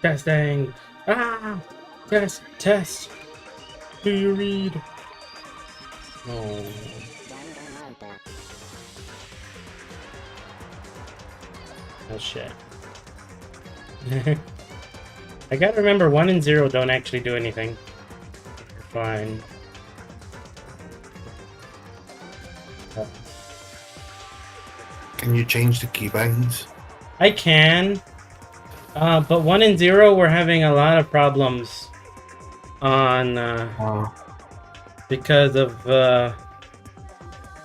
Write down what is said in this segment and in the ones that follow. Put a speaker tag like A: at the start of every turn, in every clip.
A: Testing. Ah! Test. Do you read? Oh. Oh shit. I gotta remember 1 and 0 don't actually do anything. You're fine. Oh.
B: Can you change the keybinds?
A: I can. But 1 and 0 we're having a lot of problems on because of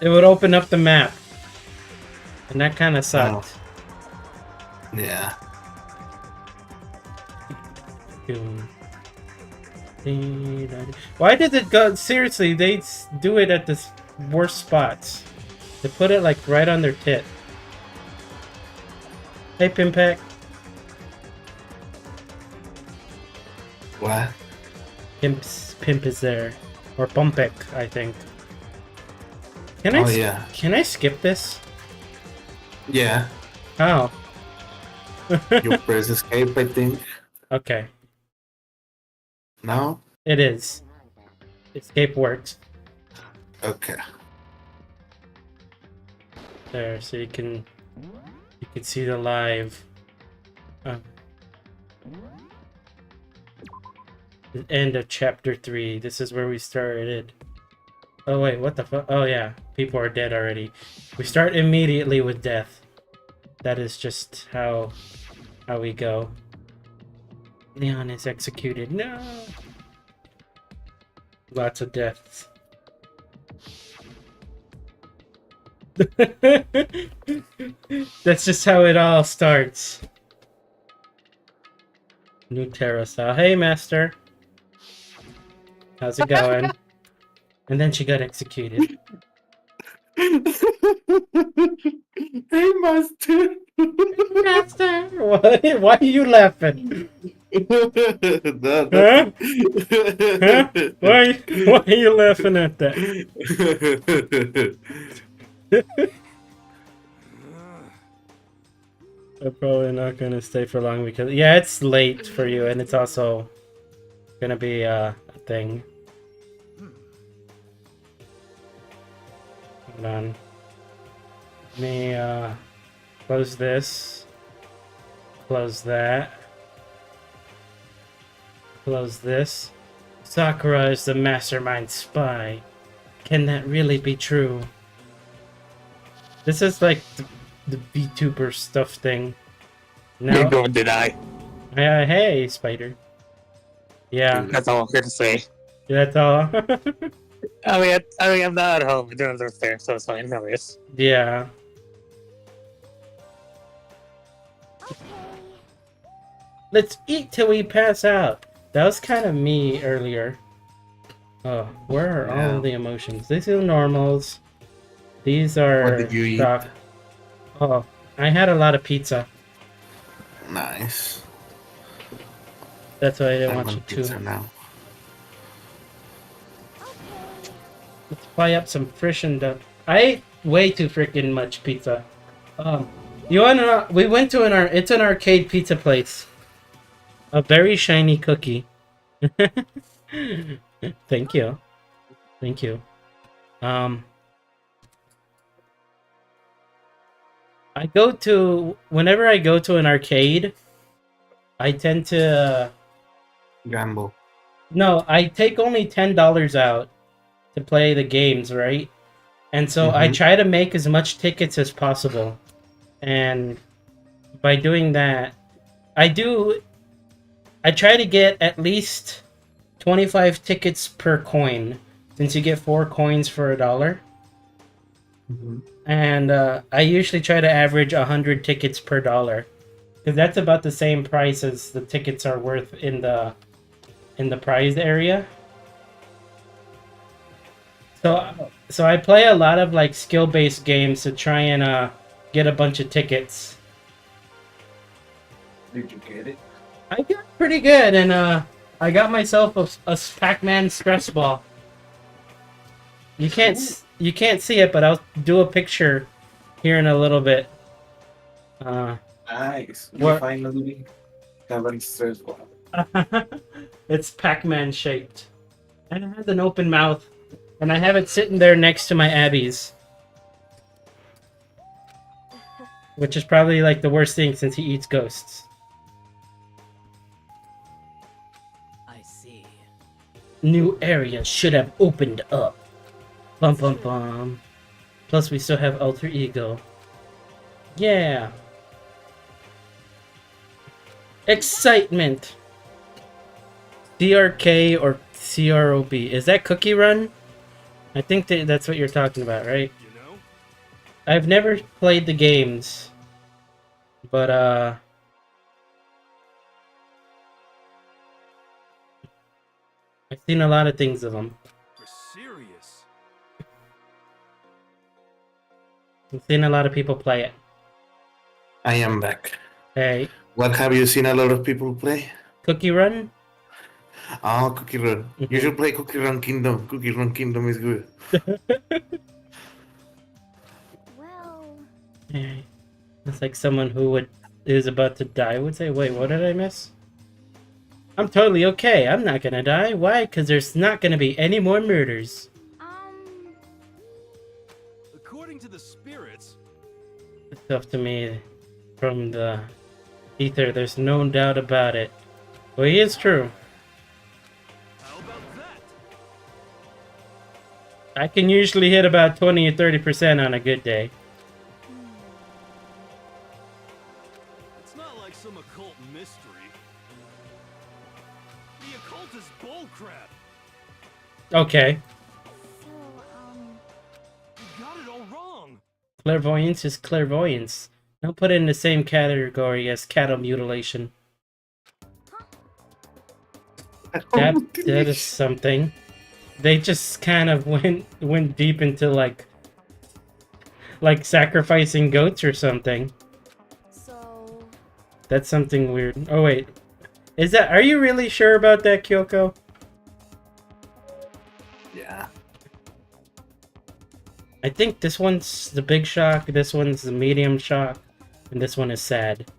A: it would open up the map. And that kind of sucked.
B: Yeah.
A: Why did it go? Seriously, they do it at the worst spots. They put it like right on their tit. Hey, Pimpack.
B: What?
A: Pimp is there. Or Pumpek, I think.
B: Yeah.
A: Can I skip this?
B: Yeah.
A: How?
B: You press escape, I think.
A: Okay.
B: No?
A: It is. Escape works.
B: Okay.
A: There, so you can see the live. The end of chapter 3. This is where we started. Oh wait, what the fuck? Oh yeah, people are dead already. We start immediately with death. That is just how we go. Leon is executed. No. Lots of deaths. That's just how it all starts. New Terrasal. Hey, Master. How's it going? And then she got executed.
B: Hey, Master.
A: Master! Why are you laughing? Huh? Huh? Why are you laughing at that? I'm probably not gonna stay for long because yeah, it's late for you, and it's also gonna be a thing. Hold on. Let me close this. Close that. Close this. Sakura is the mastermind spy. Can that really be true? This is like the VTuber stuff thing.
C: You
A: Now,
C: don't deny.
A: hey, Spider. Yeah,
C: That's all I'm here to say.
A: that's all.
C: I mean, I'm not at home. I'm doing this there, so it's fine. No worries.
A: Yeah. Let's eat till we pass out. That was kind of me earlier. Oh, where are all the emotions? These are normals. These are
B: What did you eat?
A: shock. Oh, I had a lot of pizza.
B: Nice.
A: That's why I didn't
B: I
A: want
B: want
A: you
B: pizza
A: to.
B: now.
A: Let's fry up some fish and I ate way too freaking much pizza. You wanna? We went to it's an arcade pizza place. A very shiny cookie. Thank you. Thank you. Whenever I go to an arcade, I tend to
B: Gamble.
A: no, I take only $10 out to play the games, right? And so I try to make as much tickets as possible. And by doing that, I try to get at least 25 tickets per coin, since you get 4 coins for $1. And I usually try to average 100 tickets per $1, because that's about the same price as the tickets are worth in the prize area. So I play a lot of like skill-based games to try and get a bunch of tickets.
B: Did you get it?
A: I got pretty good, and I got myself a Pac-Man stress ball. You can't see it, but I'll do a picture here in a little bit.
B: Nice.
A: What?
B: You finally Seven's third one.
A: It's Pac-Man shaped. And it has an open mouth. And I have it sitting there next to my Abby's. Which is probably like the worst thing since he eats ghosts.
D: I see.
A: New area should have opened up. Bum bum bum. Plus we still have Alter Ego. Yeah. Excitement. CRK or CROB. Is that Cookie Run? I think that's what you're talking about, right?
E: You know?
A: I've never played the games. But, I've seen a lot of things of them.
E: You're serious?
A: I've seen a lot of people play it.
B: I am back.
A: Hey,
B: What have you seen a lot of people play?
A: Cookie Run?
B: Oh, Cookie Run. You should play Cookie Run Kingdom. Cookie Run Kingdom is good.
D: Well,
A: Hey. It's like someone who is about to die would say, wait, what did I miss? I'm totally okay. I'm not gonna die. Why? Because there's not gonna be any more murders.
E: According to the spirits,
A: It's up to me from the ether. There's no doubt about it. Well, he is true.
E: how about that?
A: I can usually hit about 20 or 30% on a good day.
E: It's not like some occult mystery. The occult is bullcrap.
A: Okay.
D: so,
E: You got it all wrong.
A: Clairvoyance is clairvoyance. Don't put it in the same category as cattle mutilation. That is something. They just kind of went deep into like sacrificing goats or something.
D: so,
A: That's something weird. Oh wait. Are you really sure about that, Kyoko?
B: Yeah.
A: I think this one's the big shock, this one's the medium shock, and this one is sad.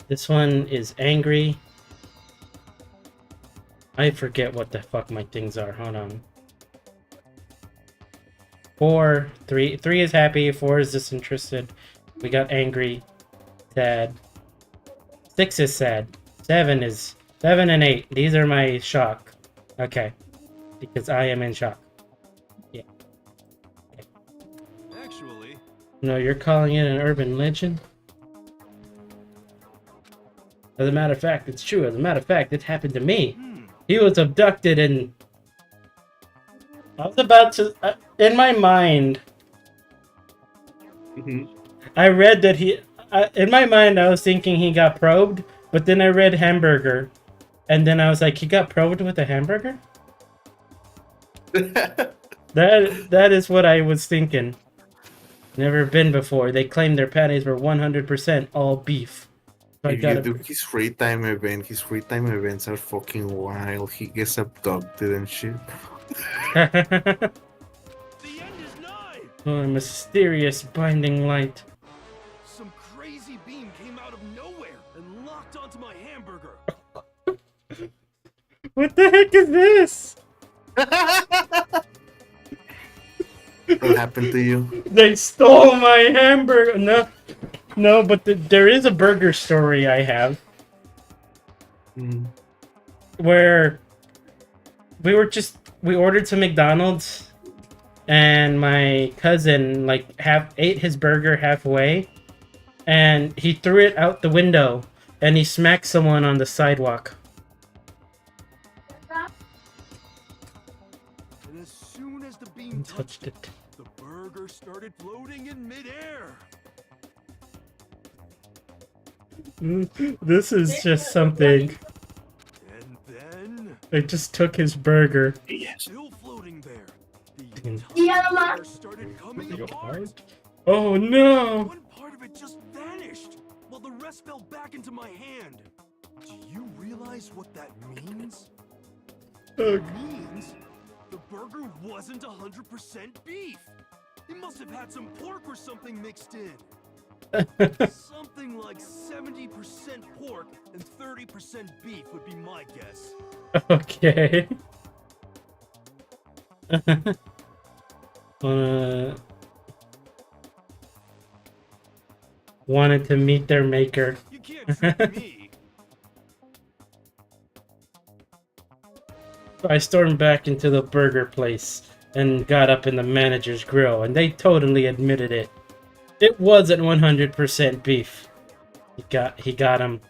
A: This one is angry. I forget what the fuck my things are. Hold on. 4, 3 is happy, 4 is disinterested. We got angry, sad. 6 is sad. 7 and 8. These are my shock. Okay. Because I am in shock. Yeah.
E: Actually,
A: No, you're calling it an urban legend? As a matter of fact, it's true. As a matter of fact, it happened to me. He was abducted and... I was about to... in my mind, I read that he... in my mind, I was thinking he got probed, but then I read hamburger. And then I was like, he got probed with a hamburger? That is what I was thinking. Never been before. They claimed their patties were 100% all beef. So I
B: If you do his free time events are fucking wild. He gets abducted and shit.
E: the end is nigh.
A: Oh, a mysterious binding light.
E: Some crazy beam came out of nowhere and locked onto my hamburger.
A: What the heck is this?
B: What happened to you?
A: They stole my hamburger. No, but there is a burger story I have where we ordered some McDonald's and my cousin ate his burger halfway and he threw it out the window and he smacked someone on the sidewalk.
E: And as soon as the beam
A: Touched it.
E: the burger started floating in midair.
A: This is just something.
E: And then,
A: They just took his burger.
B: Yes.
E: still floating there, the
A: Mm.
E: entire burger started coming apart.
A: Oh no!
E: One part of it just vanished, while the rest fell back into my hand. Do you realize what that means?
A: Ugh.
E: It means the burger wasn't 100% beef. It must have had some pork or something mixed in. Something like 70% pork and 30% beef would be my guess.
A: Okay. uh, wanted to meet their maker.
E: You can't trick me.
A: I stormed back into the burger place and got up in the manager's grill, and they totally admitted it. It wasn't 100% beef. He got him.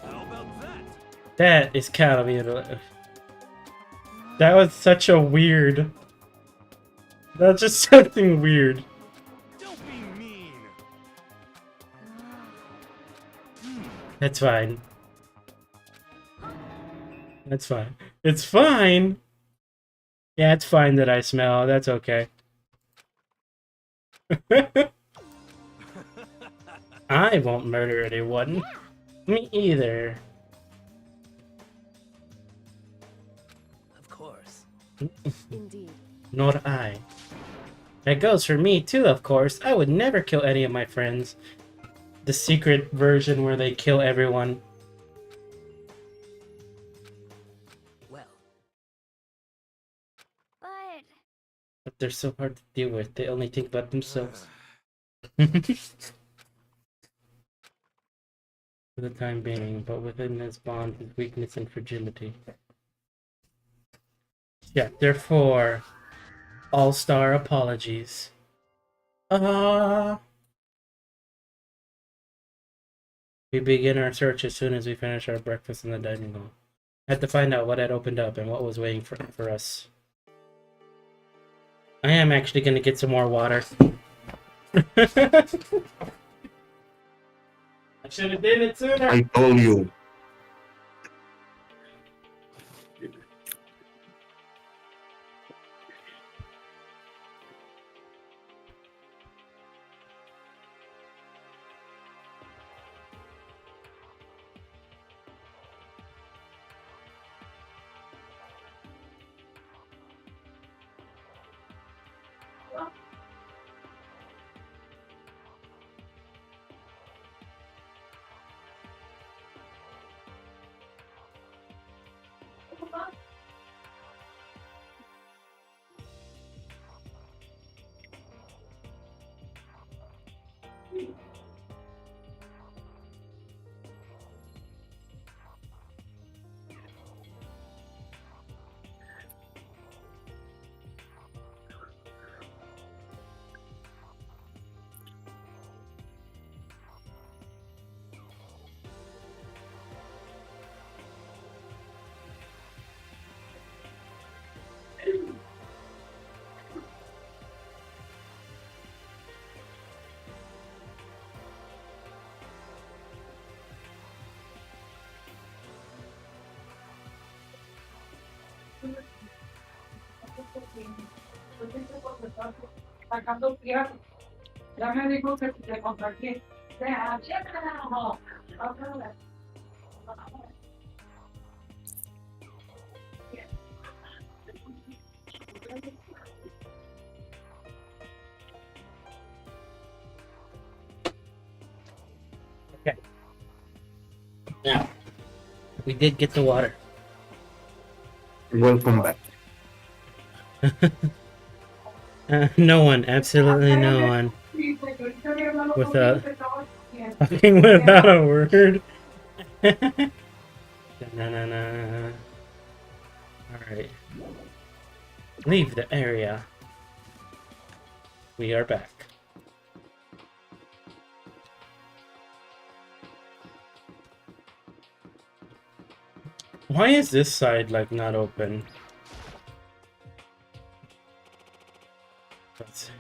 E: How about that?
A: That is kind of that was such a weird. That's just something weird.
E: Don't be mean.
A: That's fine. That's fine. It's fine. Yeah, it's fine that I smell. That's okay. I won't murder anyone. Me either.
D: Of course. Indeed.
A: Nor I. That goes for me too, of course. I would never kill any of my friends. The secret version where they kill everyone.
D: Well.
A: But they're so hard to deal with. They only think about themselves. For the time being, but within this bond is weakness and fragility. Yeah, therefore, all-star apologies. We begin our search as soon as we finish our breakfast in the dining hall. Had to find out what had opened up and what was waiting for us. I am actually going to get some more water. I should have did it sooner.
B: I told you.
F: Ya me dijo que te contacté.
A: Okay. Now, we did get the water.
B: Welcome back.
A: No one, absolutely no one. Talking without a word. Na-na-na. Alright. Leave the area. We are back. Why is this side like not open? Let's see.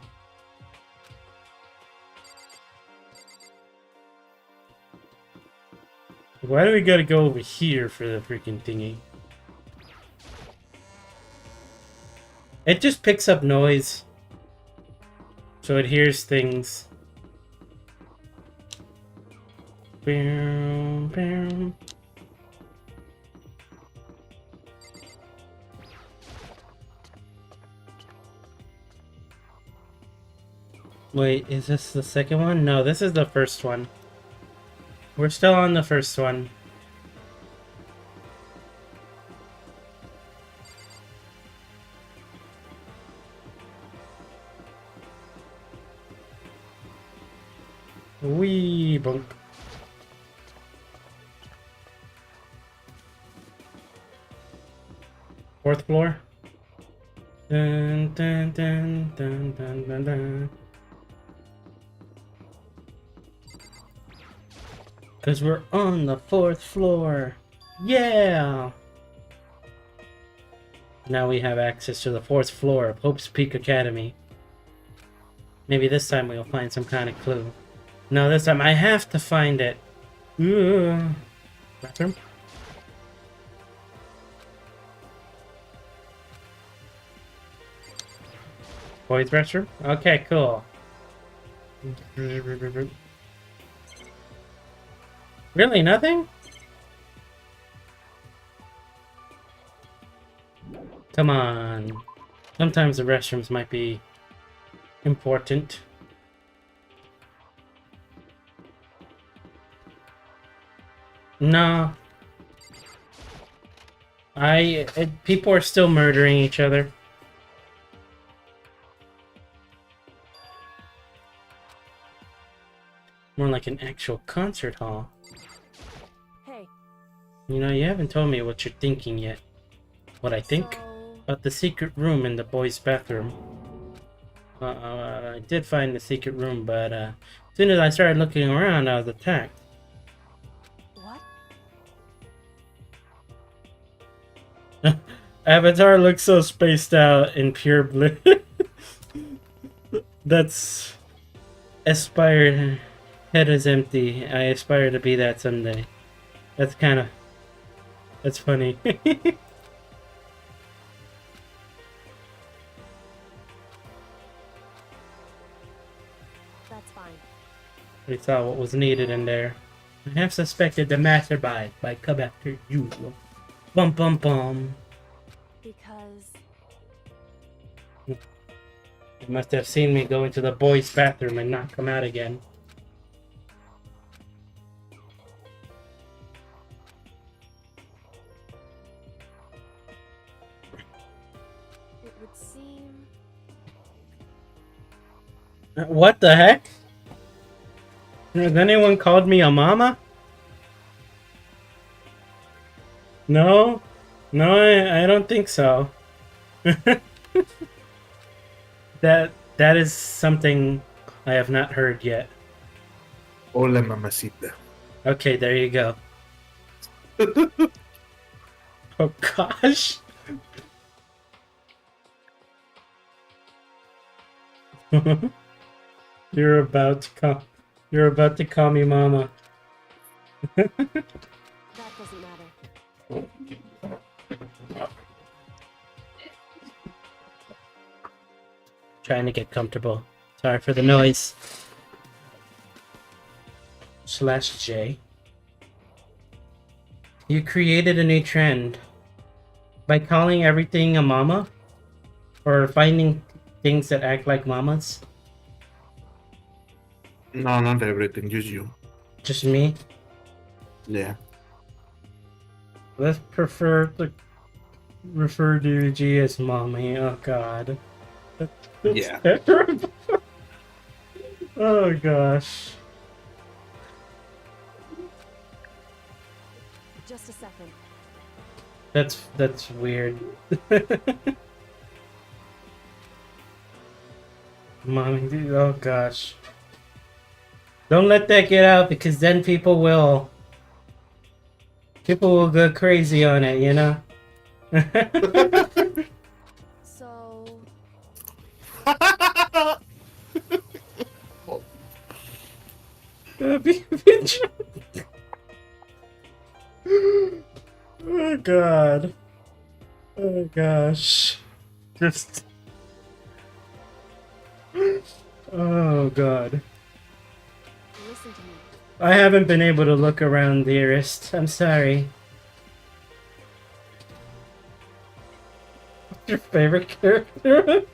A: Why do we gotta go over here for the freaking thingy? It just picks up noise. So it hears things. Boom, boom. Wait, is this the second one? No, this is the first one. We're still on the first one. Wee bunk. Fourth floor. Dun, dun, dun, dun, dun, dun, dun. Cause we're on the fourth floor. Yeah! Now we have access to the fourth floor of Hope's Peak Academy. Maybe this time we'll find some kind of clue. No, this time I have to find it. Ooh. Bathroom? Boys' restroom? Okay, cool. Really, nothing? Come on. Sometimes the restrooms might be important. No. People are still murdering each other. More like an actual concert hall.
D: Hey.
A: You know, you haven't told me what you're thinking yet. What I think? About the secret room in the boys' bathroom. I did find the secret room, but as soon as I started looking around, I was attacked.
D: What?
A: Avatar looks so spaced out in pure blue. That's... Aspired. Head is empty. I aspire to be that someday. That's kind of... That's funny.
D: That's fine.
A: We saw what was needed in there. I have suspected the mastermind might come after you. Bum bum bum.
D: Because
A: You must have seen me go into the boys' bathroom and not come out again.
D: it would seem
A: What the heck? Has anyone called me a mama? No? No, I don't think so. That is something I have not heard yet.
B: Hola, mamacita.
A: Okay, there you go. Oh gosh. You're about to call me mama.
D: that doesn't matter.
A: Trying to get comfortable. Sorry for the noise. /J. You created a new trend by calling everything a mama, or finding things that act like mamas.
B: No, not everything, just you.
A: Just me.
B: Yeah.
A: Let's refer to G as mommy. Oh god. That's
B: Yeah.
A: terrible. Oh gosh.
D: Just a second.
A: That's weird. Mommy, dude, oh gosh. Don't let that get out, because then people will go crazy on it, you know?
D: So
A: Oh god. Oh gosh. Just... Oh god.
D: listen to me.
A: I haven't been able to look around, dearest. I'm sorry. What's your favorite character?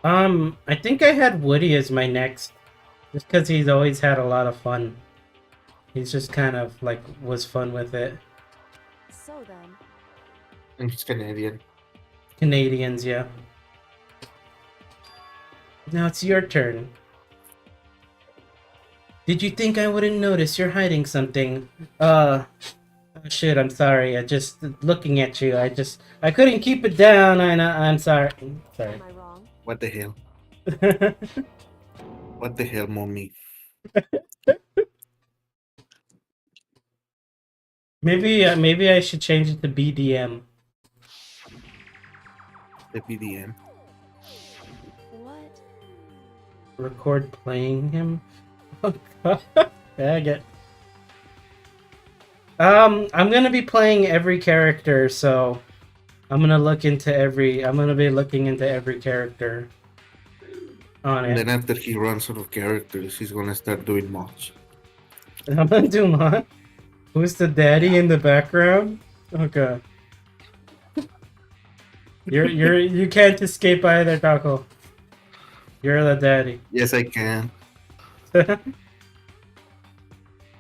A: I think I had Woody as my next, just because he's always had a lot of fun. He's just kind of like was fun with it.
D: So then,
B: And he's Canadian.
A: Canadians, yeah. Now it's your turn. Did you think I wouldn't notice you're hiding something? Oh shit, I'm sorry. I just looking at you. I couldn't keep it down. I'm sorry. Sorry.
D: am I wrong?
B: What the hell? What the hell, mommy?
A: Maybe I should change it to BDM.
B: The BDM.
D: What?
A: Record playing him. Oh god. Dang it. I'm gonna be playing every character, so I'm gonna be looking into every character on
B: And
A: it.
B: then after he runs out of characters, he's gonna start doing mods.
A: I'm gonna do mine. Who's the daddy in the background? Oh god. You can't escape either, Taco. You're the daddy.
B: Yes, I can.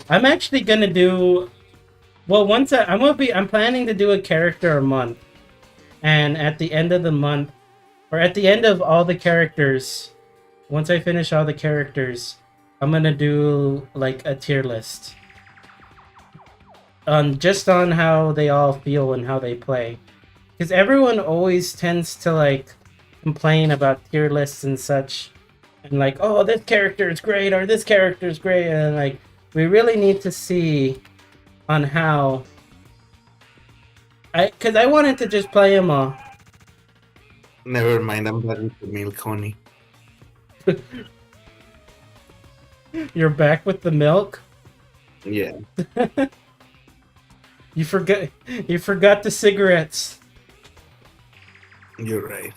A: I'm actually gonna do. Well, I'm planning to do a character a month, and at the end of the month, or at the end of all the characters, once I finish all the characters, I'm gonna do like a tier list, just on how they all feel and how they play, because everyone always tends to like complain about tier lists and such, and like, oh, this character is great or this character is great, and like we really need to see on how because I wanted to just play them all.
B: Never mind, I'm back with the milk, honey.
A: You're back with the milk.
B: Yeah.
A: You forgot the cigarettes.
B: You're right.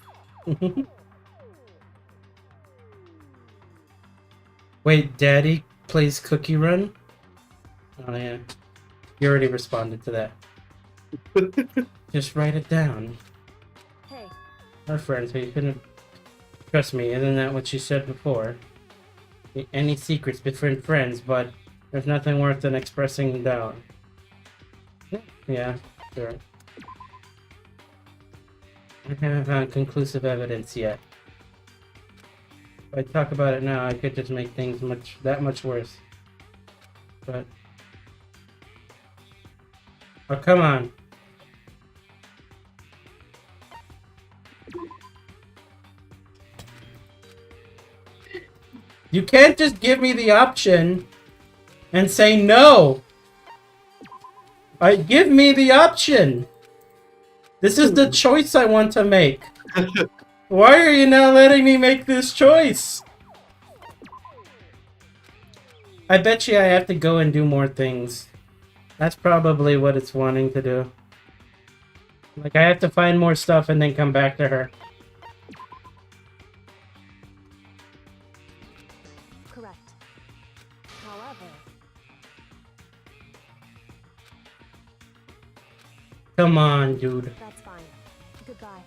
A: Wait, Daddy plays Cookie Run? Oh yeah. You already responded to that. Just write it down.
D: Hey,
A: We're friends, so you couldn't trust me. Isn't that what you said before? Any secrets between friends, but there's nothing worse than expressing doubt. Yeah, sure. I haven't found conclusive evidence yet. If I talk about it now, I could just make things that much worse. But oh, come on. You can't just give me the option and say no. Give me the option. This is the choice I want to make. Why are you not letting me make this choice? I bet you I have to go and do more things. That's probably what it's wanting to do. Like, I have to find more stuff and then come back to her.
D: correct. However,
A: Come on, dude.
D: that's fine. Goodbye.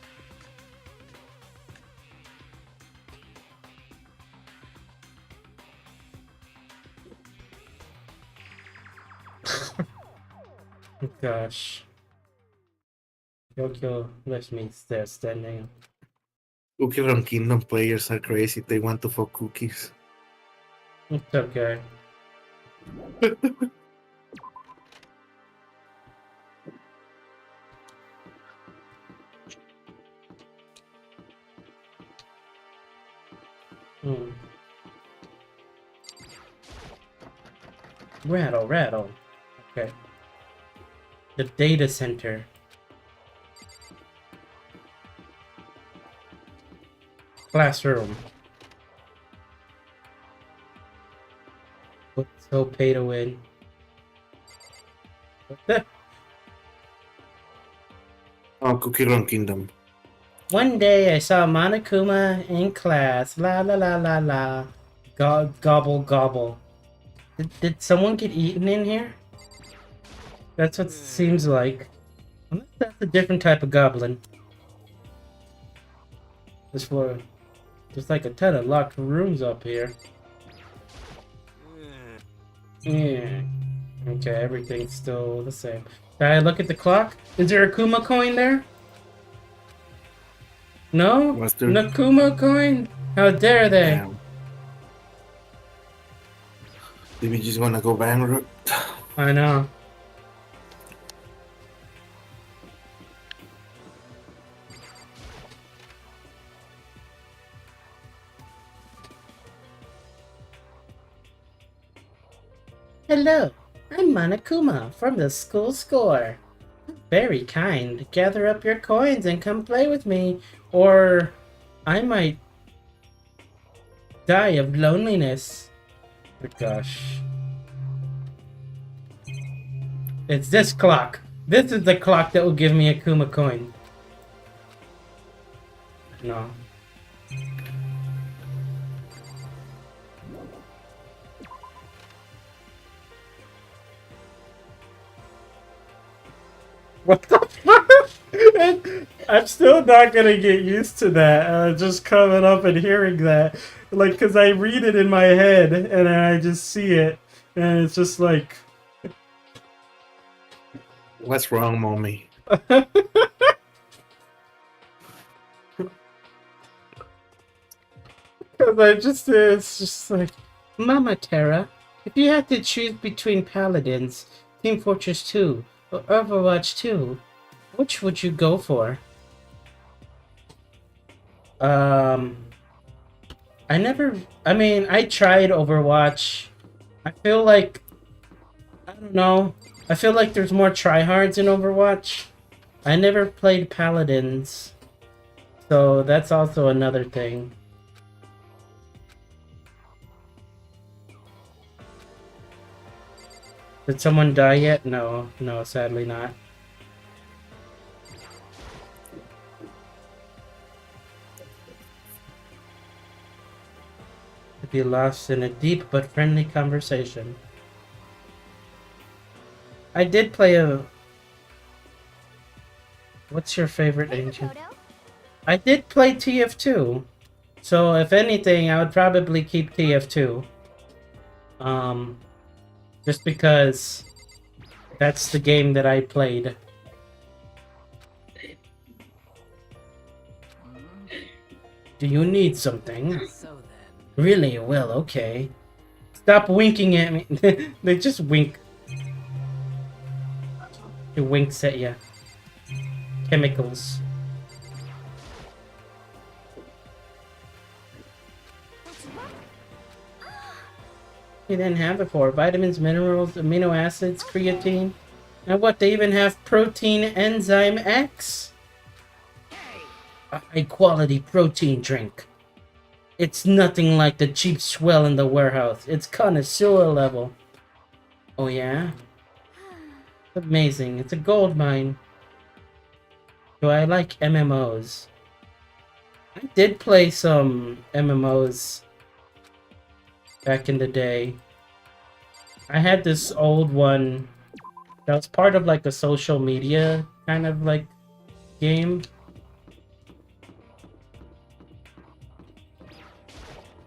A: Gosh. Yokio left me there standing.
B: Cookie Run Kingdom players are crazy. They want to fuck cookies.
A: It's okay. Hmm. Rattle, rattle. Okay. The data center. Classroom. So pay to win. What the?
B: Oh, Cookie Run Kingdom.
A: One day I saw Monokuma in class. La la la la la. Gobble gobble. Did someone get eaten in here? That's what it seems like. Unless that's a different type of goblin. This floor. There's like a ton of locked rooms up here. Yeah. Okay, everything's still the same. Can I look at the clock? Is there a Kuma coin there? No?
B: Was there?
A: No Kuma coin? How dare they?
B: Damn. Did we just wanna go bankrupt?
A: I know. Hello, I'm Monokuma from the school score. Very kind. Gather up your coins and come play with me, or I might die of loneliness. Oh gosh. It's this clock. This is the clock that will give me a Kuma coin. No. What the fuck? I'm still not gonna get used to that. Just coming up and hearing that. Like, cause I read it in my head and I just see it. And it's just like...
B: What's wrong, mommy?
A: Cause it's just like... Mama Terra, if you had to choose between Paladins, Team Fortress 2, or Overwatch 2, which would you go for? I tried Overwatch. I feel like, I don't know. I feel like there's more tryhards in Overwatch. I never played Paladins. So that's also another thing. Did someone die yet? No, sadly not. To be lost in a deep but friendly conversation. I did play a... What's your favorite ancient? I did play TF2. So if anything, I would probably keep TF2. Just because that's the game that I played. Do you need something? Really? Well, okay. Stop winking at me. They just wink. It winks at you. Chemicals. You didn't have before. Vitamins, minerals, amino acids, creatine. And what, they even have protein enzyme X? A high quality protein drink. It's nothing like the cheap swell in the warehouse. It's connoisseur level. Oh yeah? Amazing. It's a gold mine. Do I like MMOs? I did play some MMOs back in the day. I had this old one that was part of like a social media kind of like game.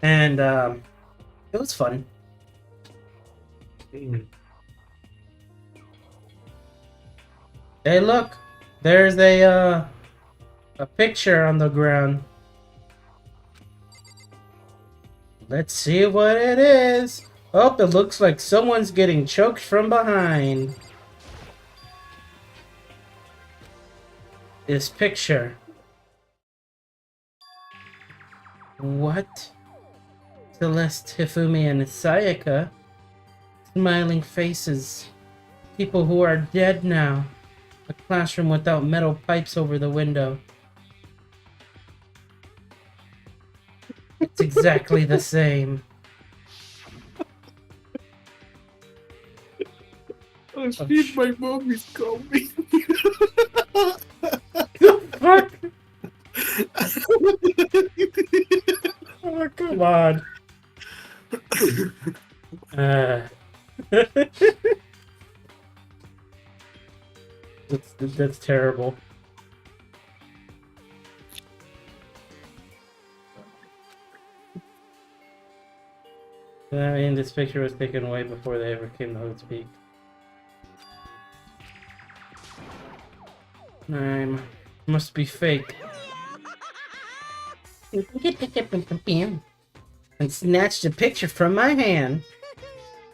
A: And it was fun. Hey, look, there's a picture on the ground. Let's see what it is. Oh, it looks like someone's getting choked from behind. This picture. What? Celeste, Hifumi, and Sayaka. Smiling faces. People who are dead now. A classroom without metal pipes over the window. It's exactly the same.
B: Oh shit, my mom is coming.
A: Fuck! Oh, come on. That's terrible. I mean, this picture was taken way before they ever came to Hood's Peak. Must be fake. And snatched the picture from my hand.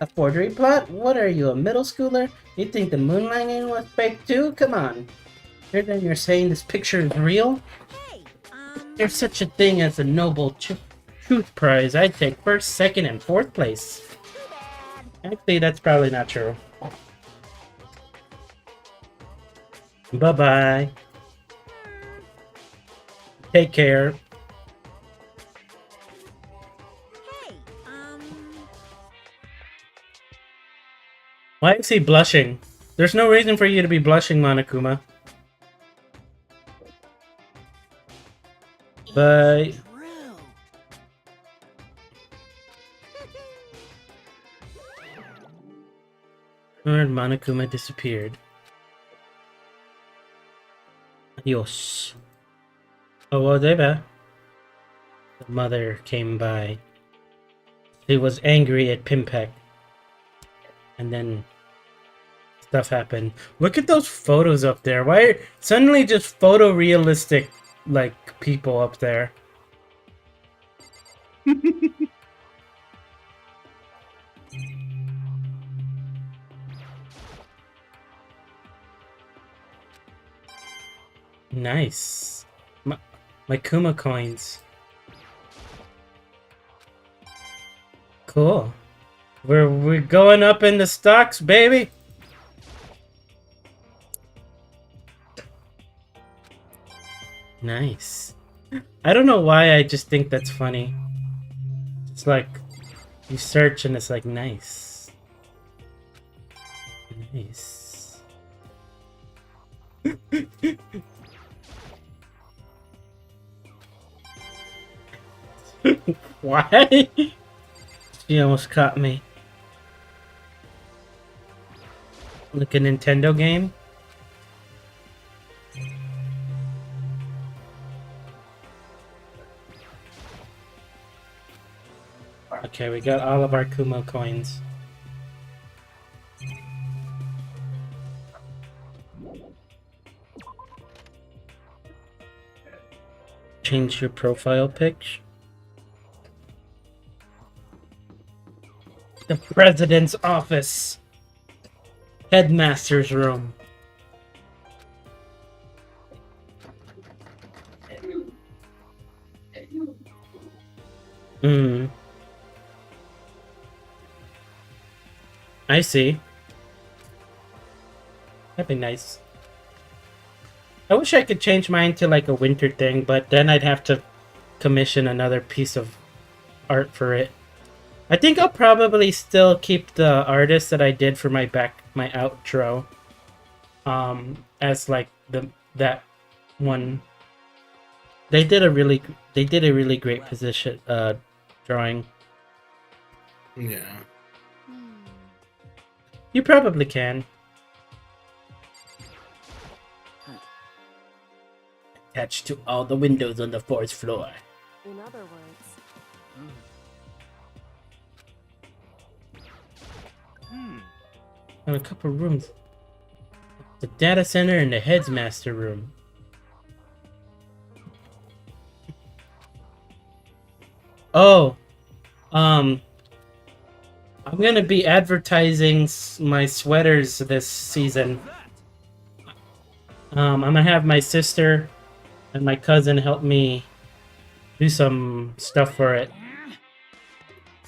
A: A forgery plot? What are you, a middle schooler? You think the moonlighting was fake too? Come on. Then you're saying this picture is real? There's such a thing as a noble truth prize. I'd take first, second, and fourth place. Actually, that's probably not true. Bye-bye. Take care. Why is he blushing? There's no reason for you to be blushing, Monokuma. Bye. And Monokuma disappeared. Adios. Oh, there. The mother came by. She was angry at Pimpek. And then stuff happened. Look at those photos up there. Why are suddenly just photorealistic like people up there? Nice. My Kuma coins. Cool. We're going up in the stocks, baby. Nice. I don't know why, I just think that's funny. It's like you search and it's like nice. Nice. Why? She almost caught me. Like a Nintendo game? Okay, we got all of our Kumo coins. Change your profile pic. The president's office. Headmaster's room. I see. That'd be nice. I wish I could change mine to like a winter thing, but then I'd have to commission another piece of art for it. I think I'll probably still keep the artist that I did for my outro. As like that one. They did a really great position drawing.
B: Yeah.
A: You probably can. Attached to all the windows on the 4th floor.
D: In other words,
A: And a couple rooms. The data center and the headmaster room. Oh, I'm gonna be advertising my sweaters this season. I'm gonna have my sister and my cousin help me do some stuff for it.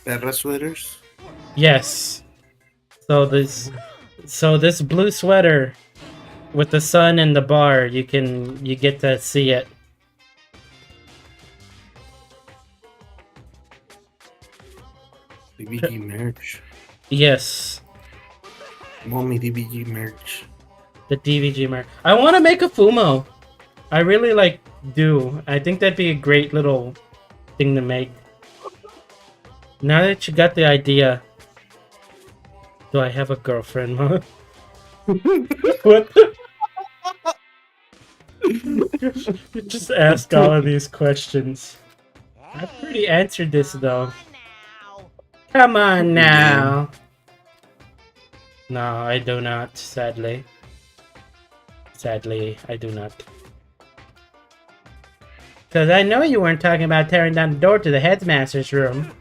B: Terra sweaters?
A: Yes. So this blue sweater with the sun and the bar, you get to see it.
B: DBG merch.
A: Yes.
B: Mommy DBG merch.
A: The DVG merch. I want to make a Fumo. I really do. I think that'd be a great little thing to make. Now that you got the idea. Do I have a girlfriend, Mom? What the? You just ask all of these questions. I've already answered this though. Come on
B: Yeah.
A: now. No, I do not, sadly. Sadly, I do not. Because I know you weren't talking about tearing down the door to the headmaster's room.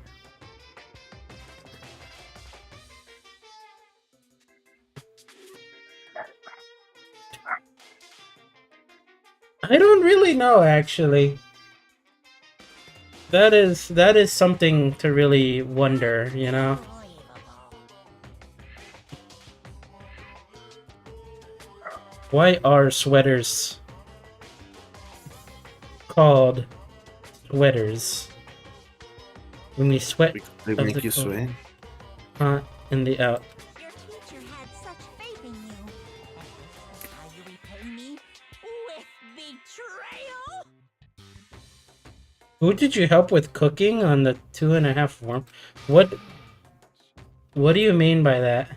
A: I don't really know, actually. That is something to really wonder, you know? Why are sweaters called sweaters? When we sweat
B: Because they
A: of
B: make
A: the
B: you
A: cold,
B: sweat.
A: hot in the out.
G: Your teacher had such faith in you. And this is how you repay me? With betrayal?
A: Who did you help with cooking on the 2.5 warm? What do you mean by that?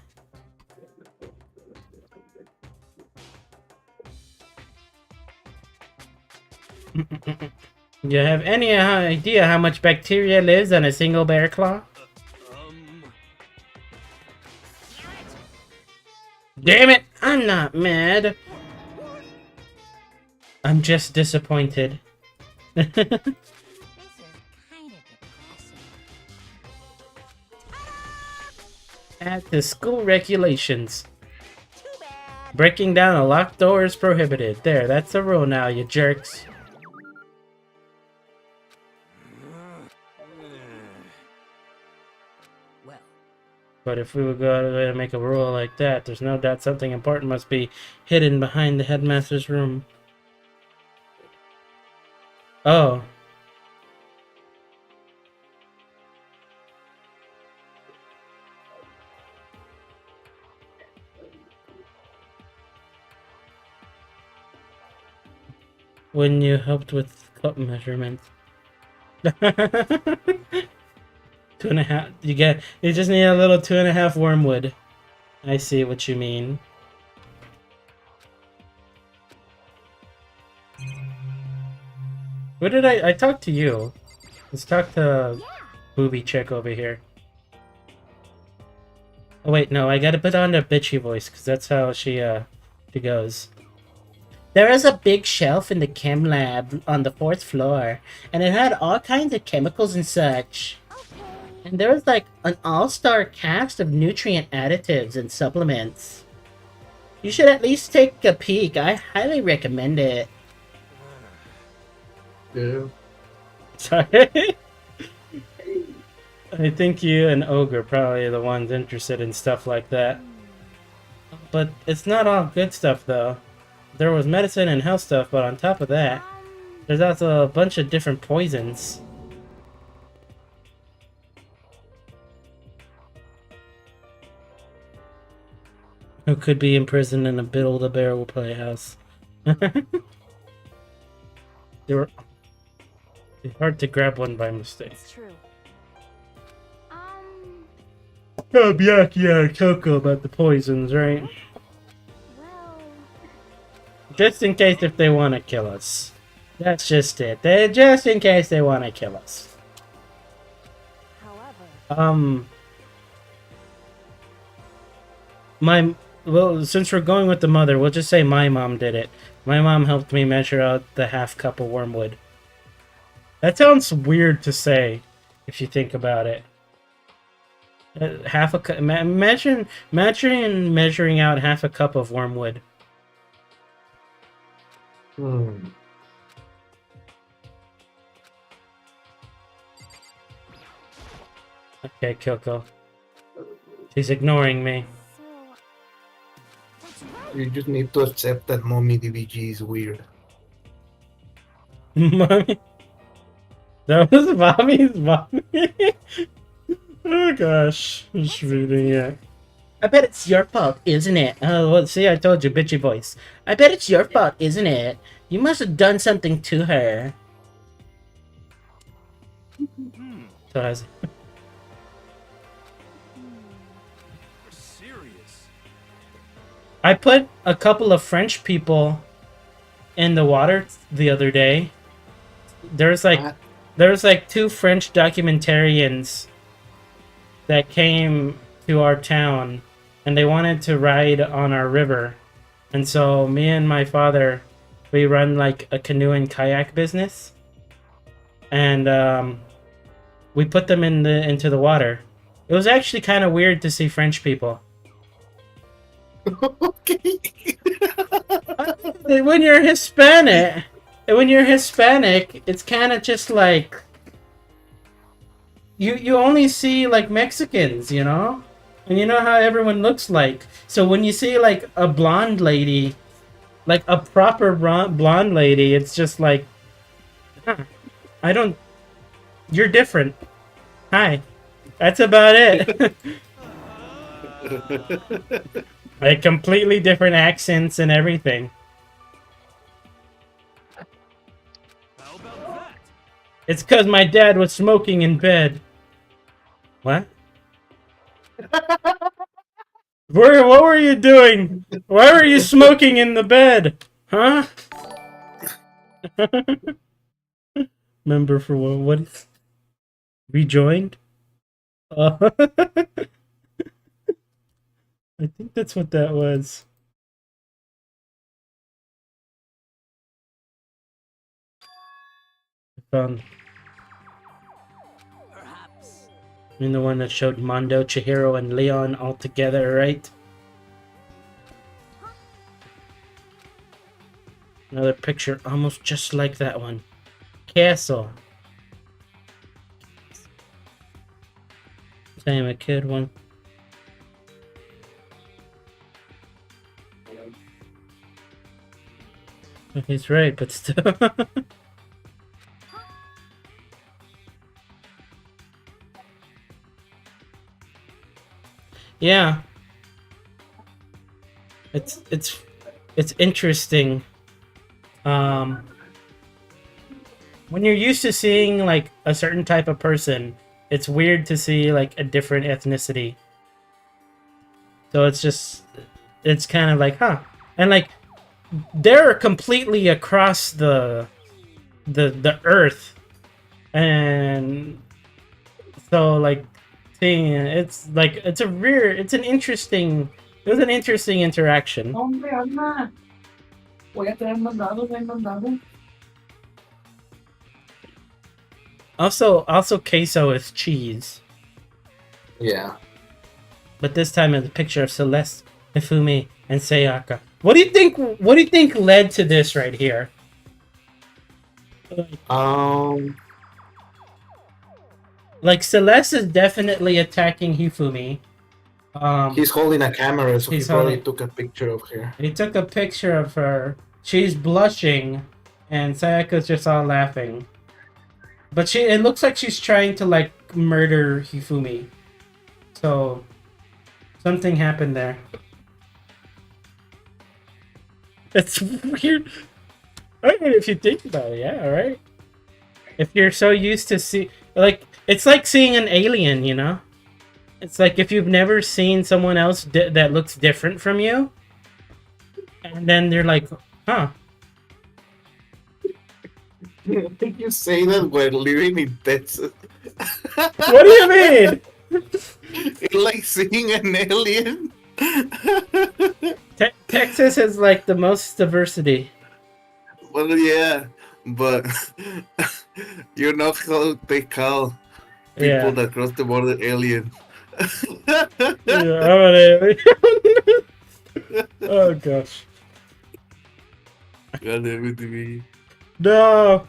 A: You have any idea how much bacteria lives on a single bear claw? Damn it! I'm not mad. I'm just disappointed.
G: This is kind of depressing.
A: At the school regulations.
G: Too bad.
A: Breaking down a locked door is prohibited. There, that's the rule now, you jerks.
E: Well,
A: But if we would go out of the way to make a rule like that, there's no doubt something important must be hidden behind the headmaster's room. Oh. When you helped with cup measurement. 2.5. You just need a little 2.5 wormwood. I see what you mean. What did I talked to you? Let's talk to booby chick over here. Oh wait, no, I gotta put on the bitchy voice because that's how she goes. There is a big shelf in the chem lab on the 4th floor, and it had all kinds of chemicals and such.
D: Okay.
A: And there was like an all-star cast of nutrient additives and supplements. You should at least take a peek. I highly recommend it.
B: Yeah.
A: Sorry. I think you and Ogre probably are the ones interested in stuff like that. But it's not all good stuff though. There was medicine and health stuff, but on top of that, there's also a bunch of different poisons. Who could be imprisoned in a build-a-barrel playhouse. They were... It's hard to grab one by mistake.
D: It's true.
A: Yeah, Coco about the poisons, right?
D: Well,
A: Just in case if they want to kill us. That's just it. Just in case they want to kill us.
D: however,
A: Well, since we're going with the mother, we'll just say my mom did it. My mom helped me measure out the half cup of wormwood. That sounds weird to say, if you think about it. Half a cup. Imagine measuring out half a cup of wormwood. Okay, Kyoko. She's ignoring me.
D: so that's right.
B: You just need to accept that mommy DBG is weird.
A: Mommy? That was Mommy's mommy? Oh gosh, I'm just reading it. I bet it's your fault, isn't it? Oh, well, see, I told you, bitchy voice. I bet it's your fault, isn't it? You must have done something to her. So has...
E: you're serious.
A: I put a couple of French people in the water the other day. There's like 2 French documentarians that came to our town, and they wanted to ride on our river. And so me and my father, we run like a canoe and kayak business, and we put them into the water. It was actually kind of weird to see French people.
B: Okay.
A: When you're Hispanic, it's kind of just like you only see like Mexicans, you know, and you know how everyone looks like. So when you see like a blonde lady, like a proper blonde lady, it's just like, huh, I don't. You're different. Hi. That's about it. Like completely different accents and everything.
E: How about that?
A: It's because my dad was smoking in bed. What? What were you doing? Why were you smoking in the bed? Huh? Member for what is... Rejoined? I think that's what that was. I found...
G: Perhaps.
A: I mean the one that showed Mondo, Chihiro, and Leon all together, right? Another picture almost just like that one. Castle. Same a kid one. He's right, but still. Yeah. It's interesting. When you're used to seeing like a certain type of person, it's weird to see like a different ethnicity. So it's kind of like, huh. And like they're completely across the earth. And so like seeing it's like it was an interesting interaction.
F: Hombre, alma. Voy a traer mandados, hay mandados.
A: Also queso is cheese.
B: Yeah.
A: But this time it's a picture of Celeste, Hifumi, and Sayaka. What do you think led to this right here? Like Celeste is definitely attacking Hifumi.
B: He's holding a camera, so he
A: He's
B: probably
A: holding-
B: took a picture of her.
A: He took a picture of her. She's blushing, and Sayaka's just all laughing. But it looks like she's trying to like murder Hifumi. So something happened there. It's weird. I mean, if you think about it, yeah, alright. If you're so used to it's like seeing an alien, you know? It's like if you've never seen someone else that looks different from you, and then they're like, huh.
B: I think you say that while living in Texas.
A: What do you mean?
B: It's like seeing an alien.
A: Texas has like the most diversity.
B: Well, yeah, but you know how they call people
A: Yeah.
B: that cross the border alien.
A: Yeah, I'm an alien. Oh gosh.
B: God damn it, me.
A: No.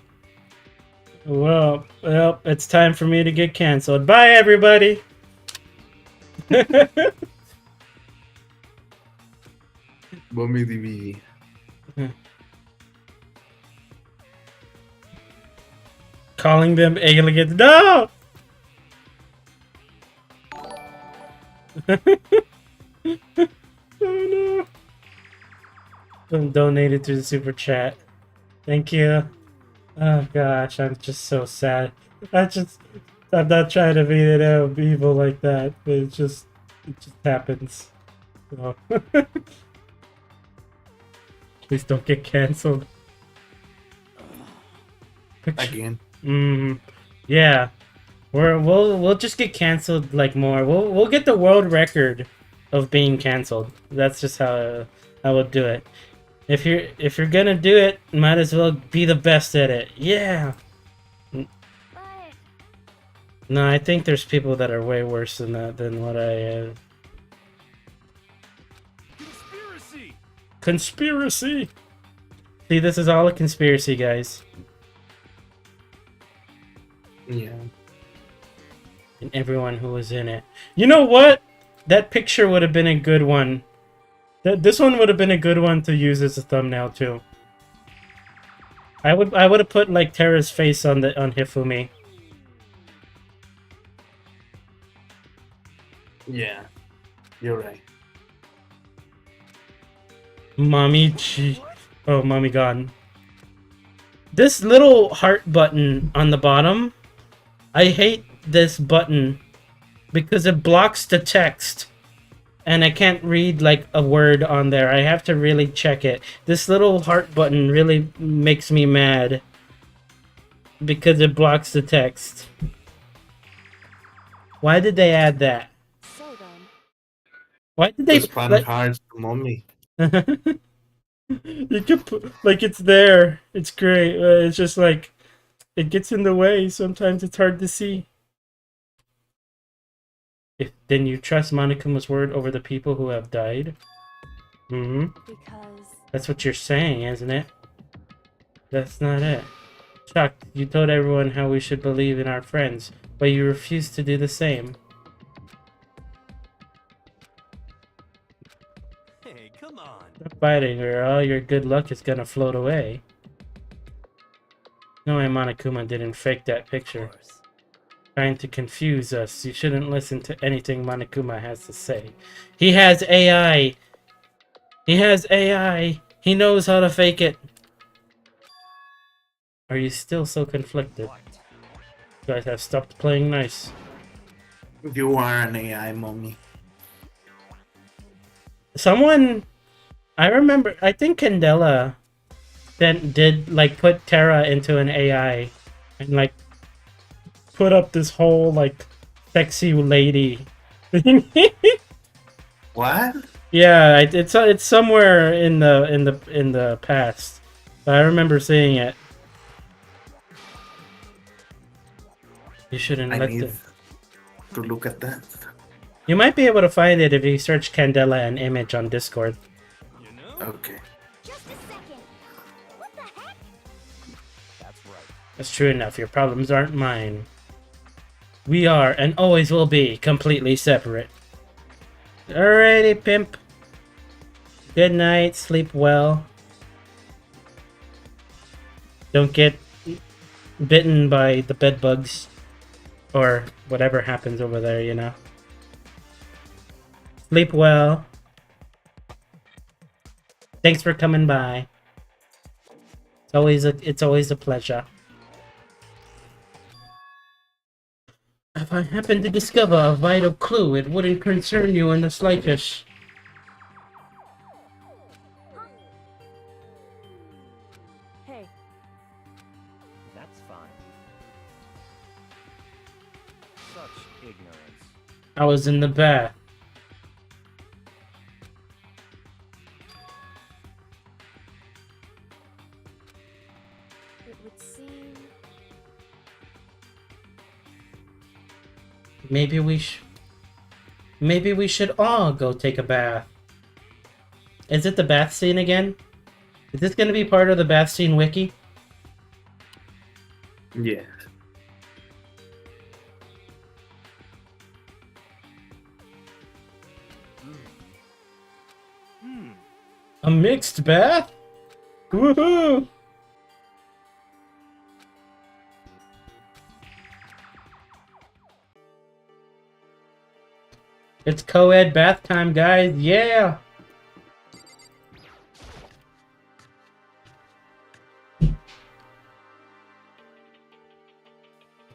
A: Well, it's time for me to get canceled. Bye, everybody.
B: Mommy DB.
A: Calling them aliens. No! Oh no. I'm donated through the super chat. Thank you. Oh gosh, I'm just so sad. I'm not trying to be evil like that, but it just happens. So. Please don't get canceled.
B: Again.
A: Yeah. We'll just get canceled like more. We'll get the world record of being canceled. That's just how I will do it. If you're gonna do it, might as well be the best at it. Yeah.
D: But
A: No, I think there's people that are way worse than that than what I am.
E: Conspiracy!
A: Conspiracy. See, this is all a conspiracy, guys.
B: Yeah.
A: And everyone who was in it. You know what? That picture would have been a good one. This one would have been a good one to use as a thumbnail too. I would have put like Terra's face on Hifumi.
B: Yeah. You're right.
A: Mommy G. Oh, mommy gone. This little heart button on the bottom. I hate this button because it blocks the text. And I can't read like a word on there. I have to really check it. This little heart button really makes me mad because it blocks the text. Why did they add that?
D: so then,
A: Why did they
B: Just fun
A: like,
B: cards to mommy.
A: you could put, like it's there. It's great. It's just like it gets in the way. Sometimes it's hard to see. Then you trust Monokuma's word over the people who have died? Mm-hmm.
D: because
A: That's what you're saying, isn't it? That's not it. Chuck, you told everyone how we should believe in our friends, but you refused to do the same.
E: Hey, come on.
A: Stop fighting, or all your good luck is gonna float away. No way Monokuma didn't fake that picture. Trying to confuse us. You shouldn't listen to anything Monokuma has to say. He has AI! He has AI! He knows how to fake it! Are you still so conflicted? You guys have stopped playing nice.
B: You are an AI, mommy.
A: Someone... I remember... I think Candela then did, like, put Terra into an AI. And, like, put up this whole, like, sexy lady thing.
B: What?
A: Yeah, it's somewhere in the past. I remember seeing it. You shouldn't
B: I
A: let
B: need
A: the...
B: to look at that.
A: You might be able to find it if you search Candela and image on Discord.
E: You know?
B: Okay.
D: just a second. What the heck?
E: That's right.
A: That's true enough. Your problems aren't mine. We are, and always will be, completely separate. Alrighty, pimp. Good night. Sleep well. Don't get bitten by the bed bugs. Or whatever happens over there, you know. Sleep well. Thanks for coming by. It's always a pleasure. If I happen to discover a vital clue, it wouldn't concern you in the slightest.
D: Hey,
E: That's fine. Such ignorance.
A: I was in the bath.
D: it would seem
A: Maybe we should all go take a bath. Is it the bath scene again? Is this gonna be part of the bath scene wiki?
B: Yeah.
A: A mixed bath? Woohoo! It's co-ed bath time, guys. Yeah!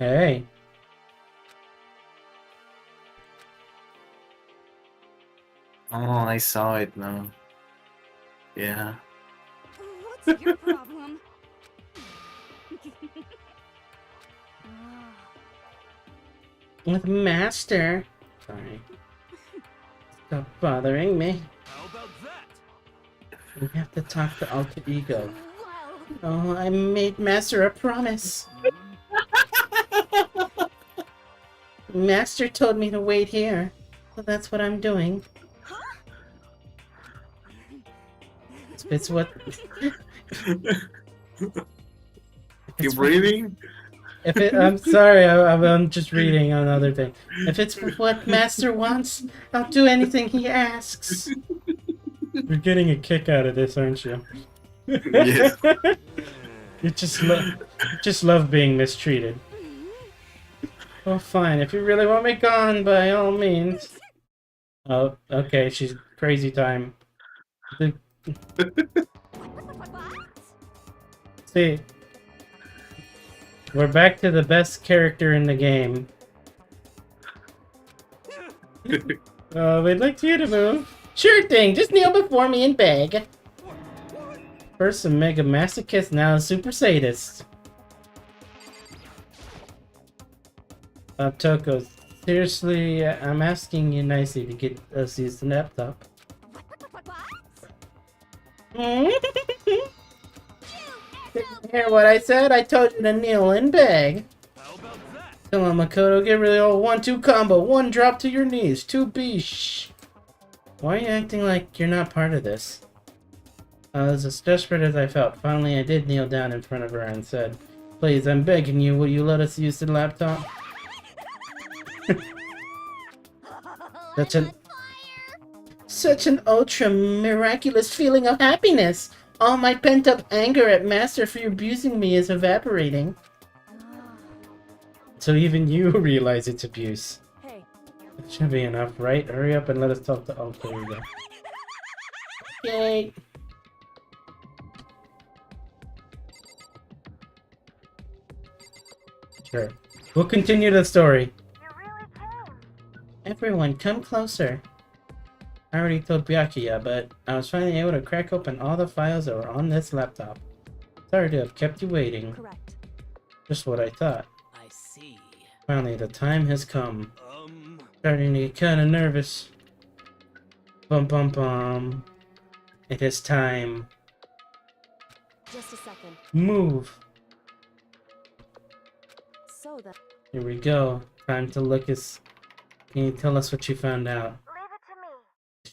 A: Hey.
B: Oh, I saw it now. Yeah.
G: What's your problem?
A: with Master. Sorry. Stop bothering me.
E: How about that?
A: We have to talk to Alter Ego.
G: Whoa.
A: Oh, I made Master a promise. Master told me to wait here, so that's what I'm doing. It's what.
B: Keep reading.
A: If it, I'm sorry, I'm just reading another thing. If it's what Master wants, I'll do anything he asks. You're getting a kick out of this, aren't you?
B: Yes.
A: You just love being mistreated. Oh, fine. If you really want me gone, by all means. Oh, okay. She's crazy time. See, we're back to the best character in the game. We'd like you to move. Sure thing. Just kneel before me and beg. First a mega masochist, now a super sadist. Toko, seriously, I'm asking you nicely to get us use the laptop. Hear what I said? I told you to kneel and beg.
E: How about that?
A: Come on, Makoto, get rid of the old 1-2 combo. One drop to your knees. 2 bish. Why are you acting like you're not part of this? As desperate as I felt, finally I did kneel down in front of her and said, "Please, I'm begging you, will you let us use the laptop?" Such an ultra miraculous feeling of happiness. All my pent-up anger at Master for abusing me is evaporating. So even you realize it's abuse.
D: Hey,
A: It should be enough, right? Hurry up and let us talk to Alter Ego. Yay! Sure. We'll continue the story. Everyone, come closer. I already told Byakuya, but I was finally able to crack open all the files that were on this laptop. Sorry to have kept you waiting.
D: correct.
A: Just what I thought.
H: I see.
A: Finally, the time has come. Starting to get kinda nervous. Bum bum bum. It is time.
D: Just a second.
A: Move.
D: So the
A: Here we go. Time to look us. Can you tell us what you found out?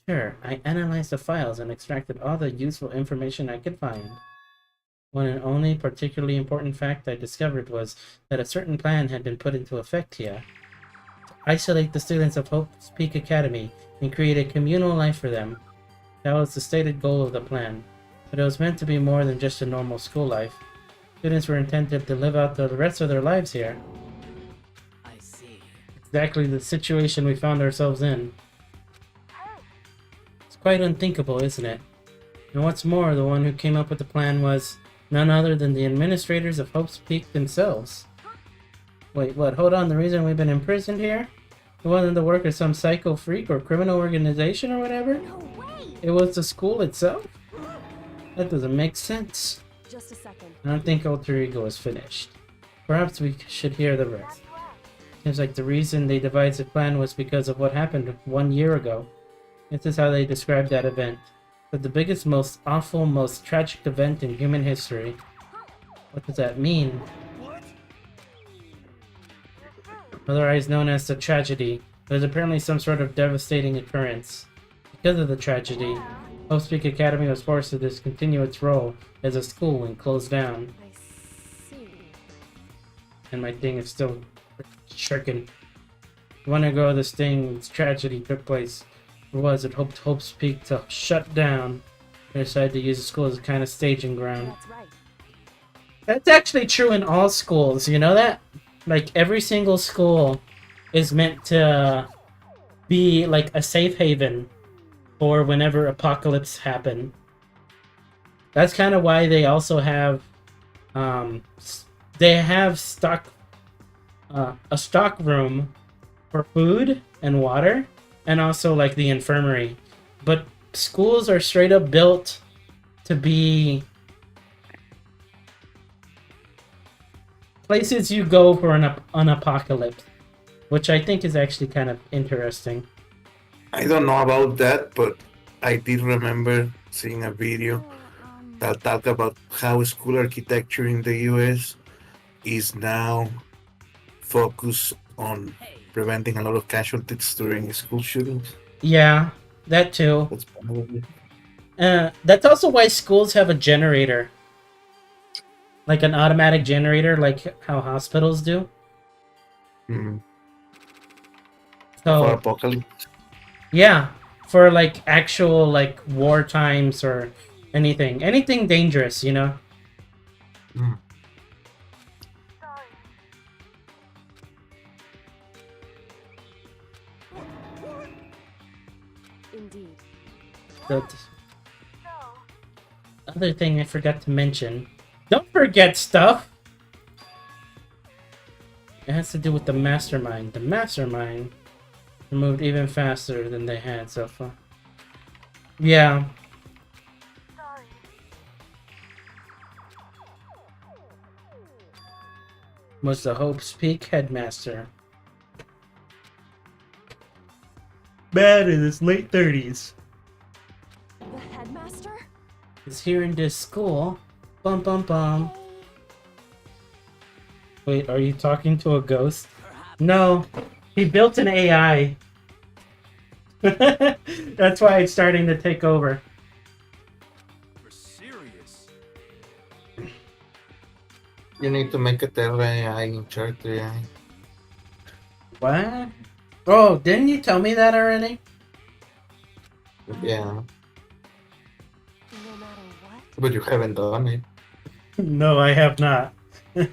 A: Sure, I analyzed the files and extracted all the useful information I could find. One and only particularly important fact I discovered was that a certain plan had been put into effect here. To isolate the students of Hope's Peak Academy and create a communal life for them. That was the stated goal of the plan, but it was meant to be more than just a normal school life. Students were intended to live out the rest of their lives here.
H: I see.
A: Exactly the situation we found ourselves in. It's quite unthinkable, isn't it? And what's more, the one who came up with the plan was none other than the administrators of Hope's Peak themselves. Wait, what? Hold on, the reason we've been imprisoned here? It wasn't the work of some psycho freak or criminal organization or whatever?
G: No way!
A: It was the school itself? That doesn't make sense.
D: just a second.
A: I don't think Alter Ego is finished. Perhaps we should hear the rest. Seems like the reason they devised the plan was because of what happened 1 year ago. This is how they described that event. But the biggest, most awful, most tragic event in human history. What does that mean? Otherwise known as the tragedy, there's apparently some sort of devastating occurrence. Because of the tragedy, Hope's Peak Academy was forced to discontinue its role as a school and closed down.
D: I see.
A: And my thing is still shirking. 1 year ago, this tragedy took place. It was at Hope's Peak to shut down. They decided to use the school as a kind of staging ground.
D: That's right.
A: That's actually true in all schools, you know that? Like, every single school is meant to be like a safe haven for whenever apocalypse happen. That's kind of why they also have stock a stock room for food and water, and also like the infirmary. But schools are straight up built to be places you go for an apocalypse. which I think is actually kind of interesting.
B: I don't know about that, but I did remember seeing a video that talked about how school architecture in the US is now focused on preventing a lot of casualties during school shootings.
A: Yeah, that too.
B: That's probably.
A: That's also why schools have a generator, like an automatic generator, like how hospitals do.
B: Mm. For
A: So
B: apocalypse.
A: yeah, for like actual like war times or anything dangerous, you know.
B: Mm.
D: Indeed.
A: The other thing I forgot to mention. Don't forget stuff. It has to do with the mastermind. The mastermind moved even faster than they had so far. Yeah. Was the Hope's Peak headmaster. Bad in his late 30s.
D: The headmaster?
A: Is here in this school. Bum bum bum. Wait, are you talking to a ghost? No, he built an AI. That's why it's starting to take over.
E: You're serious?
B: You need to make a Terra AI in Charter AI.
A: What? Oh, didn't you tell me that already?
B: Yeah,
D: No matter what?
B: but you haven't done it.
A: No, I have not.
G: So,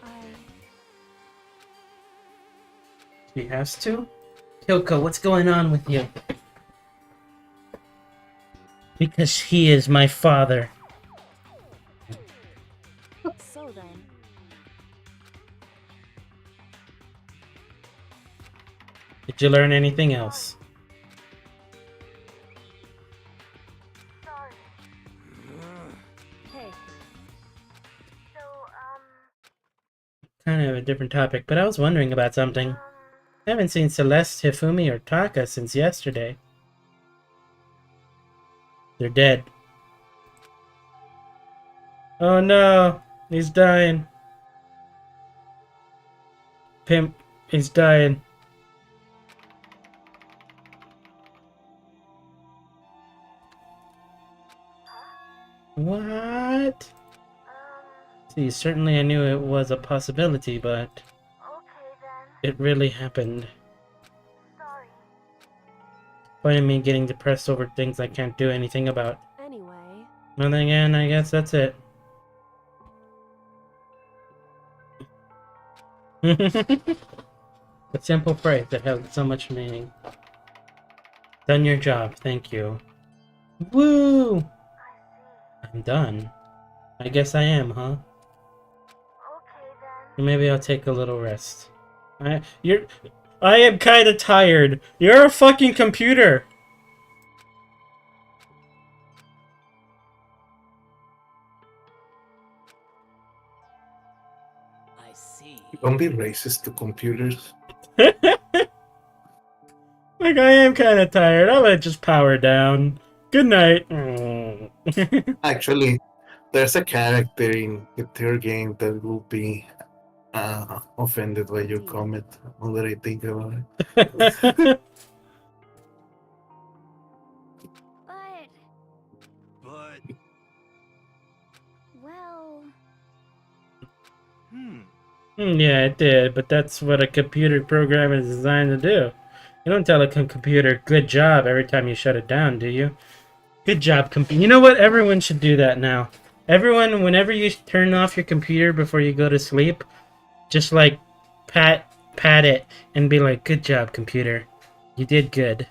G: I...
A: She has to? Kyoko, what's going on with you? Because he is my father.
D: So then,
A: Did you learn anything else?
D: hey,
A: Kind of a different topic, but I was wondering about something. I haven't seen Celeste, Hifumi, or Taka since yesterday. They're dead. Oh no! He's dying. Pimp, he's dying. What? See, certainly I knew it was a possibility, but it really happened. Finding me getting depressed over things I can't do anything about.
D: anyway,
A: And then again, I guess that's it. A simple phrase that held so much meaning. Done your job, thank you. Woo! I'm done. I guess I am, huh? Maybe I'll take a little rest. I am kinda tired. You're a fucking computer!
H: I see.
B: Don't be racist to computers.
A: Like, I am kinda tired. I'm gonna just power down. Good night.
B: Actually, there's a character in the third game that will be offended by your comment. Now that I think about it.
G: But,
E: But,
G: well...
A: Yeah, it did, but that's what a computer program is designed to do. You don't tell a computer, good job, every time you shut it down, do you? Good job, computer. You know what? Everyone should do that now. Everyone, whenever you turn off your computer before you go to sleep, just like pat it and be like, good job, computer. You did good.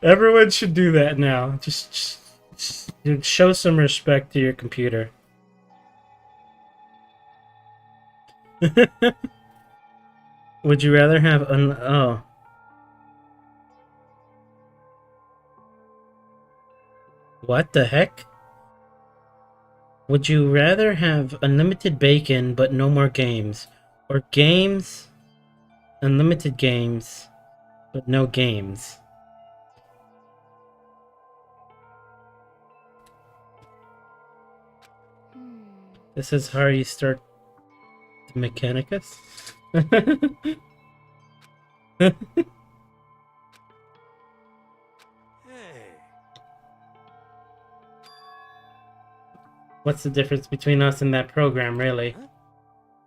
A: Everyone should do that now. Just show some respect to your computer. Would you rather have oh. What the heck? Would you rather have unlimited bacon but no more games, or games, unlimited games, but no games? This is how you start the Mechanicus.
E: Hey.
A: What's the difference between us and that program, really?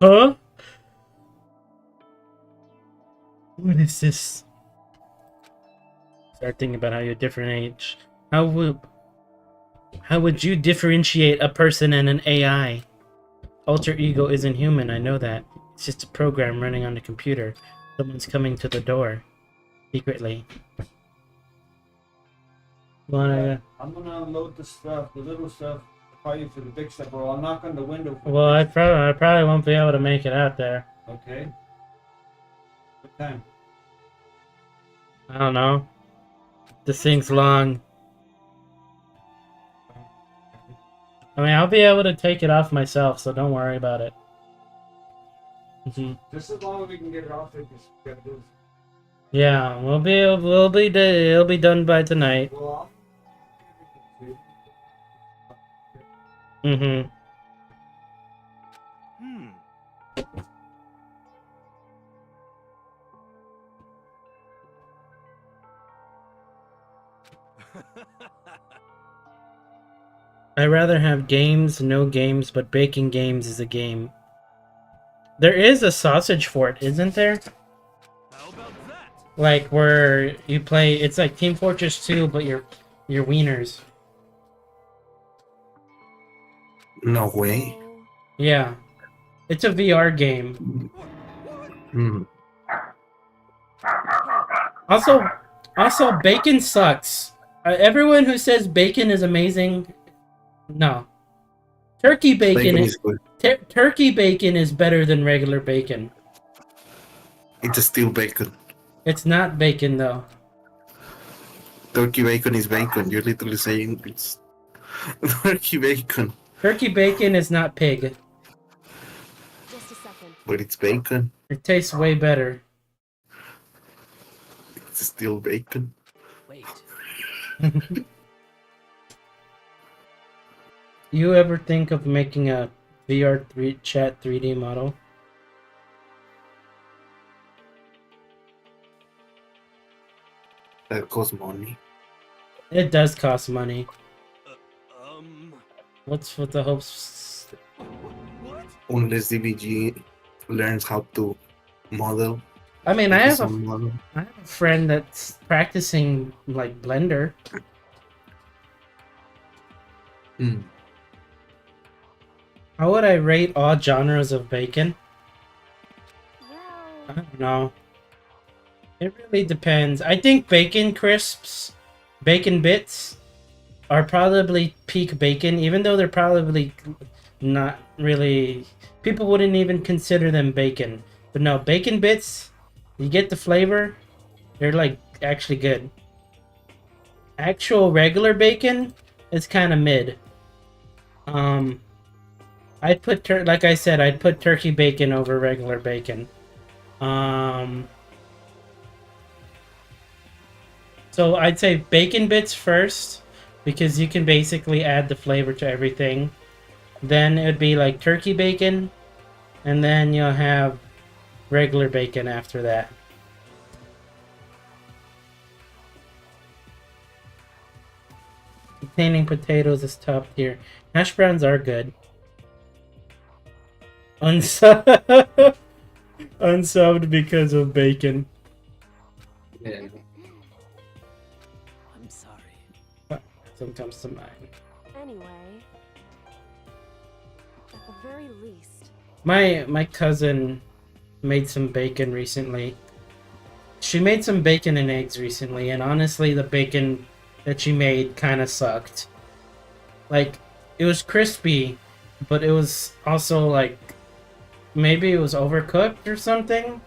A: Huh? What is this? Start thinking about how you differentiate. How would you differentiate a person and an AI? Alter ego isn't human, I know that. It's just a program running on the computer. Someone's coming to the door. Secretly. Wanna...
I: I'm gonna unload the stuff, the little stuff, probably for the big stuff, or I'll knock on the window. For
A: Well, I probably won't be able to make it out there.
I: Okay. What time?
A: I don't know. This thing's long. I mean, I'll be able to take it off myself, so don't worry about it.
I: Just as long as we can get it off, it just get this.
A: Yeah, it'll be done by tonight.
I: Well,
A: Mm-hmm. I'd rather have games, no games, but baking games is a game. There is a sausage fort, isn't there?
E: How about that?
A: Like where you play, it's like Team Fortress 2, but your wieners.
B: No way.
A: Yeah, it's a VR game.
B: Hmm.
A: Also, bacon sucks. Everyone who says bacon is amazing, no. Turkey bacon is
B: good.
A: turkey bacon is better than regular bacon.
B: It's still bacon.
A: It's not bacon though.
B: Turkey bacon is bacon. You're literally saying it's turkey bacon.
A: Turkey bacon is not pig.
D: Just a second.
B: But it's bacon.
A: It tastes way better.
B: It's still bacon.
H: Wait.
A: You ever think of making a VR chat 3D model?
B: That costs money.
A: It does cost money.
E: Um.
A: What's with the hopes?
E: What?
B: Unless DBG learns how to model.
A: I mean, I have
B: model.
A: a friend that's practicing like Blender.
B: Hmm.
A: How would I rate all genres of bacon? I
D: Well,
A: don't know. It really depends. I think bacon crisps, bacon bits, are probably peak bacon, even though they're probably not really... People wouldn't even consider them bacon. But no, bacon bits, you get the flavor, they're like actually good. Actual regular bacon is kind of mid. I'd put, like I said, I'd put turkey bacon over regular bacon. So I'd say bacon bits first, because you can basically add the flavor to everything. Then it would be like turkey bacon, and then you'll have regular bacon after that. Containing potatoes is top tier. Hash browns are good. Unsubbed because of bacon.
I: yeah.
H: I'm sorry.
A: Sometimes to mine.
D: anyway, at the very least,
A: My cousin made some bacon recently. She made some bacon and eggs recently, and honestly, the bacon that she made kind of sucked. Like, it was crispy, but it was also like, maybe it was overcooked or something.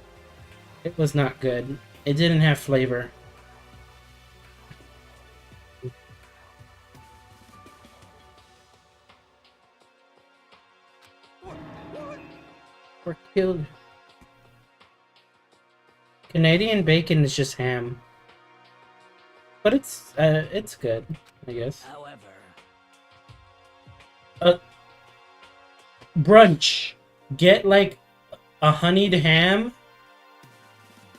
A: It was not good. It didn't have flavor. Or killed. Canadian bacon is just ham. But it's good, I guess.
H: However,
A: Brunch. Get like a honeyed ham.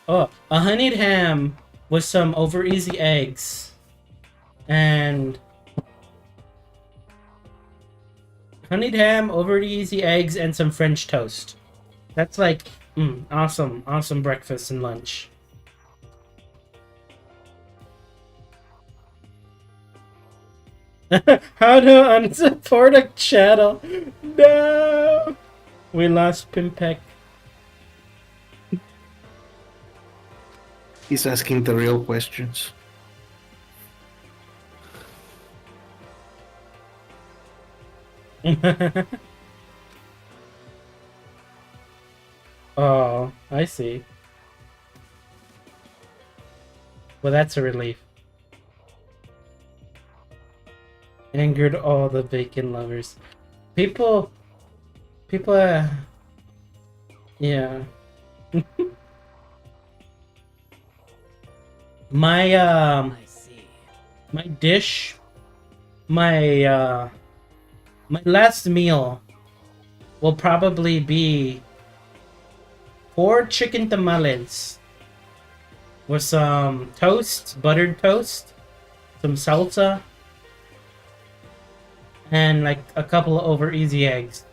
A: Oh, a honeyed ham with some over easy eggs. And honeyed ham, over easy eggs, and some French toast. That's like awesome breakfast and lunch. How to unsupport a channel? No, we lost Pimpek.
B: He's asking the real questions.
A: Oh, I see. Well, that's a relief. Angered all the bacon lovers. People, yeah. My,
H: I see.
A: my dish, my last meal will probably be 4 chicken tamales with some toast, buttered toast, some salsa, and like a couple of over easy eggs.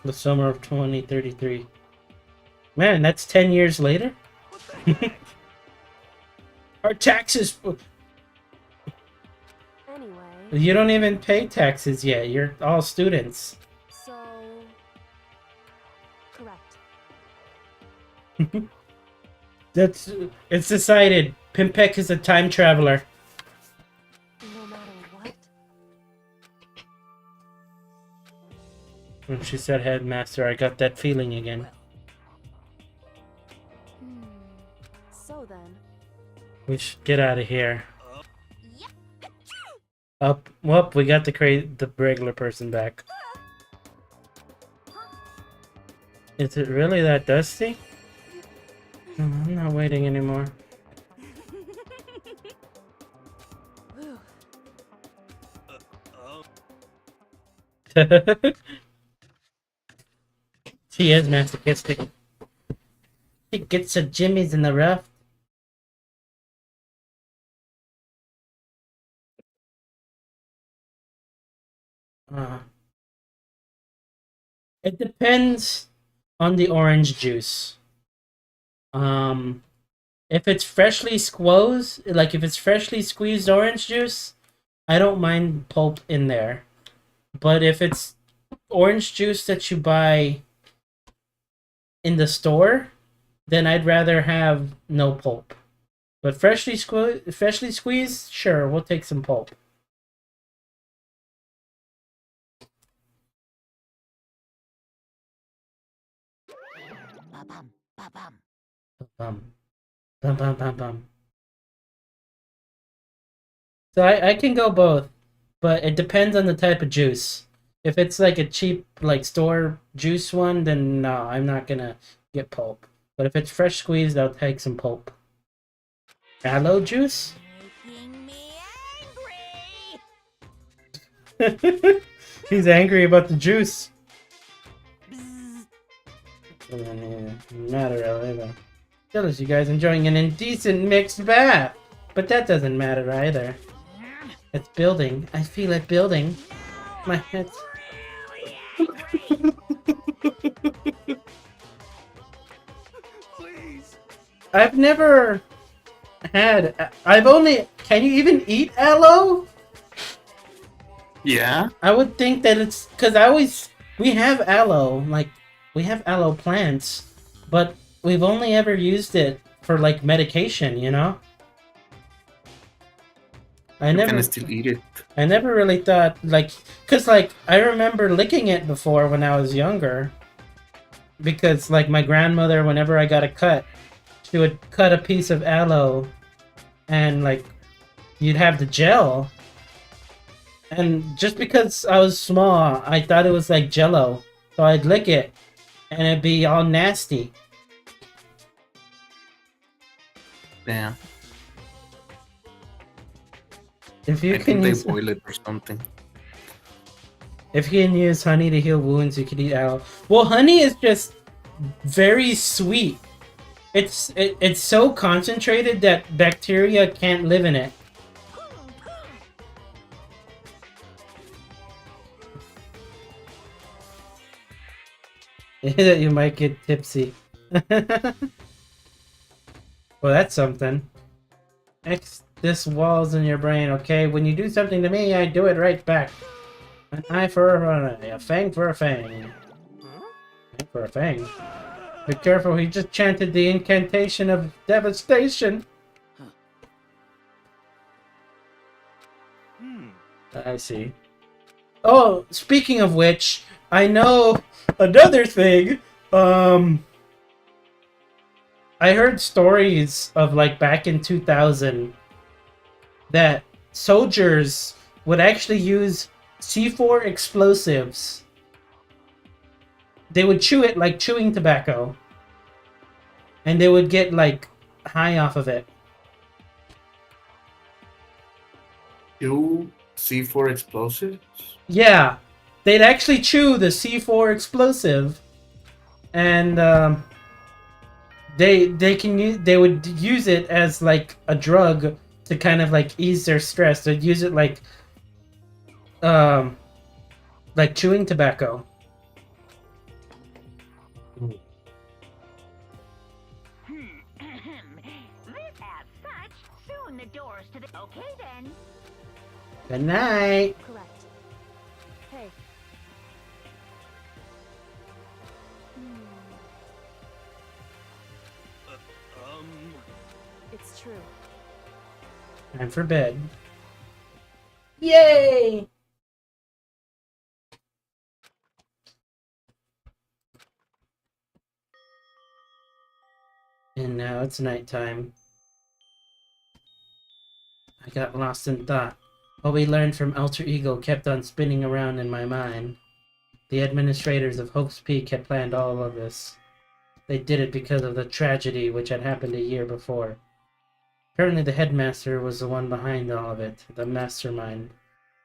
A: The summer of 2033. Man, that's 10 years later? Our taxes...
D: Anyway,
A: You don't even pay taxes yet. You're all students.
D: so correct.
A: It's decided. Pimpek is a time traveler.
D: No matter what.
A: When she said headmaster, I got that feeling again.
D: So then,
A: We should get out of here.
G: Yep.
A: Up. Well, we got the regular person back. Is it really that dusty? No, I'm not waiting anymore. She is masochistic. She gets her jimmies in the rough. It depends on the orange juice. If it's freshly squoze, like if it's freshly squeezed orange juice, I don't mind pulp in there. But if it's orange juice that you buy in the store, then I'd rather have no pulp. But freshly squeezed, sure, we'll take some pulp.
G: Ba-bum, ba-bum.
A: Bum. Bum, bum, bum, bum. So I can go both, but it depends on the type of juice. If it's like a cheap like store juice one, then no, I'm not gonna get pulp. But if it's fresh squeezed, I'll take some pulp. Aloe juice?
G: Making me angry.
A: He's angry about the juice.
G: Bzz.
A: Doesn't matter either. Jealous you guys enjoying an indecent mixed bath. But that doesn't matter either. It's building. I feel it building. My head's...
E: Please.
A: I've never had... I've only... Can you even eat aloe?
B: Yeah.
A: I would think that it's... Because we have aloe. Like, we have aloe plants. But we've only ever used it for, like, medication, you know? I
B: You can still eat it.
A: I never really thought, like, because, like, I remember licking it before when I was younger. Because, like, my grandmother, whenever I got a cut, she would cut a piece of aloe and, like, you'd have the gel And just because I was small, I thought it was like Jello, so I'd lick it, and it'd be all nasty.
B: Yeah.
A: If you
B: I
A: can
B: think they
A: use,
B: boil it or something.
A: if you can use honey to heal wounds, you can eat aloe. Well, honey is just very sweet. It's so concentrated that bacteria can't live in it. You might get tipsy. Well, that's something. X this walls in your brain, okay? When you do something to me, I do it right back. An eye for an eye, a fang for a fang. Fang for a fang. Be careful, he just chanted the incantation of devastation. I see. Oh, speaking of which, I know another thing. I heard stories of like back in 2000 that soldiers would actually use C4 explosives. They would chew it like chewing tobacco. And they would get like high off of it.
B: You C4 explosives?
A: Yeah. They'd actually chew the C4 explosive. And they would use it as like a drug to kind of like ease their stress. They'd use it like chewing tobacco.
G: As such, soon the doors to the... Okay then.
A: Good night.
D: Correct. Hey. It's true.
A: Time for bed. Yay! And now it's nighttime. I got lost in thought. What we learned from Alter Ego kept on spinning around in my mind. The administrators of Hope's Peak had planned all of this. They did it because of the tragedy which had happened a year before. Apparently the headmaster was the one behind all of it, the mastermind.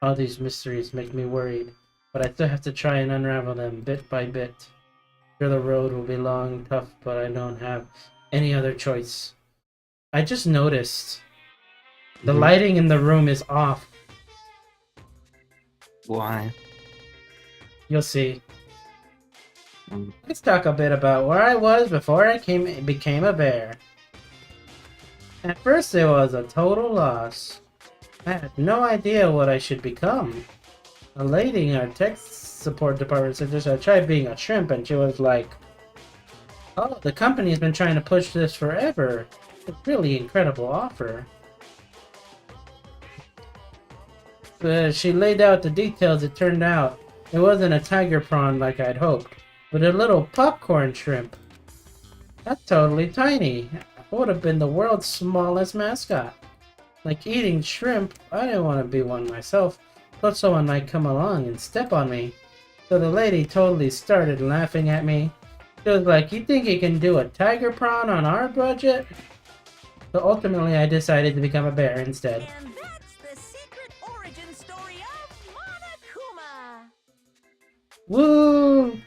A: All these mysteries make me worried, but I still have to try and unravel them bit by bit. Sure, the road will be long and tough, but I don't have any other choice. I just noticed the lighting in the room is off.
B: Why?
A: You'll see. Let's talk a bit about where I was before I became a bear. At first it was a total loss. I had no idea what I should become. A lady in our tech support department suggested I try being a shrimp, and she was like, "Oh, the company's been trying to push this forever. It's a really incredible offer." But she laid out the details. It turned out it wasn't a tiger prawn like I'd hoped, but a little popcorn shrimp. That's totally tiny. I would have been the world's smallest mascot. Like eating shrimp, I didn't want to be one myself. Thought someone might come along and step on me. So the lady totally started laughing at me. She was like, "You think you can do a tiger prawn on our budget?" So ultimately I decided to become a bear instead.
G: And that's the secret origin story of Monokuma.
A: Woo!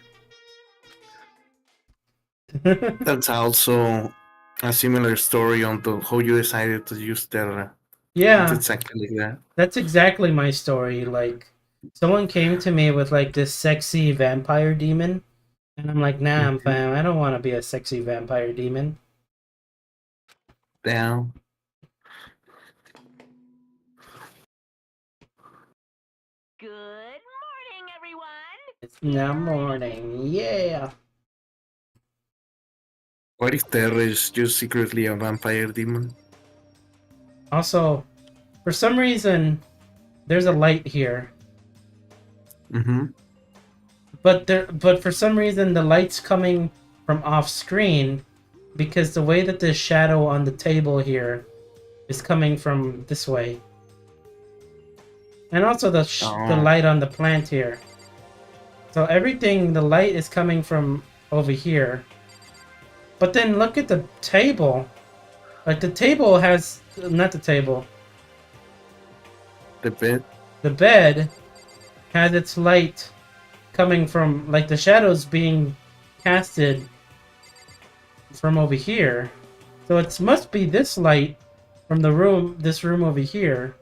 B: That's also a similar story on how you decided to use Terra.
A: Yeah.
B: It's exactly like that.
A: That's exactly my story. Like, someone came to me with like this sexy vampire demon, and I'm like, nah, I'm fine. I don't want to be a sexy vampire demon.
B: Down.
G: Good morning, everyone.
A: It's now morning. Yeah.
B: What if Terra is just secretly a vampire demon?
A: Also, for some reason, there's a light here, but for some reason the light's coming from off screen, because the way that the shadow on the table here is coming from this way. And also the light on the plant here. So everything, the light is coming from over here. But then look at the table. Like the table has, not the table.
B: The bed.
A: The bed has its light coming from, like the shadows being casted from over here. So it must be this light from the room, this room over here,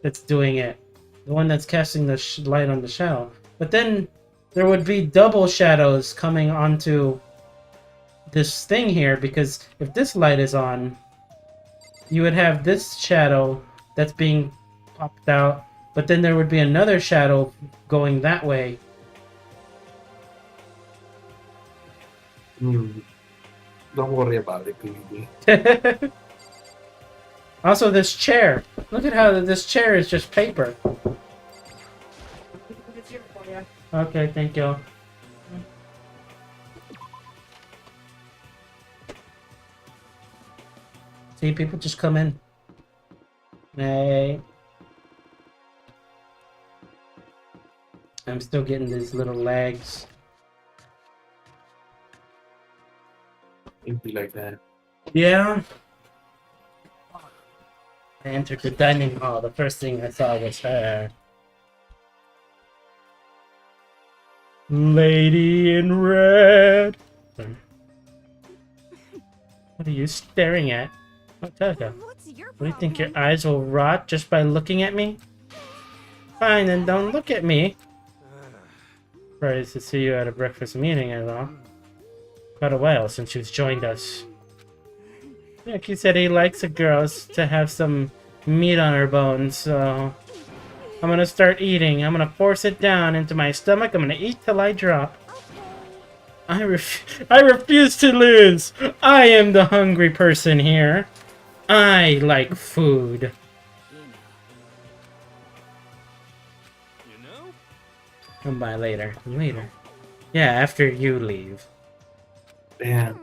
A: that's doing it. The one that's casting the light on the shadow. But then there would be double shadows coming onto this thing here, because if this light is on, you would have this shadow that's being popped out, but then there would be another shadow going that way.
B: Don't worry about it, baby.
A: Also, this chair. Look at how this chair is just paper. Okay, thank you. See, people just come in. Hey. I'm still getting these little lags.
B: It'd be like that.
A: Yeah. I entered the dining hall. The first thing I saw was her. Lady in red. What are you staring at? Oh, Taka.
G: What's your
A: What do you think, your
G: problem?
A: eyes will rot just by looking at me? Fine, then don't look at me. Surprised to see you at a breakfast meeting and all. Quite a while since you've joined us. Like he said, he likes a girl to have some meat on her bones, so I'm gonna start eating. I'm gonna force it down into my stomach. I'm gonna eat till I drop. I refuse to lose. I am the hungry person here. I like food.
E: You know?
A: Come by later. Later. Yeah, after you leave.
B: Damn.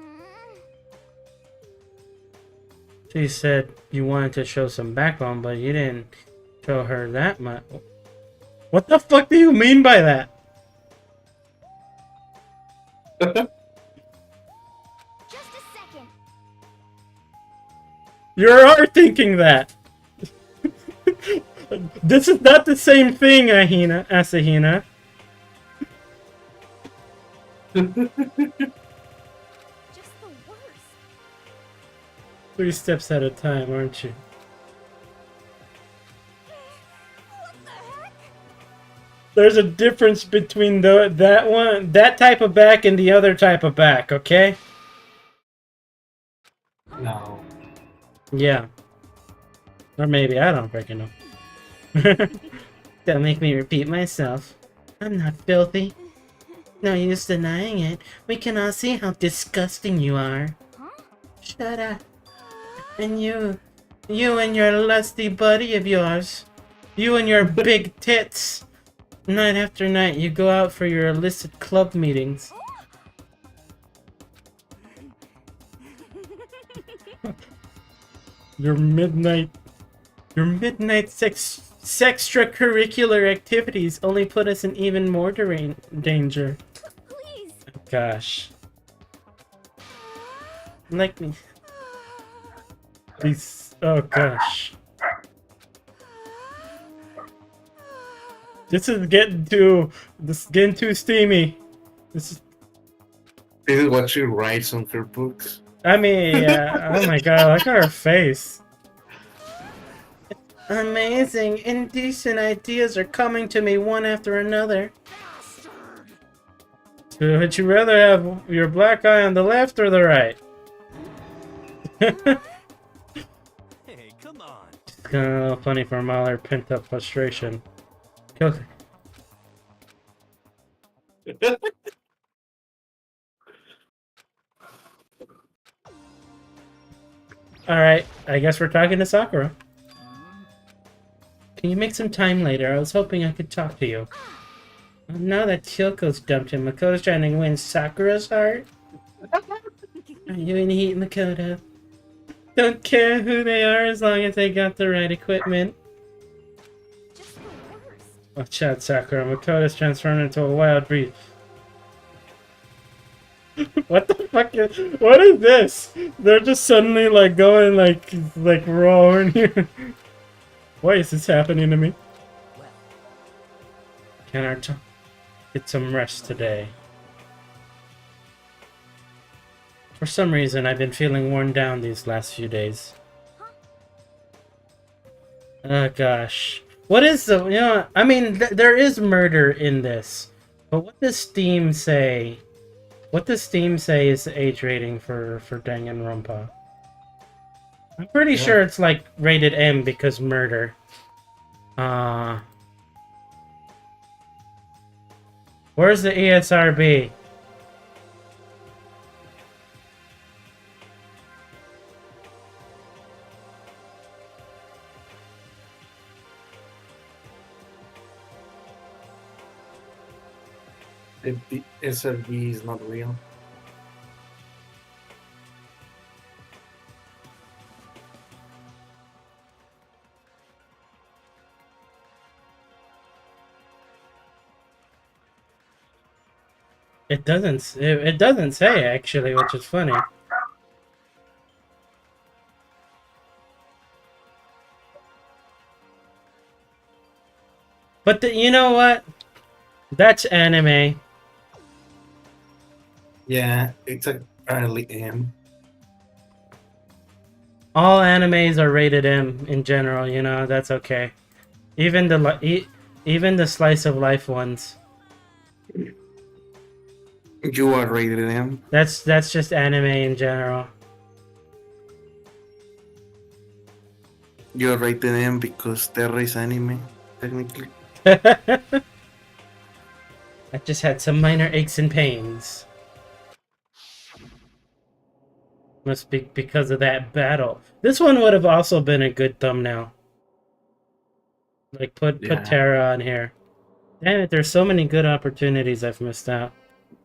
A: She said you wanted to show some backbone, but you didn't show her that much. What the fuck do you mean by that?
G: Just a second.
A: You are thinking that. This is not the same thing, Asahina.
G: Just the worst.
A: 3 steps at a time, aren't you?
G: What the heck?
A: There's a difference between that type of back and the other type of back, okay?
B: No.
A: Yeah. Or maybe, I don't freaking know. Don't make me repeat myself. I'm not filthy. No use denying it. We can all see how disgusting you are.
G: Huh?
A: Shut up. And you and your lusty buddy of yours. You and your big tits. Night after night, you go out for your illicit club meetings. Your midnight extracurricular activities only put us in even more danger.
G: Please.
A: Gosh. Like me. These. Oh gosh. This is getting too steamy.
B: This is what she writes on her books.
A: I mean, yeah. Oh my god, look at her face. Amazing, indecent ideas are coming to me one after another. So would you rather have your black eye on the left or the right?
E: Hey, come on.
A: It's kind of a little funny from all her pent-up frustration. Okay. Alright, I guess we're talking to Sakura. Can you make some time later? I was hoping I could talk to you. Now that Kyoko's dumped him, Makoto's trying to win Sakura's heart? Are you in heat, Makoto? Don't care who they are as long as they got the right equipment.
G: Just the
A: Watch out, Sakura. Makoto's transformed into a wild beast. What the fuck what is this? They're just suddenly like going like raw in here. Why is this happening to me? Can I get some rest today? For some reason, I've been feeling worn down these last few days. Oh gosh. What is the, you know, I mean, there is murder in this. But what does Steam say? What does Steam say is the age rating for Danganronpa? I'm pretty sure it's like rated M because murder. Where's the ESRB?
B: The SRB is not real.
A: It doesn't say actually, which is funny. But you know what? That's anime.
B: Yeah, it's a early M.
A: All animes are rated M in general, you know, that's okay. Even the slice of life ones.
B: You are rated M.
A: That's just anime in general.
B: You are rated M because Terra is anime, technically.
A: I just had some minor aches and pains. Must be because of that battle. This one would have also been a good thumbnail. Like put Terra on here. Damn it, there's so many good opportunities I've missed out.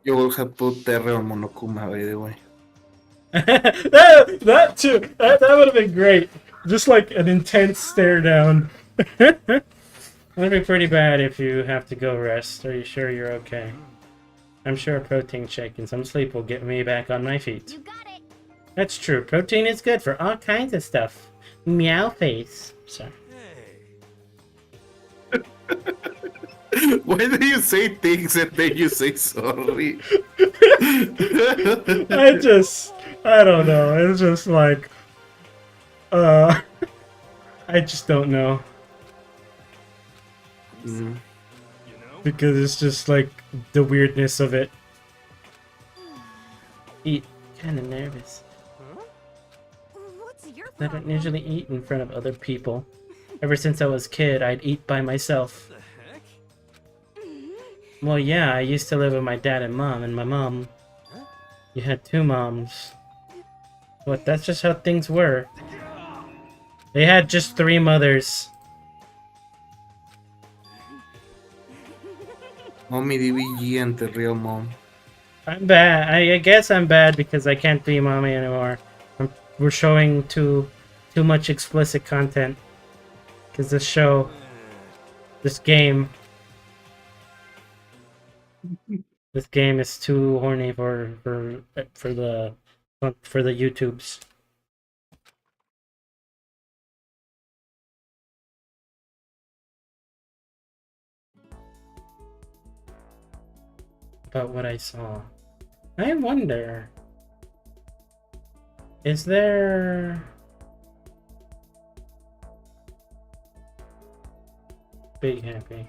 B: You will have put Terra on Monokuma, by the way.
A: that too. That would have been great. Just like an intense stare down. That'd be pretty bad if you have to go rest. Are you sure you're okay? I'm sure a protein shake and some sleep will get me back on my feet.
G: You got it.
A: That's true. Protein is good for all kinds of stuff. Meow face. Sorry.
B: Why do you say things and then you say sorry?
A: I don't know. It's just like, I just don't know.
B: Mm.
A: Because it's just like the weirdness of it. Eat. Kind of nervous.
G: What's your
A: I
G: problem?
A: don't usually eat in front of other people. Ever since I was a kid, I'd eat by myself.
E: The heck?
A: Well, yeah, I used to live with my dad and my mom. You had two moms. What, that's just how things were. They had just 3 mothers.
B: Mommy DBG and the real mom.
A: I'm bad. I guess I'm bad because I can't be mommy anymore. We're showing too much explicit content. Because this game is too horny for the YouTubes. About what I saw. I wonder, is there Big Happy?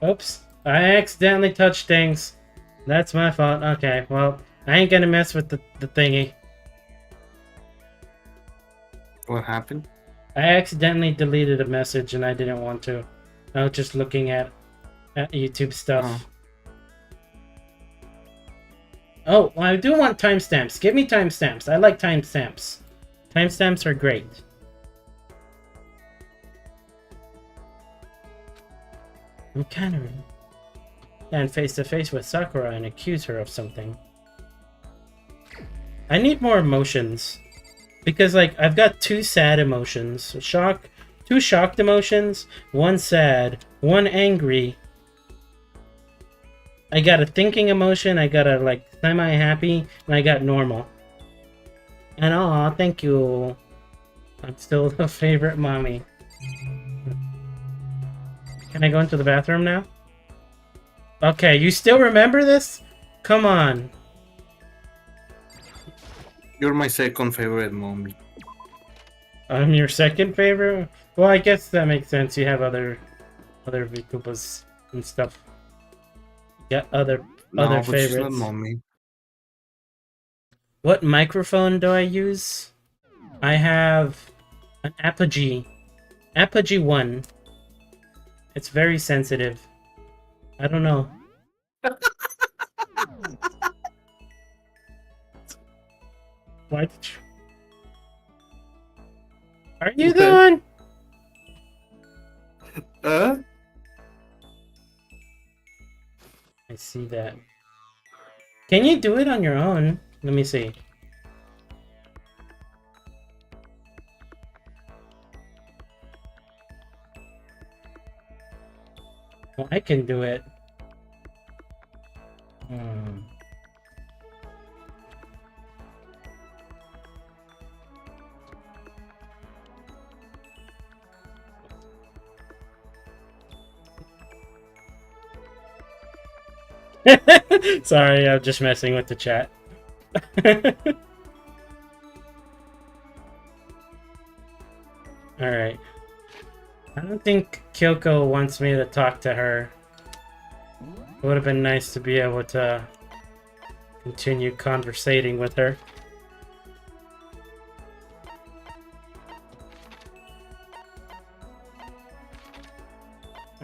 A: Oops, I accidentally touched things. That's my fault. Okay, well, I ain't gonna mess with the thingy.
B: What happened?
A: I accidentally deleted a message and I didn't want to. I was just looking at YouTube stuff. Oh, well, I do want timestamps. Give me timestamps. I like timestamps. Timestamps are great. I'm kind of... And face to face with Sakura and accuse her of something. I need more emotions. Because like I've got two sad emotions. Two shocked emotions, one sad, one angry. I got a thinking emotion, I got a like semi-happy, and I got normal. And aw, thank you. I'm still the favorite mommy. Can I go into the bathroom now? Okay, you still remember this? Come on.
B: You're my second favorite mommy.
A: I'm your second favorite? Well, I guess that makes sense. You have other VTubers and stuff. You got other
B: But she's not
A: favorites.
B: mommy.
A: What microphone do I use? I have an Apogee 1. It's very sensitive. I don't know. Why did you... Are you the one? I see that. Can you do it on your own? Let me see. Well, I can do it. Sorry, I'm just messing with the chat. Alright. I don't think Kyoko wants me to talk to her. It would have been nice to be able to continue conversating with her.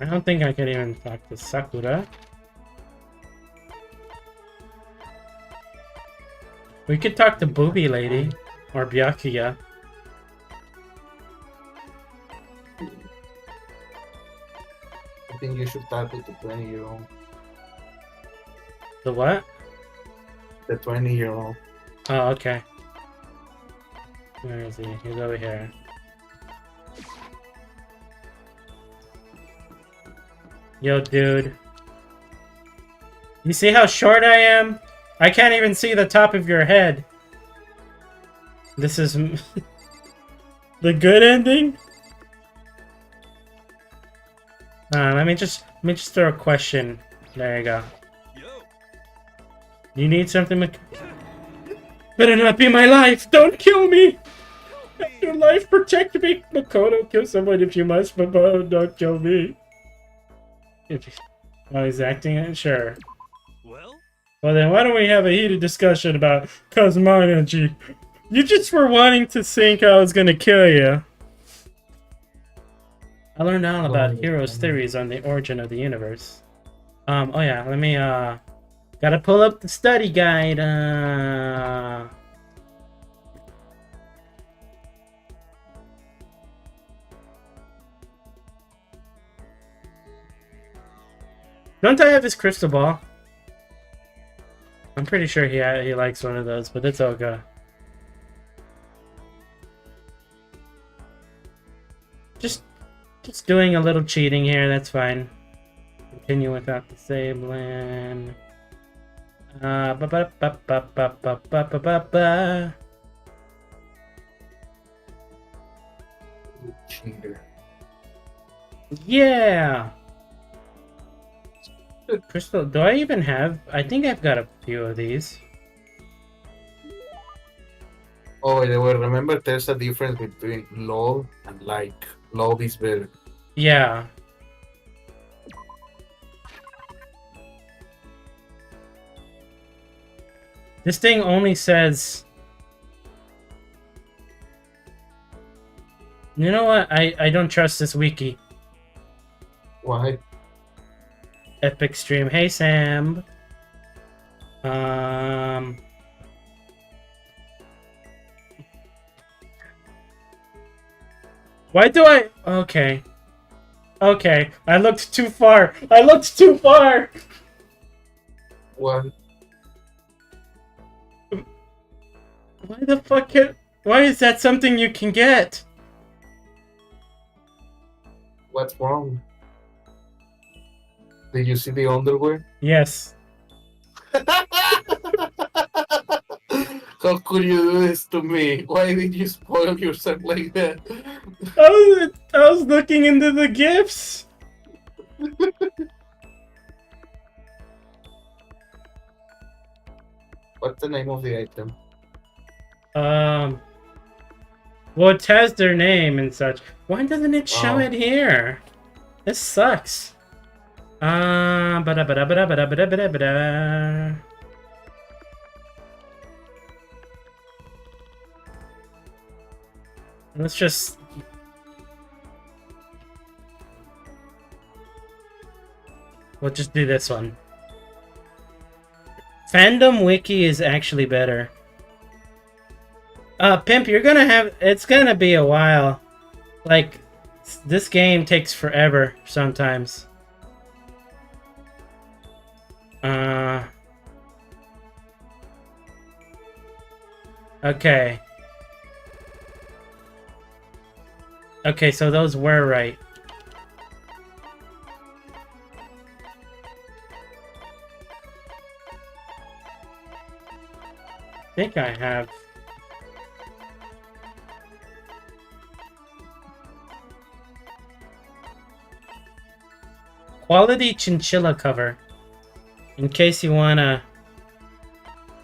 A: I don't think I can even talk to Sakura. We could talk to Booby Lady or Byakuya.
B: I think you should talk with the 20-year-old.
A: The what?
B: The 20-year-old.
A: Oh, okay. Where is he? He's over here. Yo, dude. You see how short I am? I can't even see the top of your head. This is... the good ending? Let me just throw a question. There you go. You need something? Better not be my life! Don't kill me! Your life, protect me! Makoto, kill someone if you must, but don't kill me. Oh, he's acting it? Sure. Well then, why don't we have a heated discussion about cosmology? You just were wanting to think I was gonna kill you. I learned all about heroes' theories on the origin of the universe. Oh yeah, let me, gotta pull up the study guide, Don't I have his crystal ball? I'm pretty sure he likes one of those, but it's okay. Just doing a little cheating here, that's fine. Continue without disabling.
B: Cheater.
A: Yeah! Crystal, do I even have? I think I've got a few of these.
B: Oh, by the way, remember there's a difference between love and like. Love is better.
A: Yeah. This thing only says... You know what? I don't trust this wiki.
B: Why?
A: Epic stream. Hey, Sam. Why do I... Okay. Okay. I looked too far. I looked too far!
B: What?
A: Why the fuck can... Why is that something you can get?
B: What's wrong? Did you see the underwear?
A: Yes.
B: How could you do this to me? Why did you spoil yourself like that?
A: I was looking into the gifts.
B: What's the name of the item?
A: Well, it has their name and such. Why doesn't it show
B: Oh.
A: it here? This sucks. Bada bada bada bada bada bada bada. Let's just... We'll just do this one. Fandom Wiki is actually better. Pimp, you're gonna have... It's gonna be a while. Like, this game takes forever sometimes. Okay. Okay, so those were right. I think I have... Quality chinchilla cover. In case you wanna...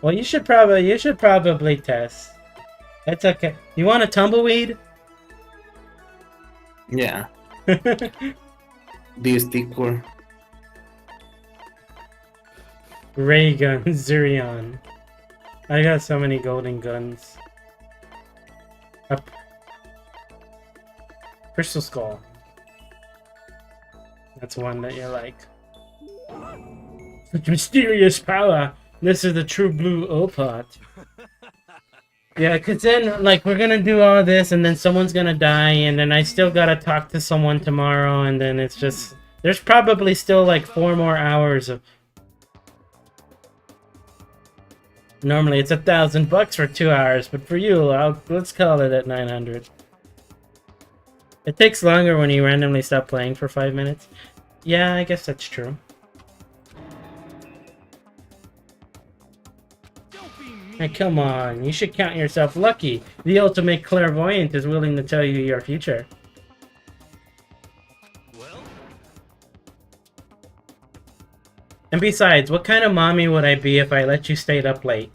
A: Well, you should probably test. That's okay. You want a tumbleweed?
B: Yeah. The sticker.
A: Ray gun, Zurion. I got so many golden guns. Up. Crystal Skull. That's one that you like. Such mysterious power. This is the true blue Opot. Yeah, cause then, like, we're gonna do all this, and then someone's gonna die, and then I still gotta talk to someone tomorrow, and then it's just... There's probably still, like, 4 more hours of... Normally it's $1,000 for 2 hours, but for you, let's call it at 900. It takes longer when you randomly stop playing for 5 minutes. Yeah, I guess that's true. Hey, come on, you should count yourself lucky. The ultimate clairvoyant is willing to tell you your future.
E: Well,
A: And besides, what kind of mommy would I be if I let you stay up late?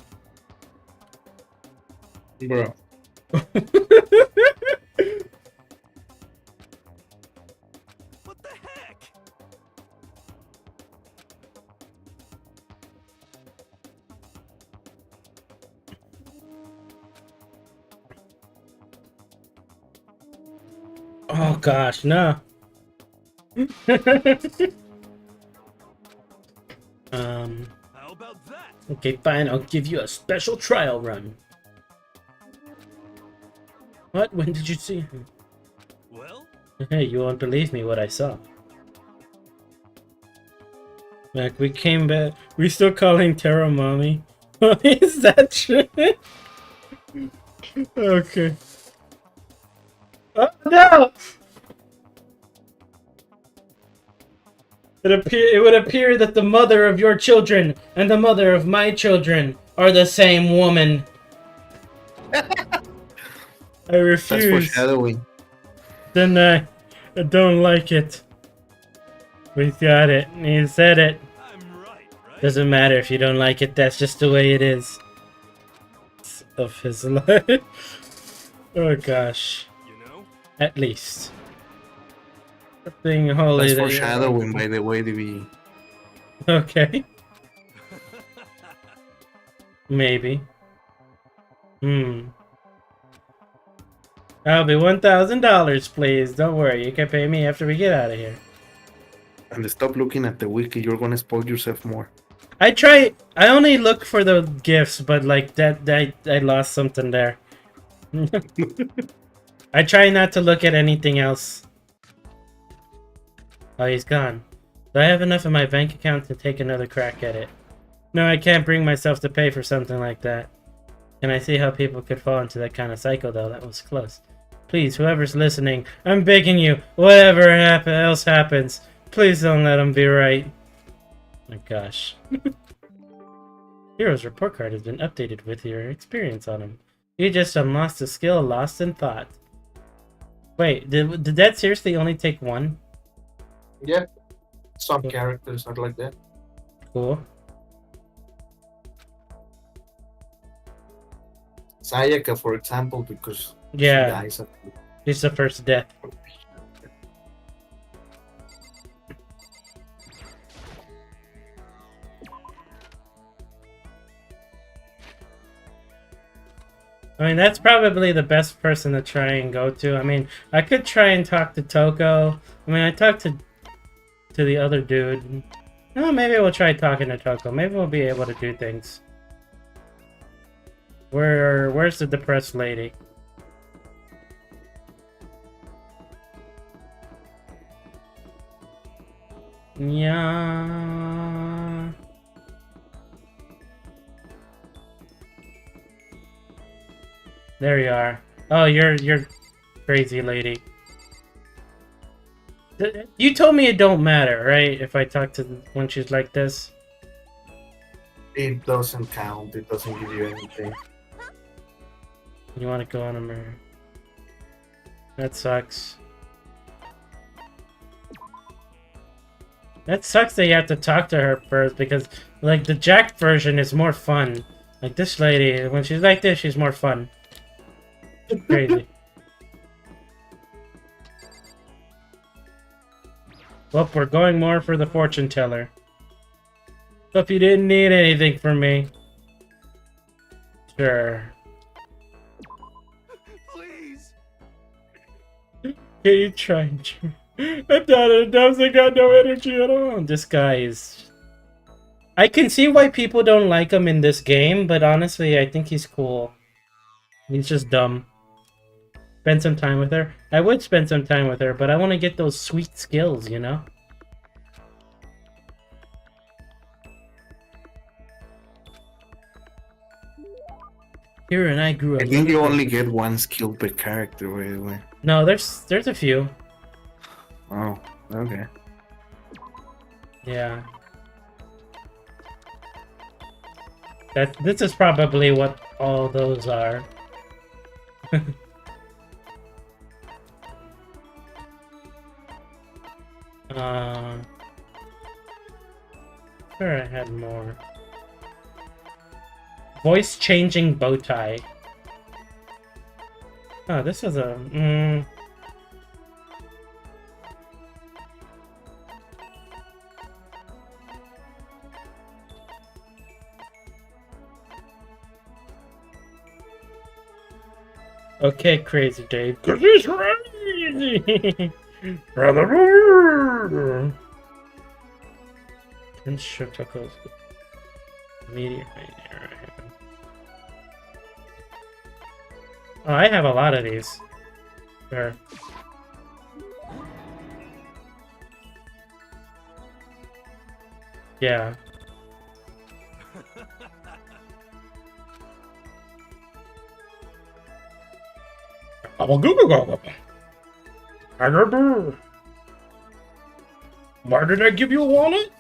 B: Bro.
E: what the heck?
A: Oh gosh, no.
E: How about that?
A: Okay, fine, I'll give you a special trial run. What? When did you see him?
E: Well,
A: Hey, you won't believe me what I saw. Like, we came back. We still calling Terra mommy. Is that true? Okay. Oh no! It would appear that the mother of your children and the mother of my children are the same woman. I
B: That's
A: refuse.
B: foreshadowing.
A: Then I don't like it. We got it. He said it.
E: I'm right?
A: Doesn't matter if you don't like it. That's just the way it is. Of his life. Oh gosh.
E: You know?
A: At least. Thing holy.
B: That's
A: that you-
B: foreshadowing, by the way, DB.
A: Okay. Maybe. That'll be $1,000, please. Don't worry, you can pay me after we get out of here.
B: And stop looking at the wiki. You're gonna spoil yourself more.
A: I only look for the gifts, but like that I lost something there. I try not to look at anything else. Oh, he's gone. Do I have enough in my bank account to take another crack at it? No, I can't bring myself to pay for something like that. Can I see how people could fall into that kind of cycle, though? That was close. Please, whoever's listening, I'm begging you, whatever else happens, please don't let him be right. My gosh. Hero's report card has been updated with your experience on him. You just unlocked a skill lost in thought. Wait, did that seriously only take one?
B: Yeah. Some characters are like that.
A: Cool.
B: Sayaka, for example, because
A: Yeah,
B: she dies at
A: she's the first death. I mean, that's probably the best person to try and go to. I mean, I could try and talk to Toko. I mean, I talked to the other dude. No, maybe we'll try talking to Toko. Maybe we'll be able to do things. Where's the depressed lady? Yeah. There you are. Oh, you're crazy lady. You told me it don't matter, right? If I talk to when she's like this.
B: it doesn't count. It doesn't give you anything.
A: You want to go on a mirror? That sucks. That sucks that you have to talk to her first because, like, the Jack version is more fun. Like, this lady, when she's like this, she's more fun. Crazy. Well, we're going more for the fortune teller. Hope you didn't need anything from me. Sure.
E: Please.
A: Can you try and... I thought it doesn't got no energy at all. This guy is... I can see why people don't like him in this game, but honestly, I think he's cool. He's just dumb. Spend some time with her. I would spend some time with her, but I want to get those sweet skills, you know? Here and I grew up.
B: I think you only get one skill per character, by the way.
A: No, there's a few.
B: Oh, okay.
A: Yeah. This is probably what all those are. Sure, I had more. Voice changing bow tie. Oh, this is a. Okay, Crazy Dave. Cause he's crazy. Brother. And Shotoko's meteor. Oh, I have a lot of these. Sure. Yeah. Why did I give you a wallet?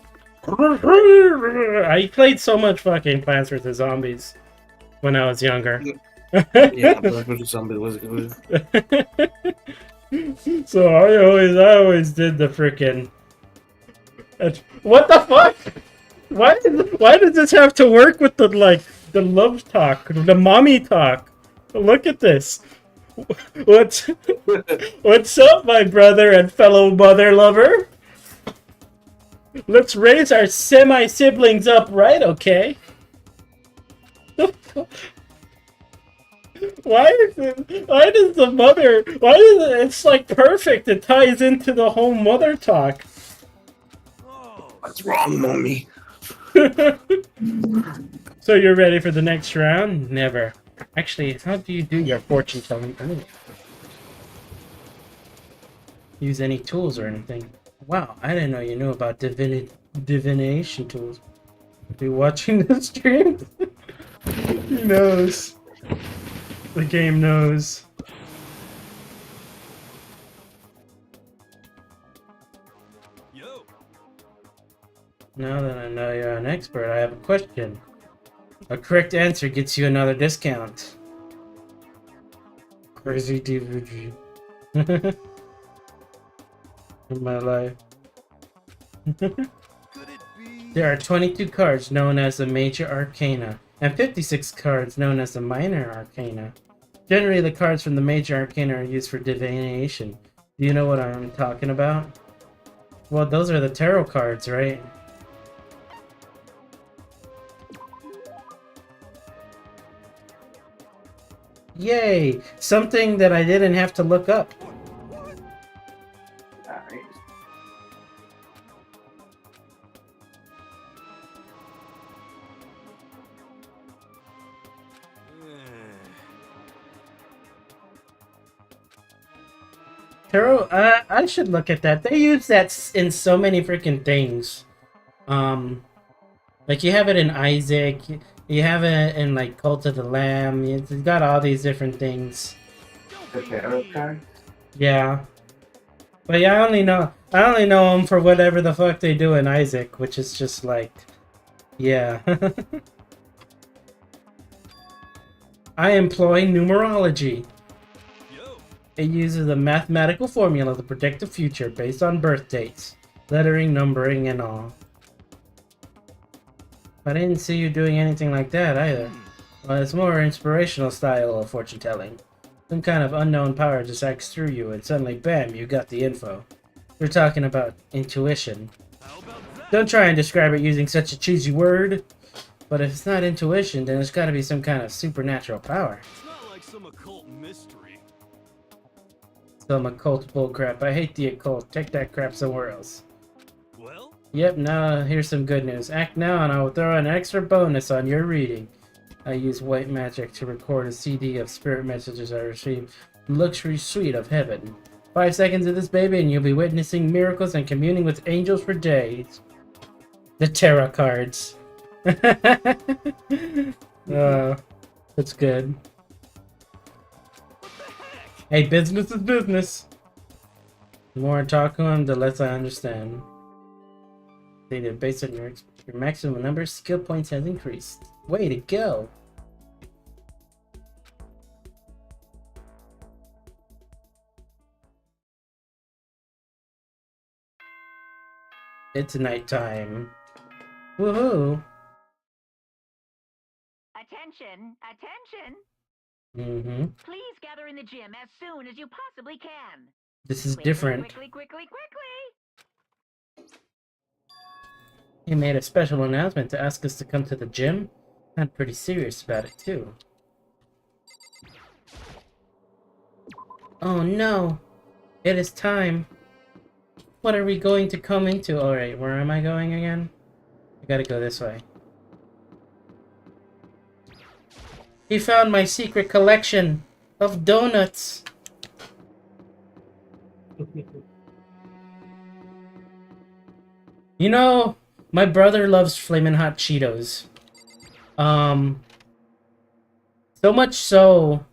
A: I played so much fucking Plants vs. Zombies when I was younger.
B: Yeah, but zombie was good.
A: So I always did the freaking. What the fuck? Why does this have to work with the love talk, the mommy talk? Look at this. What's up, my brother and fellow mother lover? Let's raise our semi-siblings up right, okay? Why does the mother... Why is it... It's like perfect. It ties into the whole mother talk.
B: What's wrong, mommy?
A: So you're ready for the next round? Never. Actually, how do you do your fortune telling? Use any tools or anything? Wow, I didn't know you knew about divination tools. Are you watching the stream? Who knows? The game knows.
E: Yo.
A: Now that I know you're an expert, I have a question. A correct answer gets you another discount. Crazy DVD. In my life.
E: Could it be?
A: There are 22 cards known as the Major Arcana, and 56 cards known as the Minor Arcana. Generally, the cards from the Major Arcana are used for divination. Do you know what I'm talking about? Well, those are the tarot cards, right? Yay! Something that I didn't have to look up.
F: Nice.
A: Tarot, I should look at that. They use that in so many freaking things. Like you have it in Isaac, you have it in like Cult of the Lamb. It's got all these different things.
F: The tarot card.
A: Yeah, but yeah, I only know them for whatever the fuck they do in Isaac, which is just like, yeah. I employ numerology. It uses a mathematical formula to predict the future based on birth dates, lettering, numbering, and all. I didn't see you doing anything like that either. Well, it's more inspirational style of fortune telling. Some kind of unknown power just acts through you and suddenly bam, you got the info. We're talking about intuition. Don't try and describe it using such a cheesy word. But if it's not intuition, then it's gotta be some kind of supernatural power.
E: It's not like some occult mystery.
A: Some occult bullcrap. I hate the occult. Take that crap somewhere else.
E: Well?
A: Yep, now here's some good news. Act now and I will throw an extra bonus on your reading. I use white magic to record a CD of spirit messages I received from the luxury suite of heaven. 5 seconds of this baby and you'll be witnessing miracles and communing with angels for days. The tarot cards. That's good. Hey, business is business. The more I talk to him, the less I understand. Stated based on your maximum number of skill points has increased. Way to go! It's nighttime. Woohoo!
G: Attention! Attention!
A: Mm-hmm.
G: Please gather in the gym as soon as you possibly can.
A: This is
G: Quickly,
A: different.
G: quickly.
A: He made a special announcement to ask us to come to the gym. I'm pretty serious about it, too. Oh no! It is time! What are we going to come into? Alright, where am I going again? I gotta go this way. He found my secret collection of donuts! You know, my brother loves Flamin' Hot Cheetos. So much so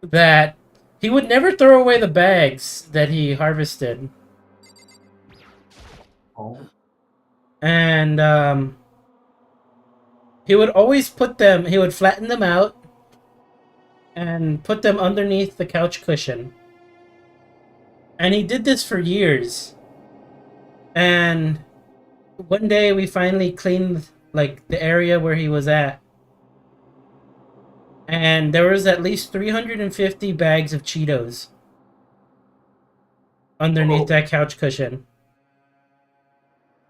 A: that he would never throw away the bags that he harvested.
F: Oh.
A: And, he would always put them, he would flatten them out and put them underneath the couch cushion. And he did this for years. And one day we finally cleaned, like, the area where he was at. And there was at least 350 bags of Cheetos underneath that couch cushion.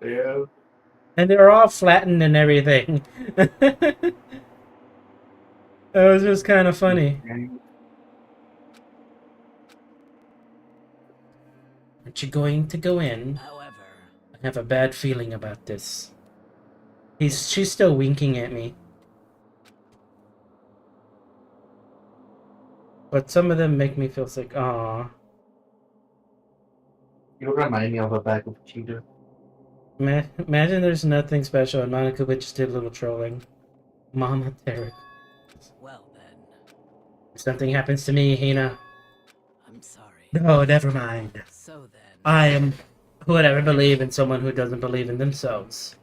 F: Yeah.
A: And they were all flattened and everything. It was just kind of funny. Aren't you going to go in?
H: However,
A: I have a bad feeling about this. She's still winking at me. But some of them make me feel sick. Aww.
F: You remind me of a bag of Cheetos.
A: Imagine there's nothing special and Monica would just did a little trolling. Mama Derek.
H: well then.
A: If something happens to me, Hina.
H: I'm sorry.
A: No, never mind.
H: So then.
A: I am who would ever believe in someone who doesn't believe in themselves.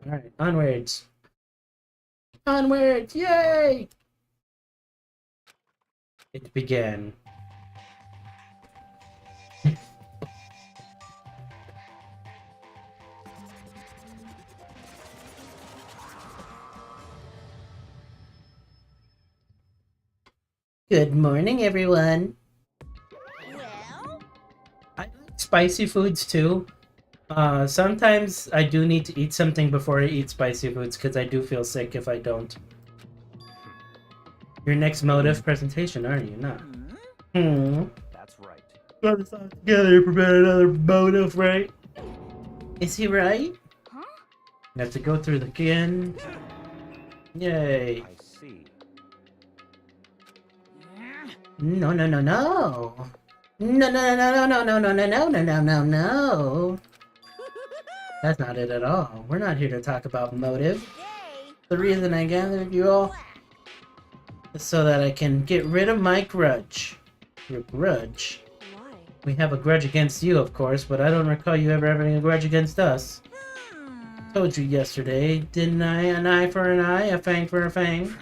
A: Alright, onwards. Onwards! Yay! It began. Good morning, everyone.
G: Well,
A: I like spicy foods too. Sometimes I do need to eat something before I eat spicy foods because I do feel sick if I don't. Your next motive presentation, aren't you? Not.
E: That's right.
A: Got us all together to prepare another motive, right? Is he right?
G: huh?
A: You have to go through the again. Yay.
E: I see.
A: No, no, no, no. No, no, no, no, no, no, no, no, no, no, no, no, no. That's not it at all. We're not here to talk about motive.
G: Today,
A: The reason I gathered you all is so that I can get rid of my grudge. Your grudge?
D: Why?
A: We have a grudge against you, of course, but I don't recall you ever having a grudge against us. Told you yesterday, didn't I? An eye for an eye, a fang for a fang.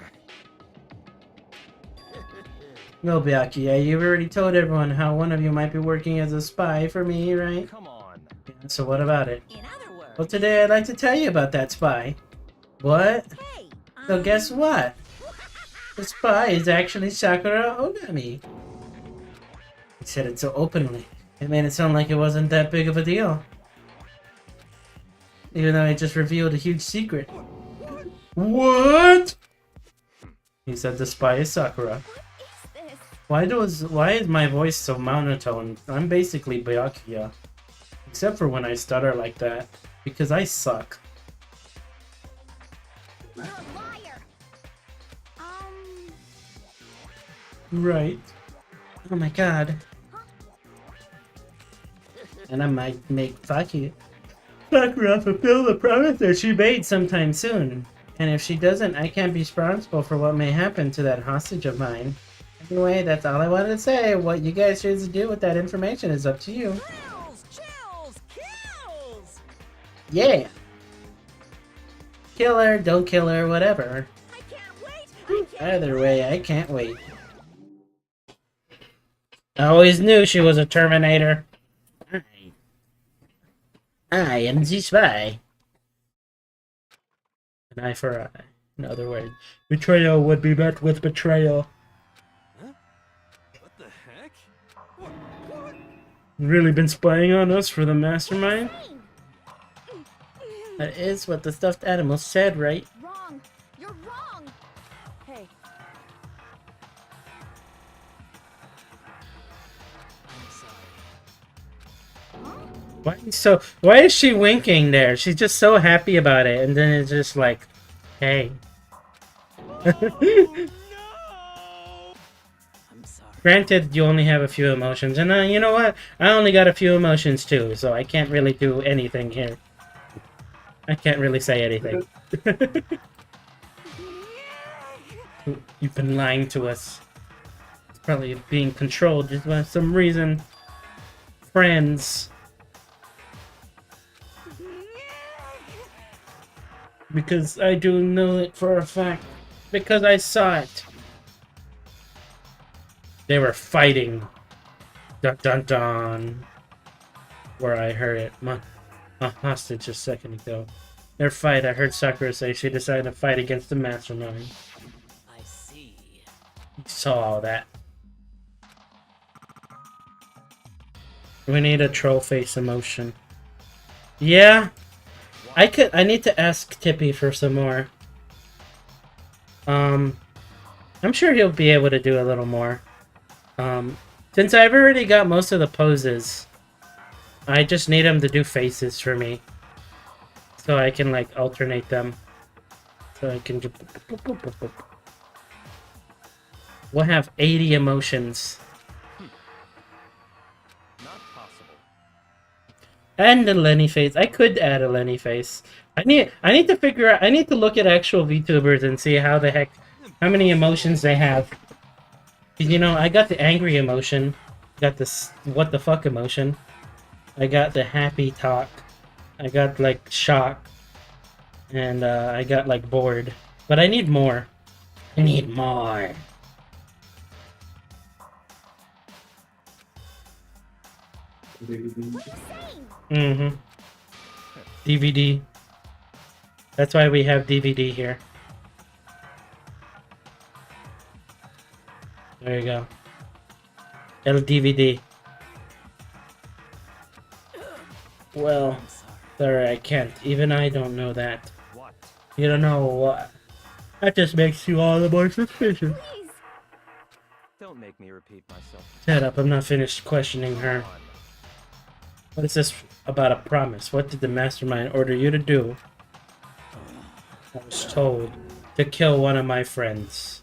A: No, Byakuya, you've already told everyone how one of you might be working as a spy for me, right?
E: Come on.
A: Yeah, so what about it?
G: in other words,
A: Well, today I'd like to tell you about that spy. What?
G: hey,
A: So guess what? The spy is actually Sakura Ogami. He said it so openly. It made it sound like it wasn't that big of a deal. Even though it just revealed a huge secret. What? He said the spy is Sakura.
G: what is this?
A: Why is my voice so monotone? I'm basically Byakuya. Except for when I stutter like that. Because I suck.
G: You're a liar.
A: Right. Oh my god. And I might make Sakura fulfill the promise that she made sometime soon. And if she doesn't, I can't be responsible for what may happen to that hostage of mine. Anyway, that's all I wanted to say. What you guys choose to do with that information is up to you.
G: Kills, chills, kills.
A: Yeah! Kill her, don't kill her, whatever.
G: I can't wait. I can't
A: Either way, I can't wait. I always knew she was a Terminator. I am the spy. An eye for eye. In other words, betrayal would be met with betrayal.
E: What the heck? What?
A: Really been spying on us for the mastermind?
G: wait.
A: That is what the stuffed animal said, right?
G: Wrong. You're wrong.
D: Hey,
H: I'm sorry.
A: Why is she winking there? She's just so happy about it, and then it's just like, hey.
E: No!
H: I'm sorry.
A: Granted, you only have a few emotions, and you know what? I only got a few emotions too, so I can't really do anything here. I can't really say anything. You've been lying to us. It's probably being controlled just by some reason. Friends. Because I do know it for a fact. Because I saw it. They were fighting. Dun dun dun. Where I heard it. A hostage a second ago. Their fight, I heard Sakura say she decided to fight against the mastermind.
H: I see.
A: You saw all that. We need a troll face emotion. Yeah. I need to ask Tippy for some more. I'm sure he'll be able to do a little more. Since I've already got most of the poses, I just need him to do faces for me. So I can, like, alternate them. So I can just... We'll have 80 emotions.
E: Not possible.
A: And a Lenny face. I could add a Lenny face. I need to figure out. I need to look at actual VTubers and see how how many emotions they have. 'Cause, you know, I got the angry emotion, got this what the fuck emotion, I got the happy talk, I got like shock, and I got like bored. But I need more. I need more.
G: What are you saying?
A: Mm-hmm. DVD. That's why we have DVD here. There you go. LDVD. Well,
H: I'm sorry.
A: sorry, I can't. Even I don't know that.
E: What?
A: You don't know what? That just makes you all the more suspicious.
G: Please.
E: Don't make me repeat myself.
A: Shut up, I'm not finished questioning her.
E: Come on.
A: What is this about a promise? What did the mastermind order you to do? I was told to kill one of my friends.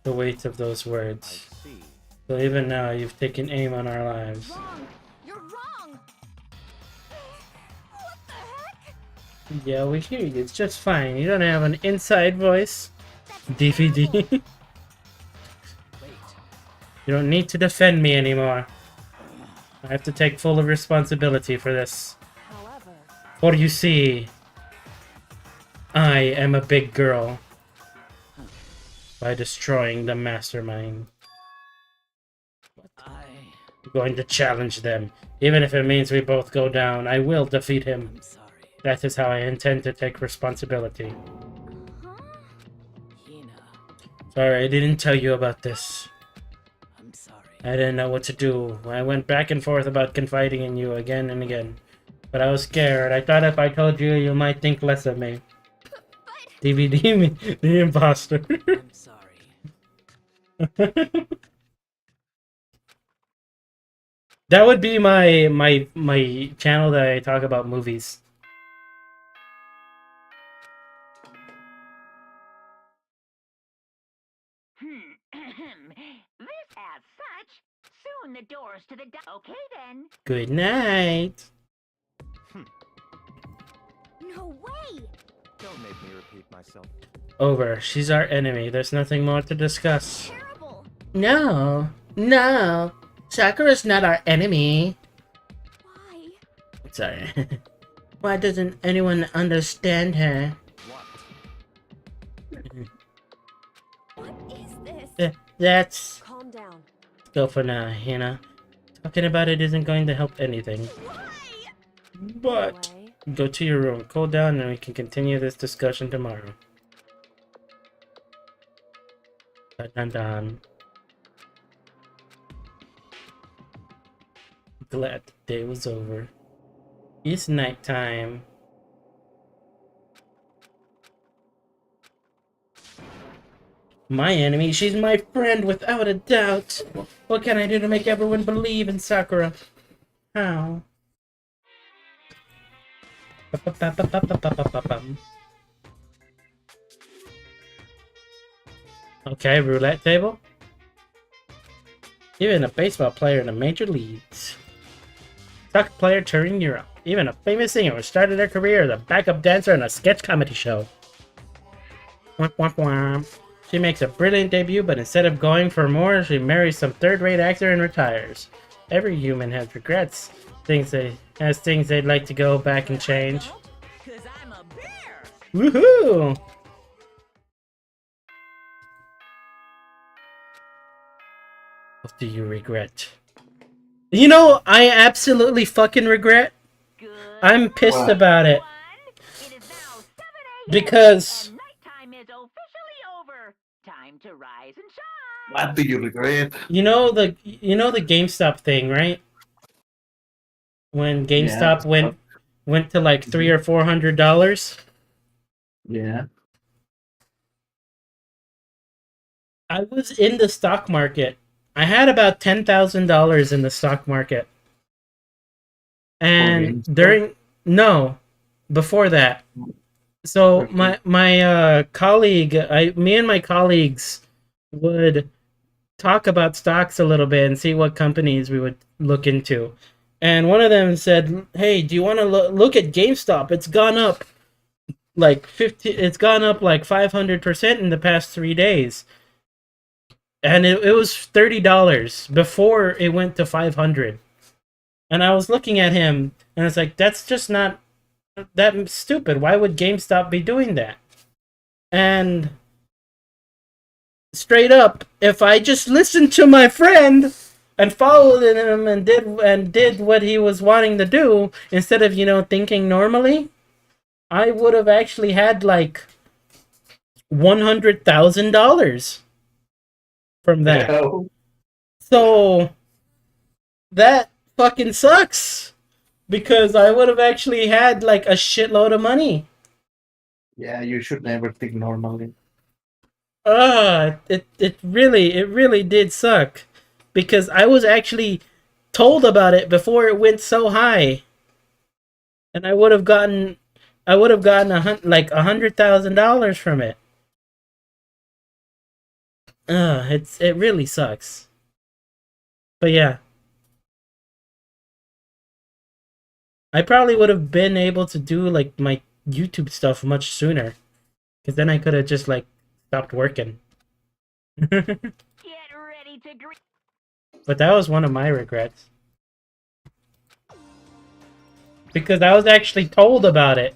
A: The weight of those
E: I
A: words.
E: see.
A: So even now, you've taken aim on our lives.
G: Wrong. You're wrong. What the heck?
A: Yeah, we hear you. It's just fine. You don't have an inside voice.
G: That's terrible.
A: DVD.
H: Wait.
A: You don't need to defend me anymore. I have to take full responsibility for this.
D: However,
A: For you see, I am a big girl. By destroying the mastermind. I'm going to challenge them. Even if it means we both go down, I will defeat him.
H: I'm sorry.
A: That is how I intend to take responsibility.
G: Huh?
H: Hina,
A: Sorry, I didn't tell you about this.
H: I'm sorry.
A: I didn't know what to do. I went back and forth about confiding in you again and again. But I was scared. I thought if I told you, you might think less of me. DVD me, the imposter.
H: I'm sorry.
A: That would be my channel that I talk about movies.
G: This as such. Soon the doors to the okay then.
A: Good night.
G: No way.
E: Don't make me repeat myself.
A: Over. She's our enemy. There's nothing more to discuss.
G: Terrible.
A: No. No. Sakura's not our enemy.
G: Why?
A: Sorry. Why doesn't anyone understand her?
E: What?
G: What is this?
A: That's...
D: calm down.
A: Go for now, Hina. Talking about it isn't going to help anything.
G: Why?
A: But...
D: Anyway,
A: Go to your room, cool down, and we can continue this discussion tomorrow. Dun dun dun. Glad the day was over. It's nighttime. My enemy, she's my friend without a doubt. What can I do to make everyone believe in Sakura? How? Okay, roulette table. Even a baseball player in the major leagues. Soccer player turning Europe. Even a famous singer who started their career as a backup dancer in a sketch comedy show. Womp womp womp. She makes a brilliant debut, but instead of going for more, she marries some third-rate actor and retires. Every human has regrets. Things they'd like to go back and change.
G: Cause I'm a bear.
A: Woohoo! What do you regret? You know, I absolutely fucking regret.
G: Good.
A: I'm pissed
B: What?
A: about it.
G: It is now 7 a.m.
A: Because...
G: and nighttime is officially over. Time to rise and shine.
B: What do you regret?
A: You know the GameStop thing, right? When GameStop went to like $300 or $400.
F: Yeah.
A: I was in the stock market. I had about $10,000 in the stock market. And before that. So my colleague, me and my colleagues would talk about stocks a little bit and see what companies we would look into. And one of them said, "Hey, do you want to look at GameStop? It's gone up like 50. It's gone up like 500% in the past 3 days." And it was $30 before it went to 500. And I was looking at him, and it's like, that's just not that stupid. Why would GameStop be doing that? And straight up, if I just listened to my friend and followed him and did what he was wanting to do instead of, thinking normally, I would have actually had like $100,000 from that.
B: Hell,
A: So that fucking sucks because I would have actually had like a shitload of money.
B: yeah, you should never think normally.
A: It really did suck because I was actually told about it before it went so high, and I would have gotten like $100,000 from it. It really sucks. But yeah, I probably would have been able to do like my YouTube stuff much sooner, because then I could have just like stopped working.
G: Get ready to
A: But that was one of my regrets. Because I was actually told about it.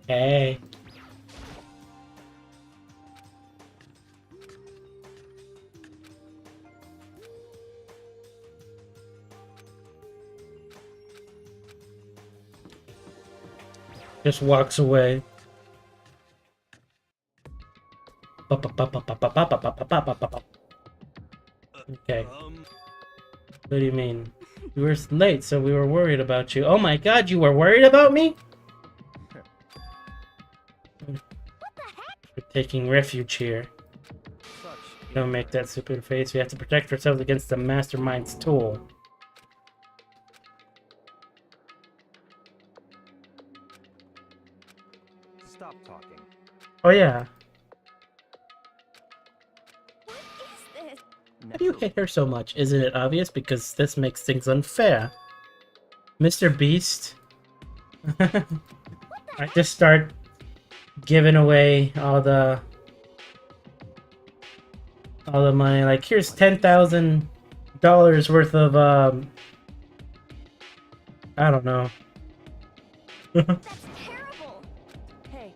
A: Hey. Just walks away. Okay. What do you mean? You were late, so we were worried about you. Oh my god, you were worried about me? We're taking refuge here. Don't make that stupid face. We have to protect ourselves against the mastermind's tool.
E: Stop talking.
A: Oh yeah.
G: What is this?
A: Why do you hate her so much? Isn't it obvious? Because this makes things unfair. Mr. Beast. I just start giving away all the money. Like, here's $10,000 worth of I don't know.
G: That's terrible.
D: Hey,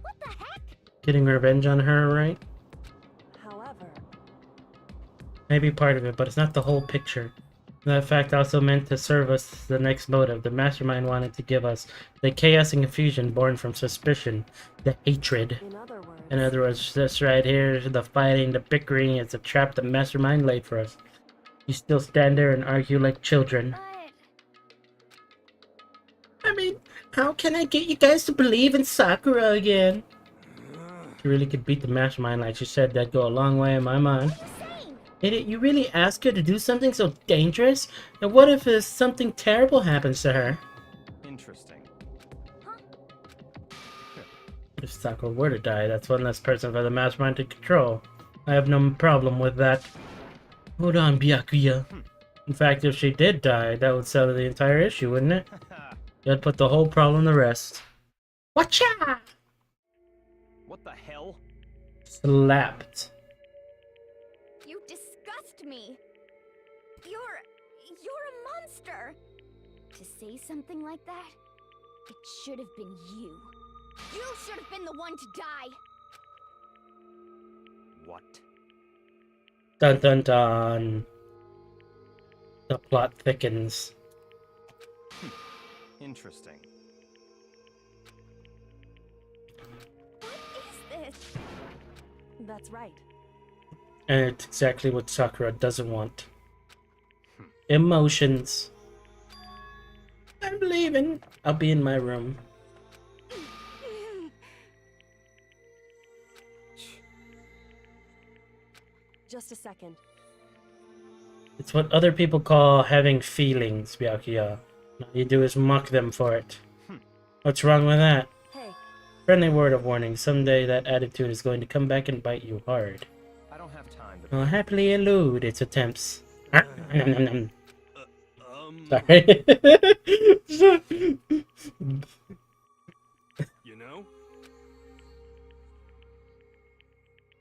G: What the heck?
A: Getting revenge on her, right?
D: however,
A: Maybe part of it, but it's not the whole picture. That fact also meant to serve us the next motive. The mastermind wanted to give us the chaos and confusion born from suspicion, the hatred. In other words, this right here, the fighting, the bickering, it's a trap the mastermind laid for us. You still stand there and argue like children. I mean, how can I get you guys to believe in Sakura again? If you really could beat the mastermind like she said, that'd go a long way in my mind. Idiot, you really ask her to do something so dangerous? And what if something terrible happens to her?
E: Interesting.
A: If Sakura were to die, that's one less person for the mastermind to control. I have no problem with that. Hold on, Byakuya. In fact, if she did die, that would settle the entire issue, wouldn't it? That'd put the whole problem to rest. Watcha!
E: What the hell?
A: Slapped.
G: You disgust me. You're a monster. To say something like that, it should have been you. You should have been the one to die.
E: What?
A: Dun dun dun. The plot thickens.
E: Interesting.
G: What is this?
D: that's right.
A: And it's exactly what Sakura doesn't want. Emotions. I'm leaving. I'll be in my room.
D: Just a second.
A: It's what other people call having feelings, Byakuya. All you do is mock them for it. What's wrong with that?
D: Hey,
A: Friendly word of warning. Someday that attitude is going to come back and bite you hard.
E: I don't have time to.
A: I'll happily elude its attempts. Sorry.
E: You know?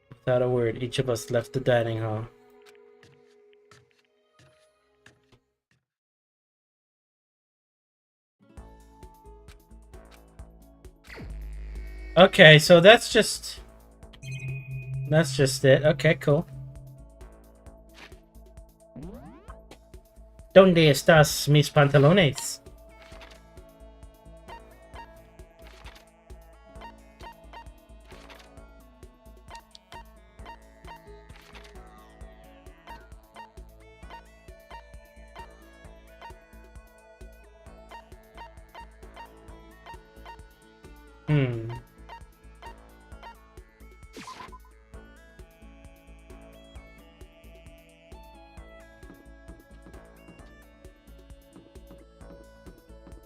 A: Without a word, each of us left the dining hall. Okay, so that's just it. Okay, cool. ¿Dónde estás mis pantalones?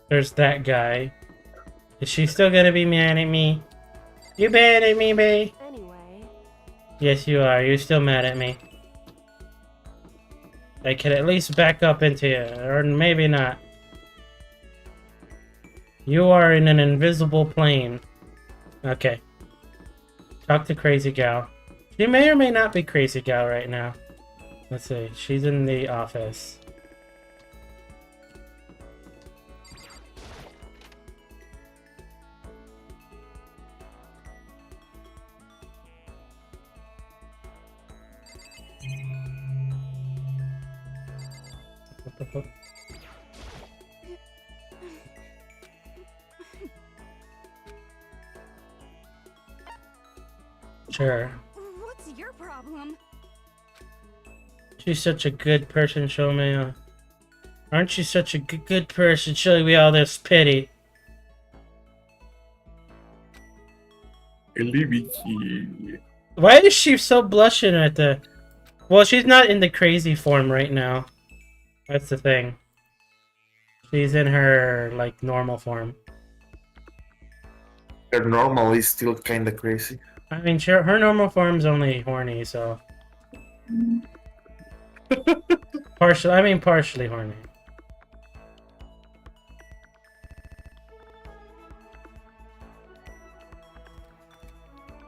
A: There's that guy. Is she still gonna be mad at me? You mad at me, babe?
D: Anyway,
A: Yes, you are. You're still mad at me. I could at least back up into you, or maybe not. You are in an invisible plane. Okay. Talk to Crazy Gal. She may or may not be Crazy Gal right now. Let's see. She's in the office. Sure.
G: What's your problem?
A: She's such a good person, show me. Aren't you such a good person, showing me all this pity? Why is she so blushing at the... Well, she's not in the crazy form right now. That's the thing. She's in her, like, normal form.
B: Her normal is still kind of crazy.
A: I mean, sure, her normal form's only horny, so... partially horny.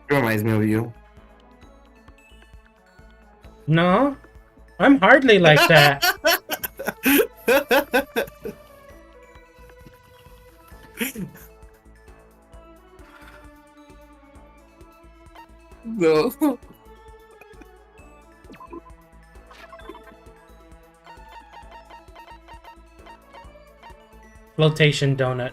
B: Reminds me of you.
A: No, I'm hardly like that.
B: No.
A: Flotation donut.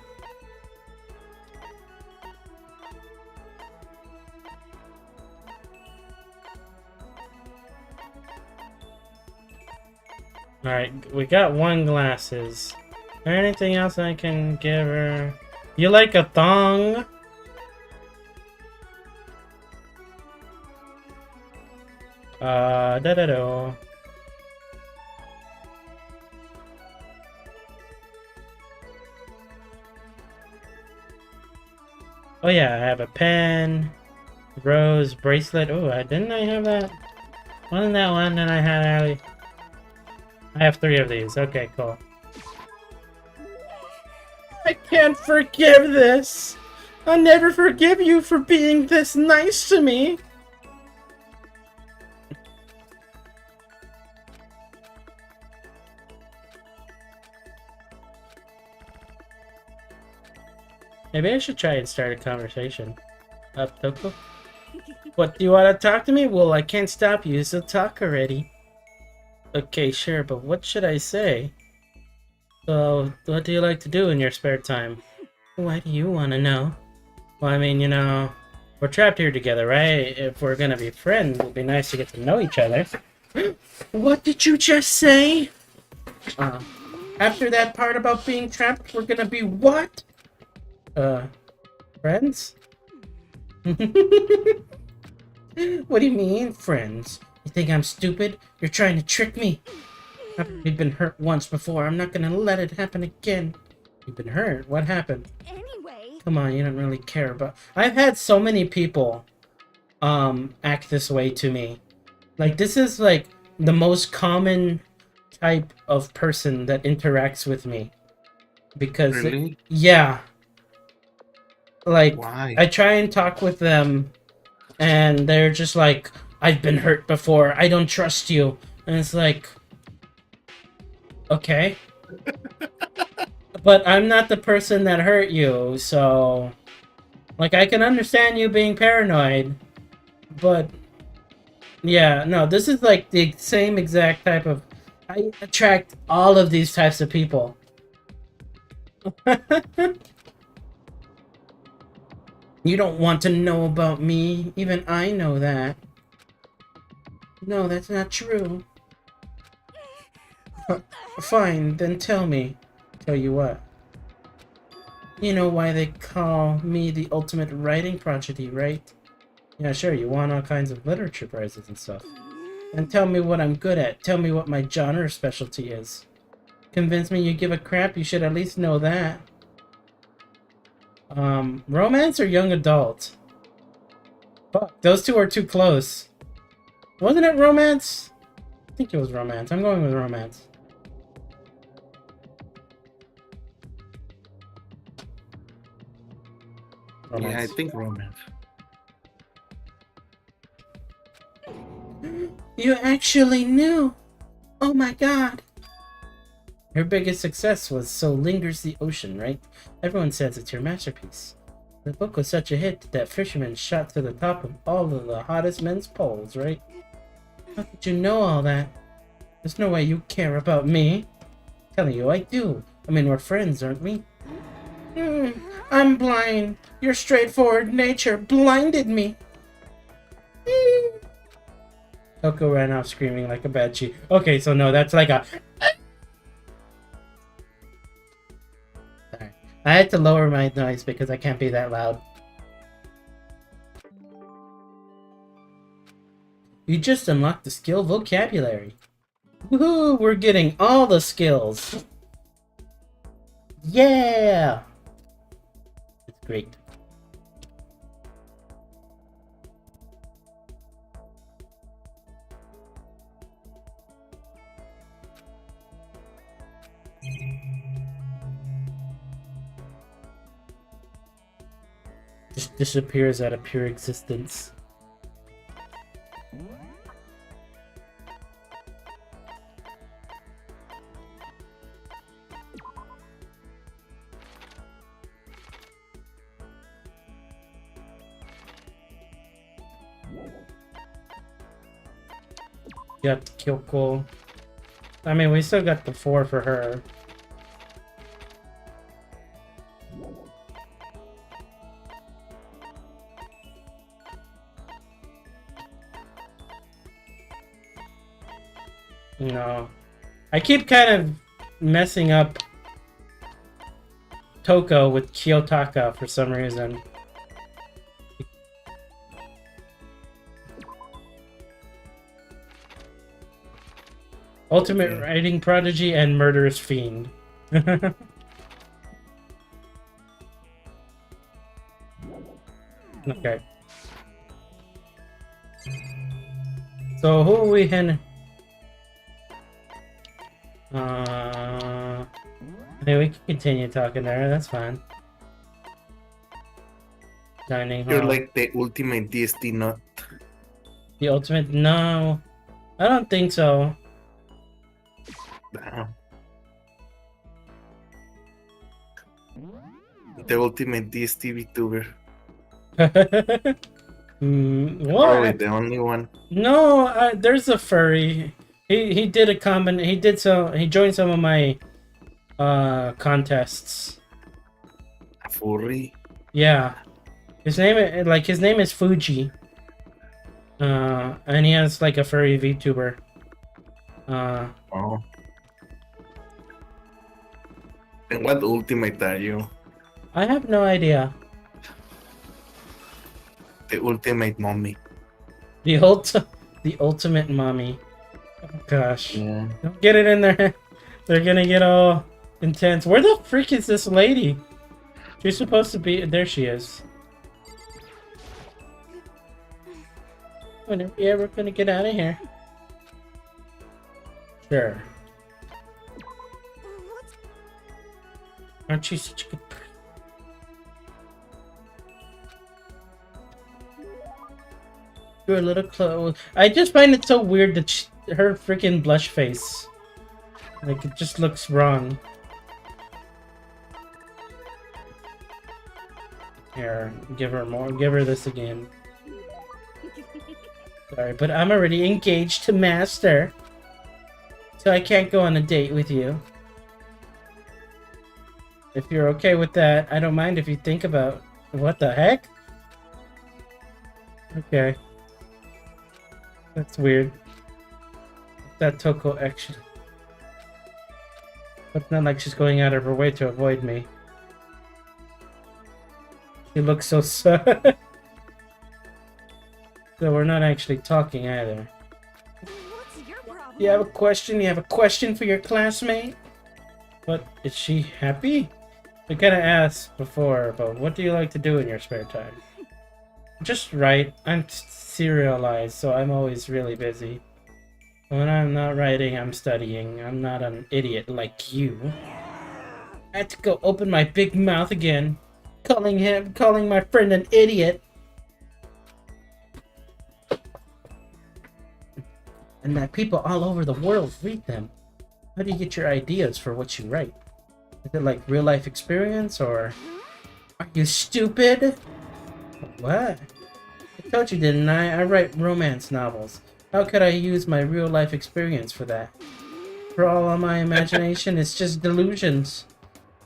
A: Alright, we got one glasses. Is there anything else I can give her? You like a thong? Da-da-do. Oh yeah, I have a pen, rose bracelet. Oh, didn't I have that? Wasn't that one that I had, Allie? I have 3 of these. Okay, cool. I can't forgive this. I'll never forgive you for being this nice to me. Maybe I should try and start a conversation. Up, Toko? What, do you want to talk to me? Well, I can't stop you, so talk already. Okay, sure, but what should I say? So, what do you like to do in your spare time? Why do you want to know? Well, I mean, you know, we're trapped here together, right? If we're gonna be friends, it'd be nice to get to know each other. What did you just say? After that part about being trapped, we're gonna be what? Friends? What do you mean, friends? You think I'm stupid? You're trying to trick me. We've been hurt once before. I'm not gonna let it happen again. You've been hurt? What happened?
G: Anyway,
A: Come on, you don't really care about... I've had so many people act this way to me. Like, this is like the most common type of person that interacts with me. Because
B: Really?
A: yeah. Like,
B: Why?
A: I try and talk with them and they're just like, I've been hurt before, I don't trust you. And it's like, okay. But I'm not the person that hurt you, so... Like, I can understand you being paranoid, but... Yeah, no, this is like the same exact type of... I attract all of these types of people. You don't want to know about me. Even I know that. No, that's not true. Fine, then tell me. Tell you what. You know why they call me the ultimate writing prodigy, right? Yeah, sure, you won all kinds of literature prizes and stuff. And tell me what I'm good at. Tell me what my genre specialty is. Convince me you give a crap, you should at least know that. Romance or young adult? Fuck, those two are too close. Wasn't it romance? I think it was romance. I'm going with romance.
B: Yeah, I think romance.
A: You actually knew! Oh my god! Her biggest success was So Lingers the Ocean, right? Everyone says it's your masterpiece. The book was such a hit that fishermen shot to the top of all of the hottest men's polls, right? How did you know all that? There's no way you care about me. Telling you I do. I mean, we're friends, aren't we? I'm blind. Your straightforward nature blinded me. Coco ran off screaming like a bad cheat. Okay, so no, that's like a... Sorry. I had to lower my noise because I can't be that loud. You just unlocked the skill vocabulary. Woohoo! We're getting all the skills. Yeah! It's great. Just disappears out of pure existence. Got Kyoko. I mean, we still got the 4 for her. No. I keep kind of messing up Toko with Kiyotaka for some reason. Ultimate writing prodigy and murderous fiend. Okay. So who are we in? I mean, we can continue talking there. That's fine. Dining hall.
B: You're like the ultimate DST nut.
A: The ultimate? No, I don't think so.
B: Damn. The ultimate DST VTuber. Probably
A: What?
B: the only one.
A: No, there's a furry. He did a comment. He joined some of my contests.
B: A furry.
A: Yeah, his name is Fuji. And he has like a furry VTuber.
B: Oh. And what ultimate are you?
A: I have no idea.
B: The ultimate mommy.
A: The ultimate mommy. Oh, gosh.
B: Yeah.
A: Don't get it in there. They're gonna get all intense. Where the freak is this lady? She's supposed to be... There she is. When are we ever gonna get out of here? Sure. Aren't you such a good person? You're a little close. I just find it so weird that her freaking blush face. Like, it just looks wrong. Here, give her more. Give her this again. Sorry, but I'm already engaged to Master. So I can't go on a date with you. If you're okay with that, I don't mind if you think about... What the heck? Okay. That's weird. That Toko action. But it's not like she's going out of her way to avoid me. She looks so sad. So we're not actually talking either.
D: What's your problem?
A: You have a question? You have a question for your classmate? But is she happy? I kinda asked before, but what do you like to do in your spare time? Just write. I'm serialized, so I'm always really busy. When I'm not writing, I'm studying. I'm not an idiot like you. I had to go open my big mouth again, calling my friend an idiot. And that people all over the world read them. How do you get your ideas for what you write? Is it like real life experience, or are you stupid? What? I told you, didn't I? I write romance novels. How could I use my real life experience for that? For all of my imagination, it's just delusions.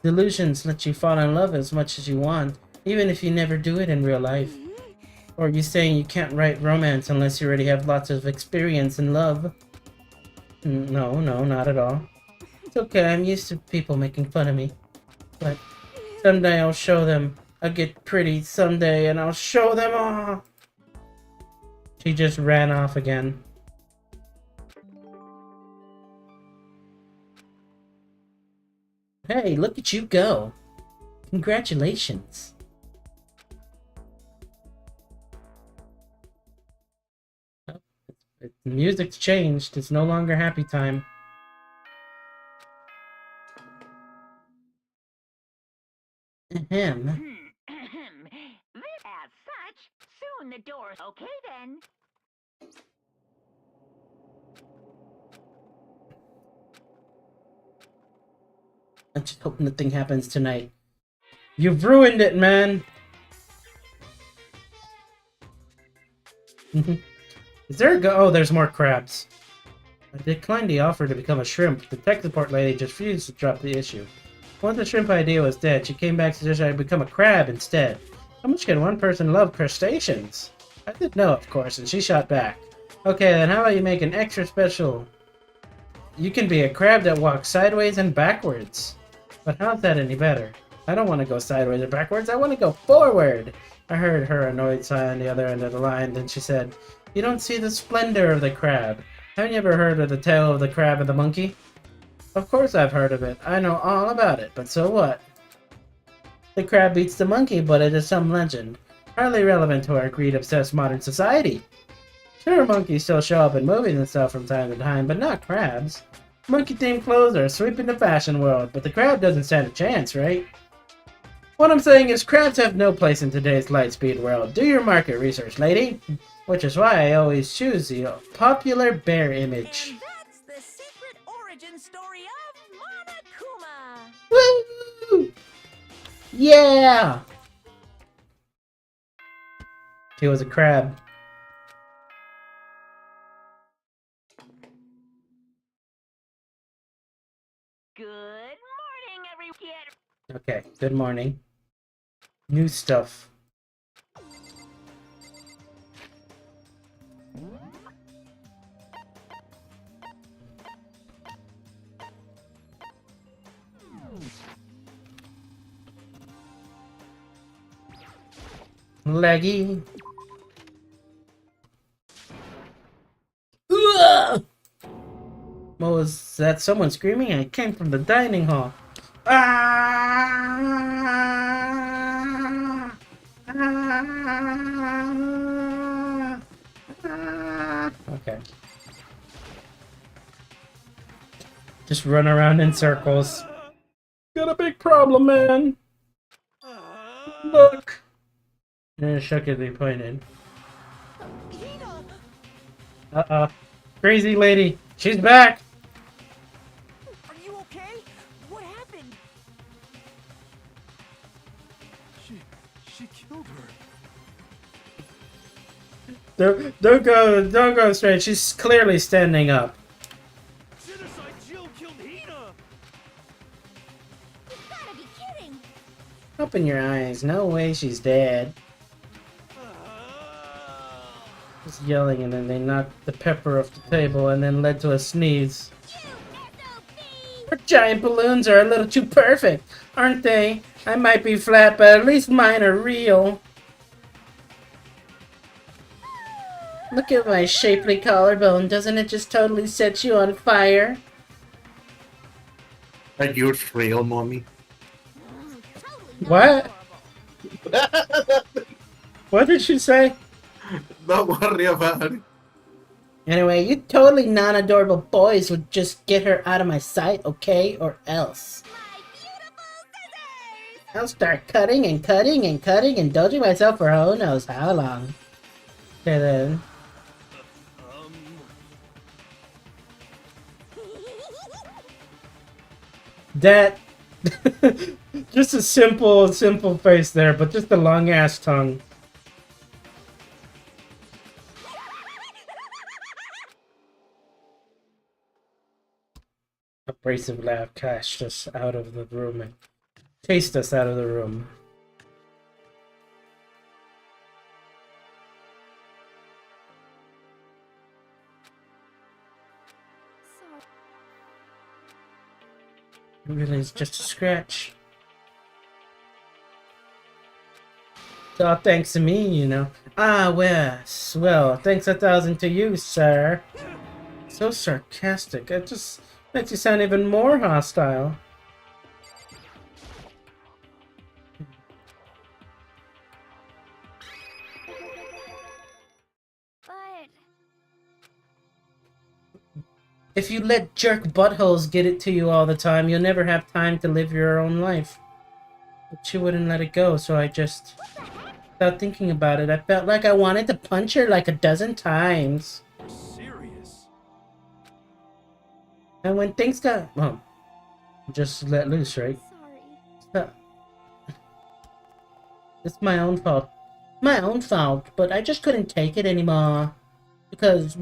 A: Delusions let you fall in love as much as you want, even if you never do it in real life. Or are you saying you can't write romance unless you already have lots of experience in love? No, not at all. It's okay, I'm used to people making fun of me. But someday I'll show them. I'll get pretty someday and I'll show them all. She just ran off again. Hey, look at you go. Congratulations. The music's changed. It's no longer happy time. Ahem.
G: As such, soon the doors. Okay then.
A: I'm just hoping nothing happens tonight. You've ruined it, man! Is there a oh, there's more crabs. I declined the offer to become a shrimp. The tech support lady just refused to drop the issue. Once the shrimp idea was dead, she came back to suggest I become a crab instead. How much can one person love crustaceans? I did know, of course, and she shot back. Okay, then how about you make an extra special? You can be a crab that walks sideways and backwards. But how's that any better? I don't want to go sideways or backwards, I want to go forward! I heard her annoyed sigh on the other end of the line, then she said, You don't see the splendor of the crab. Haven't you ever heard of the tale of the crab and the monkey? Of course I've heard of it. I know all about it, but so what? The crab beats the monkey, but it is some legend. Hardly relevant to our greed-obsessed modern society. Sure, monkeys still show up in movies and stuff from time to time, but not crabs. Monkey-themed clothes are sweeping the fashion world, but the crab doesn't stand a chance, right? What I'm saying is crabs have no place in today's light-speed world. Do your market research, lady. Which is why I always choose the popular bear image.
G: And that's the secret origin story of Monokuma.
A: Woo! Yeah! He was a crab.
G: Good morning, every kid.
A: Okay, good morning. New stuff. Leggy. Ugh! What was that? Someone screaming? I came from the dining hall. Ah! Okay. Just run around in circles. Got a big problem, man. Look. And shockingly pointed. Uh-oh. Crazy lady. She's back.
D: Are you okay? What happened?
E: She killed her.
A: Don't go straight. She's clearly standing up.
E: Genocide Jill killed Hina.
G: You gotta be kidding!
A: Open your eyes. No way she's dead. Just yelling, and then they knocked the pepper off the table, and then led to a sneeze. Her giant balloons are a little too perfect, aren't they? I might be flat, but at least mine are real. Look at my shapely collarbone. Doesn't it just totally set you on fire?
B: Are yours real, mommy?
A: What? What did she say?
B: Don't worry about it.
A: Anyway, you totally non-adorable boys would just get her out of my sight, okay? Or else. I'll start cutting and cutting and cutting, indulging myself for who knows how long. Okay then. That... just a simple face there, but just a long-ass tongue. Abrasive laugh cashed us out of the room and chased us out of the room. It really is just a scratch. It's all thanks to me, you know. Ah, Wes. Well, thanks 1,000 to you, sir. So sarcastic. It just makes you sound even more hostile.
G: But
A: If you let jerk buttholes get it to you all the time, you'll never have time to live your own life. But she wouldn't let it go, so I just... Without thinking about it, I felt like I wanted to punch her like a dozen times.
E: You're serious?
A: And when things got... Well, just let loose, right?
G: sorry.
A: It's my own fault. My own fault, but I just couldn't take it anymore. Because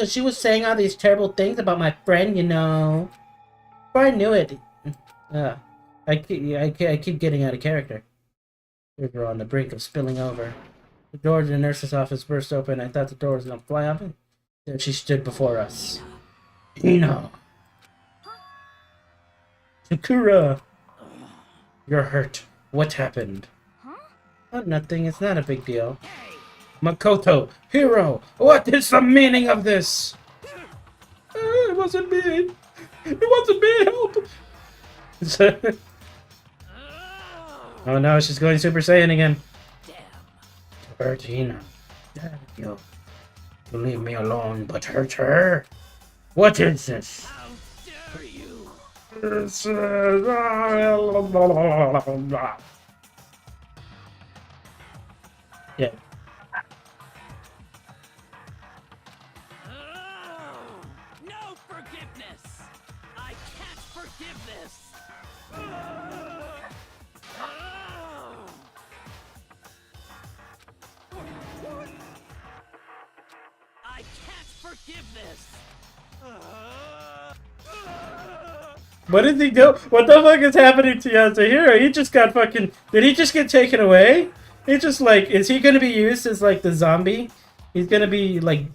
A: she was saying all these terrible things about my friend, you know. Before I knew it... I keep getting out of character. We were on the brink of spilling over. The door to the nurse's office burst open. I thought the door was going to fly open. There she stood before us. Hina! Sakura! You're hurt. What happened? Oh, nothing. It's not a big deal. Makoto! Hero! What is the meaning of this? It wasn't me. It wasn't me. Help! Oh no, she's going Super Saiyan again.
H: Damn.
A: Hurt Hina. You leave me alone, but hurt her? What is this?
H: How dare you?
A: This is... Yeah.
H: No forgiveness! I can't forgive this! I can't forgive this!
A: What did he do? What the fuck is happening to Yasuhiro? He just got fucking... Did he just get taken away? He just like... Is he gonna be used as like the zombie? He's gonna be like...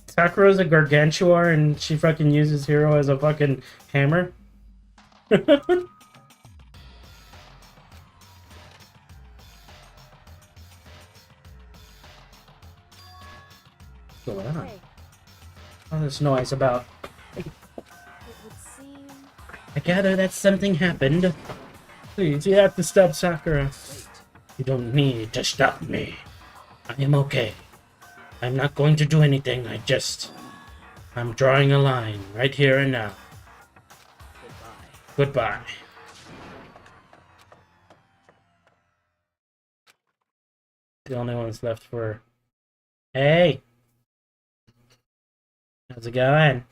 A: Sakura's a gargantua and she fucking uses Hero as a fucking hammer? What's going on? All this noise about...
D: It would seem.
A: I gather that something happened. Please, you have to stop Sakura. You don't need to stop me. I am okay. I'm not going to do anything. I'm drawing a line right here and now. Goodbye. The only ones left were... Hey! How's it going?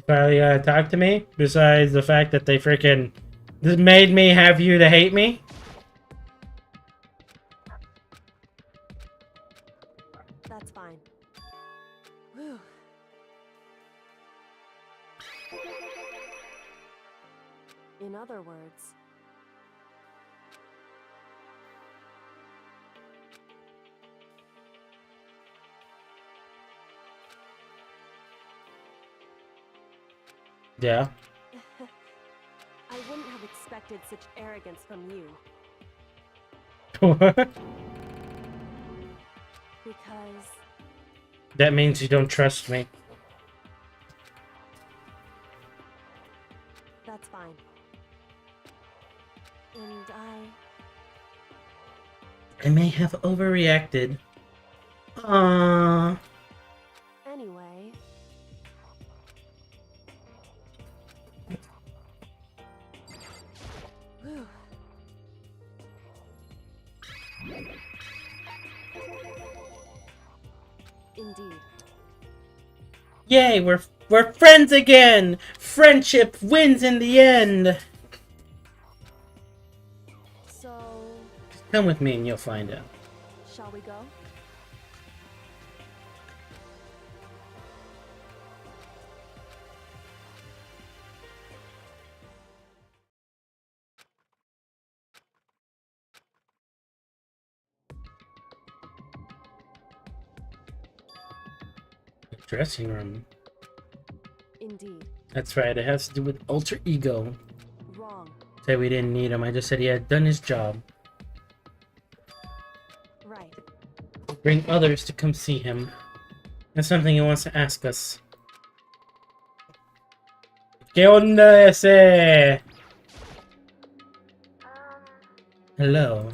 A: Finally talk to me? Besides the fact that they freaking made me have you to hate me?
D: That's fine. Whew. In other words,
A: Yeah.
D: I wouldn't have expected such arrogance from you.
A: What?
D: Because
A: That means you don't trust me.
D: that's fine. And
A: I may have overreacted. Aww.
D: anyway, whew. Indeed.
A: Yay, we're friends again! Friendship wins in the end!
D: So,
A: Come with me and you'll find out.
D: shall we go?
A: Dressing room.
D: Indeed.
A: That's right, it has to do with alter ego.
D: Wrong.
A: Said we didn't need him, I just said he had done his job.
D: Right.
A: Bring others to come see him. That's something he wants to ask us. ¿Qué onda ese? Hello.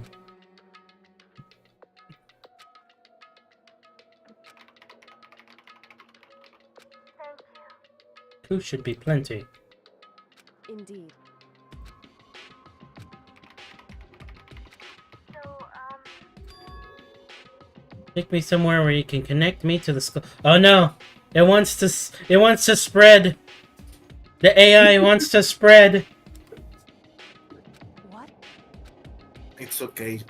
A: Two should be plenty.
D: Indeed.
A: Take me somewhere where you can connect me to the school. Oh no! It wants to spread. The AI wants to spread.
D: What?
B: It's okay.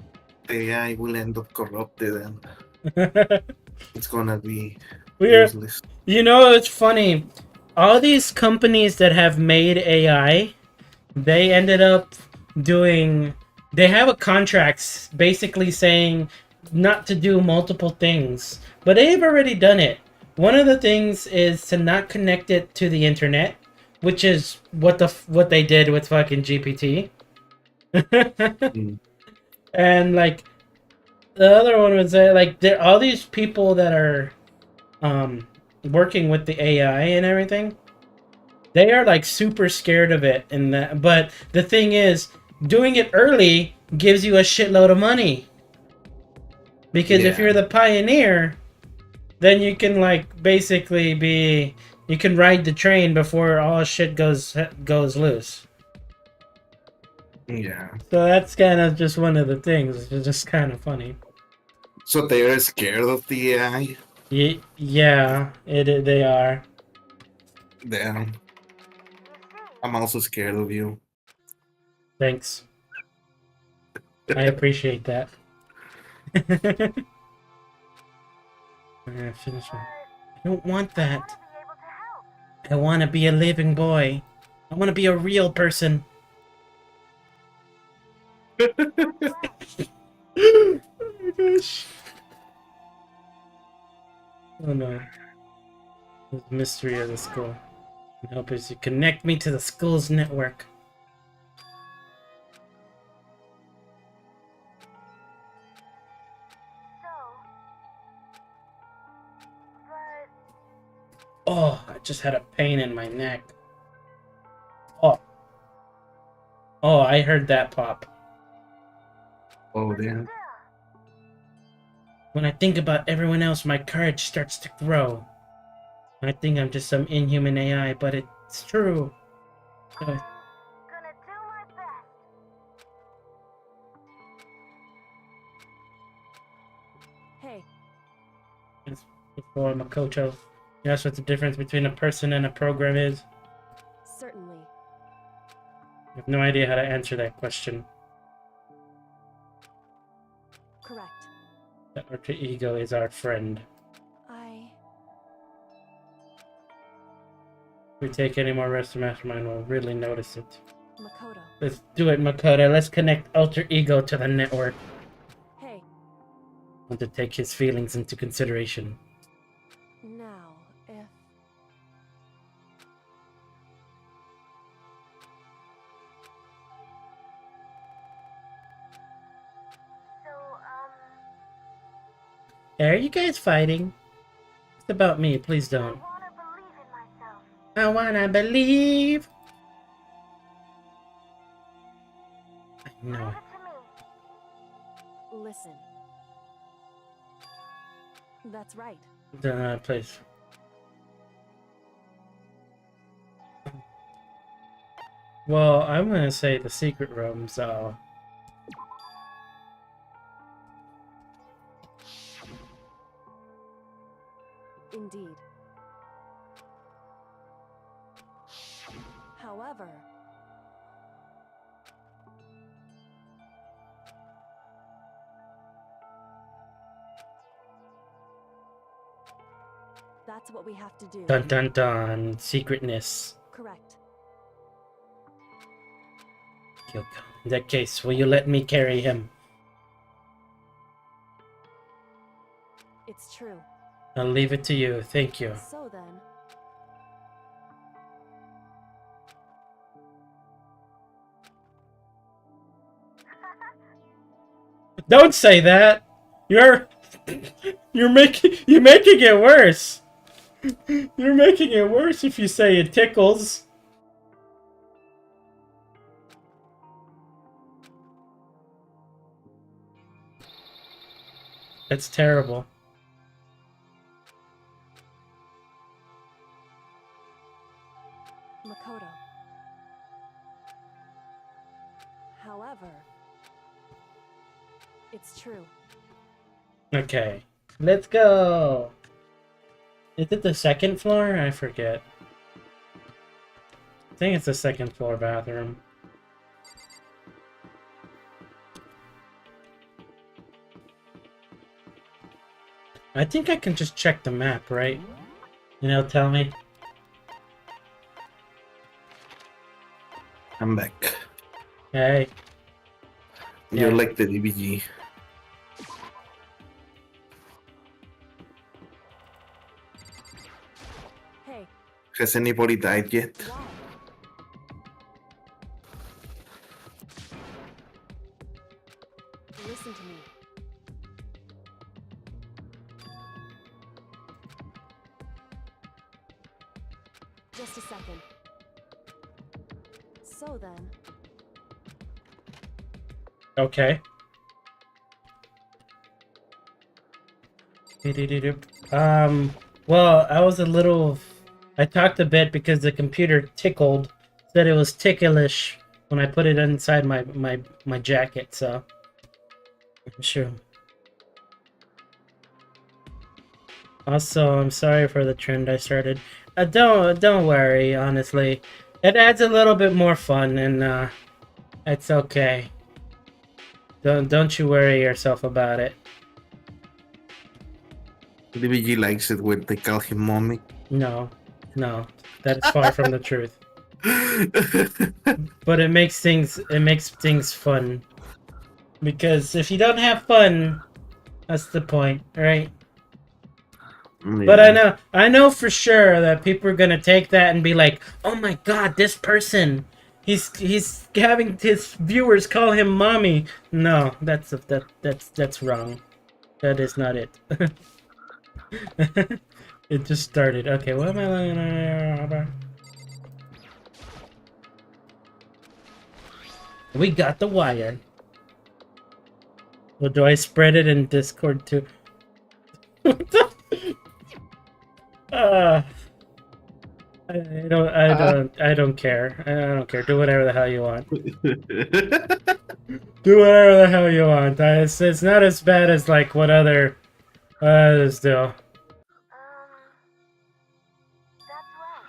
B: The AI will end up corrupted and it's gonna be
A: We're,
B: useless.
A: you know, it's funny. All these companies that have made AI, they ended up doing. They have a contract basically saying not to do multiple things, but they've already done it. One of the things is to not connect it to the internet, which is what they did with fucking GPT. And like the other one was that like there all these people that are working with the AI and everything. They are like super scared of it and that, but the thing is, doing it early gives you a shitload of money. Because if
B: Yeah.
A: you're the pioneer, then you can like basically be you can ride the train before all shit goes loose.
B: Yeah.
A: So that's kind of just one of the things. It's just kind of funny.
B: So they are scared of the AI.
A: Yeah, they are.
B: Damn. I'm also scared of you.
A: Thanks. I appreciate that. Finish it. I don't want that. I want to be a living boy. I want to be a real person. Oh my gosh. Oh no. The mystery of the school. I hope is you connect me to the school's network. Oh, I just had a pain in my neck. Oh. Oh, I heard that pop.
B: Oh, damn.
A: When I think about everyone else, my courage starts to grow. I think I'm just some inhuman AI, but it's true.
G: Gonna do my best.
D: Hey,
A: It's before Makoto. You asked what the difference between a person and a program is?
D: certainly.
A: I have no idea how to answer that question.
D: Correct.
A: The alter ego is our friend. If we take any more rest of Mastermind, we'll really notice it.
D: Makoto.
A: Let's do it, Makoto. Let's connect alter ego to the network.
D: Hey,
A: Want to take his feelings into consideration.
D: now, if...
A: Hey, are you guys fighting? It's about me, please don't. I wanna believe. I know.
D: Listen. That's right.
A: The place. Well, I'm gonna say the secret room, so.
D: Indeed. However... That's what we have to do.
A: Dun dun dun. Secretness.
D: Correct.
A: Kyoko. In that case, will you let me carry him?
D: It's true.
A: I'll leave it to you. Thank you.
D: So then...
A: Don't say that. You're making it worse. You're making it worse if you say it tickles. That's terrible.
D: Makoto. However... It's true.
A: Okay. Let's go. Is it the second floor? I forget. I think it's the second floor bathroom. I think I can just check the map, right? And it'll tell me.
B: I'm back.
A: Hey.
B: You're
A: Yeah.
B: like the DBG.
D: Hey,
B: Has anybody died yet?
D: why? Listen to me. Just a second. So then...
A: Okay. Well, I was a little... I talked a bit because the computer tickled. Said it was ticklish when I put it inside my jacket, so... Sure. Also, I'm sorry for the trend I started. Don't worry, honestly. It adds a little bit more fun, and it's okay. Don't you worry yourself about it.
B: DBG likes it when they call him mommy.
A: No, that is far from the truth. But it makes things fun. Because if you don't have fun, that's the point, right?
B: Yeah.
A: But I know for sure that people are gonna take that and be like, "Oh my God, this person, he's having his viewers call him mommy." No, that's wrong. That is not it. It just started. Okay, what am I looking at? We got the wire. Well, do I spread it in Discord too? uh, I don't care. I don't care. Do whatever the hell you want. Do whatever the hell you want. It's not as bad as like what other others do.
G: That's right.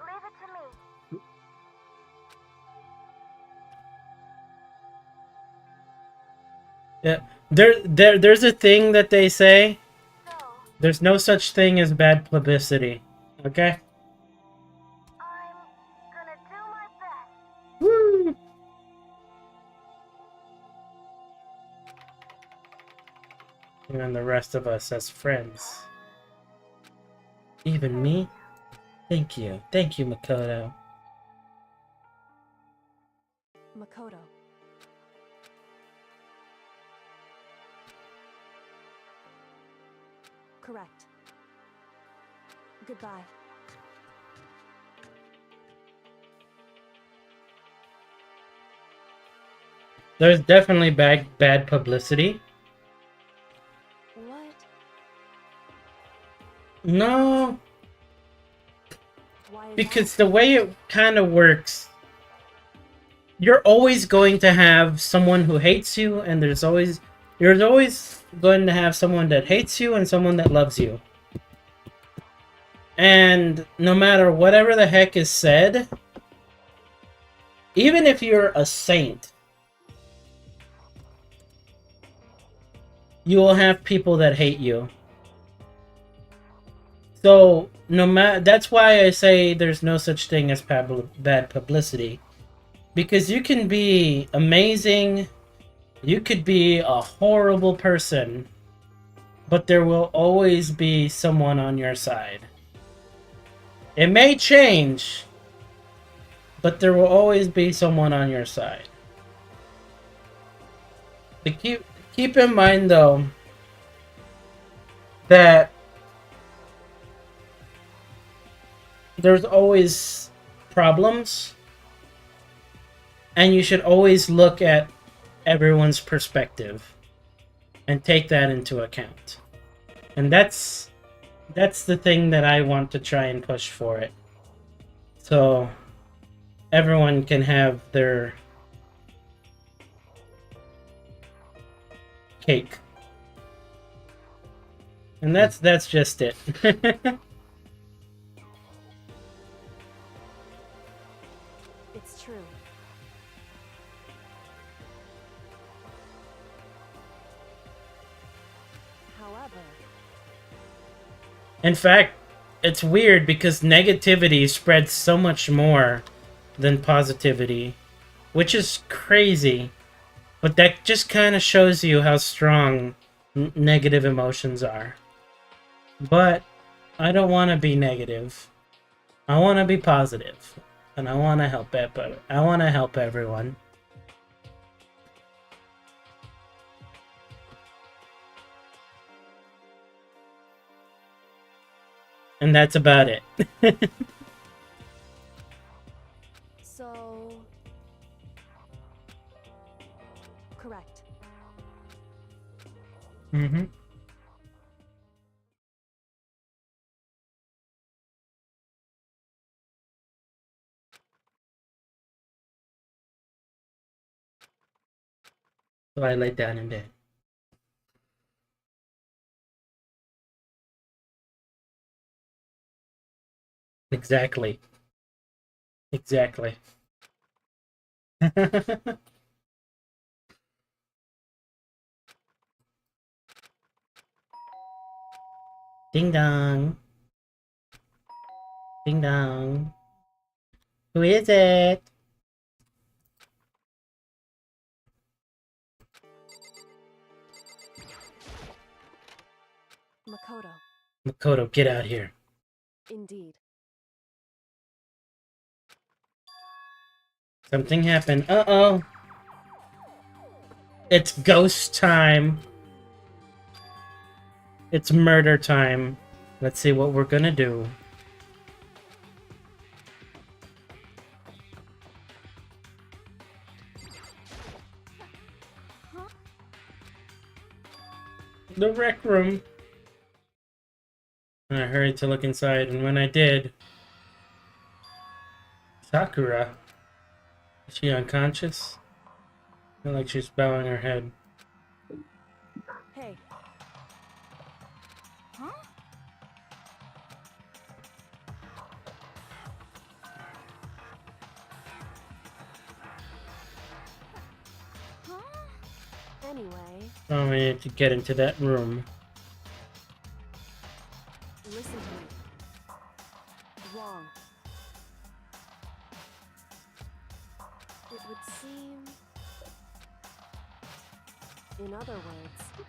G: Leave it to me.
A: Yeah, there's a thing that they say.
G: So,
A: There's no such thing as bad publicity. Okay.
G: I'm gonna do my best.
A: Woo! And the rest of us as friends. Even me? Thank you. Thank you, Makoto.
D: Makoto. Correct. Goodbye.
A: There's definitely bad publicity.
D: What?
A: No,
D: Why is
A: because the way it kind of works, you're always going to have someone who hates you, and you're always going to have someone that hates you and someone that loves you. And no matter whatever the heck is said, even if you're a saint, you will have people that hate you. So that's why I say there's no such thing as bad publicity, because you can be amazing, you could be a horrible person, but there will always be someone on your side. It may change, but there will always be someone on your side. But keep in mind though that there's always problems, and you should always look at everyone's perspective and take that into account. And that's the thing that I want to try and push for it. So everyone can have their cake. And that's just it.
D: It's true. However,
A: In fact, it's weird because negativity spreads so much more than positivity, which is crazy. But that just kind of shows you how strong negative emotions are. But I don't want to be negative. I want to be positive, and I want to help I want to help everyone. And that's about it.
D: so correct.
A: Mm-hmm. So I lay down in bed. Exactly. Exactly. Ding dong. Ding dong. Who is it?
D: Makoto.
A: Makoto, get out here.
D: Indeed.
A: Something happened. Uh-oh. It's ghost time. It's murder time. Let's see what we're gonna do. The rec room. I hurried to look inside, and when I did... Sakura? Is she unconscious? I feel like she's bowing her head.
D: Hey,
G: Huh? Huh?
D: anyway,
A: Oh, we need to get into that room.
D: listen to me. Wrong. It would seem... In other words,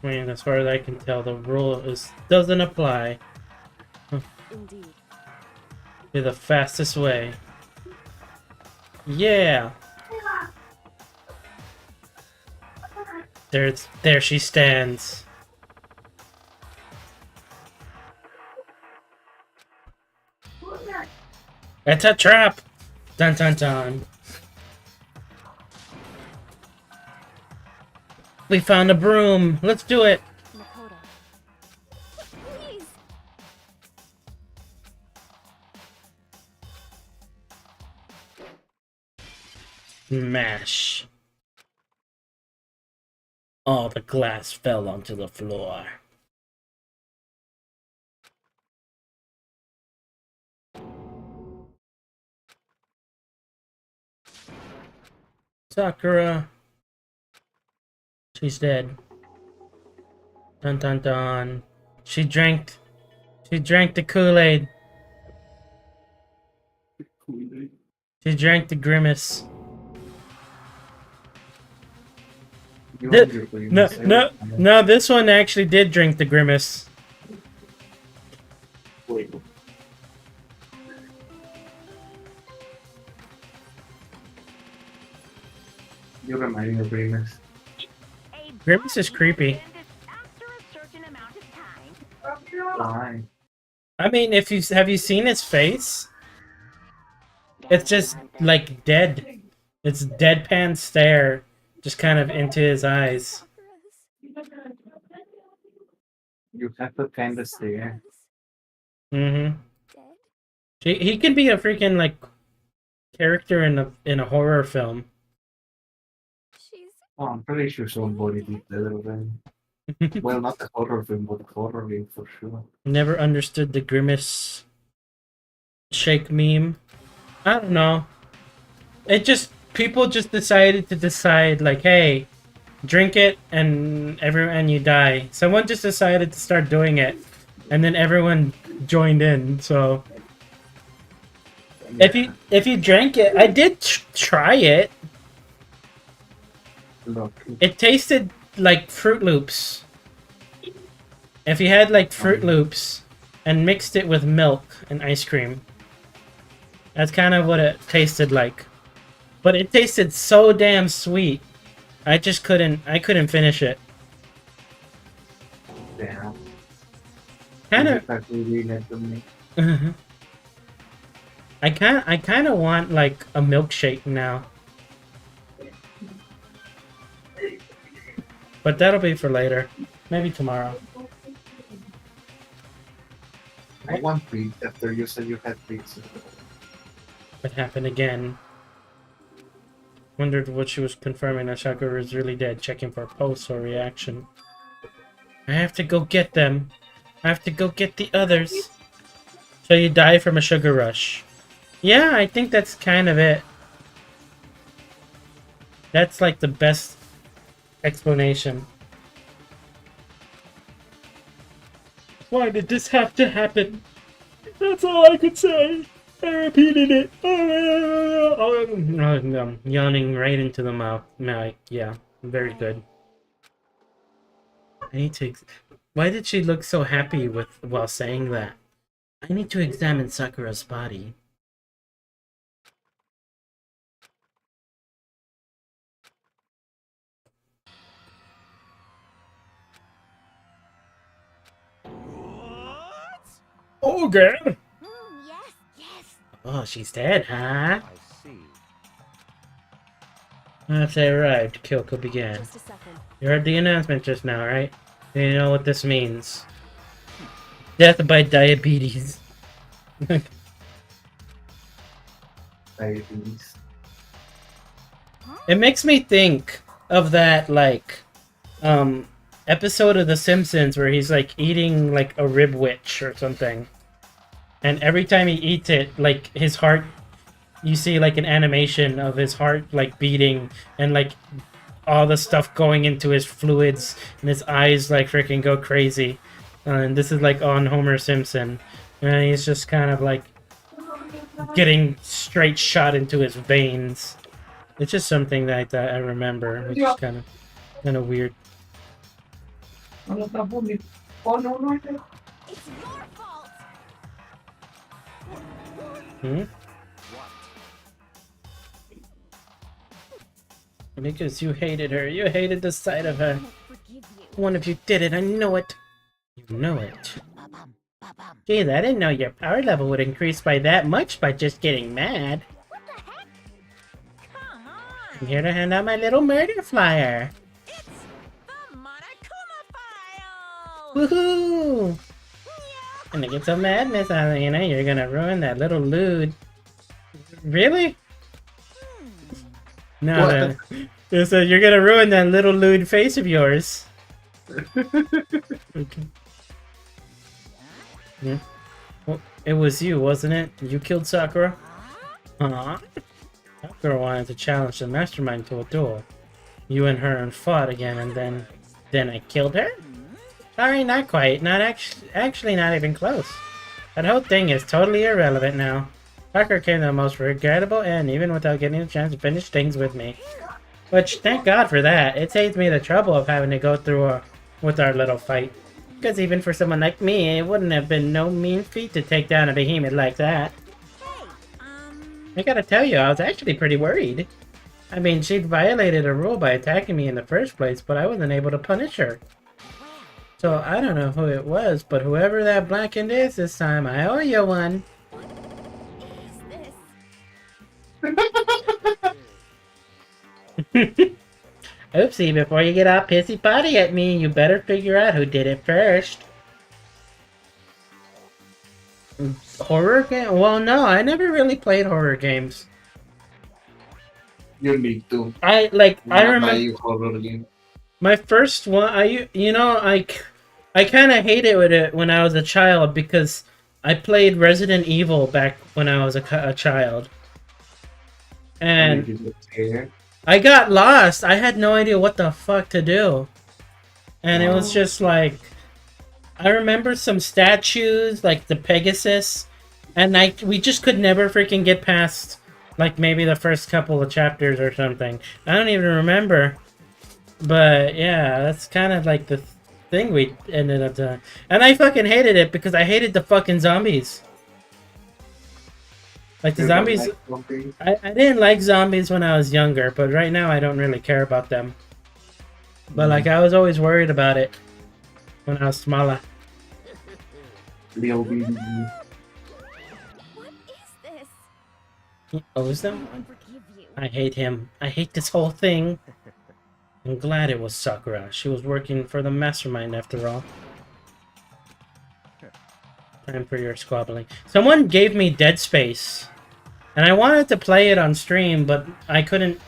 A: I mean, as far as I can tell, the rule doesn't apply
D: indeed.
A: to the fastest way. Yeah! There she stands. It's a trap! Dun dun dun. We found a broom! Let's do it!
D: Makoto,
G: Please.
A: Smash. All the glass fell onto the floor. Sakura. She's dead. Dun dun dun. She drank the Kool-Aid. She drank the grimace. No, this one actually did drink the grimace.
B: You remind me of Grimace.
A: Grimace is creepy.
B: Why?
A: I mean, have you seen his face? It's just like dead. It's deadpan stare, just kind of into his eyes.
B: You have to kind of stare.
A: Mm-hmm.
G: Dead?
A: He could be a freaking like character in a horror film.
G: She's
B: Oh, I'm pretty sure somebody did a little bit. Well, not the horror film, but the horror game for sure.
A: Never understood the grimace shake meme. I don't know. People just decided to decide like, hey, drink it and you die. Someone just decided to start doing it, and then everyone joined in. So if you drank it, I did try it.
B: Look,
A: It tasted like Fruit Loops. If you had like Fruit Loops and mixed it with milk and ice cream, that's kind of what it tasted like. But it tasted so damn sweet. I couldn't finish it.
B: damn.
A: Kind of.
B: That's really nice to me.
A: I kind of want like a milkshake now. But that'll be for later. Maybe tomorrow.
B: I want pizza after you said you had pizza.
A: What happened again? Wondered what she was confirming that Sakura is really dead, checking for a pulse or reaction. I have to go get them. I have to go get the others. So you die from a sugar rush. Yeah, I think that's kind of it. That's like the best explanation. Why did this have to happen? That's all I could say. I repeated it. Yawning right into the mouth. Yeah, very good. I need to. Why did she look so happy while saying that? I need to examine Sakura's body. Oh, girl.
G: Yes, yes.
A: Oh, she's dead, huh?
E: I see.
A: Once they arrived, Kyoko began.
D: Just a second.
A: You heard the announcement just now, right? You know what this means. Death by diabetes.
F: Diabetes.
A: It makes me think of that, like, episode of The Simpsons where he's, like, eating, like, a rib witch or something. And every time he eats it, like, his heart, you see, like, an animation of his heart, like, beating and, like, all the stuff going into his fluids and his eyes, like, freaking go crazy. And this is, like, on Homer Simpson. And he's just kind of, like, getting straight shot into his veins. It's just something that I remember, which is kind of weird.
F: Ano tabo ni? Oh no no.
G: It's your fault.
A: Hmm? Because you hated her. You hated the sight of
G: I
A: her.
G: won't forgive you.
A: One of you did it. I know it. You know it.
G: Ba-bum, ba-bum.
A: Geez, I didn't know your power level would increase by that much by just getting mad.
G: What the heck? Come
A: I'm
G: on.
A: here to hand out my little murder flyer.
G: It's the Monokuma file.
A: Woohoo! Gonna get some madness out of you, know? You're gonna ruin that little lewd. Really? No,
F: What?
A: no. So you're gonna ruin that little lewd face of yours. Okay. Yeah. Well, it was you, wasn't it? You killed Sakura? Huh? Sakura wanted to challenge the mastermind to a duel. You and her fought again, and then I killed her? Sorry, not quite. Not actually not even close. That whole thing is totally irrelevant now. Sakura came to the most regrettable end, even without getting a chance to finish things with me. Which, thank God for that. It saves me the trouble of having to go through with our little fight. Because even for someone like me, it wouldn't have been no mean feat to take down a behemoth like that.
G: Hey,
A: I gotta tell you, I was actually pretty worried. I mean, she'd violated a rule by attacking me in the first place, but I wasn't able to punish her. So I don't know who it was, but whoever that blackened is this time, I owe you one.
G: is this?
A: Oopsie, before you get all pissy potty at me, you better figure out who did it first. Horror game? Well, no, I never really played horror games.
F: You need to.
A: I
F: Buy
A: remember
F: you horror game.
A: my first one. I kind of hated it when I was a child because I played Resident Evil back when I was a child, and
F: You get scared.
A: I got lost. I had no idea what the fuck to do. And it was just like, I remember some statues, like the Pegasus, and we just could never freaking get past, like, maybe the first couple of chapters or something. I don't even remember. But, yeah, that's kind of like the thing we ended up doing. And I fucking hated it because I hated the fucking zombies. Like, the
F: You don't
A: zombies...
F: like zombies?
A: I didn't like zombies when I was younger, but right now I don't really care about them. But like I was always worried about it when I was smaller.
F: Leo baby.
G: What is this?
A: He owes them?
G: I won't forgive you.
A: I hate him. I hate this whole thing. I'm glad it was Sakura. She was working for the mastermind after all. Time for your squabbling. Someone gave me Dead Space. And I wanted to play it on stream, but I couldn't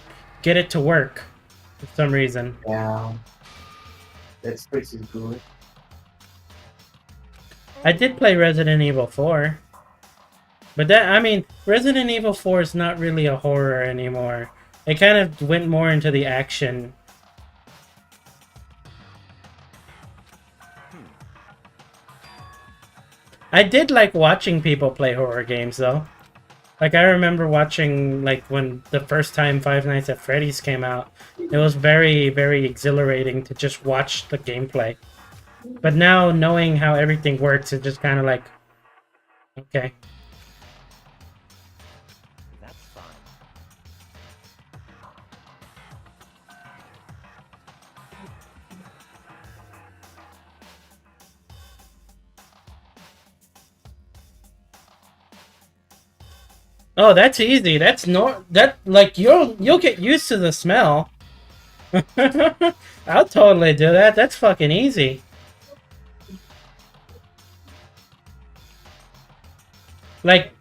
A: get it to work for some reason.
F: Yeah. That space is good.
A: I did play Resident Evil 4. But Resident Evil 4 is not really a horror anymore. It kind of went more into the action. I did like watching people play horror games, though. Like, I remember watching, like, when the first time Five Nights at Freddy's came out. It was very, very exhilarating to just watch the gameplay. But now, knowing how everything works, it's just kind of like, okay.
E: That's fine.
A: Oh, that's easy. That's that like you'll get used to the smell. I'll totally do that. That's fucking easy. Like,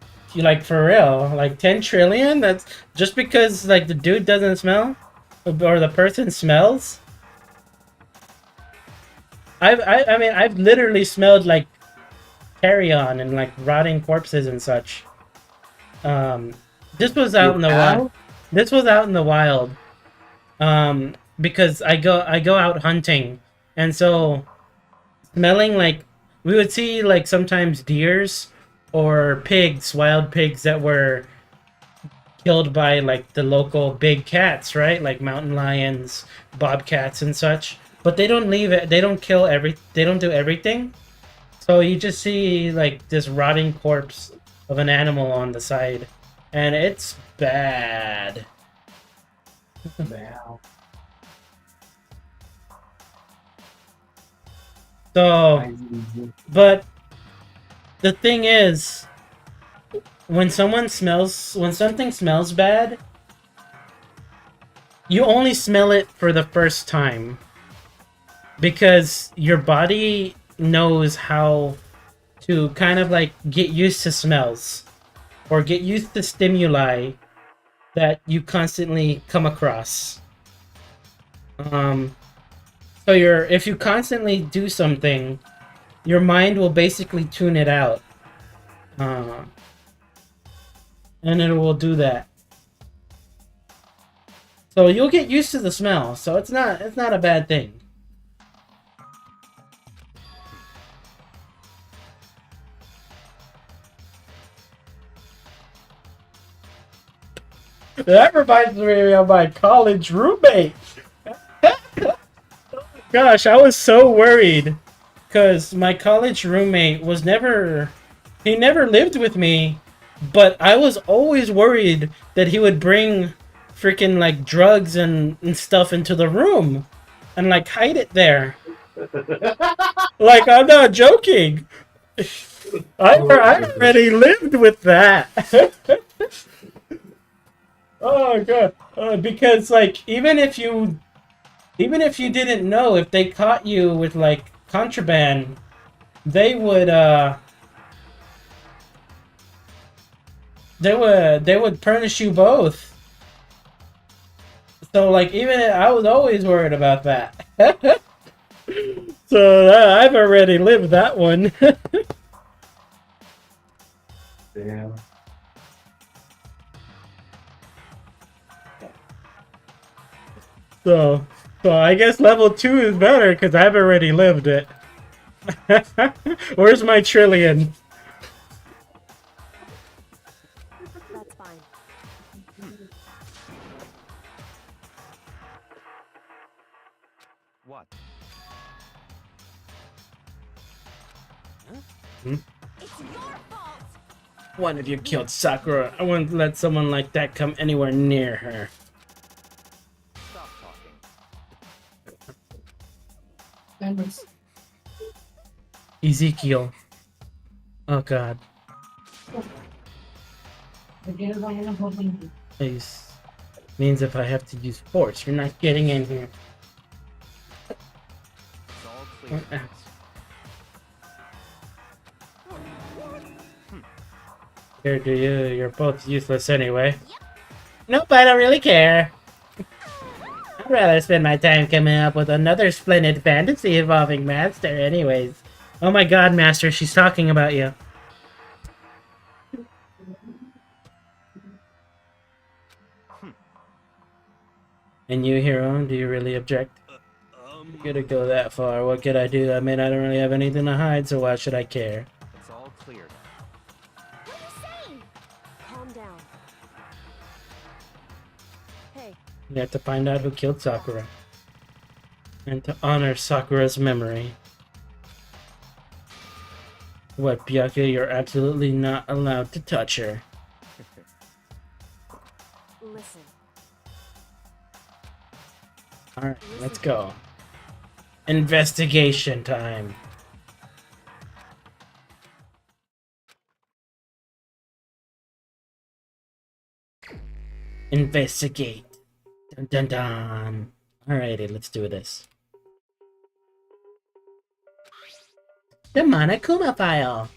A: for real, like 10 trillion? That's just because like the dude doesn't smell or the person smells. I mean I've literally smelled like carrion and like rotting corpses and such. Um, this was out in the wild. This was out in the wild. Because I go out hunting, and so smelling like we would see like sometimes deers or pigs, wild pigs that were killed by like the local big cats, right? Like mountain lions, bobcats, and such. But they don't leave it. They don't kill They don't do everything. So you just see like this rotting corpse of an animal on the side, and it's bad.
F: Wow.
A: So, but the thing is, when something smells bad, you only smell it for the first time because your body knows how to kind of like get used to smells or get used to stimuli that you constantly come across. So if you constantly do something, your mind will basically tune it out, and it will do that. So you'll get used to the smell. So it's not a bad thing. That reminds me of my college roommate. Gosh, I was so worried because my college roommate he never lived with me, but I was always worried that he would bring freaking like drugs and stuff into the room and like hide it there. Like, I'm not joking. I already lived with that. Oh god. Because like even if you didn't know, if they caught you with like contraband, they would punish you both. So like even I was always worried about that. So I've already lived that one.
F: Damn.
A: So I guess level 2 is better because I've already lived it. Where's my trillion?
D: That's fine.
E: What?
G: It's your fault.
A: One of you killed Sakura. I wouldn't let someone like that come anywhere near her.
E: Stop talking.
A: Ezekiel. Oh god. Please. Means if I have to use force, you're not getting in here.
E: It's all clear.
A: Here, do you? You're both useless anyway. Nope, I don't really care. I'd rather spend my time coming up with another splendid fantasy involving Master anyways. Oh my god, Master, she's talking about you. And you, Hero, do you really object? You gotta go that far. What could I do? I mean, I don't really have anything to hide, so why should I care?
E: It's all clear now.
G: What are you saying?
D: Calm down. Hey,
A: You have to find out who killed Sakura. And to honor Sakura's memory. What, Byakuya? You're absolutely not allowed to touch her.
D: listen.
A: Alright, let's go. Investigation time. Investigate. Dun dun dun. Alrighty, let's do this. The Monokuma file.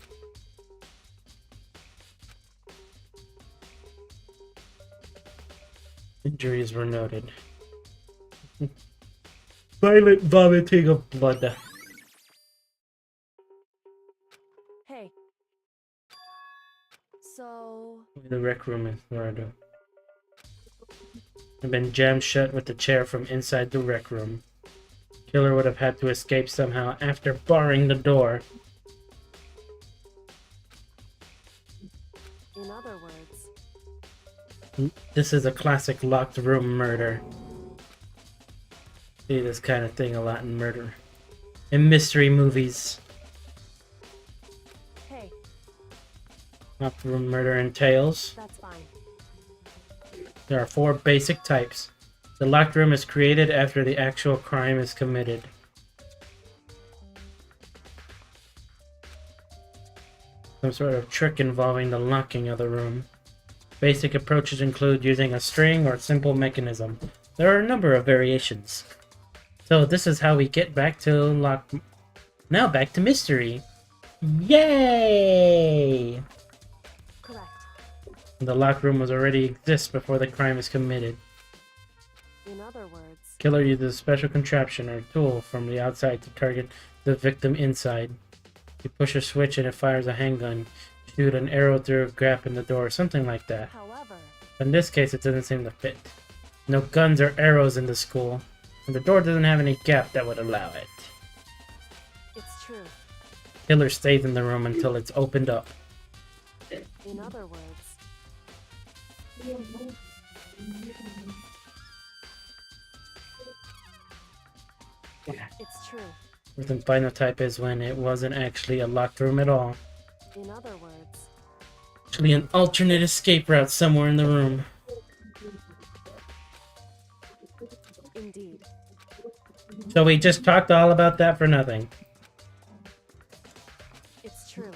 A: Injuries were noted. Violent vomiting of blood.
D: Hey. So,
A: The rec room is where I've been jammed shut with the chair from inside the rec room. Killer would have had to escape somehow after barring the door.
D: in other words,
A: This is a classic locked room murder. See this kind of thing a lot in murder. In mystery movies.
D: hey,
A: Locked room murder entails.
D: that's fine.
A: There are 4 basic types. The locked room is created after the actual crime is committed. Some sort of trick involving the locking of the room. Basic approaches include using a string or simple mechanism. There are a number of variations. So this is how we get back to lock. Now back to mystery. Yay!
D: Correct.
A: The locked room was already exists before the crime is committed.
D: In other words,
A: Killer uses a special contraption or tool from the outside to target the victim inside. You push a switch and it fires a handgun. Shoot an arrow through a gap in the door, something like that.
D: however,
A: In this case, it doesn't seem to fit. No guns or arrows in the school, and the door doesn't have any gap that would allow it.
D: it's true.
A: Killer stays in the room until it's opened up.
D: In other words, it's true.
A: The final type is when it wasn't actually a locked room at all.
D: In other words,
A: Actually an alternate escape route somewhere in the room.
D: indeed.
A: So we just talked all about that for nothing.
D: It's true.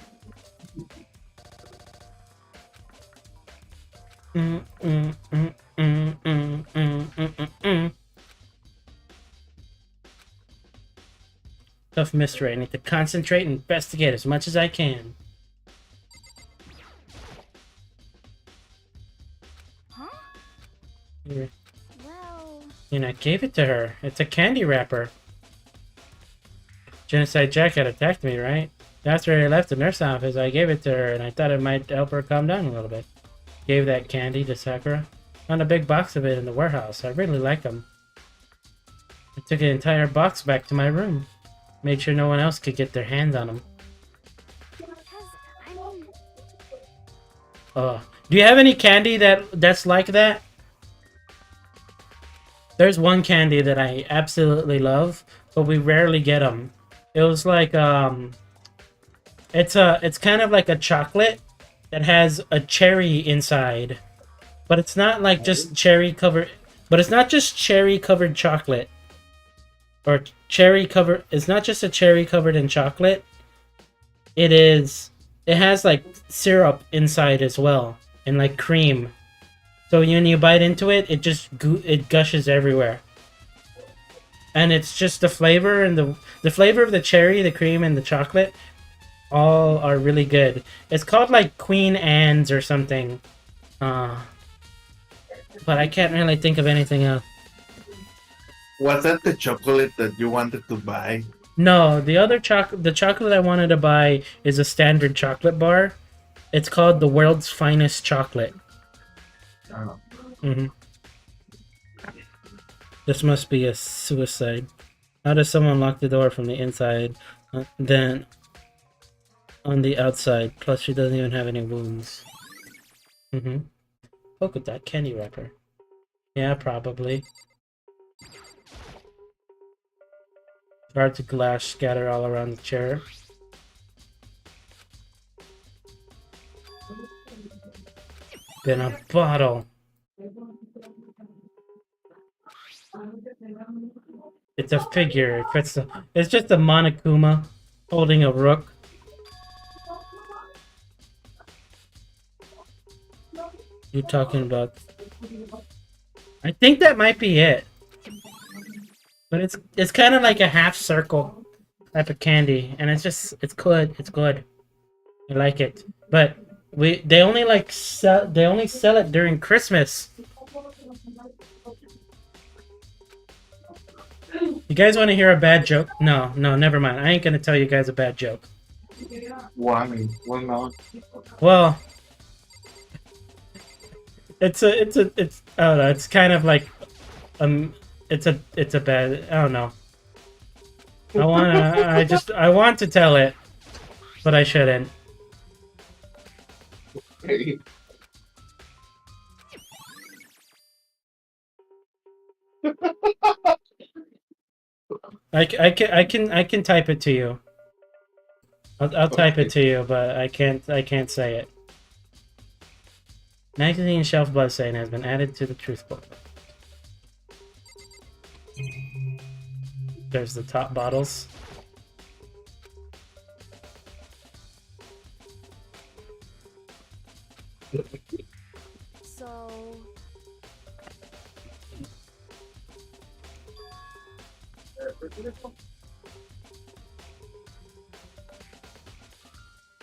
D: Tough mystery. I need to concentrate and investigate as much as I can.
G: Huh?
A: Here.
G: Well,
A: And I gave it to her. It's a candy wrapper. Genocide Jack had attacked me, right? After I left the nurse office, I gave it to her, and I thought it might help her calm down a little bit. Gave that candy to Sakura. Found a big box of it in the warehouse. I really like them. I took an entire box back to my room. Made sure no one else could get their hands on them.
G: because I mean,
A: Do you have any candy that's like that? There's one candy that I absolutely love, but we rarely get them. It was like it's kind of like a chocolate that has a cherry inside, but it's not like just cherry covered. But it's not just cherry covered chocolate, or cherry covered. It's not just a cherry covered in chocolate. It is. It has like syrup inside as well, and like cream. So when you bite into it, it just it gushes everywhere. And it's just the flavor and the flavor of the cherry, the cream, and the chocolate, all are really good. It's called like Queen Anne's or something, but I can't really think of anything else.
B: Was that the chocolate that you wanted to buy?
A: No, the chocolate I wanted to buy is a standard chocolate bar. It's called the world's finest chocolate.
B: Oh.
A: Mm-hmm. This must be a suicide. How does someone lock the door from the inside, then on the outside? Plus, she doesn't even have any wounds. Mm-hmm. Look at that candy wrapper. Yeah, probably. Shards of glass scatter all around the chair. Then a bottle. It's a figure. It's just a Monokuma holding a rook. You talking about I think that might be it. But it's kind of like a half circle type of candy, and it's good. It's good. I like it. But they only sell it during Christmas. You guys want to hear a bad joke? No, never mind. I ain't gonna tell you guys a bad joke.
B: Why? Why not?
A: Well, it's I don't know. It's kind of like it's a bad. I don't know. I want to tell it, but I shouldn't. I can type it to you. I'll type it to you, but I can't say it. Magazine shelf bloodstain has been added to the truth book. There's the top bottles.
D: So...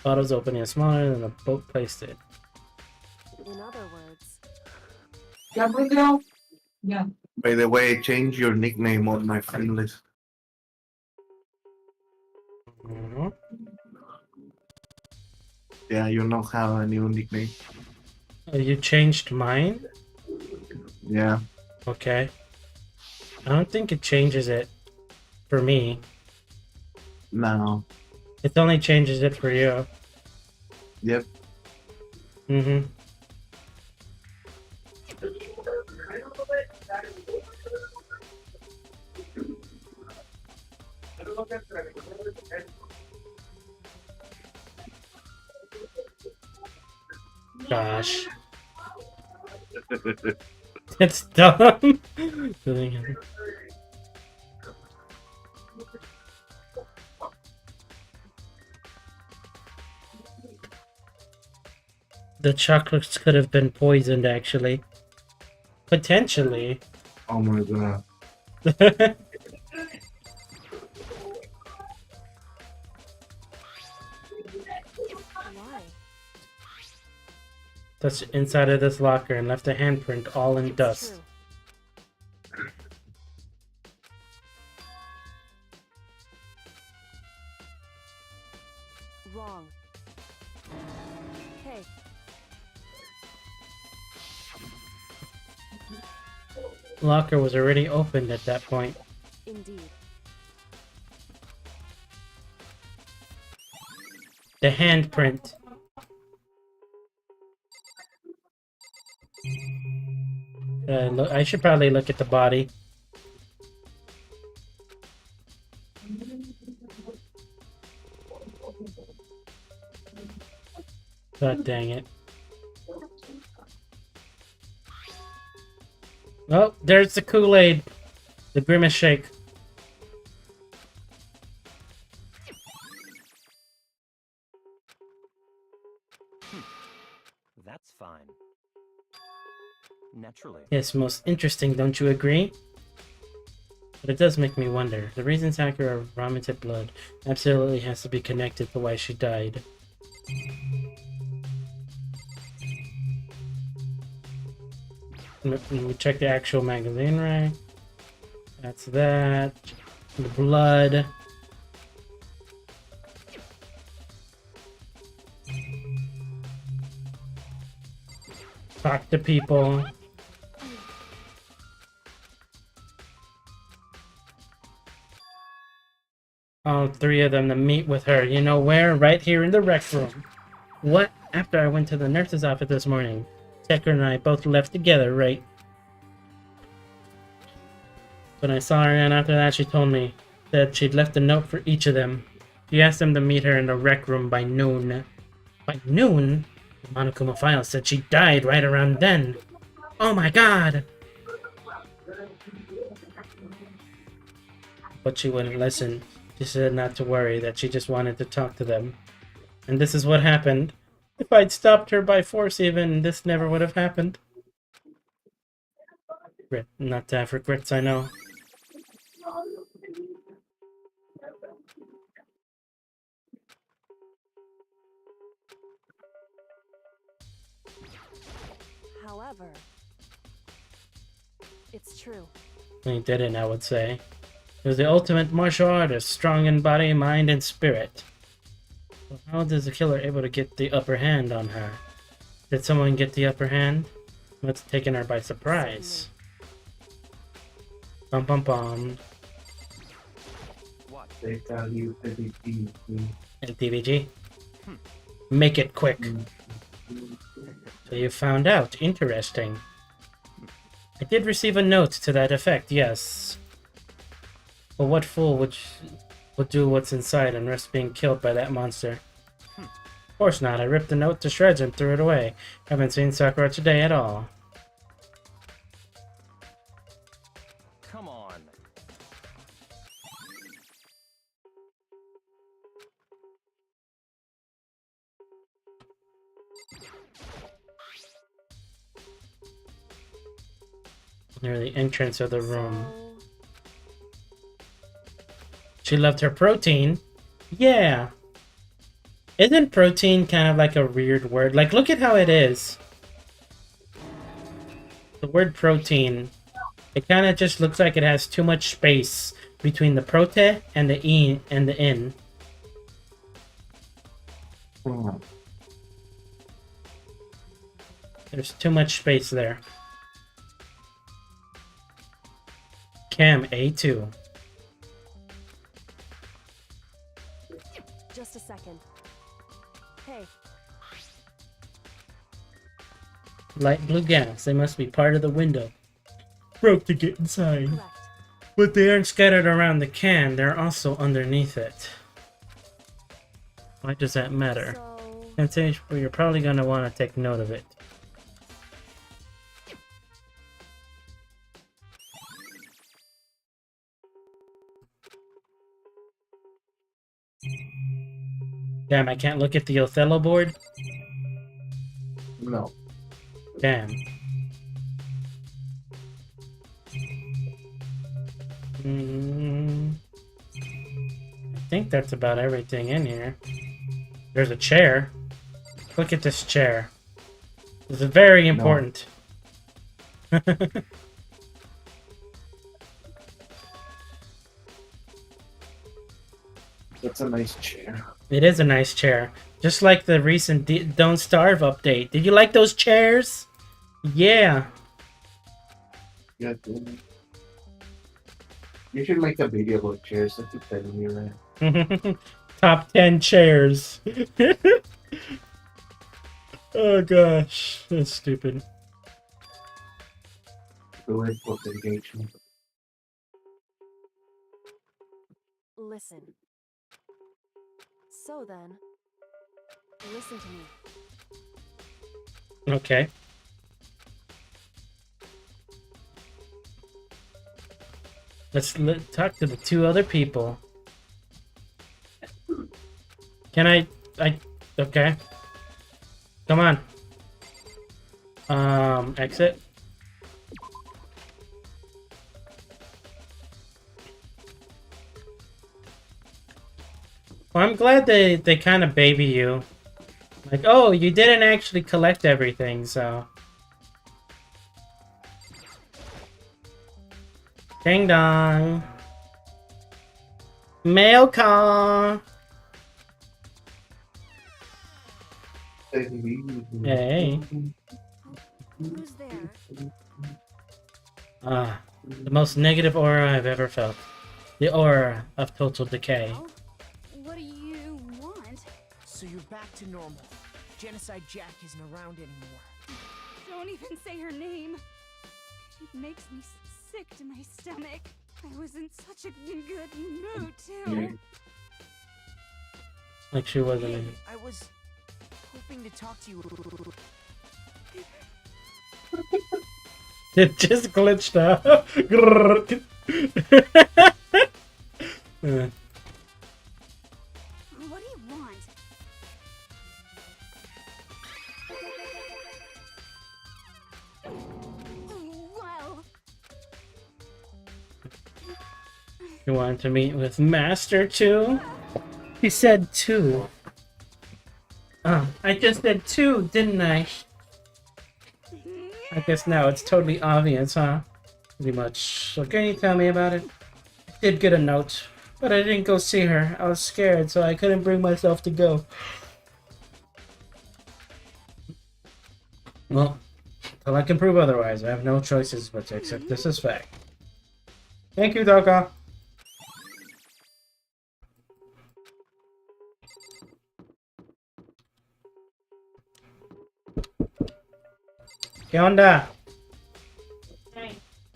A: Bottles opening is smaller than the boat placed it.
D: In other words...
F: Gabriel? Yeah.
B: By the way, change your nickname on my friend list.
A: Mhm.
B: Yeah, you now have a new nickname.
A: You changed mine?
B: Yeah.
A: Okay. I don't think it changes it for me.
B: No.
A: It only changes it for you.
B: Yep.
A: Mm-hmm. Gosh. It's dumb. The chocolates could have been poisoned, actually. Potentially.
B: Oh my god.
D: Why?
A: Touched inside of this locker and left a handprint all in
D: It's
A: dust.
D: true. Wrong. Hey,
A: Locker was already opened at that point.
D: indeed.
A: The handprint. I should probably look at the body. God dang it. Oh, there's the Kool-Aid. The Grimace Shake.
J: That's fine. Naturally.
A: Yes, most interesting, don't you agree? But it does make me wonder. The reason Sakura vomited blood absolutely has to be connected to why she died. Let me check the actual magazine rack. That's that. The blood. Talk to people. All three of them to meet with her. You know where? Right here in the rec room. What? After I went to the nurse's office this morning, Tucker and I both left together, right? When I saw her and after that she told me that she'd left a note for each of them. She asked them to meet her in the rec room by noon. By noon? The Monokuma file said she died right around then. Oh my god! But she wouldn't listen. She said not to worry, that she just wanted to talk to them. And this is what happened. If I'd stopped her by force even, this never would have happened. Not to have regrets, I know.
D: However, it's true.
A: He didn't, I would say. He was the ultimate martial artist, strong in body, mind, and spirit. So how is the killer able to get the upper hand on her? Did someone get the upper hand? What's taken her by surprise? Bum bum bum.
E: What?
F: They tell you to be
A: DBG? Make it quick. So you found out. Interesting. I did receive a note to that effect, yes. But what fool would do what's inside and risk being killed by that monster? Of course not. I ripped the note to shreds and threw it away. Haven't seen Sakura today at all.
E: Come on.
A: Near the entrance of the room.
D: So,
A: She loved her protein. Yeah. Isn't protein kind of like a weird word? Like, look at how it is. The word protein, it kind of just looks like it has too much space between the prote and the e and the in. There's too much space there. Cam A2.
D: just a second. Hey,
A: Light blue gas. They must be part of the window. Broke to get inside.
D: correct.
A: But they aren't scattered around the can. They're also underneath it. Why does that matter?
D: So,
A: And so you're probably going to want to take note of it. Damn, I can't look at the Othello board?
F: No.
A: Damn. I think that's about everything in here. There's a chair. Look at this chair. This is very important.
F: That's a nice chair.
A: It is a nice chair. Just like the recent Don't Starve update. Did you like those chairs? Yeah.
F: Yeah, dude. You should make a video about chairs. That's what telling me, right?
A: Top 10 chairs. Oh gosh. That's stupid.
F: Do it for the engagement.
D: listen. So then, listen to me.
A: Okay. Let's talk to the two other people. Can I okay. Come on. Exit. Well, I'm glad they kind of baby you. Like, oh, you didn't actually collect everything, so. Ding dong. Mail call. Hey.
G: Who's there?
A: The most negative aura I've ever felt. The aura of total decay.
G: Well, what do you want?
H: So you're back to normal. Genocide Jack isn't around anymore.
G: Don't even say her name. It makes me sick to my stomach. I was in such a good mood, too.
A: Like she wasn't
H: Hey,
A: in.
H: I was hoping to talk to you.
A: It just glitched out.
G: What do you want? Well,
A: to meet with Master 2? He said 2. I just said 2, didn't I? I guess now it's totally obvious, huh? Pretty much. So can you tell me about it? I did get a note, but I didn't go see her. I was scared, so I couldn't bring myself to go. Well, until I can prove otherwise, I have no choices but to accept this as fact. Thank you, Doka. ¿Qué onda?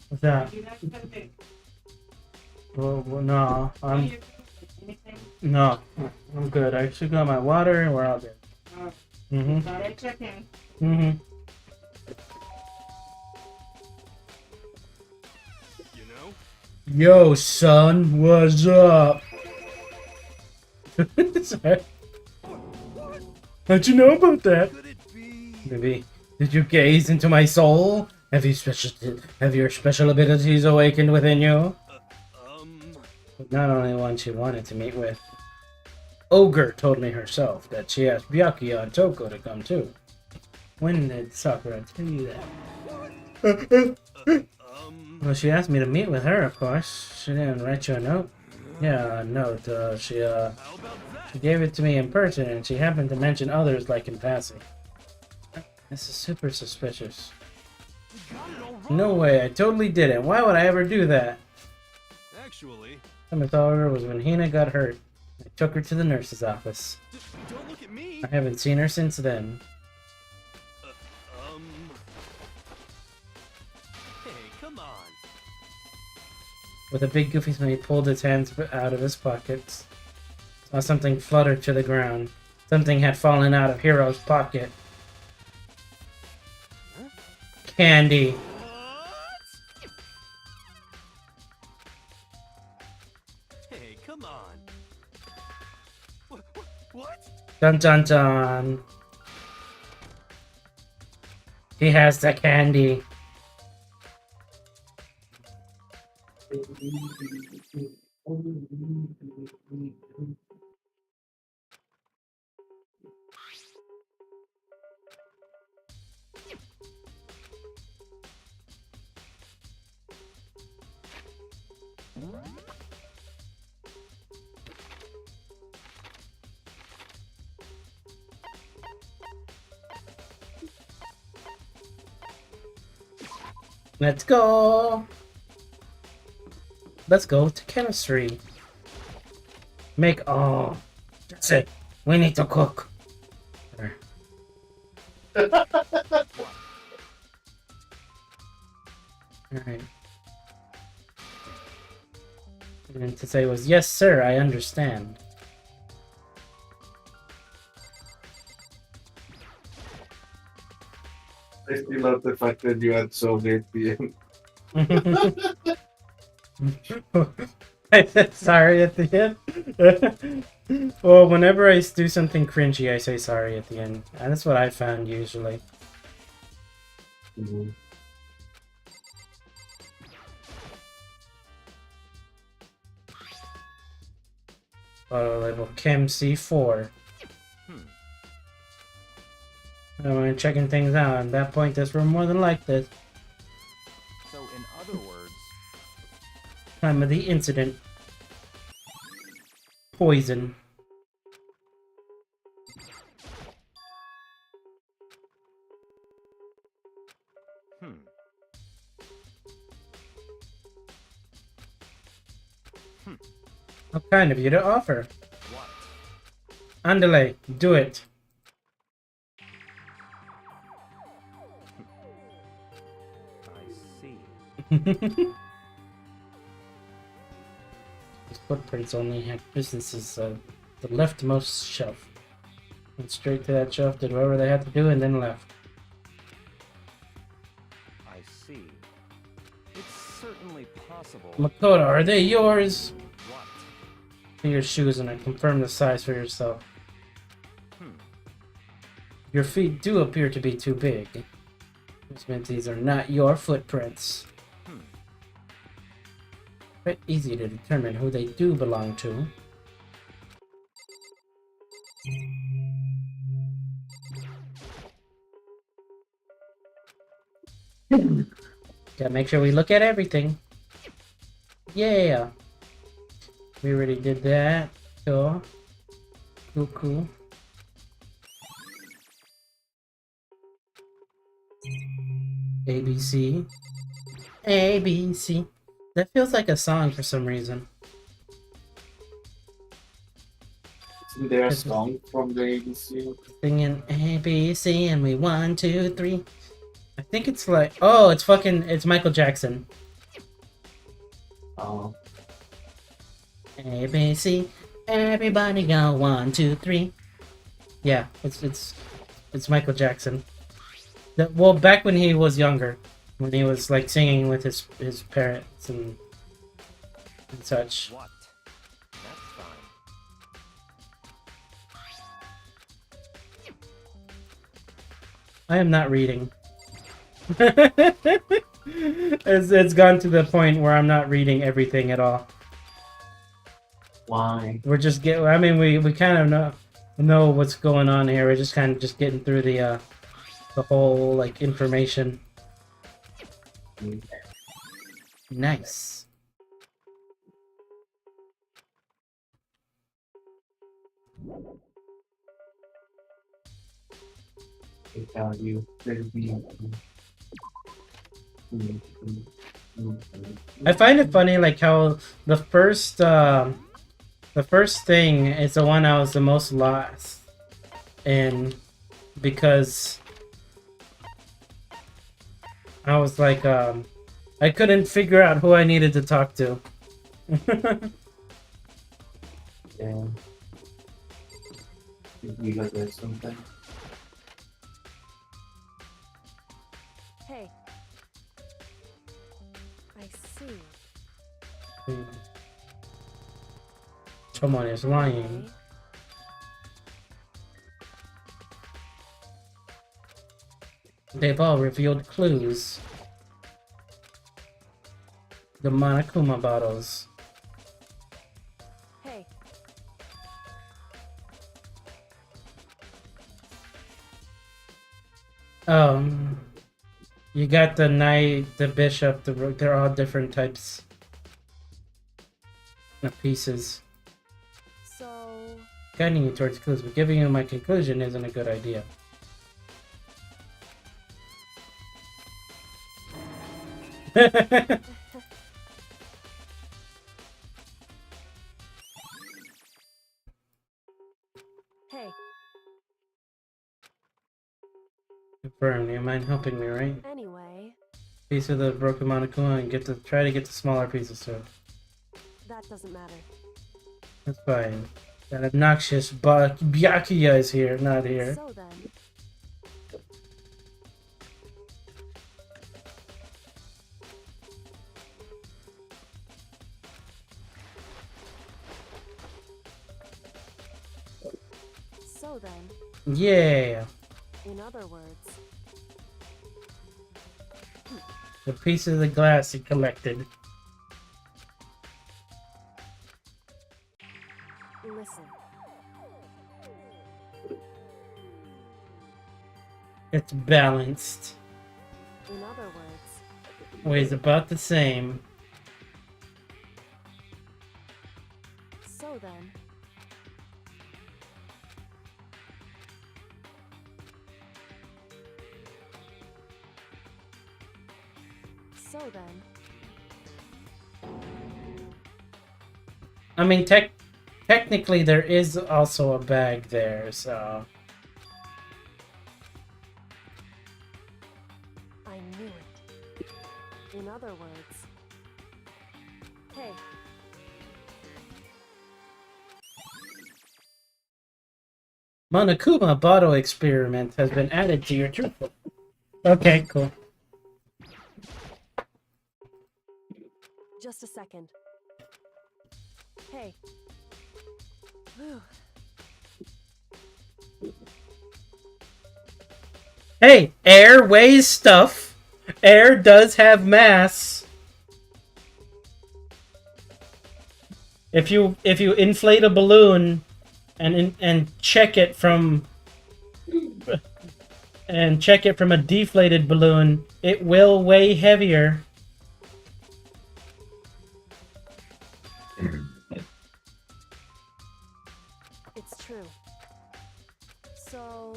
A: What's that? Well, no, no, I'm good. I actually got my water and we're all good. Mm-hmm. Yo, son, what's up? Sorry. How'd you know about that? Maybe. Did you gaze into my soul? Have your special abilities awakened within you? But not only one she wanted to meet with. Ogre told me herself that she asked Byakuya and Toko to come too. When did Sakura tell you that? Well, she asked me to meet with her, of course. She didn't write you a note? Yeah, a note. She gave it to me in person, and she happened to mention others like in passing. This is super suspicious. No way, I totally didn't. Why would I ever do that?
E: Actually,
A: I thought it was when Hina got hurt. I took her to the nurse's office.
E: don't look at me.
A: I haven't seen her since then.
E: Hey, come on.
A: With a big goofy smile, he pulled his hands out of his pockets. Saw something flutter to the ground. Something had fallen out of Hiro's pocket. Candy.
E: Hey, come on. What?
A: Dun dun dun. He has the candy. Let's go. Let's go to chemistry. Oh, that's it. We need to cook. Alright. And to say was, yes, sir, I understand.
B: I still love the fact that you had solved it at the end.
A: I said sorry at the end. Well, whenever I do something cringy, I say sorry at the end. And that's what I found usually.
B: Mm-hmm.
A: Auto level Chem C4. I'm checking things out. At that point, this room more than like this.
H: So, in other words,
A: Time of the incident. Poison. How kind of you to offer.
H: what?
A: Andale, do it.
H: I see.
A: These footprints only have businesses the leftmost shelf. Went straight to that shelf, did whatever they had to do, and then left.
H: I see. It's certainly possible.
A: Makoto, are they yours?
H: What?
A: See your shoes and I confirm the size for yourself. Your feet do appear to be too big. This means these are not your footprints. Quite easy to determine who they do belong to. Gotta make sure we look at everything. Yeah. We already did that. Cool. Cool. ABC. ABC. That feels like a song for some reason.
F: Isn't there a song from the ABC?
A: Singing ABC and we 1, 2, 3. I think it's like, oh, it's Michael Jackson.
F: Oh.
A: ABC, everybody go 1, 2, 3. Yeah, it's Michael Jackson. Well, back when he was younger, when he was like singing with his parents and such.
J: What? That's fine.
A: I am not reading. It's gone to the point where I'm not reading everything at all.
F: Why?
A: We're just I mean, we kind of know what's going on here. We're just kind of just getting through the whole like information. Nice.
F: I tell you, there's me.
A: I find it funny, like how the first thing is the one I was the most lost in, because I was like, I couldn't figure out who I needed to talk to.
F: Yeah. You like that something?
D: Hey. I see.
A: Someone is lying. They've all revealed clues. The Monokuma bottles.
D: Hey.
A: You got the knight, the bishop, the rook. They're all different types of pieces.
D: So...
A: Guiding you towards clues, but giving you my conclusion isn't a good idea.
D: Hey.
A: Confirm, you mind helping me, right?
D: Anyway,
A: Piece of the broken Monokuma and try to get the smaller pieces to it.
D: that doesn't matter.
A: That's fine. That obnoxious Byakuya is here, not here.
D: So then... So then...
A: Yeah!
D: In other words...
A: The piece of the glass he collected.
D: Listen.
A: It's balanced.
D: In other words...
A: Weighs about the same.
D: So then... So then...
A: I mean, technically there is also a bag there, so...
D: I knew it. In other words... Hey.
A: Monokuma bottle experiment has been added to your truth book. Okay, cool.
D: Just a second. Hey. Whew.
A: Hey, air weighs stuff. Air does have mass. if you inflate a balloon and check it from a deflated balloon, it will weigh heavier.
D: It's true. So...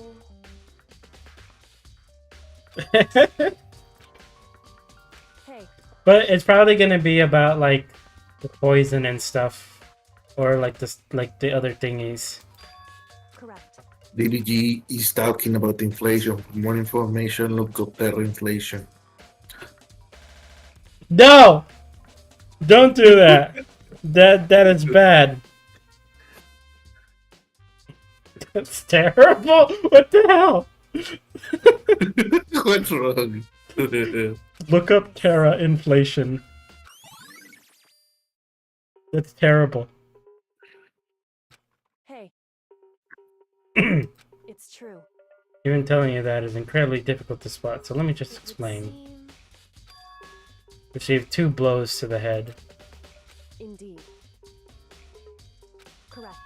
D: Hey,
A: But it's probably gonna be about like the poison and stuff, or like the other thingies.
D: correct.
B: DDG is talking about inflation. For more information, look up Terra inflation.
A: No! Don't do that. That is bad. That's terrible. What the hell?
B: What's wrong?
A: Look up Terra inflation. That's terrible.
D: Hey. It's true.
A: Even telling you that is incredibly difficult to spot, so let me just
D: It would
A: explain.
D: seem-
A: Received 2 blows to the head.
D: Indeed. Correct.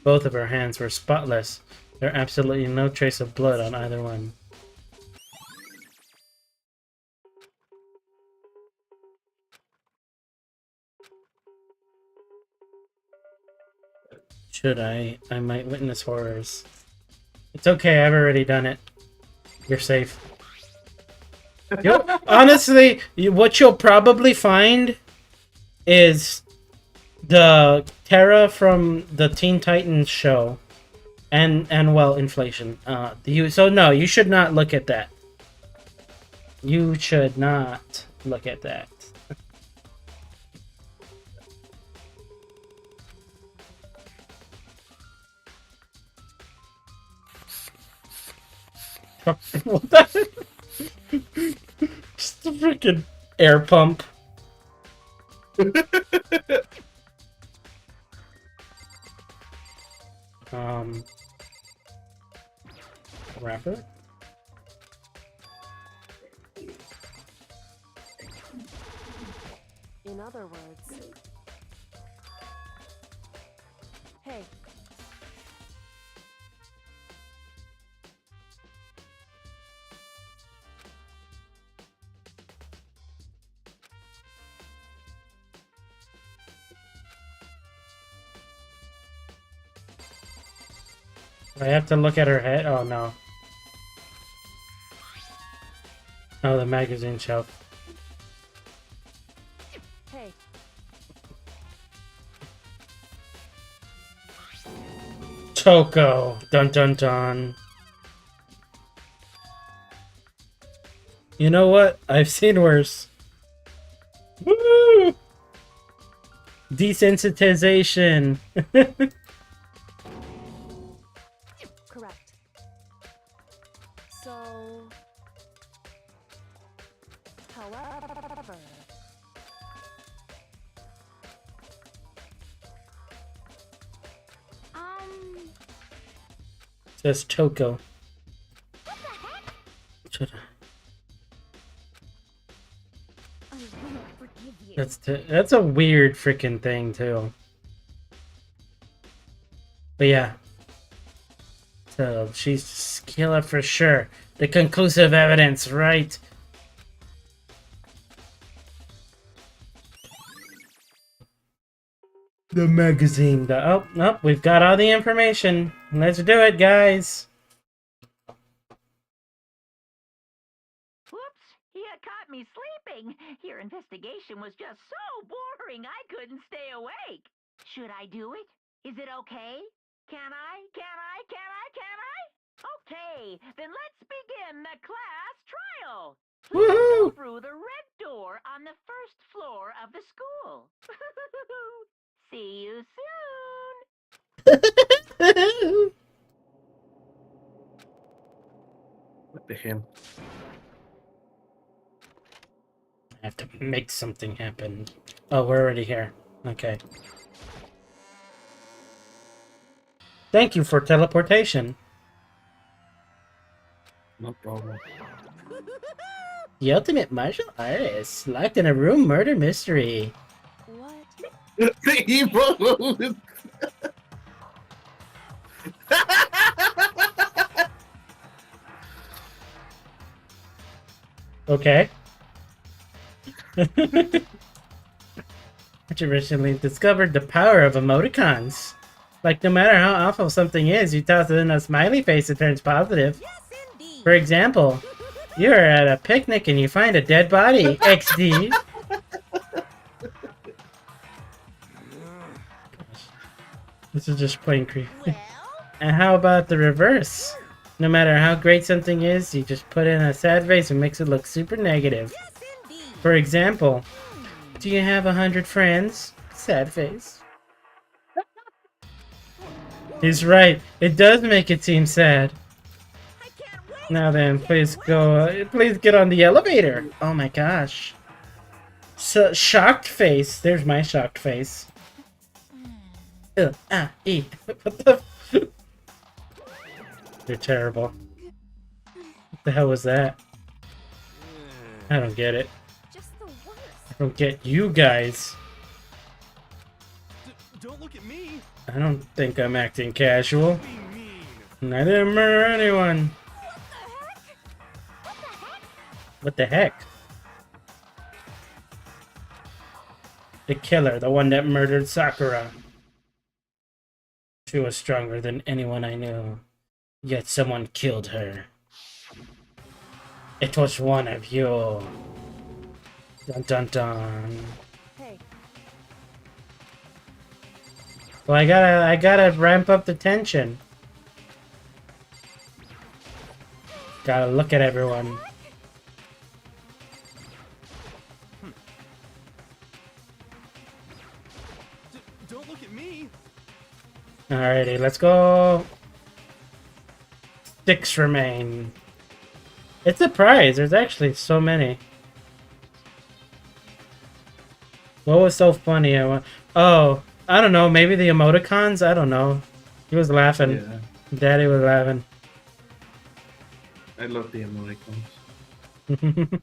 A: Both of her hands were spotless. There are absolutely no trace of blood on either one. Should I? I might witness horrors. It's okay, I've already done it. You're safe. Honestly, what you'll probably find is the Terra from the Teen Titans show, and well, inflation. So no, you should not look at that. You should not look at that. What the? Just a freaking air pump. Wrapper?
D: In other words... Hey.
A: I have to look at her head? Oh no. Oh, the magazine shelf.
D: Hey.
A: Choco! Dun dun dun. You know what? I've seen worse. Woo! Desensitization.
D: Correct. So... However...
A: Says Choco. Should
G: I won't forgive you.
A: that's a weird freaking thing too. But yeah. So she's killer for sure. The conclusive evidence, right? The magazine. Oh, we've got all the information. Let's do it, guys.
K: Whoops! You caught me sleeping. Your investigation was just so boring I couldn't stay awake. Should I do it? Is it okay? Can I? Okay, then let's begin the class trial. Please go through the red door on the first floor of the school. See you soon.
B: What the hell?
A: I have to make something happen. Oh, we're already here. Okay. Thank you for teleportation.
B: No problem.
A: The ultimate martial artist locked in a room murder mystery.
D: What?
B: The evil.
A: Okay. I recently discovered the power of emoticons. Like, no matter how awful something is, you toss it in a smiley face, it turns positive. For example, you're at a picnic and you find a dead body. XD. This is just plain creepy. And how about the reverse? No matter how great something is, you just put in a sad face and makes it look super negative. For example, do you have 100 friends? Sad face. He's right. It does make it seem sad. Now then, please go. Please get on the elevator. Oh my gosh. So shocked face. There's my shocked face. What the? You're terrible. What the hell was that? I don't get it. I don't get you guys.
E: Don't look at me.
A: I don't think I'm acting casual. And I didn't murder anyone. What the heck? The killer, the one that murdered Sakura. She was stronger than anyone I knew. Yet someone killed her. It was one of you. Dun dun dun.
D: Hey.
A: Well, I gotta ramp up the tension. Gotta look at everyone.
E: Don't look at me.
A: Alrighty, let's go. Six remain. It's a prize. There's actually so many. What was so funny? Oh, I don't know. Maybe the emoticons? I don't know. He was laughing.
B: Yeah.
A: Daddy was laughing.
B: I love the emoticons.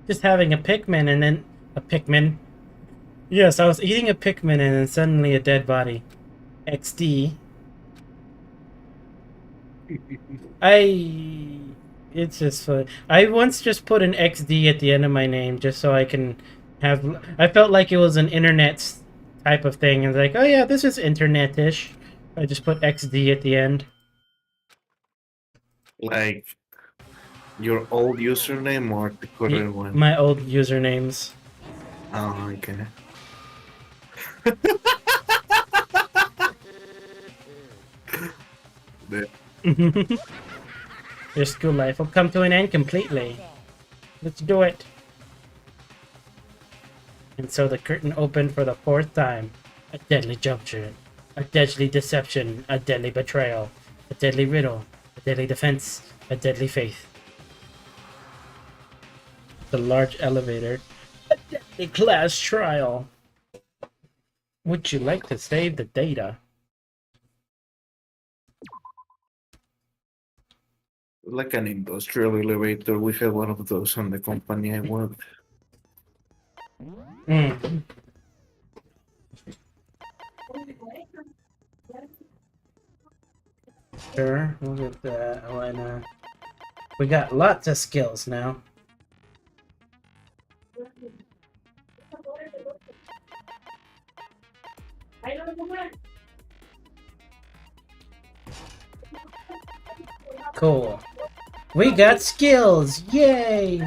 A: Just having a Pikmin and then... A Pikmin? Yes, I was eating a Pikmin and then suddenly a dead body. XD. It's just fun. I once just put an XD at the end of my name just so I can have... I felt like it was an internet type of thing. And like, oh yeah, this is internet-ish. I just put XD at the end.
B: Like your old username or the current one?
A: My old usernames.
B: Oh, okay.
A: Your school life will come to an end completely. Let's do it. And so the curtain opened for the fourth time. A deadly juncture. A deadly deception. A deadly betrayal. A deadly riddle. A deadly defense. A deadly faith. The large elevator. A deadly class trial. Would you like to save the data?
B: Like an industrial elevator. We had one of those on the company I worked.
A: Mm. Sure, we'll get that. Why not? We got lots of skills now. Cool. We got skills! Yay!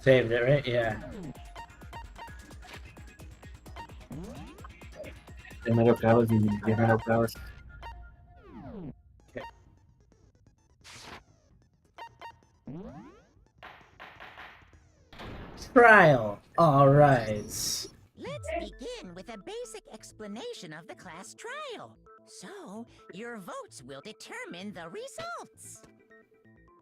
A: Saved it, right? Yeah.
B: Primero acabas y primero acabas.
A: Okay. Trial. All right.
H: Let's begin with a basic explanation of the class trial. So, your votes will determine the results.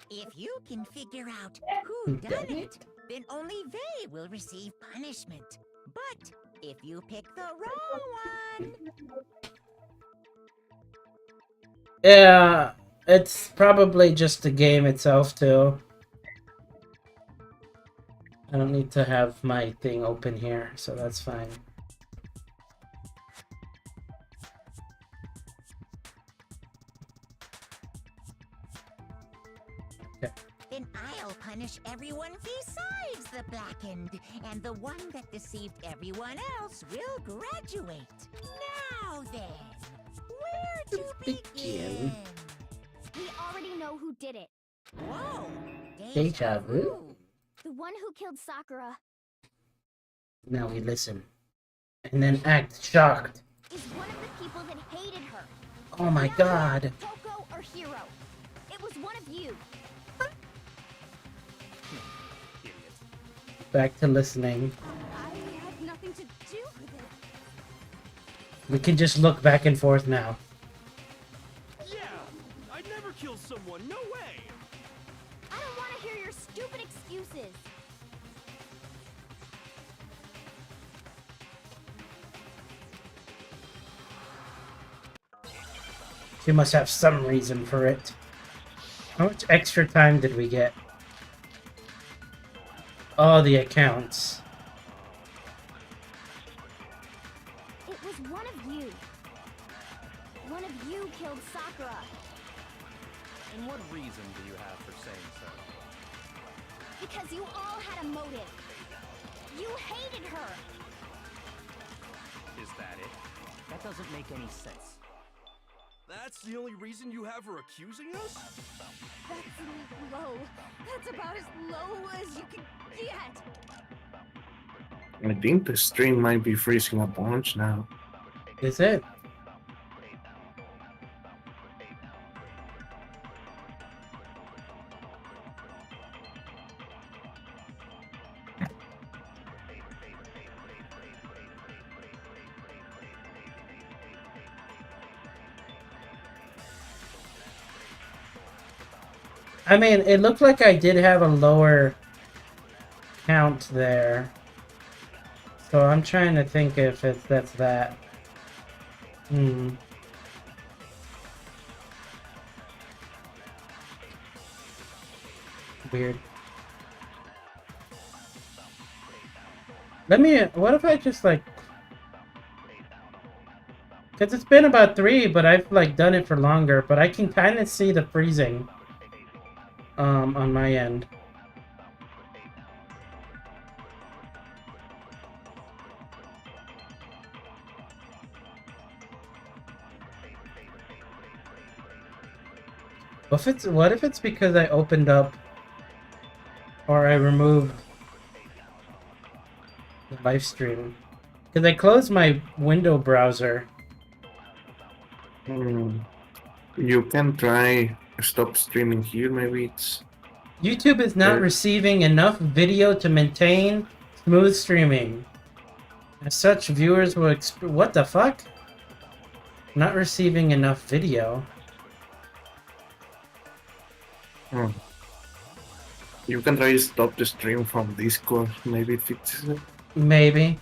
H: If you can figure out who done it, then only they will receive punishment. But if you pick the wrong one.
A: Yeah, it's probably just the game itself too. I don't need to have my thing open here, so that's fine. Okay.
H: Then I'll punish everyone besides the blackened, and the one that deceived everyone else will graduate. Now then, where to begin?
L: We already know who did it.
H: Whoa!
A: Deja vu.
L: The one who killed Sakura
A: Now we listen. And then act shocked.
L: is one of the people that hated her.
A: Oh my god.
L: Toko or Hiro. It was one of you.
A: Back to listening.
G: I had nothing to do with it.
A: We can just look back and forth now.
E: Yeah, I'd never kill someone. No way.
L: I don't want to hear your stupid excuses.
A: She must have some reason for it. How much extra time did we get? Oh, the accounts.
L: It was one of you. One of you killed Sakura.
J: And what reason do you have for saying so?
L: Because you all had a motive. You hated her.
J: Is that it? That doesn't make any sense.
E: That's the only reason you have her accusing us?
G: That's low. That's about as low as you can get.
B: I think the stream might be freezing a bunch now.
A: Is it? I mean, it looked like I did have a lower count there. So I'm trying to think if that's that. Weird. What if I just like... Because it's been about 3, but I've like done it for longer, but I can kind of see the freezing. On my end. What if it's because I opened up or I removed the live stream? Because I closed my window browser.
B: You can try stop streaming here, maybe it's...
A: YouTube is not receiving enough video to maintain smooth streaming. As such, viewers will what the fuck? Not receiving enough video.
B: You can try to stop the stream from Discord, maybe it fixes it.
A: Maybe.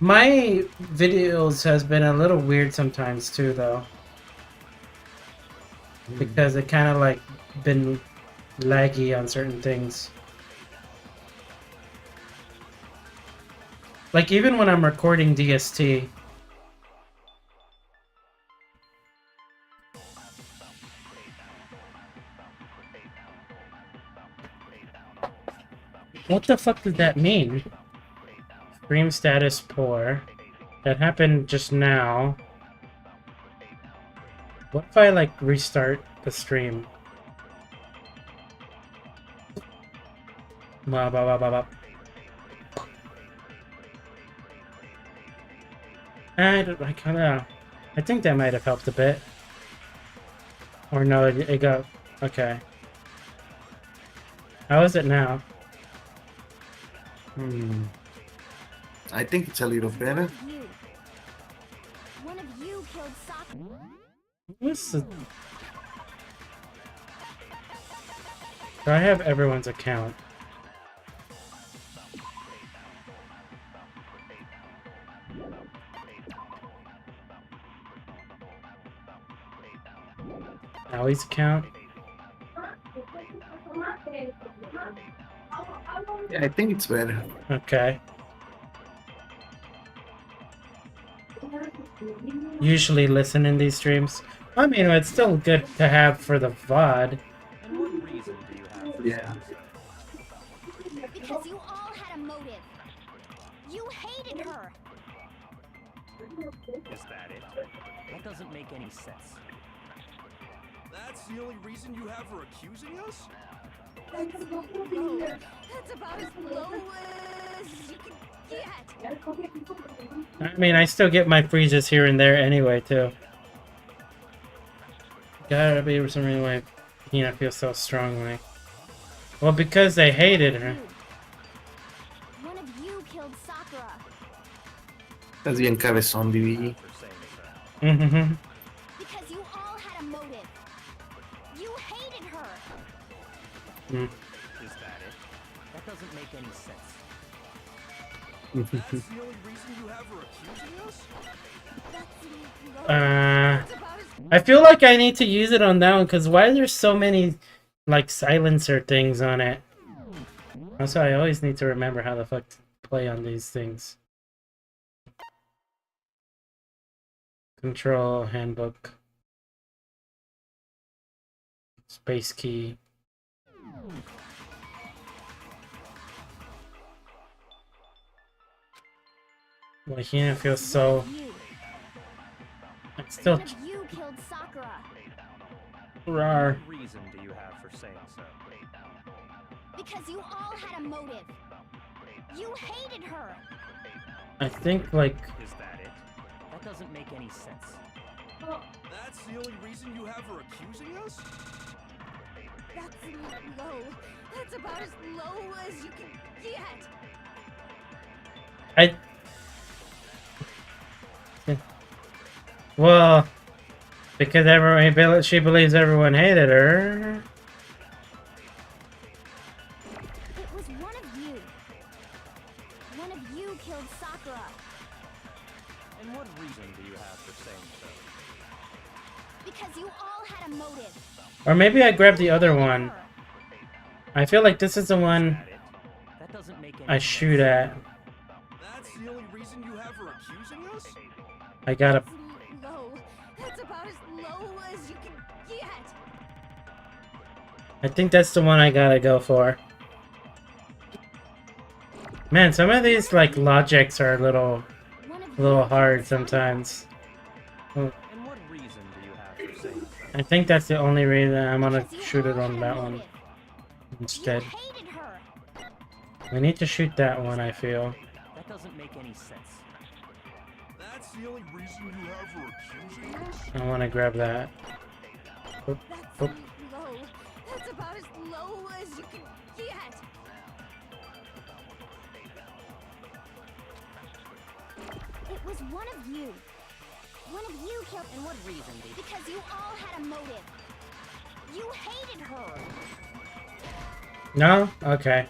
A: My videos has been a little weird sometimes too, though. Because it kind of like been laggy on certain things. Like even when I'm recording DST. What the fuck did that mean? Stream status poor. That happened just now. What if I like restart the stream? Blah, blah, blah, blah, blah. I think that might have helped a bit. Or no, it got... Okay. How is it now?
B: I think it's a little better.
L: One of you killed Sakura.
A: What's the... So I have everyone's account. Allie's account.
B: Yeah, I think it's better.
A: Okay. Usually listen in these streams. I mean, it's still good to have for the VOD.
J: And what reason do you have for
B: Yeah.
J: saying so?
L: Because you all had a motive. You hated her.
J: Is that it? That doesn't make any sense.
E: That's the only reason you have for accusing us?
G: Low. That's about as low as you can get.
A: I mean, I still get my freezes here and there anyway, too. Gotta be some reason why Hina feels so strongly. Well, because they hated her.
L: One of you killed Sakura.
B: That's bien cabezón, BB.
J: For saying so.
A: Mm-hmm.
L: Because you all had a motive. You hated her.
A: Mm.
J: Is that it? That doesn't make any sense.
E: That's the only reason you have for accusing us?
A: I feel like I need to use it on that one, because why are there so many, like, silencer things on it? Also, I always need to remember how the fuck to play on these things. Control, handbook. Space key. Well, Hina feels so... It's still...
L: One of you killed Sakura.
A: Rar.
J: What reason do you have for saying so?
L: Because you all had a motive. You hated her.
A: I think, like...
J: Is that it? That doesn't make any sense.
E: That's the only reason you have for accusing us?
G: That's low. That's about as low as you can get.
A: Well, because she believes everyone hated her.
L: It was one of you. One of you killed Sakura.
J: And what reason do you have for saying so?
L: Because you all had a motive.
A: Or maybe I grabbed the other one. I feel like this is the one
J: That doesn't make any
A: I shoot at.
E: That's the only reason you have for accusing us?
A: I gotta...
G: Low. That's about as low as you can get.
A: I think that's the one I gotta go for. Man, some of these, like, logics are a little hard sometimes.
J: And what reason do you have for saying so?
A: I think that's the only reason I'm gonna shoot it on that one instead.
L: Hated her.
A: We need to shoot that one, I feel.
J: That doesn't make any sense.
E: That's the only reason you have for accusing us?
A: I want to grab that. Oop, oop.
G: Low. That's about as low as you can get.
L: It was one of you. One of you killed.
H: And what reason did you?
L: Because you all had a motive. You hated her.
A: No? Okay.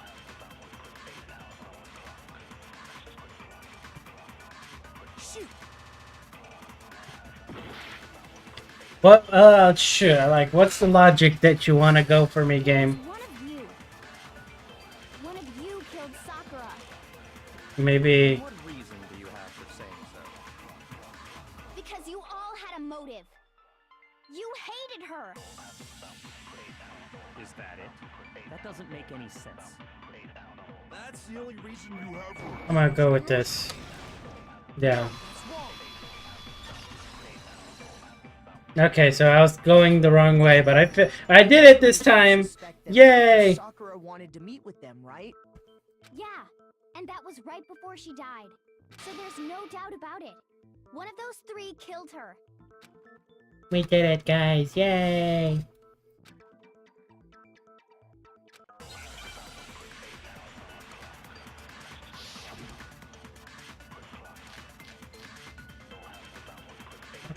L: Shoot.
A: What? Shoot. Like, what's the logic that you want to go for me, game?
L: One of you. One of you killed Sakura.
A: Maybe...
J: What reason do you have for saying so?
L: Because you all had a motive. You hated her.
J: Is that it? That doesn't make any sense.
E: That's the only reason you have for
A: I'm gonna go with this. Yeah. Okay, so I was going the wrong way, but I did it this time! Yay!
M: Sakura wanted to meet with them, right?
L: Yeah, and that was right before she died. So there's no doubt about it. One of those three killed her.
A: We did it, guys! Yay!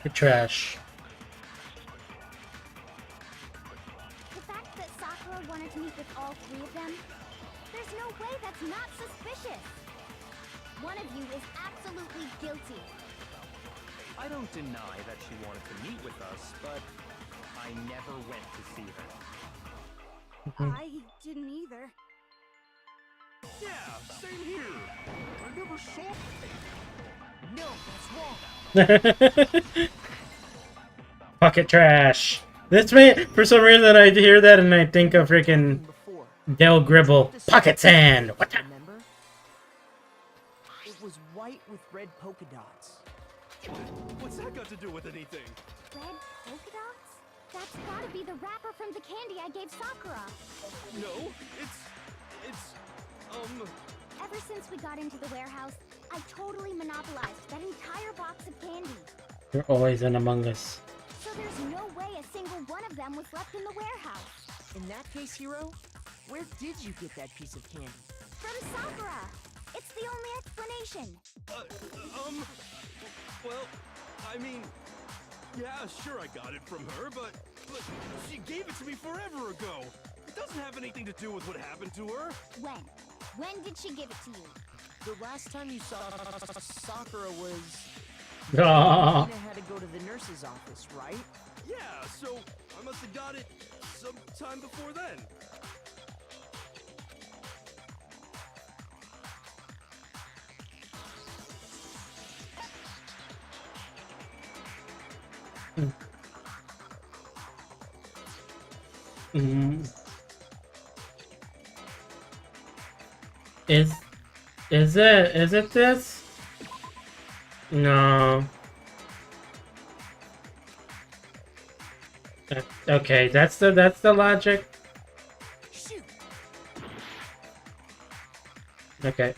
A: The trash.
L: The fact that Sakura wanted to meet with There's no way that's not suspicious. One of you is absolutely guilty.
J: I don't deny that she wanted to meet with us, but I never went to see her.
G: I didn't either.
E: Yeah, same here. I never saw.
M: No, that's wrong.
A: Pocket trash. This man, for some reason, I hear that and I think of freaking Del Gribble. Pocket sand. What the?
M: Remember? It was white with red polka dots.
E: What's that got to do with anything?
L: Red polka dots? That's gotta be the wrapper from the candy I gave Sakura.
E: No, it's
L: Ever since we got into the warehouse, I totally monopolized that entire box of candy.
A: You're always in Among Us.
L: So there's no way a single one of them was left in the warehouse.
M: In that case, Hiro, where did you get that piece of candy?
L: From Sakura. It's the only explanation.
E: well, I mean, yeah, sure I got it from her, but she gave it to me forever ago. It doesn't have anything to do with what happened to her.
L: When? When did she give it to you?
M: The last time you saw Sakura was...
A: Ah.
M: Tina had to go to the nurse's office, right?
E: Yeah, so I must have got it sometime before then.
A: Is it this? No. Okay, that's the logic. Okay.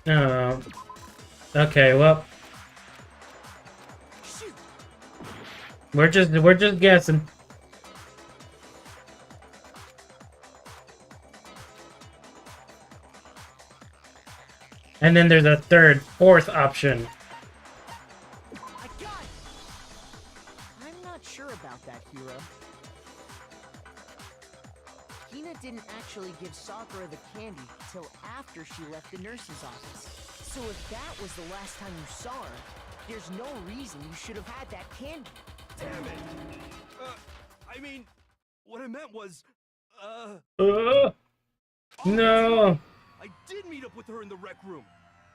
A: Oh. Okay, well. We're just guessing. And then there's a fourth option.
M: I got it. I'm not sure about that, Hiro. Hina didn't actually give Sakura the candy till after she left the nurse's office. So if that was the last time you saw her, there's no reason you should have had that candy.
E: Damn it. I mean, what I meant was,
A: No.
E: I did meet up with her in the rec room.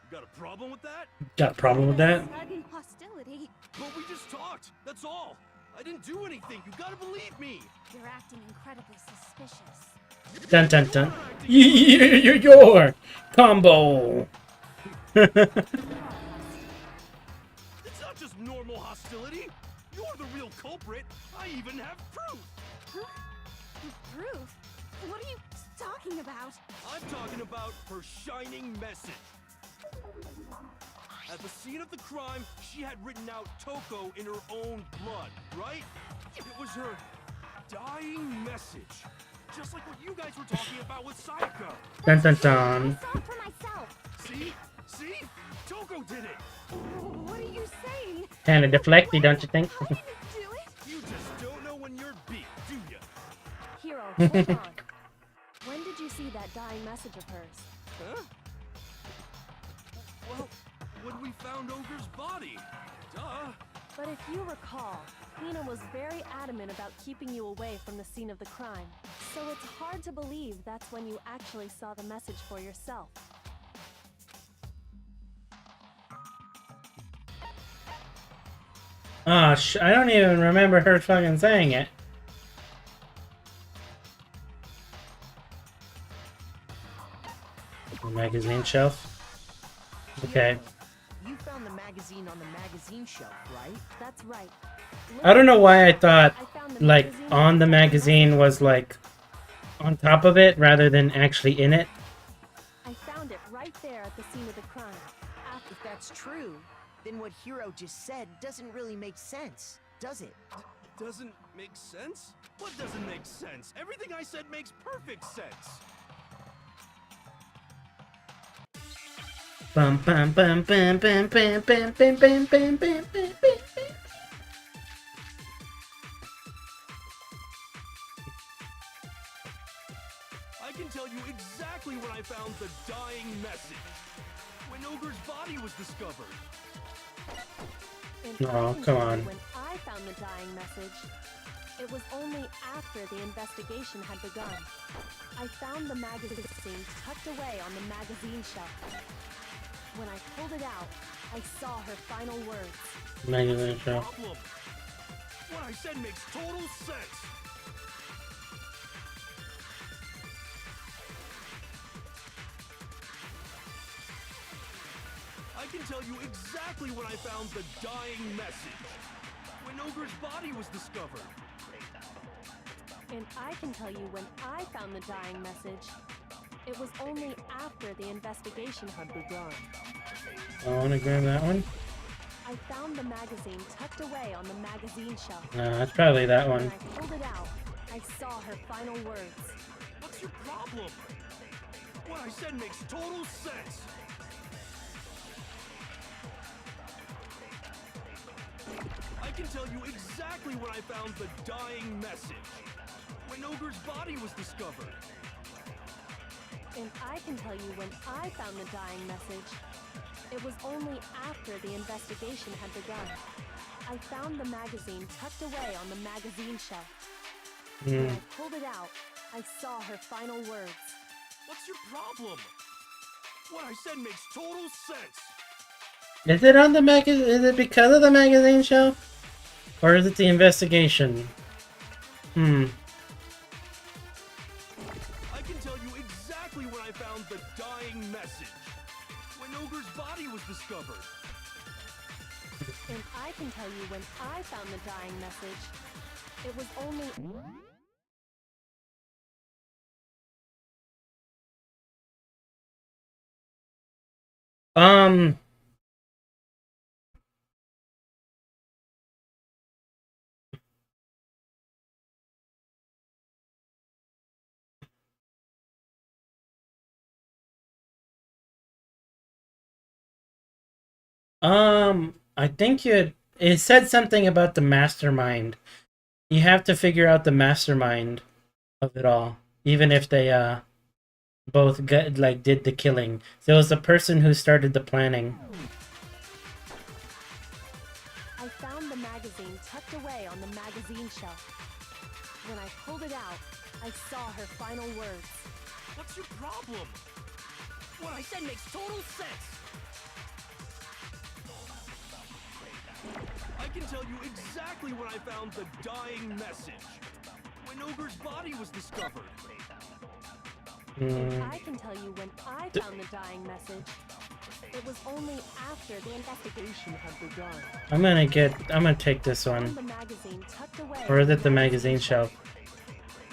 E: You got a problem with that?
A: Got a problem with that?
G: Sudden hostility.
E: But we just talked. That's all. I didn't do anything. You gotta believe me.
G: You're acting incredibly suspicious.
A: Dun dun dun. Your combo.
E: It's not just normal hostility. You're the real culprit. I even have proof.
G: Proof? What are you talking about?
E: I'm talking about her shining message. At the scene of the crime, she had written out Toko in her own blood, right? It was her dying message. Just like what you guys were talking about with Sayaka.
A: Dun dun dun.
L: I saw it for myself.
E: See? See? Toko did it.
G: What are you saying?
A: Kind of deflecty, don't you think?
G: Do it?
E: You just don't know when you're beat, do ya?
D: Hiro, hold on. When did you see that dying message of hers?
E: Huh? Well, when we found Ogre's body. Duh.
D: But if you recall, Hina was very adamant about keeping you away from the scene of the crime. So it's hard to believe that's when you actually saw the message for yourself.
A: Oh, I don't even remember her fucking saying it. The magazine shelf. Okay.
M: You found the magazine on the magazine shelf, right?
D: That's right.
A: I don't know why I thought,
D: found the
A: like,
D: magazine
A: on the magazine was, like, on top of it rather than actually in it.
D: I found it right there at the scene of the crime.
M: If that's true, then what Hiro just said doesn't really make sense, does it?
E: Doesn't make sense? What doesn't make sense? Everything I said makes perfect sense.
A: Bum bum bum bum bum bum bum bum bum bum bum bum.
E: I can tell you exactly when I found the dying message. When Ogre's body was discovered.
D: And
A: Oh,
D: I can
A: come
D: tell you
A: on.
D: When I found the dying message, it was only after the investigation had begun. I found the magazine tucked away on the magazine shelf. When I pulled it out, I saw her final words.
A: Magazine show.
E: Problem. What I said makes total sense. I can tell you exactly when I found the dying message. When Ogre's body was discovered.
D: And I can tell you when I found the dying message, it was only after the investigation had begun.
A: I want to grab that one.
D: I found the magazine tucked away on the magazine shelf.
A: No, that's probably that one.
D: When I pulled it out, I saw her final words.
E: What's your problem? What I said makes total sense. I can tell you exactly when I found the dying message. When Ogre's body was discovered.
D: And I can tell you when I found the dying message, it was only after the investigation had begun. I found the magazine tucked away on the magazine shelf. When I pulled it out, I saw her final words.
E: What's your problem? What I said makes total sense.
A: Is it on the magazine? Is it because of the magazine shelf? Or is it the investigation?
E: I can tell you exactly when I found the dying message. When Ogre's body was discovered.
D: And I can tell you when I found the dying message, it was only...
A: I think it said something about the mastermind. You have to figure out the mastermind of it all, even if they both did the killing. There was the person who started the planning.
D: I found the magazine tucked away on the magazine shelf. When I pulled it out, I saw her final words.
E: What's your problem? What I said makes total sense. I can tell you exactly when I found the dying message. When Ogre's body was discovered.
D: I can tell you when I found the dying message. It was only after the investigation had begun.
A: I'm gonna take this one.
D: The magazine tucked away
A: Or is it the magazine shelf?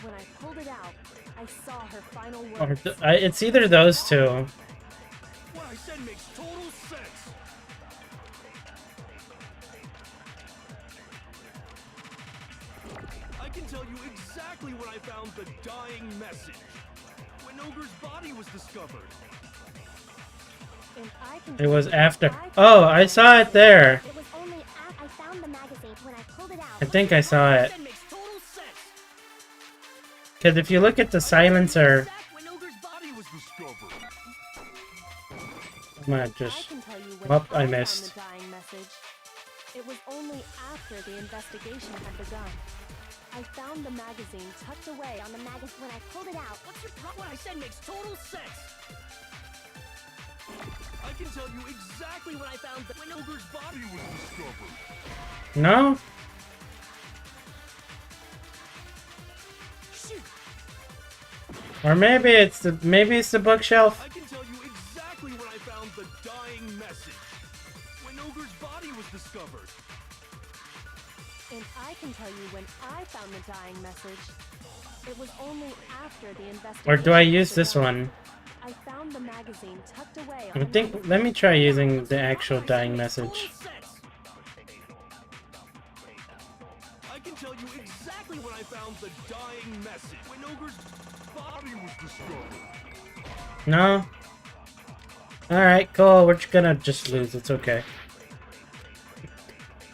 D: When I pulled it out, I saw her final words.
A: It's either those two.
E: What I said makes total sense. I can tell you exactly when I found the dying message. When Ogre's body was discovered.
D: And I can
A: It was after. Oh, I saw it there.
L: It was only after I found the magazine when I pulled it out.
A: I think I saw it. Because if you look at the silencer,
E: When Ogre's body was discovered.
A: I'm gonna just.
D: I can tell you when
A: Oh, I
D: found
A: missed.
D: the dying message. It was only after the investigation had begun. I found the magazine tucked away on the magazine when I pulled it out.
E: What's your problem? What I said makes total sense. I can tell you exactly when I found when Ogre's body was discovered.
A: No?
E: Shoot.
A: Or maybe it's the bookshelf.
E: I can tell you exactly when I found the dying message. When Ogre's body was discovered.
D: And I can tell you when I found the dying message. It was only after the investigation.
A: Or do I use
D: had
A: this
D: begun.
A: one?
D: I found the magazine tucked away
A: I
D: on
A: think. Let me try using the actual dying message.
E: I can tell you exactly when I found the dying message. When Ogre's body was discovered.
A: No? Alright, cool. We're just gonna just lose. It's okay.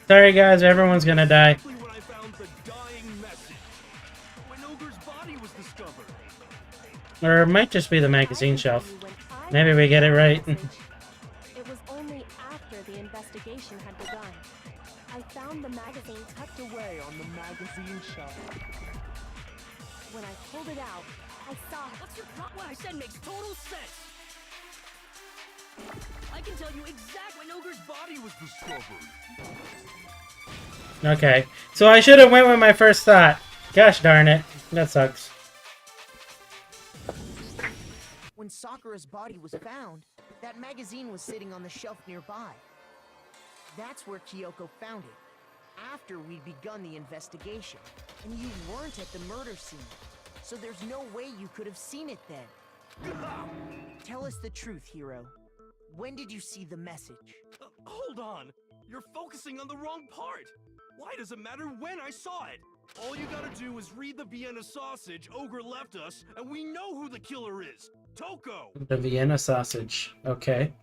A: Sorry, guys. Everyone's gonna die.
E: When I found the dying message. When Ogre's body was discovered.
A: Or it might just be the magazine shelf. Maybe we get it right.
D: It was only after the investigation had begun. I found the magazine tucked away on the magazine shelf. When I pulled it out, I saw...
N: What's your problem? What I said makes total sense. I can tell you exactly when Ogre's
E: Body was discovered.
A: Okay. So I should have went with my first thought. Gosh darn it. That sucks.
M: When Sakura's body was found, that magazine was sitting on the shelf nearby. That's where Kyoko found it, after we'd begun the investigation. And you weren't at the murder scene, so there's no way you could have seen it then. Tell us the truth, Hiro. When did you see the message?
E: Hold on. You're focusing on the wrong part. Why does it matter when I saw it? All you gotta do is read the Vienna sausage Ogre left us, and we know who the killer is. Toko!
A: The Vienna sausage. Okay.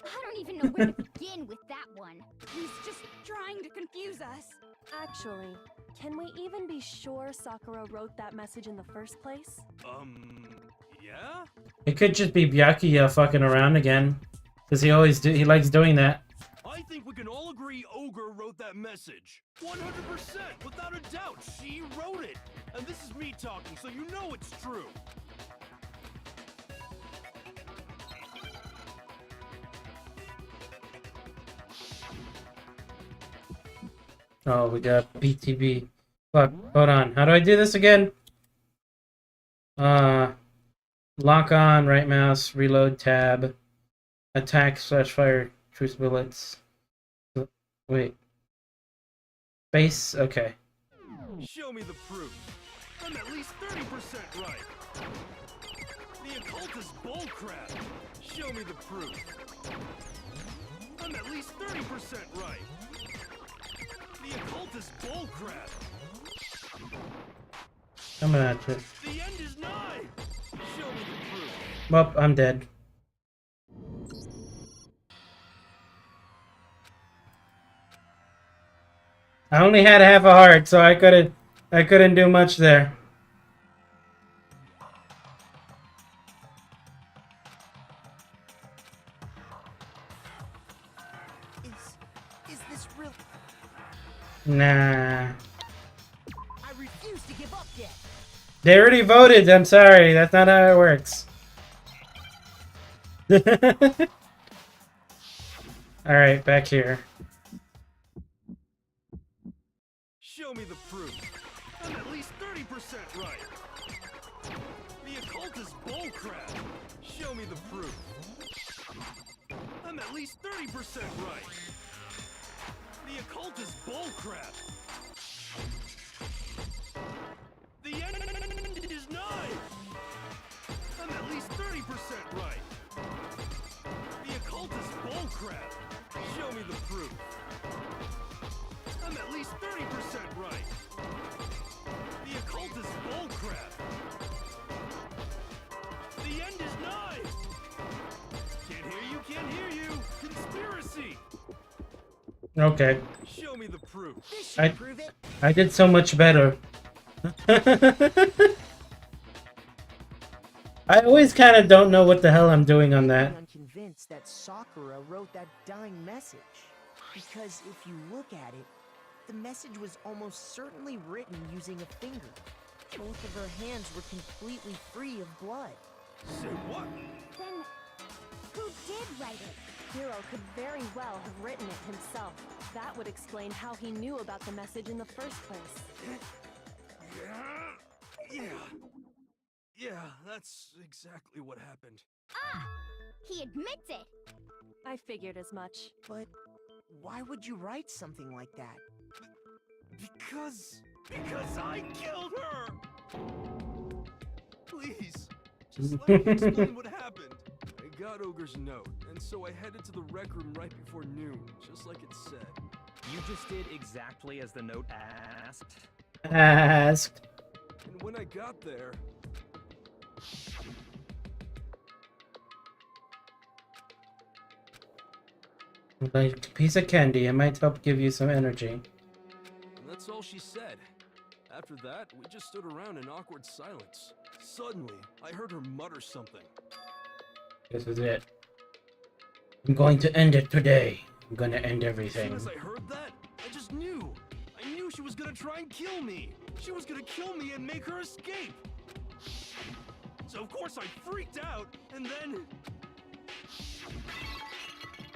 L: I don't even know where to begin with that one.
G: He's just trying to confuse us.
D: Actually, can we even be sure Sakura wrote that message in the first place?
E: Yeah?
A: It could just be Byakuya fucking around again. Because he likes doing that.
E: I think we can all agree Ogre wrote that message. 100%, without a doubt, she wrote it. And this is me talking, so you know it's true.
A: Oh, we got BTB. Fuck, hold on. How do I do this again? Lock on, right mouse, reload tab, attack / fire, choose bullets. Wait. Space? Okay.
E: Show me the proof. I'm at least 30% right. The occult is bullcrap. Show me the proof. I'm at least 30% right. The occult is bullcrap.
A: Coming at you.
E: The end is nigh. Show me the proof.
A: Well, I'm dead. I only had half a heart, so I couldn't do much there.
M: Is this real?
A: Nah.
M: I refuse to give up yet.
A: They already voted. I'm sorry. That's not how it works. Alright, back here.
E: Show me the proof. I'm at least 30% right. The occult is bullcrap. Show me the proof. I'm at least 30% right. The occult is bullcrap. The end is nigh. I'm at least 30% right. The occult is bullcrap. Show me the proof. I'm at least 30% right. The occult is bullcrap. The end is nigh. Can't hear you. Conspiracy.
A: Okay.
E: Show me the proof.
A: I did so much better. I always kind of don't know what the hell I'm doing on that.
M: I'm convinced that Sakura wrote that dying message. Because if you look at it, the message was almost certainly written using a finger. Both of her hands were completely free of blood.
E: Say what?
L: Then, who did write it?
D: Hiro could very well have written it himself. That would explain how he knew about the message in the first place.
E: Yeah, that's exactly what happened.
L: Ah! He admits it!
D: I figured as much.
M: But why would you write something like that?
E: Because I killed her! Please, just let me explain what happened. I got Ogre's note, and so I headed to the rec room right before noon, just like it said.
J: You just did exactly as the note asked?
A: Asked.
E: And when I got there...
A: Like a piece of candy, it might help give you some energy.
E: And that's all she said. After that, we just stood around in awkward silence. Suddenly, I heard her mutter something.
A: This is it. I'm going to end it today. I'm gonna end
E: As
A: everything.
E: soon as I heard that, I just knew. I knew she was gonna try and kill me. She was gonna kill me and make her escape. So of course I freaked out, and then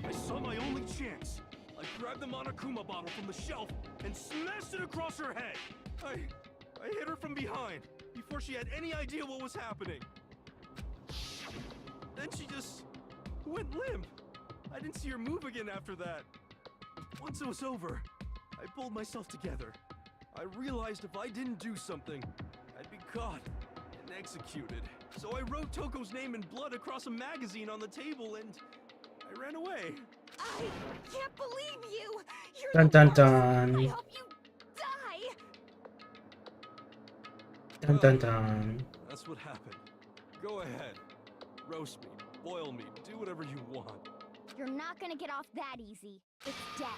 E: I saw my only chance. I grabbed the Monokuma bottle from the shelf and smashed it across her head. I hit her from behind before she had any idea what was happening. Then she just went limp. I didn't see her move again after that. Once it was over, I pulled myself together. I realized if I didn't do something, I'd be caught and executed. So I wrote Toko's name in blood across a magazine on the table and I ran away.
G: I can't believe you! You're
A: Dun
G: the
A: dun
G: worst.
A: dun.
G: I hope you die!
A: Dun dun dun.
E: That's what happened. Go ahead. Roast me, boil me, do whatever you want.
L: You're not gonna get off that easy. It's death.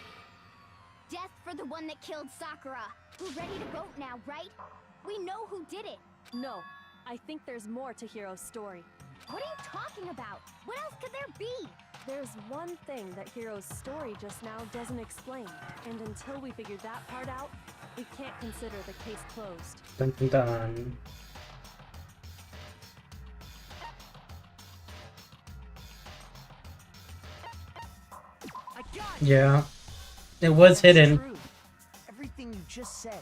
L: Death for the one that killed Sakura. We're ready to vote now, right? We know who did it.
D: No, I think there's more to Hiro's story.
L: What are you talking about? What else could there be?
D: There's one thing that Hiro's story just now doesn't explain, and until we figure that part out, we can't consider the case closed.
A: Dun dun dun. Yeah. It was hidden.
M: True. Everything you just said.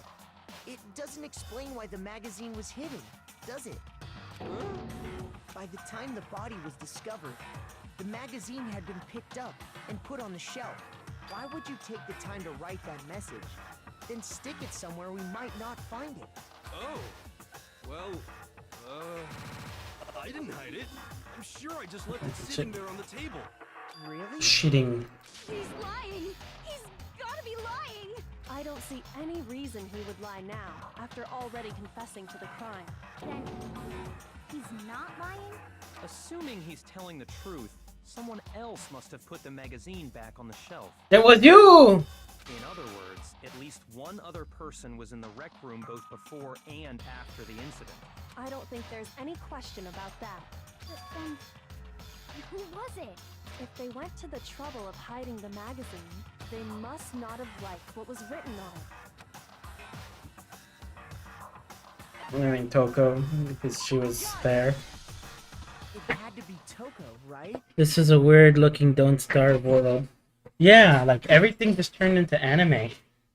M: It doesn't explain why the magazine was hidden, does it? By the time the body was discovered, the magazine had been picked up and put on the shelf. Why would you take the time to write that message, then stick it somewhere we might not find it?
E: Oh, well, I didn't hide it. I'm sure I just left it sitting there on the table.
M: Really?
A: Shitting.
G: He's lying! He's gotta be lying!
D: I don't see any reason he would lie now, after already confessing to the crime.
L: Then he's not lying?
J: Assuming he's telling the truth, someone else must have put the magazine back on the shelf.
A: It was you!
J: In other words, at least one other person was in the rec room both before and after the incident.
D: I don't think there's any question about that.
L: But then, who was it?
D: If they went to the trouble of hiding the magazine, they must not have liked what was written on it.
A: I mean, Toko, because she was there.
M: It had to be Toko, right?
A: This is a weird looking Don't Starve world. Yeah, like everything just turned into anime.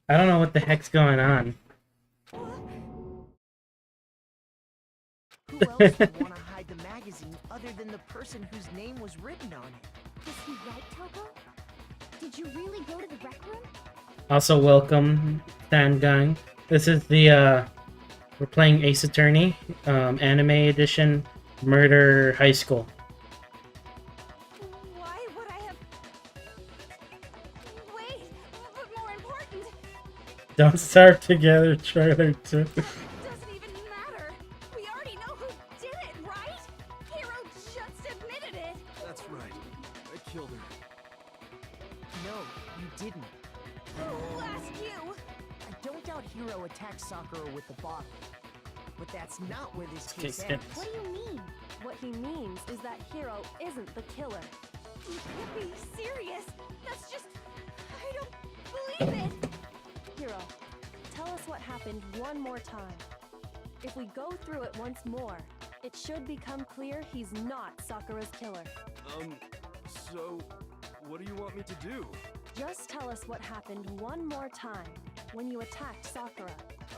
A: I don't know what the heck's going on.
M: Who else would want to hide the magazine other than the person whose name was written on it?
L: Is he right, Toko? Did you really go to the rec room?
A: Also, welcome, Dangang. This is the, we're playing Ace Attorney, anime edition, Murder High School.
G: Why would I have... Wait, but more important...
A: Don't Starve Together, trailer 2.
G: Doesn't even matter. We already know who did it, right? Hiro just admitted it.
E: That's right. I killed her.
M: No, you didn't.
G: Who asked you?
M: I don't doubt Hiro attacked Sakura with the bottle. But that's not where this case
A: Okay,
M: ends.
L: What do you mean?
D: What he means is that Hiro isn't the killer.
G: You can't be serious. That's just... I don't believe it.
D: Hiro, tell us what happened one more time. If we go through it once more, it should become clear he's not Sakura's killer.
E: So, what do you want me to do?
D: Just tell us what happened one more time when you attacked Sakura.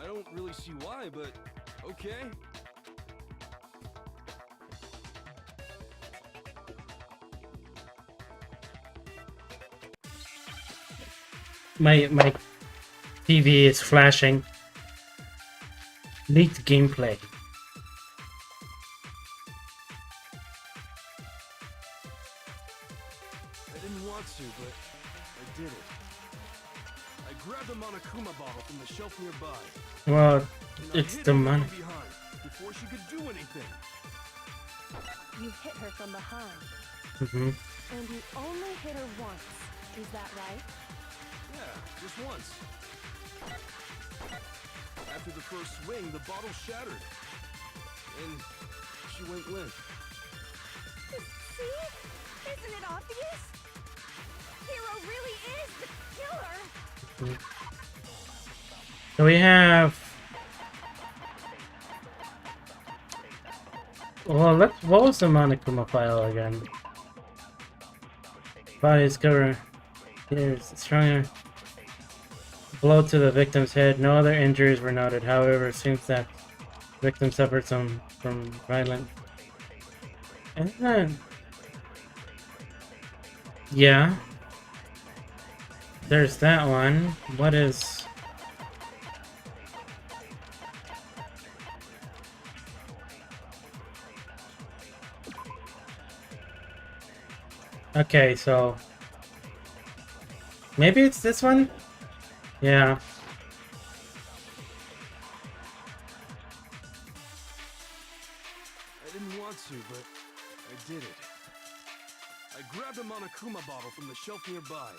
E: I don't really see why, but okay.
A: My TV is flashing. Leaked gameplay.
E: I didn't want to, but I did it. I grabbed the Monokuma bottle from the shelf nearby.
A: Well,
E: and I
A: it's
E: hit
A: the
E: her
A: money.
E: from behind before she could do anything.
D: You hit her from behind,
A: Mm-hmm.
D: and you only hit her once. Is that right?
E: Yeah, just once. After the first swing, the bottle shattered. And she went limp.
G: See? Isn't it obvious? Hero really is the killer!
A: So we have... Well, what was the Monokuma file again? Body's cover. Here's stronger. Blow to the victim's head. No other injuries were noted. However, it seems that the victim suffered from violent. And then, yeah, there's that one. What is? Okay, so maybe it's this one? Yeah.
E: I didn't want to, but I did it. I grabbed a Monokuma bottle from the shelf nearby,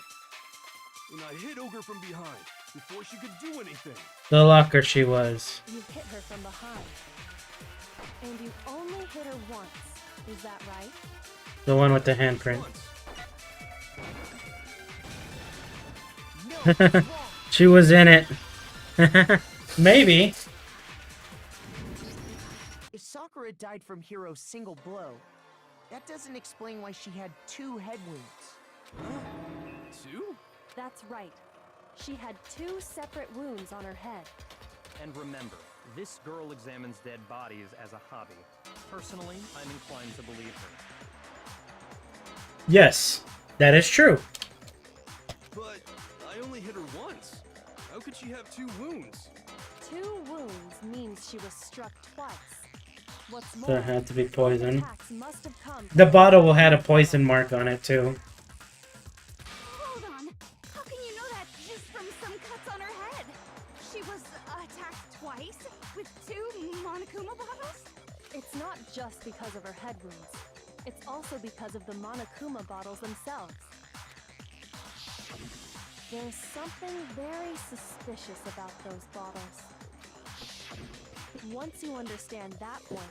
E: and I hit Ogre from behind before she could do anything.
A: The locker she was.
D: You hit her from behind. And you only hit her once. Is that right?
A: The one with the handprint. She was in it. Maybe.
M: If Sakura died from Hiro's single blow, that doesn't explain why she had 2 head wounds.
E: Two?
D: That's right. She had 2 separate wounds on her head.
J: And remember, this girl examines dead bodies as a hobby. Personally, I'm inclined to believe her.
A: Yes, that is true.
E: But I only hit her once. How could she have 2 wounds?
D: 2 wounds means she was struck twice. What's more,
A: There had to be poison.
D: attacks must have come
A: The bottle had a poison mark on it too.
G: Hold on. How can you know that just from some cuts on her head? She was attacked twice with 2 Monokuma bottles?
D: It's not just because of her head wounds. It's also because of the Monokuma bottles themselves. There's something very suspicious about those bottles. Once you understand that point,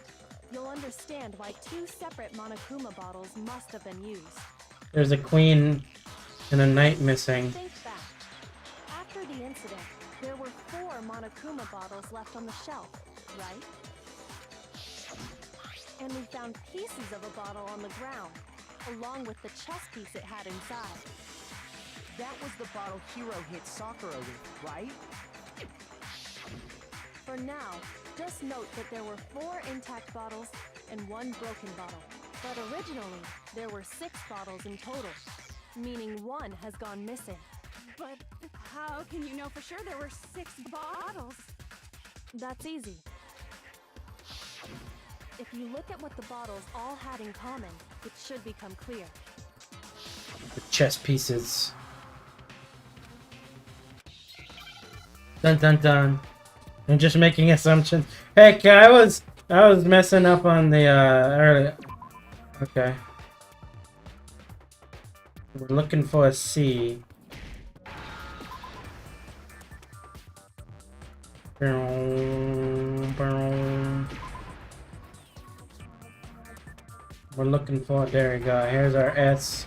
D: you'll understand why 2 separate Monokuma bottles must have been used.
A: There's a queen and a knight missing.
D: Think back. After the incident, there were 4 Monokuma bottles left on the shelf, right? And we found pieces of a bottle on the ground, along with the chess piece it had inside.
M: That was the bottle Hiro hit Sakura with, right?
D: For now, just note that there were 4 intact bottles and 1 broken bottle. But originally, there were 6 bottles in total, meaning 1 has gone missing.
G: But how can you know for sure there were 6 bottles?
D: That's easy. If you look at what the bottles all had in common, it should become clear.
A: The chess pieces. Dun dun dun. I'm just making assumptions. Heck, I was messing up on the earlier. Okay. We're looking for a C. We're looking for, there we go. Here's our S.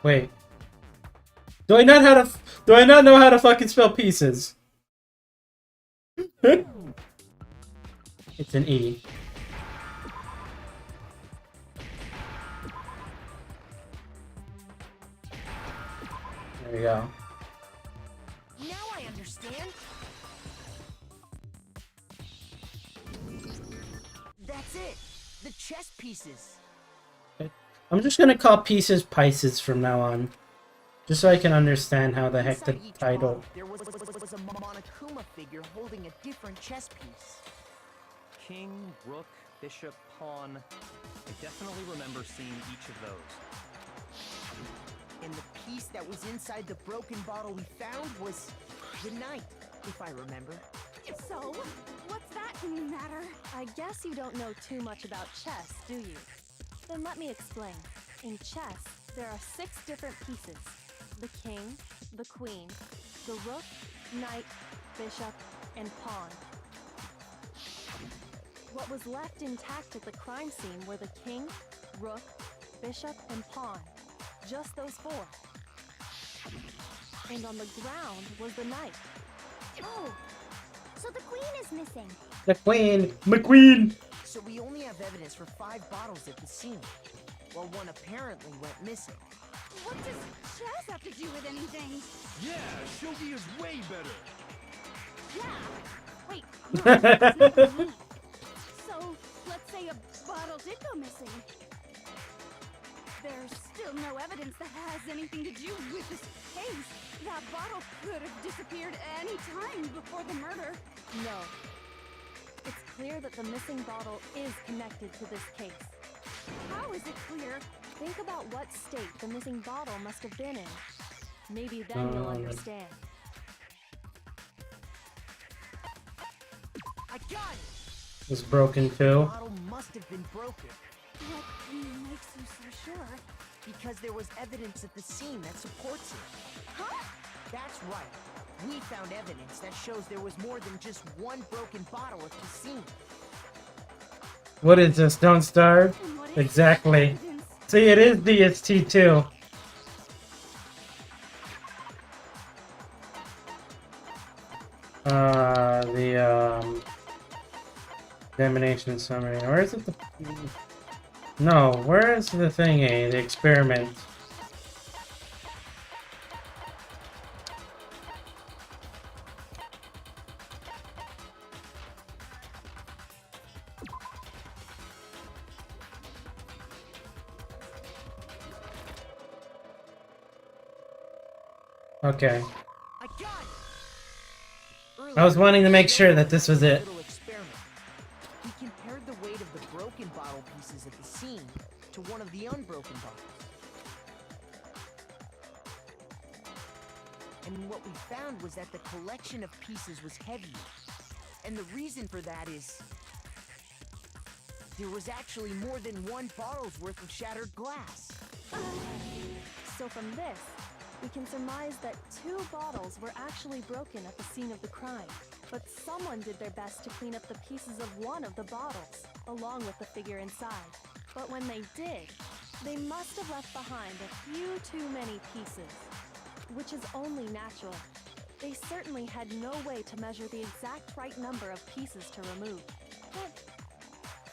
A: Wait. Do I not know how to fucking spell pieces? It's an E. There we go.
M: Now I understand. That's it. The chess pieces.
A: I'm just gonna call pieces Pisces from now on. Just so I can understand how the heck the
M: Inside each
A: title.
M: bottle, there was a Monokuma figure holding a different chess piece.
J: King, rook, bishop, pawn. I definitely remember seeing each of those.
M: And the piece that was inside the broken bottle we found was the knight. if I remember.
G: So, what's that matter?
D: I guess you don't know too much about chess, do you? Then let me explain. In chess, there are 6 different pieces. The king, the queen, the rook, knight, bishop, and pawn. What was left intact at the crime scene were the king, rook, bishop, and pawn. Just those 4. And on the ground was the knight.
L: Oh, so the queen is missing.
A: The queen! McQueen!
M: So we only have evidence for 5 bottles at the scene, while one apparently went missing.
G: What does chess have to do with anything?
E: Yeah, shogi is way better.
G: Yeah. Wait, no, that's not what I mean. So, let's say a bottle did go missing. There's still no evidence that has anything to do with this case. That bottle could have disappeared any time before the murder.
D: No. It's clear that the missing bottle is connected to this case.
G: How is it clear?
D: Think about what state the missing bottle must have been in. Maybe then you'll understand.
M: I got it!
A: Was broken
M: The
A: too.
M: bottle must have been broken.
G: What makes you so sure?
M: Because there was evidence at the scene that supports it.
G: Huh?
M: That's right. We found evidence that shows there was more than just one broken bottle at the scene.
A: What is this? Don't Starve? Exactly. See, it is DST too. The examination summary. Where is it? No, where is the thingy? The experiment. Okay.
M: I got it!
A: I was wanting to make sure that this was it.
M: Little experiment. We compared the weight of the broken bottle pieces at the scene to one of the unbroken bottles. And what we found was that the collection of pieces was heavier. And the reason for that is there was actually more than one bottle's worth of shattered glass.
D: So from this, we can surmise that 2 bottles were actually broken at the scene of the crime. But someone did their best to clean up the pieces of one of the bottles, along with the figure inside. But when they did, they must have left behind a few too many pieces, which is only natural. They certainly had no way to measure the exact right number of pieces to remove.
L: But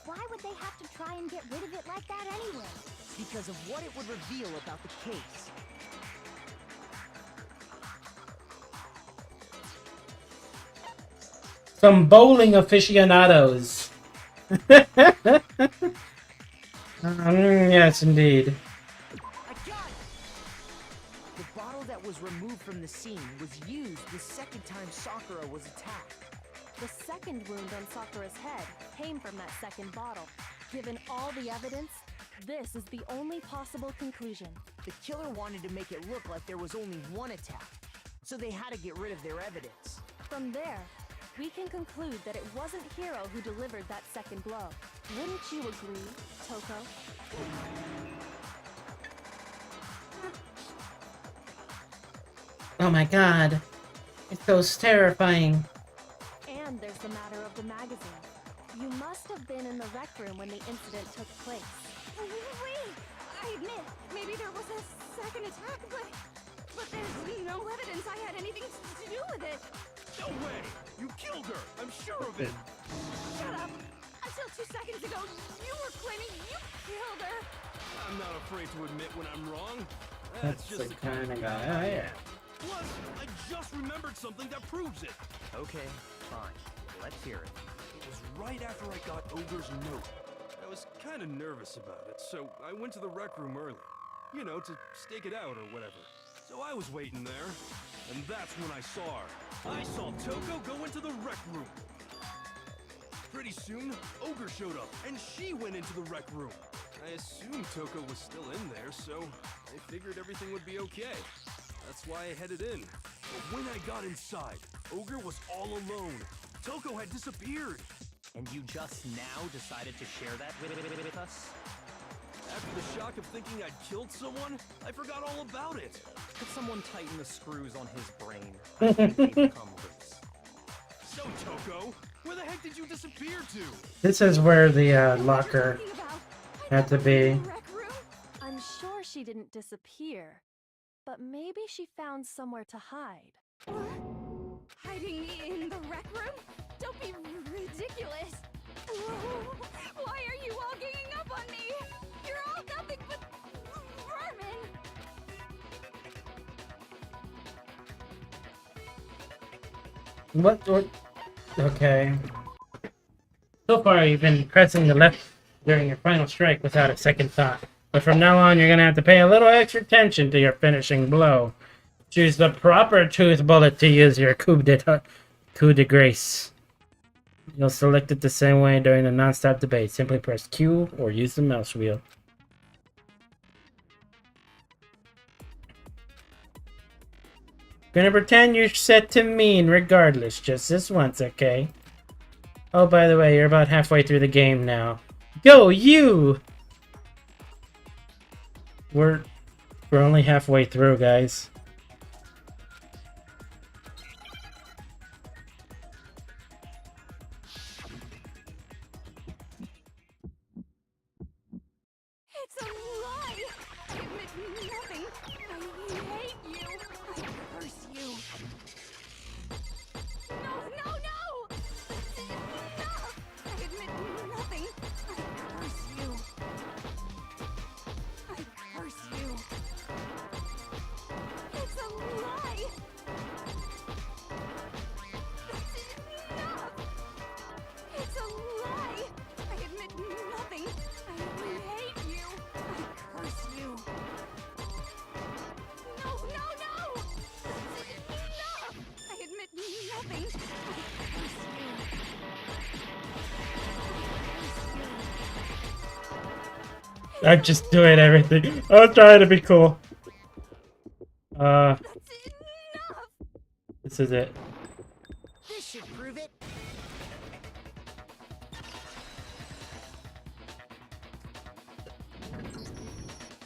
L: why would they have to try and get rid of it like that anyway?
M: Because of what it would reveal about the case.
A: Some bowling aficionados. Yes, indeed.
M: I got it! The bottle that was removed from the scene was used the second time Sakura was attacked.
D: The second wound on Sakura's head came from that second bottle. Given all the evidence, this is the only possible conclusion.
M: The killer wanted to make it look like there was only one attack, so they had to get rid of their evidence.
D: From there, we can conclude that it wasn't Hiro who delivered that second blow. Wouldn't you agree, Toko?
A: Oh my god. It's so terrifying.
D: And there's the matter of the magazine. You must have been in the rec room when the incident took place.
G: Wait! I admit, maybe there was a second attack, but there's no evidence I had anything to do with it.
E: No way! You killed her! I'm sure of it!
G: Shut up! Until 2 seconds ago, you were claiming you killed her!
E: I'm not afraid to admit when I'm wrong.
A: That's
E: just
A: the kind of guy I am.
E: Plus, I just remembered something that proves it.
J: Okay, fine. Let's hear it.
E: It was right after I got Ogre's note. I was kind of nervous about it, so I went to the rec room early. You know, to stake it out or whatever. So I was waiting there, and that's when I saw her. I saw Toko go into the rec room. Pretty soon, Ogre showed up, and she went into the rec room. I assumed Toko was still in there, so I figured everything would be okay. That's why I headed in. When I got inside, Ogre was all alone. Toko had disappeared.
J: And you just now decided to share that with us?
E: After the shock of thinking I'd killed someone, I forgot all about it.
J: Could someone tighten the screws on his brain? They've come loose.
E: So, Toko, where the heck did you disappear to?
A: This is where the locker had to be.
D: I'm sure she didn't disappear, but maybe she found somewhere to hide.
G: Hiding in the rec room? Don't be ridiculous. Whoa. Why are you all ganging up on me? You're all nothing but vermin.
A: What? Okay. So far, you've been pressing the left during your final strike without a second thought. But from now on, you're going to have to pay a little extra attention to your finishing blow. Choose the proper tooth bullet to use your coup de grace. You'll select it the same way during the non-stop debate. Simply press Q or use the mouse wheel. Gonna pretend you're set to mean regardless, just this once, okay? Oh, by the way, you're about halfway through the game now. Go, you! We're only halfway through, guys.
G: It's a lie! I admit nothing. I hate you. I curse you. No! Enough! I admit nothing. I curse you. I curse you. It's a lie! Enough! It's a lie! I admit nothing. I hate you. I curse you. No! Enough! I admit nothing. I curse you.
A: I'm just doing everything. I'm trying to be cool. This is it.
M: This should prove it.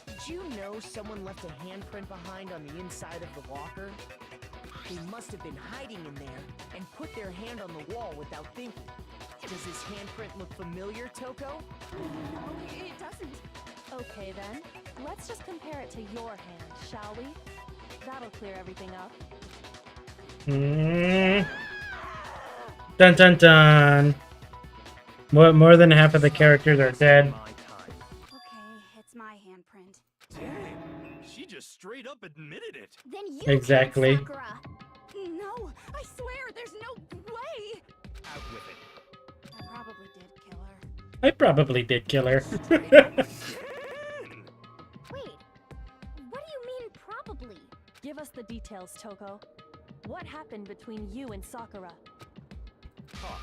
M: Did you know someone left a handprint behind on the inside of the locker? They must have been hiding in there and put their hand on the wall without thinking. Does this handprint look familiar, Toko?
G: No, it doesn't.
D: Okay then, let's just compare it to your hand, shall we? That'll clear everything up.
A: Dun dun dun. More than half of the characters are dead.
G: Okay, it's my handprint.
E: Dang, she just straight up admitted it.
G: Then you
A: Exactly.
G: killed Sakura. No, I swear, there's no way.
J: Out with it.
G: I probably did kill her.
A: I probably did kill her.
L: Wait, what do you mean probably?
D: Give us the details, Toko. What happened between you and Sakura?
J: Talk.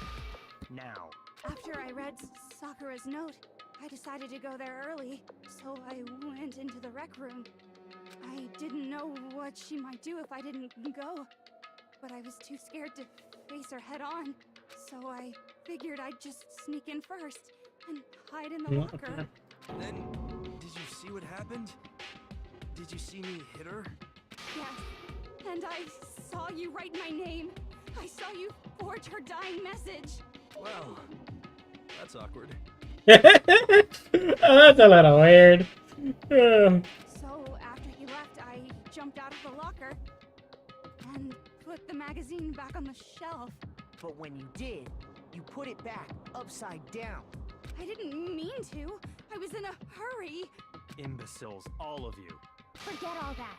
J: Now.
G: After I read Sakura's note, I decided to go there early, so I went into the rec room. I didn't know what she might do if I didn't go, but I was too scared to face her head on, so I figured I'd just sneak in first and hide in the locker.
E: Then, did you see what happened? Did you see me hit her?
G: Yes, and I saw you write my name. I saw you forge her dying message.
E: Well, that's awkward.
A: That's a little weird.
G: So after he left, I jumped out of the locker and put the magazine back on the shelf.
M: But when you did, you put it back upside down.
G: I didn't mean to. I was in a hurry.
J: Imbeciles, all of you.
L: Forget all that.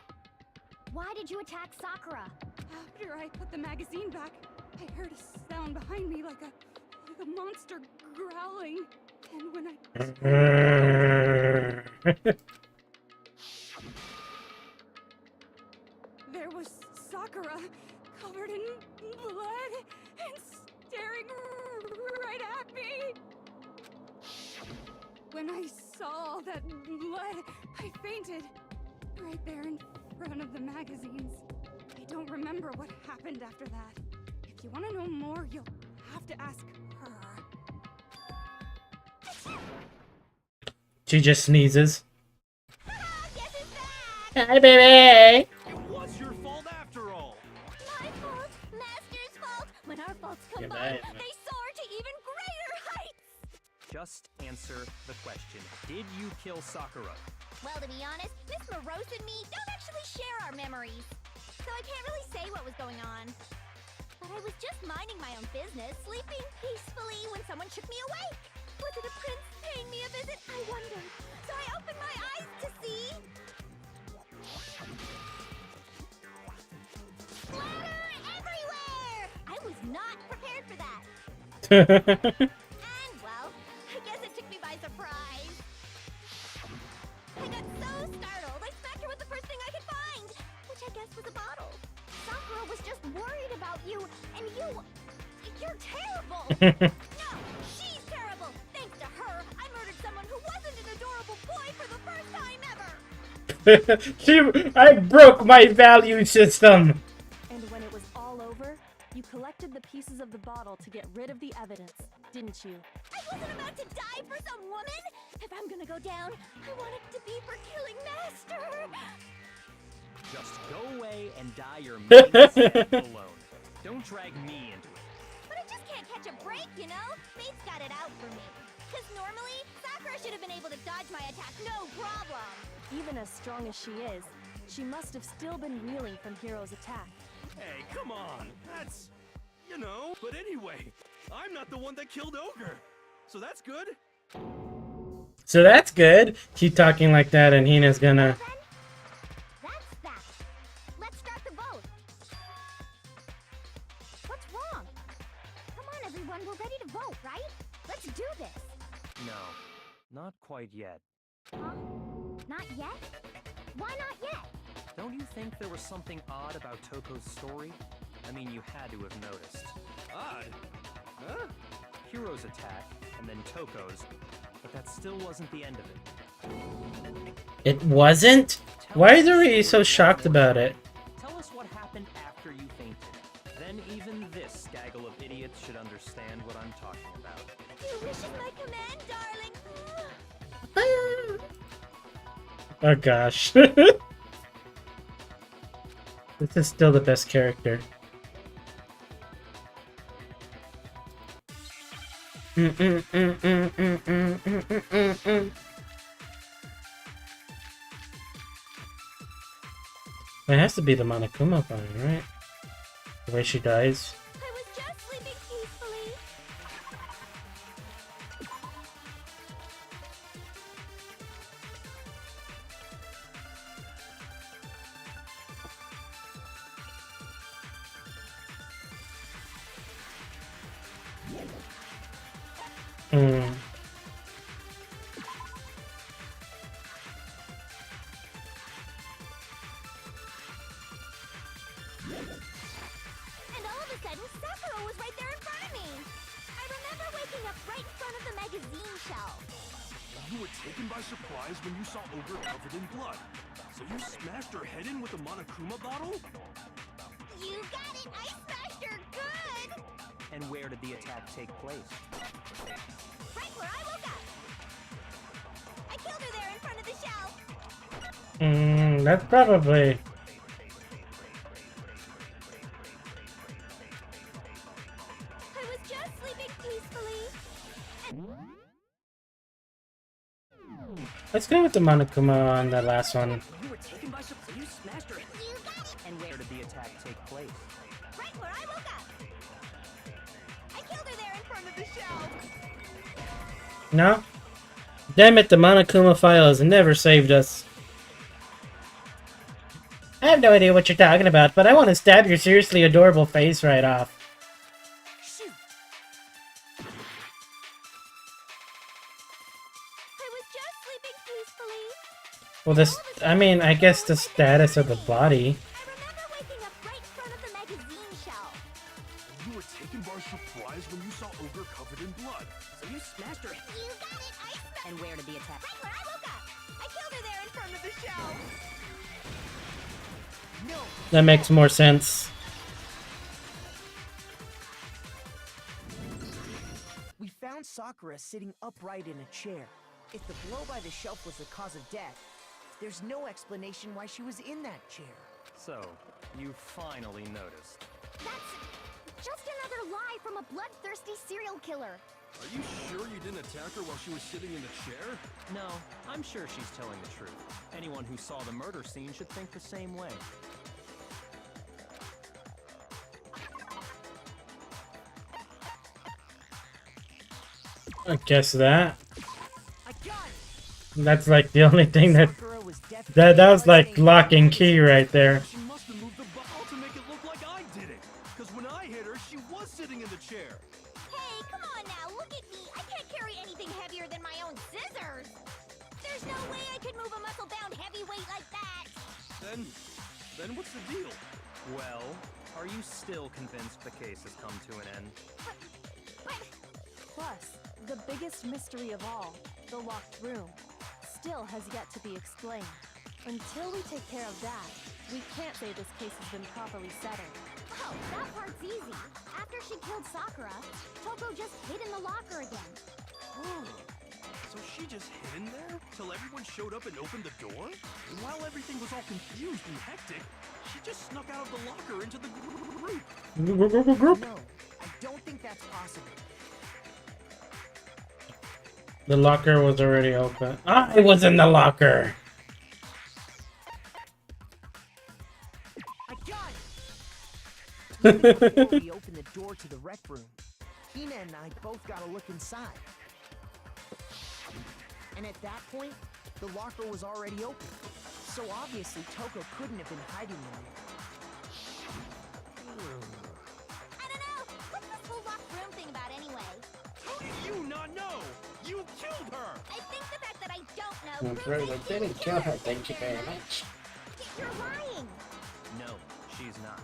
L: Why did you attack Sakura?
G: After I put the magazine back, I heard a sound behind me like a monster growling. And when there was Sakura covered in blood and staring right at me. When I saw that blood, I fainted right there in front of the magazines. I don't remember what happened after that. If you want to know more, you'll have to ask her.
A: She just sneezes. Hi, baby!
E: It was your fault after all.
L: My fault, Master's fault. When our faults combine,
A: Goodbye.
L: they soar to even greater heights.
J: Just answer the question. Did you kill Sakura?
L: Well, to be honest, Miss Morose and me don't actually share our memories, so I can't really say what was going on. But I was just minding my own business, sleeping peacefully when someone shook me awake. Was it a prince paying me a visit? I wondered. So I opened my eyes to see... Splatter everywhere! I was not prepared for that. And, well, I guess it took me by surprise. I got so startled, I smacked her with the first thing I could find, which I guess was a bottle. Sakura was just worried about you, and you're terrible! No, she's terrible! Thanks to her, I murdered someone who wasn't an adorable boy for the first time ever!
A: I broke my value system!
D: And when it was all over, you collected the pieces of the bottle to get rid of the evidence, didn't you?
L: I wasn't about to die for some woman! If I'm gonna go down, I want it to be for killing Master!
J: Just go away and die your mates alone. Don't drag me into it.
L: But I just can't catch a break, you know? Fate's got it out for me. Because normally, Sakura should have been able to dodge my attack, no problem!
D: Even as strong as she is, she must have still been reeling from Hiro's attack.
E: Hey, come on. That's, you know. But anyway, I'm not the one that killed Ogre. So that's good.
A: So that's good. Keep talking like that and Hina's gonna...
L: That's that. Let's start the vote. What's wrong? Come on, everyone. We're ready to vote, right? Let's do this.
J: No, not quite yet.
L: Huh? Not yet? Why not yet?
J: Don't you think there was something odd about Toko's story? I mean, you had to have noticed.
E: Odd? Huh?
J: Hiro's attack, and then Toko's, but that still wasn't the end of it.
A: It wasn't? Why are we so shocked about it?
J: Tell us what happened after you fainted. Then even this gaggle of idiots should understand what I'm talking about.
L: Your wish is my command, darling.
A: Oh gosh. This is still the best character. It has to be the Monokuma fight, right? The way she dies.
L: I was just sleeping peacefully. And all of a sudden, Sakura was right there in front of me. I remember waking up right in front of the magazine shelf.
E: You were taken by surprise when you saw Ogre covered in blood. So you smashed her head in with a Monokuma bottle?
L: You got it! I smashed her good!
J: And where did the attack take place?
L: Right where I woke up. I killed her there in front of the shelf.
A: That's probably...
L: I was just sleeping peacefully.
A: Let's go with the Monokuma on the last one.
N: You were taken by surprise. You smashed her.
L: You got it!
J: And where did the attack take place?
L: Right where I woke up. I killed her there in front of the shelf.
A: No? Damn it, the Monokuma file has never saved us. I have no idea what you're talking about, but I want to stab your seriously adorable face right off.
L: Shoot. I was just sleeping peacefully.
A: Well, this, I mean, I guess the status of the body.
L: I remember waking up right in front of the magazine shelf.
E: You were taken by surprise when you saw Ogre covered in blood.
N: So you smashed her.
L: You got it! I smashed
H: And where did the attack?
L: right where I woke up. I killed her there in front of the shelf.
E: You
A: That makes more sense.
M: We found Sakura sitting upright in a chair. If the blow by the shelf was the cause of death, there's no explanation why she was in that chair.
J: So, you finally noticed.
L: That's just another lie from a bloodthirsty serial killer.
E: Are you sure you didn't attack her while she was sitting in the chair?
J: No, I'm sure she's telling the truth. Anyone who saw the murder scene should think the same way.
A: I guess that. That's like the only thing that was like lock and key right there.
E: She must have moved the bottle to make it look like I did it. Because when I hit her, she was sitting in the chair.
L: Hey, come on now, look at me. I can't carry anything heavier than my own scissors. There's no way I could move a muscle-bound heavyweight like that.
E: Then what's the deal?
J: Well, are you still convinced the case has come to an end?
D: Plus, the biggest mystery of all, the locked room, still has yet to be explained. Until we take care of that, we can't say this case has been properly settled.
L: Oh, that part's easy. After she killed Sakura, Toko just hid in the locker again.
E: Oh, so she just hid in there till everyone showed up and opened the door? And while everything was all confused and hectic, she just snuck out of the locker into the group.
M: No, I don't think that's possible.
A: The locker was already open. I was in the locker.
M: Before we opened the door to the rec room, Hina and I both got a look inside. And at that point, the locker was already open. So obviously Toko couldn't have been hiding in there.
L: I don't know. What's this whole locked room thing about anyway?
E: How do you not know? You killed her!
L: I think the fact that I don't know
A: That's
L: proves
A: right,
L: that
A: I didn't kill her. Thank you very much.
L: you're lying.
J: No, she's not.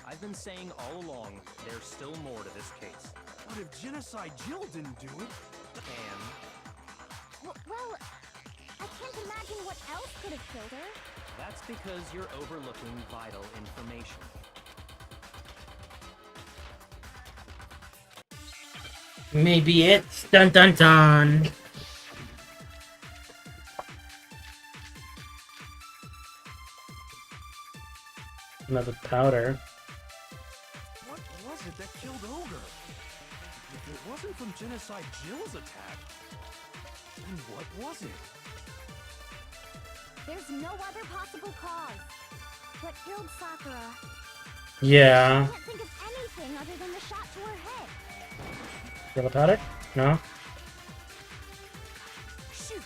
J: I've been saying all along, there's still more to this case.
E: But if Genocide Jill didn't do it...
J: And
L: Well, I can't imagine what else could have killed her.
J: that's because you're overlooking vital information.
A: Maybe it's dun dun dun. Another powder.
E: What was it that killed Ogre? If it wasn't from Genocide Jill's attack, then what was it?
L: There's no other possible cause. What killed Sakura?
A: Yeah.
L: I can't think of anything other than the shot to her head.
A: Yellow powder? No.
L: Shoot!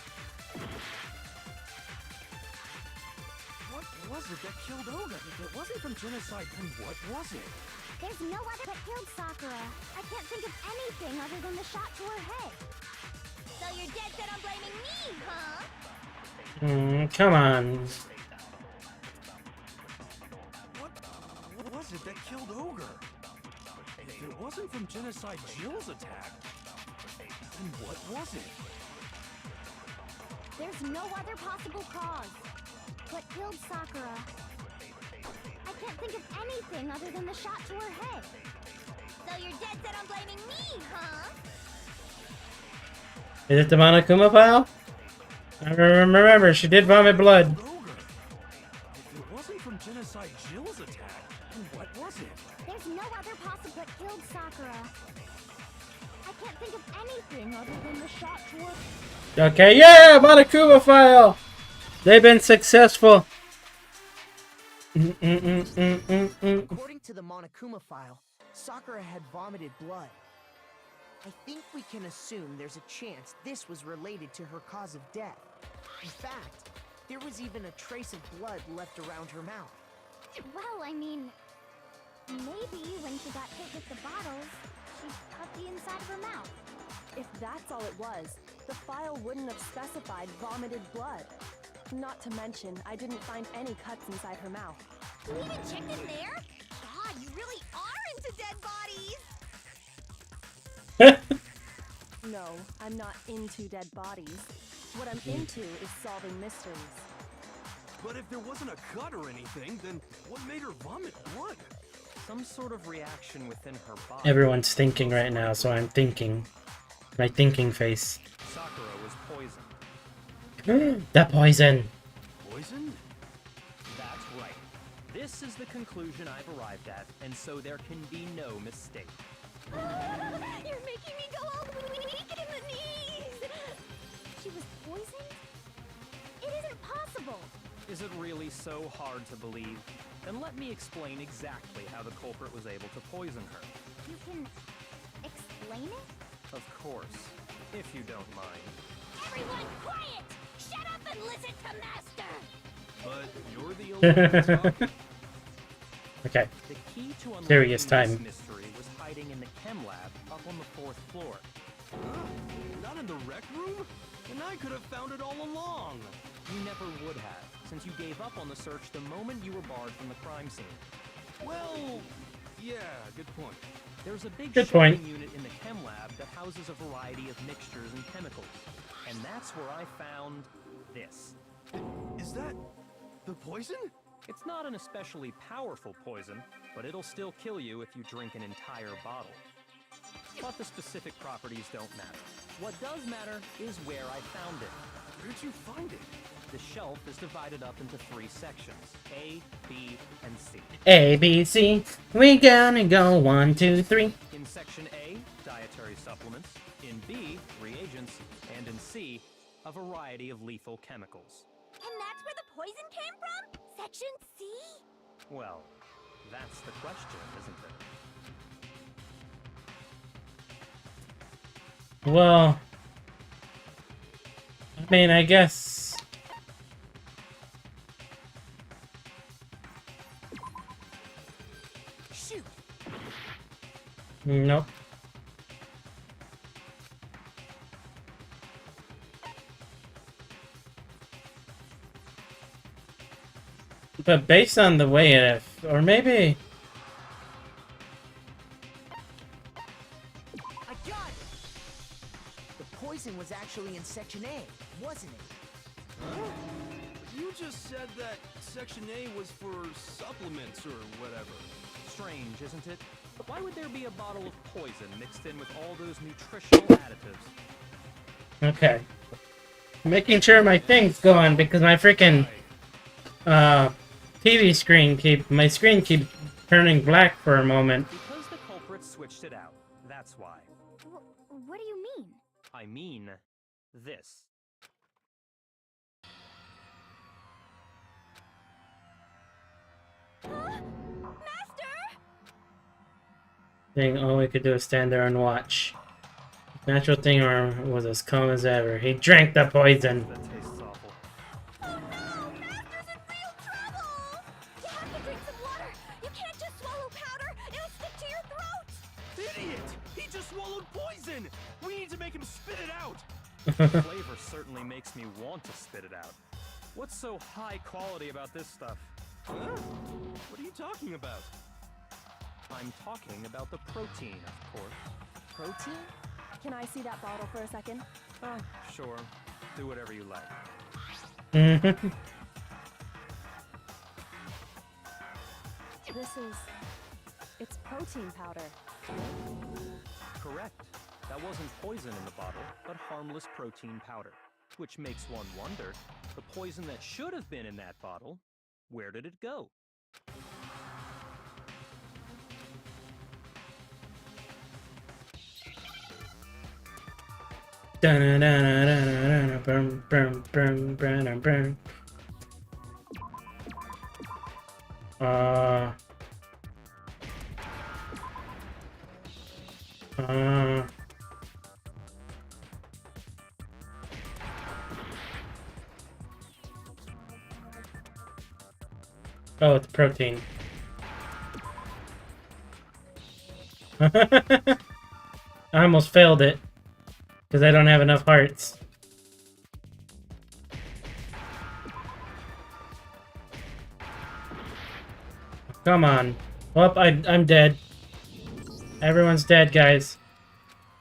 E: What was it that killed Ogre? If it wasn't from Genocide, then what was it?
L: There's no other that killed Sakura. I can't think of anything other than the shot to her head. So you're dead set on blaming me, huh?
A: Come on.
E: What was it that killed Ogre? If it wasn't from Genocide Jill's attack, then what was it?
L: There's no other possible cause. What killed Sakura? I can't think of anything other than the shot to her head. So you're dead set on blaming me, huh?
A: Is it the Monokuma file? I remember, she did vomit blood.
E: If it wasn't from Genocide Jill's attack, then what was it?
L: There's no other possible what killed Sakura. I can't think of anything other than the shot to her.
A: Okay, yeah, Monokuma file! They've been successful.
M: According to the Monokuma file, Sakura had vomited blood. I think we can assume there's a chance this was related to her cause of death. In fact, there was even a trace of blood left around her mouth.
L: Well, I mean, maybe when she got hit with the bottles, she cut the inside of her mouth.
D: If that's all it was, the file wouldn't have specified vomited blood. Not to mention, I didn't find any cuts inside her mouth.
L: You even checked in there? God, you really are into dead bodies!
D: No, I'm not into dead bodies. What I'm into is solving mysteries.
E: But if there wasn't a cut or anything, then what made her vomit blood?
J: Some sort of reaction within her body.
A: Everyone's thinking right now, so I'm thinking. My thinking face.
J: Sakura was poisoned.
A: The poison!
E: Poison?
J: That's right. This is the conclusion I've arrived at, and so there can be no mistake.
L: You're making me go all weak in the knees! She was poisoned? It isn't possible!
J: Is it really so hard to believe? Then let me explain exactly how the culprit was able to poison her.
L: You can explain it?
J: Of course, if you don't mind.
L: Everyone quiet! Shut up and listen to Master!
E: But you're the only one talking.
A: Okay.
J: The key to unlocking
A: Serious
J: this
A: time.
J: mystery was hiding in the chem lab up on the 4th floor.
E: Huh? Not in the rec room? And I could have found it all along.
J: You never would have, since you gave up on the search the moment you were barred from the crime scene.
E: Well, yeah, good point.
J: There's a big
A: Good
J: shipping
A: point.
J: unit in the chem lab that houses a variety of mixtures and chemicals. And that's where I found this.
E: Is that the poison?
J: It's not an especially powerful poison, but it'll still kill you if you drink an entire bottle. But the specific properties don't matter. What does matter is where I found it.
E: Where'd you find it?
J: The shelf is divided up into 3 sections, A, B, and C.
A: A, B, C. We gonna go 1, 2, 3.
J: In section A, dietary supplements. In B, reagents. And in C, a variety of lethal chemicals.
L: And that's where the poison came from? Section C?
J: Well, that's the question, isn't it?
A: Well, I mean, I guess.
M: Shoot!
A: Nope. But based on the way it, or maybe.
M: I got it! The poison was actually in Section A, wasn't it?
E: Huh? You just said that Section A was for supplements or whatever.
J: Strange, isn't it? Why would there be a bottle of poison mixed in with all those nutritional additives?
A: Okay. Making sure my thing's going because my freaking TV screen my screen keeps turning black for a moment.
J: Because the culprit switched it out. That's why.
L: What do you mean?
J: I mean, this.
L: Master!
A: Thing all we could do is stand there and watch. Natural thing or was as calm as ever. He drank the poison.
J: That tastes awful.
L: Oh no! Master's in real trouble! You have to drink some water! You can't just swallow powder! It'll stick to your throat!
E: Idiot! He just swallowed poison! We need to make him spit it out!
J: The flavor certainly makes me want to spit it out. What's so high quality about this stuff?
E: Huh? What are you talking about?
J: I'm talking about the protein, of course.
D: Protein? Can I see that bottle for a second?
J: Oh, sure. Do whatever you like.
D: It's protein powder.
J: Correct. That wasn't poison in the bottle, but harmless protein powder. Which makes one wonder, the poison that should have been in that bottle, where did it go?
A: Oh, it's protein. I almost failed it. Because I don't have enough hearts. Come on. Well, I'm dead. Everyone's dead, guys.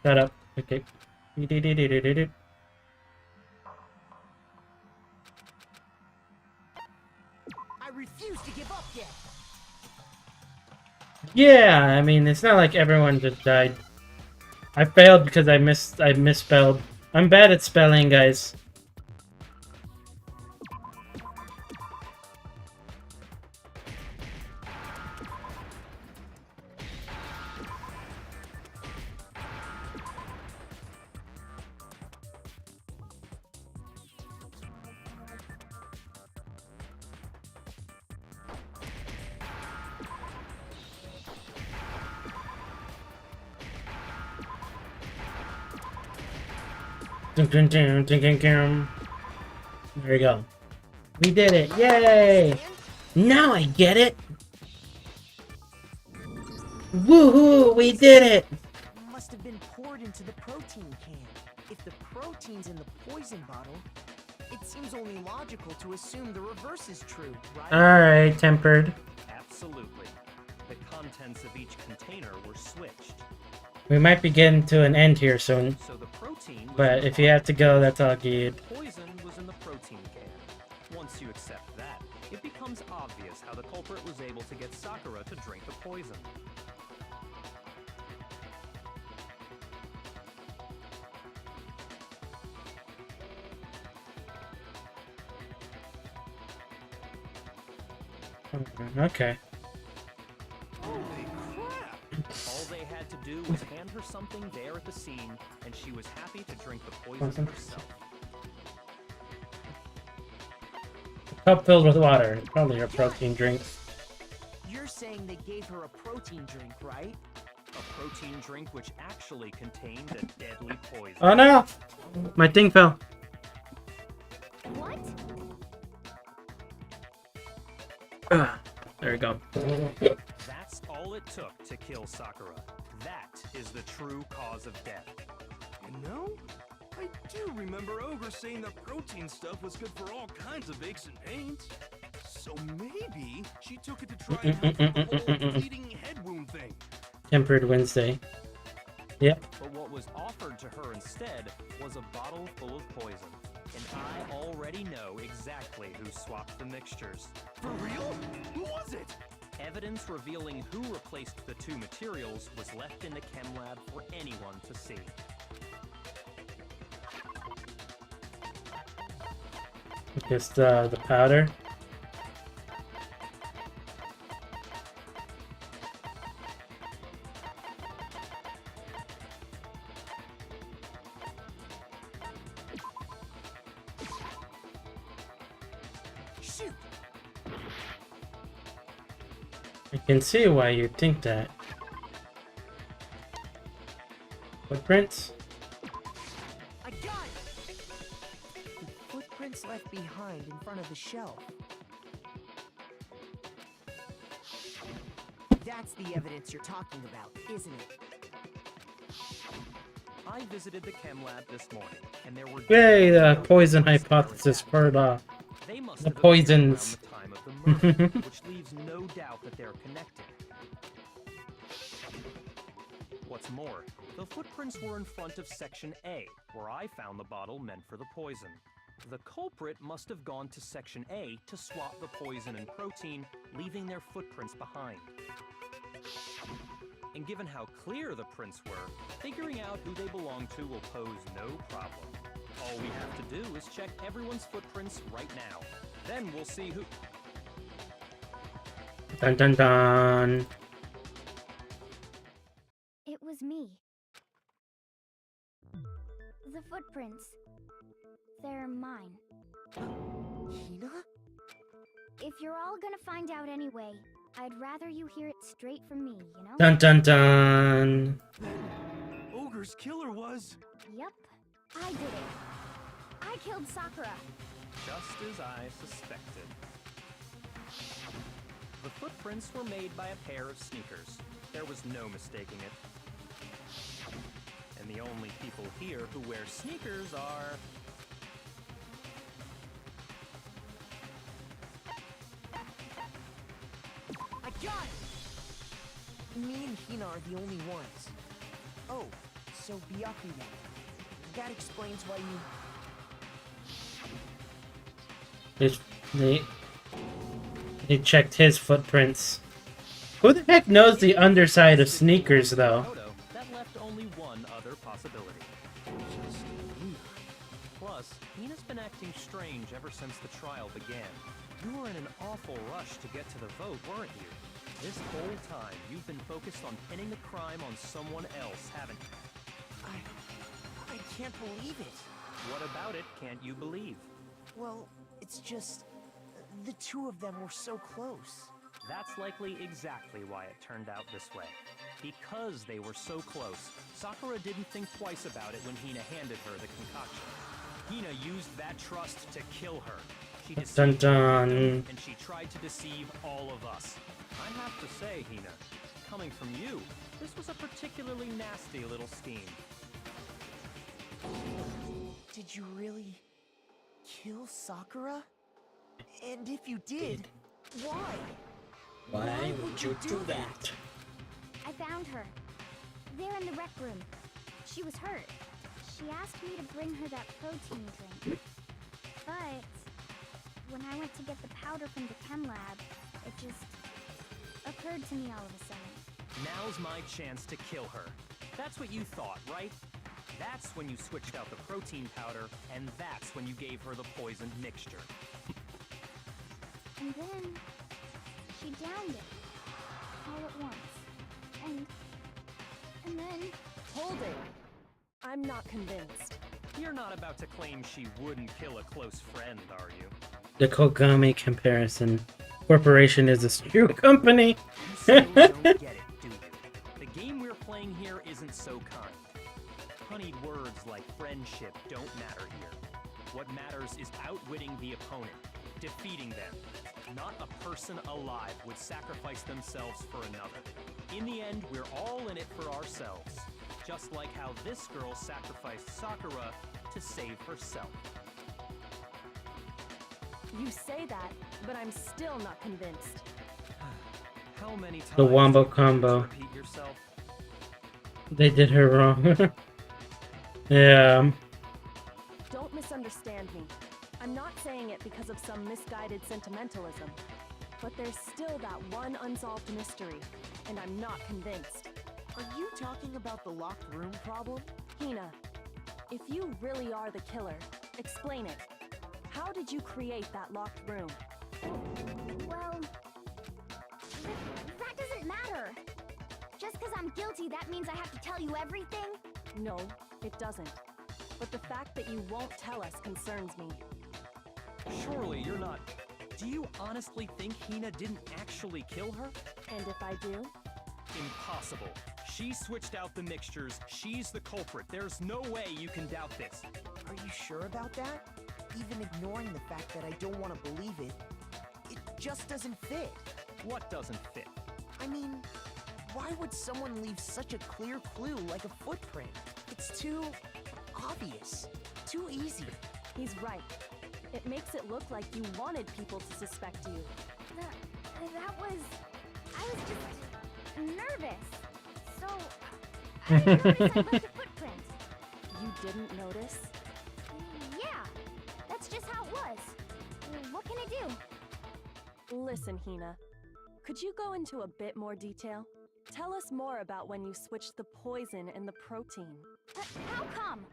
A: Shut up. Okay. Yeah, I mean, it's not like everyone just died. I failed because I misspelled. I'm bad at spelling, guys. There we go. We did it! Yay! Now I get it! Woohoo! We did it!
M: Must have been poured into the protein can. If the protein's in the poison bottle, it seems only logical to assume the reverse is true, right?
A: Alright, tempered.
J: Absolutely. The contents of each container were switched.
A: We might be getting to an end here soon.
J: So the protein
A: But if you have to go, that's all good.
J: poison was in the protein can. Once you accept that, it becomes obvious how the culprit was able to get Sakura to drink the poison.
A: Okay.
E: Holy crap!
J: All they had to do was hand her something there at the scene, and she was happy to drink the poison herself.
A: Cup filled with water. Probably a protein drink.
M: You're saying they gave her a protein drink, right?
J: A protein drink which actually contained a deadly poison.
A: Oh no! My thing fell.
L: What?
A: There we go.
J: That's all it took to kill Sakura. That is the true cause of death.
E: You know, I do remember Ogre saying that protein stuff was good for all kinds of aches and pains. So maybe she took it to try and help with the whole bleeding head wound thing.
A: Tempered Wednesday. Yep.
J: But what was offered to her instead was a bottle full of poison. And I already know exactly who swapped the mixtures.
E: For real? Who was it?
J: Evidence revealing who replaced the two materials was left in the chem lab for anyone to see.
A: Just the powder.
M: Shoot!
A: I can see why you'd think that. Footprints?
M: I got it! The footprints left behind in front of the shelf. That's the evidence you're talking about, isn't it?
J: I visited the chem lab this morning, and there were
A: Yay, the poison hypothesis part off.
J: They must
A: The
J: have appeared around
A: poisons.
J: the time of the murder, which leaves no doubt that they're connected. What's more, the footprints were in front of Section A, where I found the bottle meant for the poison. The culprit must have gone to Section A to swap the poison and protein, leaving their footprints behind. And given how clear the prints were, figuring out who they belong to will pose no problem. All we have to do is check everyone's footprints right now. Then we'll see who...
A: Dun dun dun.
L: It was me. The footprints. They're mine.
M: Hina?
L: If you're all gonna find out anyway, I'd rather you hear it straight from me, you know?
A: Dun dun dun.
E: Ogre's killer was...
L: Yep, I did it. I killed Sakura.
J: Just as I suspected. The footprints were made by a pair of sneakers. There was no mistaking it. And the only people here who wear sneakers are...
M: I got it! Me and Hina are the only ones. Oh, so Byakuya. That explains why you...
A: They checked his footprints. Who the heck knows the underside of sneakers, though?
J: That left only one other possibility. Just Hina. Plus, Hina's been acting strange ever since the trial began. You were in an awful rush to get to the vote, weren't you? This whole time, you've been focused on pinning the crime on someone else, haven't you?
M: I can't believe it.
J: What about it can't you believe?
M: Well, it's just... the two of them were so close.
J: That's likely exactly why it turned out this way. Because they were so close, Sakura didn't think twice about it when Hina handed her the concoction. Hina used that trust to kill her. She deceived
A: Dun.
J: and she tried to deceive all of us. I have to say, Hina, coming from you, this was a particularly nasty little scheme.
M: Did you really kill Sakura? And if you did, why?
A: Why would you do that?
L: I found her. There in the rec room. She was hurt. She asked me to bring her that protein drink. But when I went to get the powder from the chem lab, it just occurred to me all of a sudden.
J: Now's my chance to kill her. That's what you thought, right? That's when you switched out the protein powder, and that's when you gave her the poisoned mixture.
L: And then she downed it all at once. And then...
O: Hold it! I'm not convinced.
J: You're not about to claim she wouldn't kill a close friend, are you?
A: The Kogami comparison. Corporation is a screw company.
J: You still don't get it, do you? The game we're playing here isn't so kind. Honeyed words like friendship don't matter here. What matters is outwitting the opponent, defeating them. Not a person alive would sacrifice themselves for another. In the end, we're all in it for ourselves. Just like how this girl sacrificed Sakura to save herself.
O: You say that, but I'm still not convinced.
J: How many times
A: The Wombo
J: do you
A: combo.
J: repeat yourself?
A: They did her wrong. Yeah.
O: Don't misunderstand me. I'm not saying it because of some misguided sentimentalism. But there's still that one unsolved mystery, and I'm not convinced.
M: Are you talking about the locked room problem?
O: Hina, if you really are the killer, explain it. How did you create that locked room?
L: Well... that doesn't matter! Just because I'm guilty, that means I have to tell you everything?
O: No, it doesn't. But the fact that you won't tell us concerns me.
J: Surely you're not... Do you honestly think Hina didn't actually kill her?
O: And if I do?
J: Impossible. She switched out the mixtures. She's the culprit. There's no way you can doubt this.
M: Are you sure about that? Even ignoring the fact that I don't want to believe it, it just doesn't fit.
J: What doesn't fit?
M: I mean, why would someone leave such a clear clue like a footprint? It's too obvious, too easy.
O: He's right. It makes it look like you wanted people to suspect you.
L: I was just nervous. So, I noticed I left a footprint.
O: You didn't notice?
L: Yeah, that's just how it was. What can I do?
O: Listen, Hina. Could you go into a bit more detail? Tell us more about when you switched the poison and the protein.
L: How come?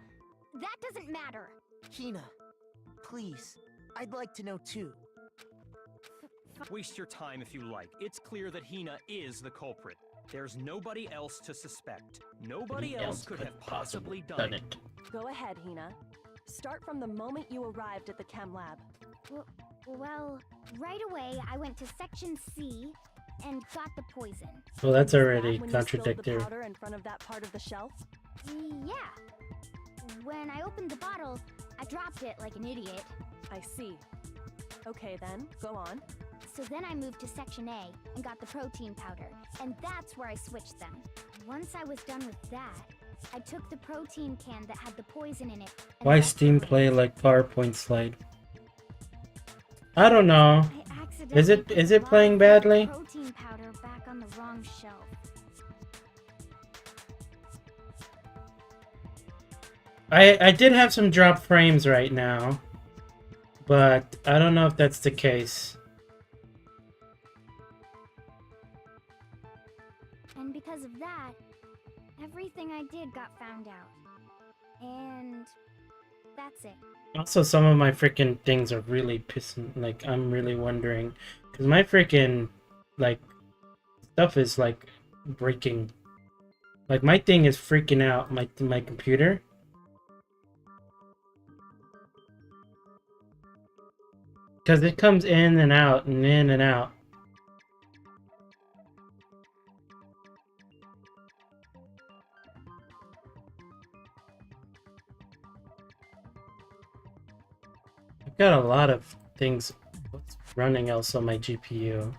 L: That doesn't matter.
M: Hina, please, I'd like to know too.
J: Waste your time if you like. It's clear that Hina is the culprit. There's nobody else to suspect. Nobody else could have possibly done it.
O: Go ahead, Hina. Start from the moment you arrived at the chem lab.
L: Well, right away I went to section C and got the poison.
A: Well, that's already
O: When
A: contradictory.
O: you spilled the powder in front of that part of the shelf?
L: Yeah. When I opened the bottle, I dropped it like an idiot.
O: I see. Okay then, go on.
L: So then I moved to section A and got the protein powder, and that's where I switched them. Once I was done with that, I took the protein can that had the poison in it. And
A: Why Steam play like PowerPoint slide? I don't know. Is it playing badly?
L: Protein powder back on the wrong shelf.
A: I did have some drop frames right now, but I don't know if that's the case.
L: everything I did got found out. And that's it.
A: Also, some of my freaking things are really pissing. Like, I'm really wondering, because my freaking like stuff is like breaking. Like, my thing is freaking out. My computer. Because it comes in and out and in and out. I've got a lot of things running else on my GPU.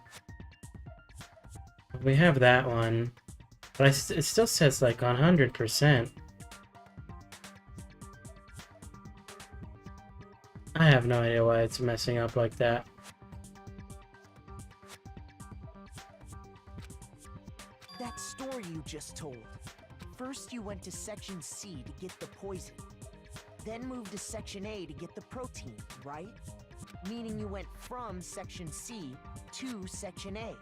A: We have that one. But it still says like 100%. I have no idea why it's messing up like that.
M: That story you just told. First you went to Section C to get the poison. Then moved to Section A to get the protein, right? Meaning you went from Section C to Section A.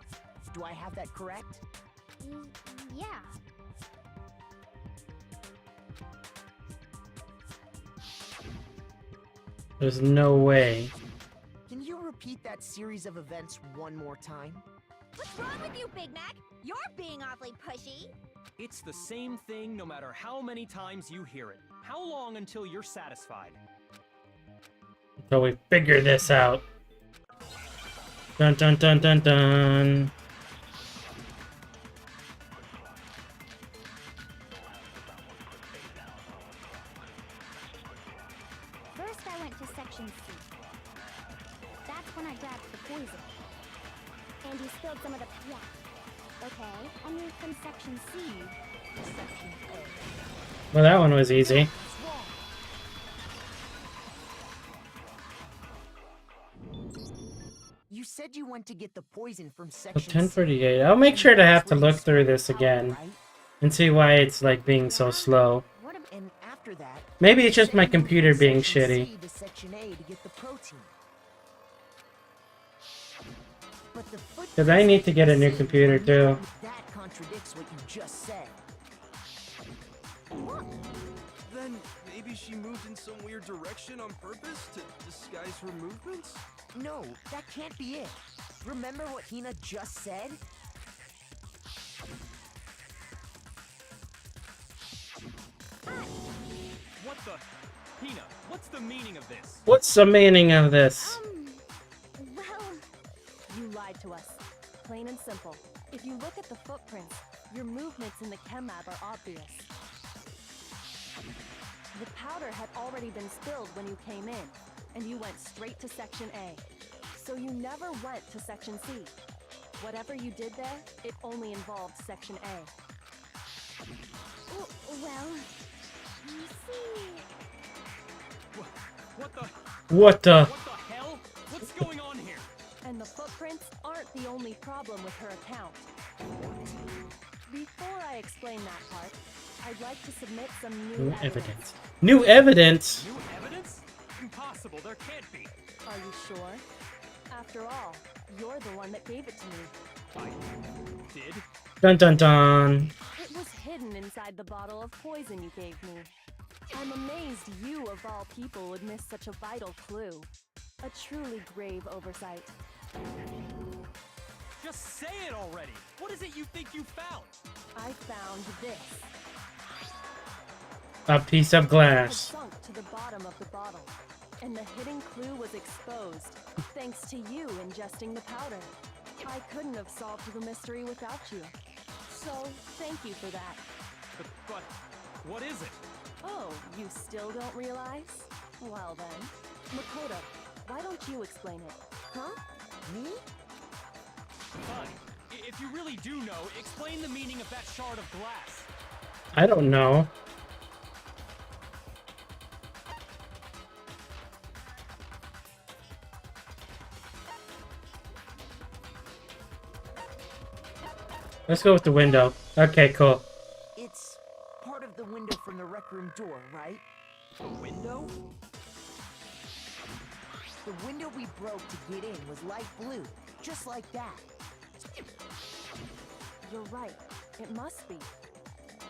M: Do I have that correct?
L: Yeah.
A: There's no way.
M: Can you repeat that series of events one more time?
L: What's wrong with you, Big Mac? You're being awfully pushy.
J: It's the same thing no matter how many times you hear it. How long until you're satisfied?
A: Until we figure this out. Dun dun dun dun dun.
L: First, I went to Section C. That's when I grabbed the poison. And you spilled some of the... Yeah. Okay, I moved from Section C to Section A.
A: Well, that one was easy.
M: You said you went to get the poison from
A: So
M: Section
A: 1048. I'll make sure to have to look through this again and see why it's like being so slow.
M: And after that,
A: Maybe it's just my computer being shitty.
M: C to Section A to get the protein. But the
A: Because I need to get a new computer too.
M: that contradicts what you just said.
E: Then maybe she moved in some weird direction on purpose to disguise her movements?
M: No, that can't be it. Remember what Hina just said?
J: What the? Hina, what's the meaning of this?
A: What's the meaning of this?
L: Well...
O: You lied to us. Plain and simple. If you look at the footprints, your movements in the chem lab are obvious. The powder had already been spilled when you came in, and you went straight to Section A. So you never went to Section C. Whatever you did there, it only involved Section A.
L: Well... You see...
J: What the?
A: What the?
J: What the hell? What's going on here?
O: And the footprints aren't the only problem with her account. Before I explain that part, I'd like to submit some new evidence.
A: New evidence?
J: New evidence? Impossible, there can't be.
O: Are you sure? After all, you're the one that gave it to me.
J: I did?
A: Dun dun dun.
O: It was hidden inside the bottle of poison you gave me. I'm amazed you, of all people, would miss such a vital clue. A truly grave oversight.
J: Just say it already! What is it you think you found?
O: I found this.
A: A piece of
O: It
A: glass.
O: sunk to the bottom of the bottle, and the hidden clue was exposed, thanks to you ingesting the powder. I couldn't have solved the mystery without you. So, thank you for that.
J: But what is it?
O: Oh, you still don't realize? Well then, Makoto, why don't you explain it?
M: Huh? Me?
J: Fine. If you really do know, explain the meaning of that shard of glass.
A: I don't know. Let's go with the window. Okay, cool.
M: It's part of the window from the rec room door, right?
J: A window?
M: The window we broke to get in was light blue, just like that.
O: You're right. It must be.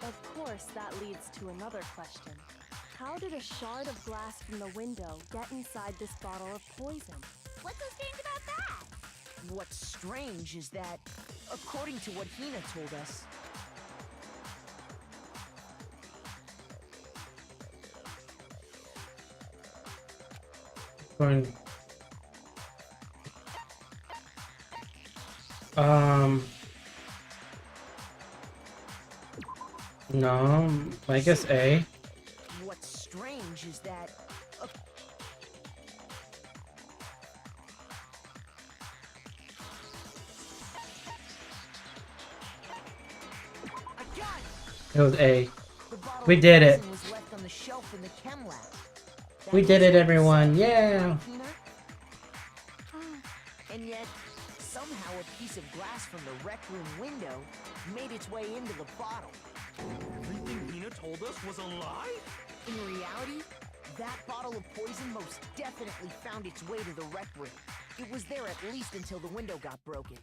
O: Of course, that leads to another question. How did a shard of glass from the window get inside this bottle of poison?
L: What's so strange about that?
M: What's strange is that, according to what Hina told us,
A: No, I guess A.
M: what's strange is that,
A: It was A.
M: the bottle
A: We
M: of
A: did it.
M: poison was left on the shelf in the chem lab.
A: We
M: That
A: did it,
M: was
A: everyone.
M: something,
A: Yeah.
M: right, Hina? And yet, somehow a piece of glass from the rec room window made its way into the bottle.
E: Everything Hina told us was a lie?
M: In reality, that bottle of poison most definitely found its way to the rec room. It was there at least until the window got broken.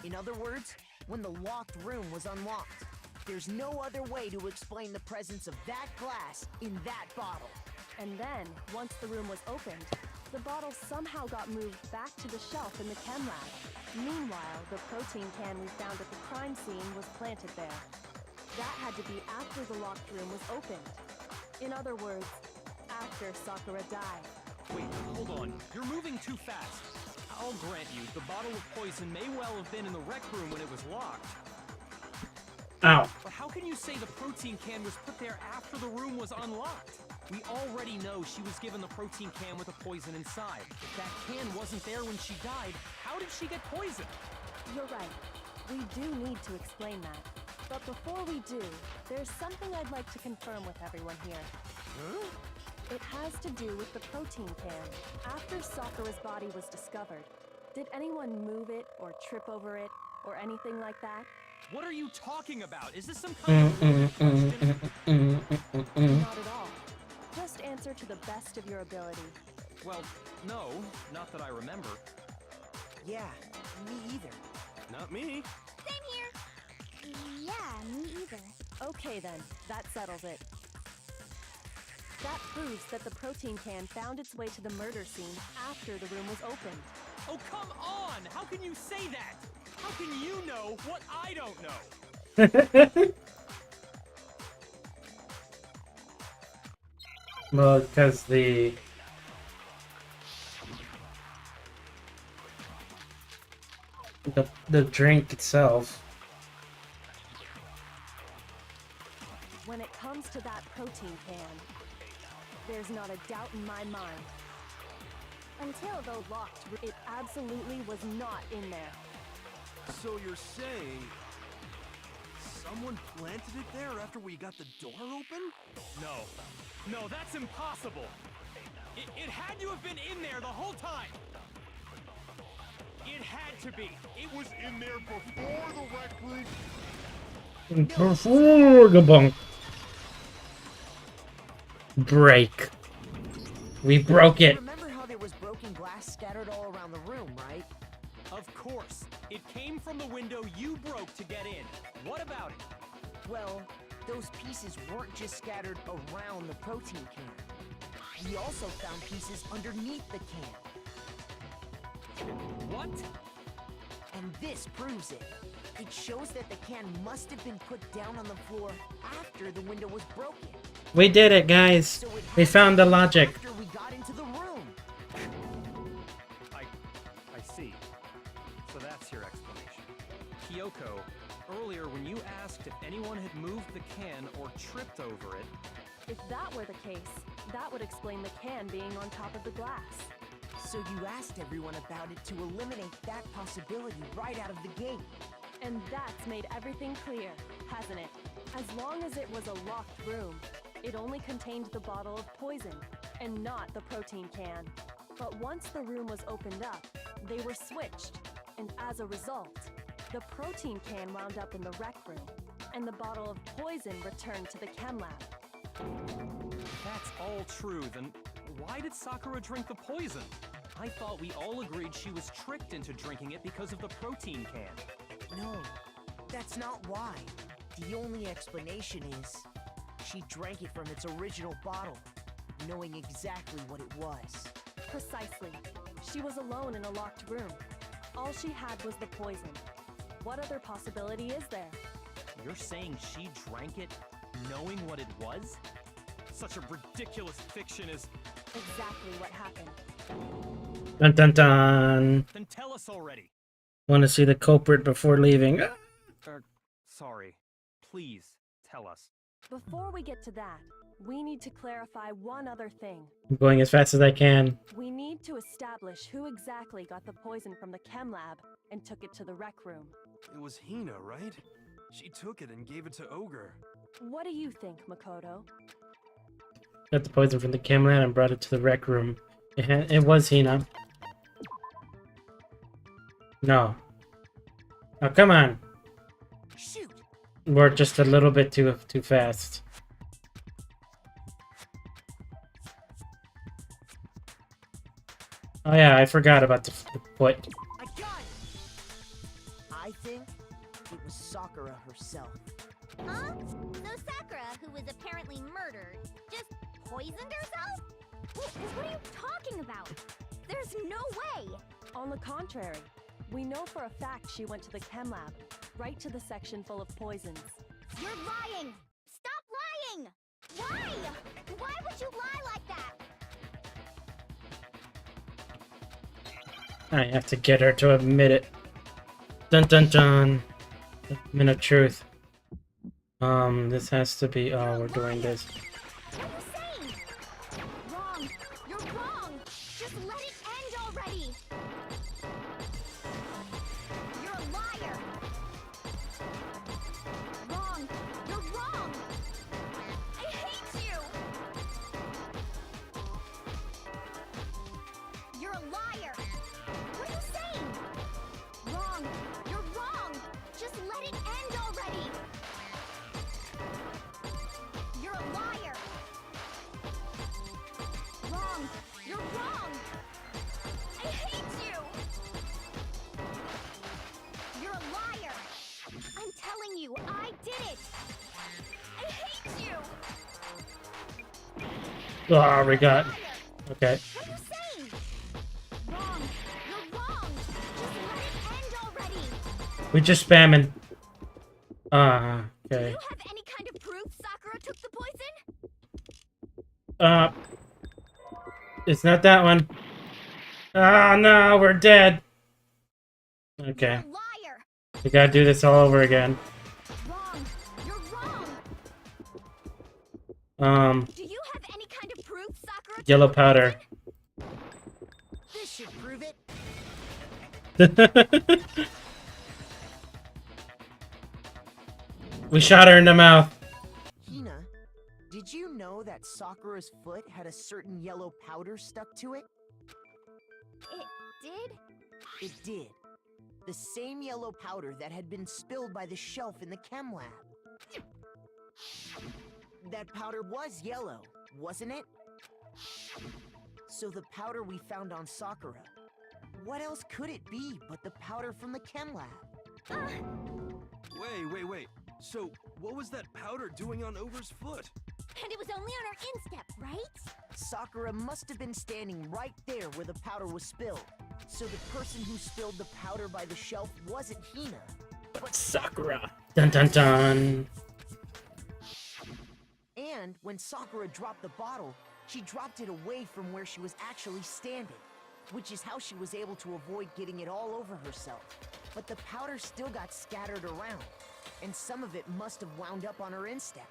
M: In other words, when the locked room was unlocked. There's no other way to explain the presence of that glass in that bottle.
O: And then, once the room was opened, the bottle somehow got moved back to the shelf in the chem lab. Meanwhile, the protein can we found at the crime scene was planted there. That had to be after the locked room was opened. In other words, after Sakura died.
J: Wait, hold on. You're moving too fast. I'll grant you, the bottle of poison may well have been in the rec room when it was locked.
A: Ow.
J: But how can you say the protein can was put there after the room was unlocked? We already know she was given the protein can with the poison inside. If that can wasn't there when she died, how did she get poisoned?
O: You're right. We do need to explain that. But before we do, there's something I'd like to confirm with everyone here.
J: Huh?
O: It has to do with the protein can. After Sakura's body was discovered, did anyone move it or trip over it or anything like that?
J: What are you talking about? Is this some kind of question?
O: Not at all. Just answer to the best of your ability.
J: Well, no, not that I remember.
M: Yeah, me either.
J: Not me.
L: Same here. Yeah, me either.
O: Okay then, that settles it. That proves that the protein can found its way to the murder scene after the room was opened.
J: Oh, come on! How can you say that? How can you know what I don't know?
A: Well, because the drink itself.
O: When it comes to that protein can, there's not a doubt in my mind. Until the locked, it absolutely was not in there.
E: So you're saying someone planted it there after we got the door open?
J: No, that's impossible. It had to have been in there the whole time. It had to be.
E: It was in there before the rec room.
A: Before the bunk. Break. We broke it.
M: Remember how there was broken glass scattered all around the room, right?
J: Of course. It came from the window you broke to get in. What about it?
M: Well, those pieces weren't just scattered around the protein can. We also found pieces underneath the can.
J: What?
M: And this proves it. It shows that the can must have been put down on the floor after the window was broken.
A: We did it, guys.
M: So it
A: We
M: had to
A: found the
M: be
A: logic.
M: After we got into the room.
J: I see. So that's your explanation. Kyoko, earlier when you asked if anyone had moved the can or tripped over it...
O: If that were the case, that would explain the can being on top of the glass.
M: So you asked everyone about it to eliminate that possibility right out of the gate.
O: And that's made everything clear, hasn't it? As long as it was a locked room, it only contained the bottle of poison, and not the protein can. But once the room was opened up, they were switched, and as a result, the protein can wound up in the rec room, and the bottle of poison returned to the chem lab.
J: If that's all true, then why did Sakura drink the poison? I thought we all agreed she was tricked into drinking it because of the protein can.
M: No, that's not why. The only explanation is she drank it from its original bottle, knowing exactly what it was.
O: Precisely. She was alone in a locked room. All she had was the poison. What other possibility is there?
J: You're saying she drank it knowing what it was? Such a ridiculous fiction is...
O: Exactly what happened.
A: Dun dun dun.
J: Then tell us already.
A: Want to see the culprit before leaving?
J: Sorry. Please, tell us.
O: Before we get to that, we need to clarify one other thing.
A: I'm going as fast as I can.
O: We need to establish who exactly got the poison from the chem lab and took it to the rec room.
E: It was Hina, right? She took it and gave it to Ogre.
O: What do you think, Makoto?
A: Got the poison from the chem lab and brought it to the rec room. It was Hina. No. Oh, come on.
M: Shoot.
A: We're just a little bit too fast. Oh yeah, I forgot about the foot.
M: I got it. I think it was Sakura herself.
L: Huh? So Sakura, who was apparently murdered, just poisoned herself? What are you talking about? There's no way!
O: On the contrary, we know for a fact she went to the chem lab, right to the section full of poisons.
L: You're lying! Stop lying! Why? Why would you lie like that?
A: I have to get her to admit it. Dun dun dun. The minute of truth. This has to be. Oh, we're doing this.
L: What are you saying? Wrong! You're wrong! Just let it end already! You're a liar! Wrong! You're wrong! I hate you! You're a liar! What are you saying? Wrong! You're wrong! Just let it end already! You're a liar! Wrong! You're wrong! I hate you! You're a liar! I'm telling you, I did it! I hate you!
A: Oh, we got. Okay.
L: What are you saying? Wrong! You're wrong! Just let it end already!
A: We just spamming.
L: Do
A: Okay.
L: you have any kind of proof Sakura took the poison?
A: It's not that one. Ah, no, we're dead. Okay.
L: You're a liar!
A: We gotta do this all over again.
L: Wrong! You're wrong! Do you have any kind of proof Sakura took
A: Yellow
L: the
A: powder.
M: This should prove it.
A: We shot her in the mouth.
M: Hina, did you know that Sakura's foot had a certain yellow powder stuck to it?
L: It did?
M: It did. The same yellow powder that had been spilled by the shelf in the chem lab. That powder was yellow, wasn't it? So the powder we found on Sakura, what else could it be but the powder from the chem lab?
E: Wait. So, what was that powder doing on Ogre's foot?
L: And it was only on her instep, right?
M: Sakura must have been standing right there where the powder was spilled. So the person who spilled the powder by the shelf wasn't Hina, but
A: Sakura. Dun dun dun.
M: And when Sakura dropped the bottle, she dropped it away from where she was actually standing, which is how she was able to avoid getting it all over herself. But the powder still got scattered around, and some of it must have wound up on her instep.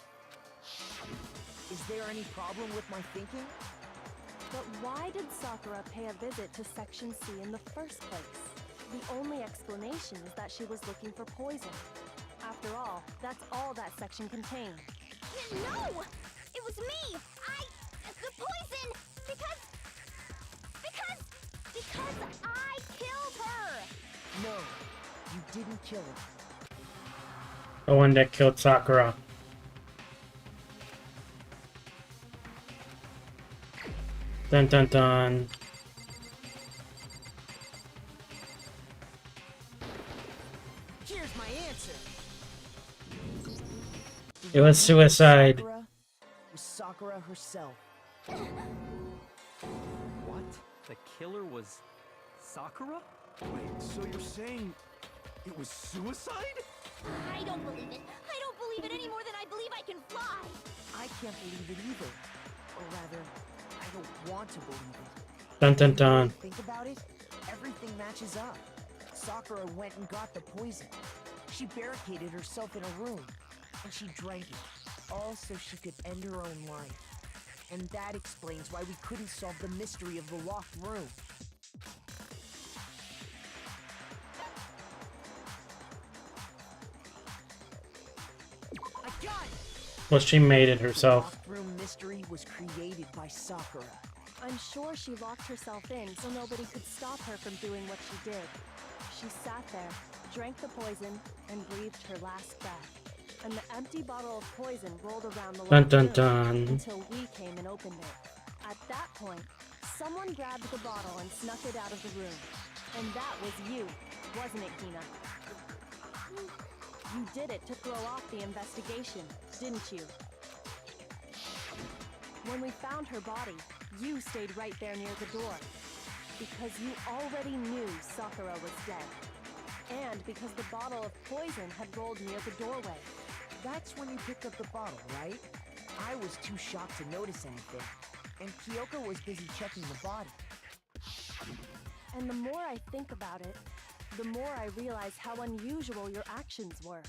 M: Is there any problem with my thinking?
O: But why did Sakura pay a visit to Section C in the first place? The only explanation is that she was looking for poison. After all, that's all that section contained.
L: No! It was me! The poison! Because I killed her!
M: No, you didn't kill her.
A: The one that killed Sakura. Dun dun dun.
M: Here's my answer.
A: It was suicide.
M: Sakura was Sakura herself.
J: What? The killer was Sakura?
E: Wait, so you're saying it was suicide?
L: I don't believe it. I don't believe it any more than I believe I can fly.
M: I can't believe it either. Or rather, I don't want to believe it.
A: Dun dun dun.
M: Think about it, everything matches up. Sakura went and got the poison. She barricaded herself in a room, and she drank it, all so she could end her own life. And that explains why we couldn't solve the mystery of the locked room. I got it!
A: Well, she made it
M: The
A: herself.
M: locked room mystery was created by Sakura.
O: I'm sure she locked herself in so nobody could stop her from doing what she did. She sat there, drank the poison, and breathed her last breath. And the empty bottle of poison rolled around the
A: Dun
O: locked
A: dun
O: room
A: dun.
O: until we came and opened it. At that point, someone grabbed the bottle and snuck it out of the room. And that was you, wasn't it, Hina? You did it to throw off the investigation, didn't you? When we found her body, you stayed right there near the door. Because you already knew Sakura was dead. And because the bottle of poison had rolled near the doorway.
M: That's when you picked up the bottle, right? I was too shocked to notice anything, and Kyoko was busy checking the body.
O: And the more I think about it, the more I realize how unusual your actions were.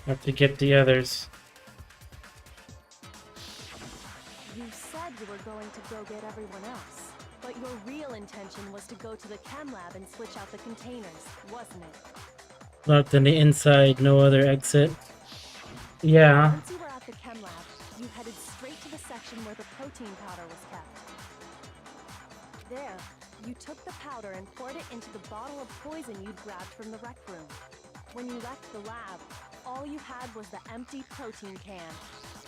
A: Have to get the others.
O: You said you were going to go get everyone else, but your real intention was to go to the chem lab and switch out the containers, wasn't it?
A: Locked on the inside, no other exit. Yeah.
O: Once you were at the chem lab, you headed straight to the section where the protein powder was kept. There, you took the powder and poured it into the bottle of poison you'd grabbed from the rec room. When you left the lab, all you had was the empty protein can.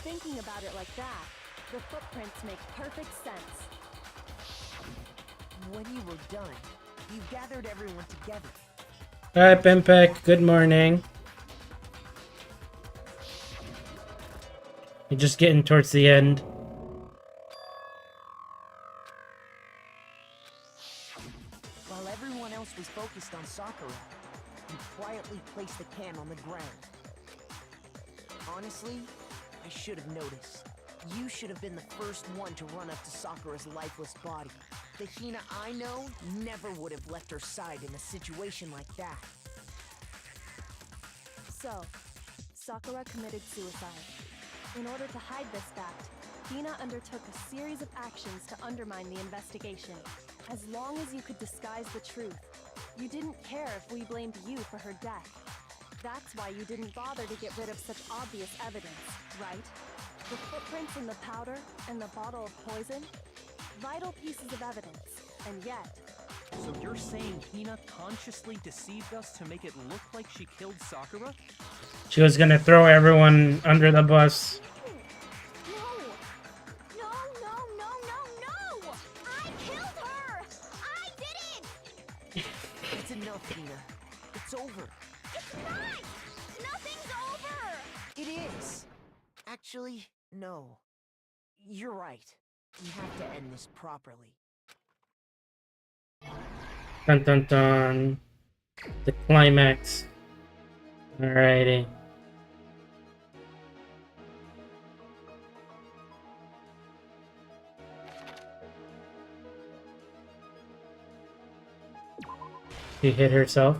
O: Thinking about it like that, the footprints make perfect sense.
M: When you were done, you gathered everyone together.
A: Hi, Pimpek. Good morning. You're just getting towards the end.
M: While everyone else was focused on Sakura, you quietly placed the can on the ground. Honestly, I should have noticed. You should have been the first one to run up to Sakura's lifeless body. The Hina I know never would have left her side in a situation like that.
O: So, Sakura committed suicide. In order to hide this fact, Hina undertook a series of actions to undermine the investigation. As long as you could disguise the truth, you didn't care if we blamed you for her death. That's why you didn't bother to get rid of such obvious evidence, right? The footprints in the powder and the bottle of poison? Vital pieces of evidence, and yet...
J: So you're saying Hina consciously deceived us to make it look like she killed Sakura?
A: She was gonna throw everyone under the bus.
L: No, I killed her! I did it!
M: It's enough, Hina. It's over.
L: It's not! Nothing's over!
M: It is. Actually, no. You're right. We have to end this properly.
A: Dun dun dun. The climax. Alrighty. She hit herself.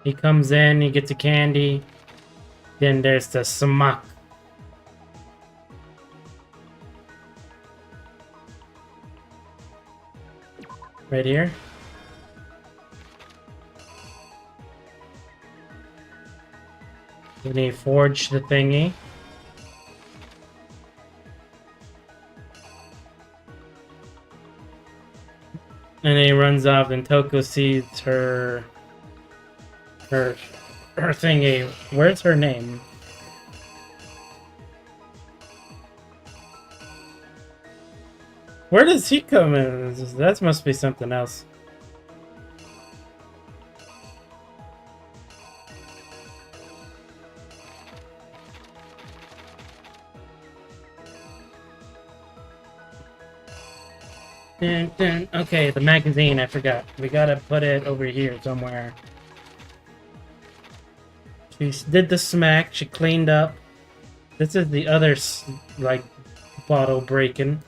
A: He comes in, he gets a candy. Then there's the smack. Right here. Then he forged the thingy. And then he runs off, and Toko sees her thingy. Where's her name? Where does he come in? That must be something else. Dun, dun. Okay, the magazine, I forgot. We gotta put it over here somewhere. She did the smack, she cleaned up. This is the other, like, bottle breaking.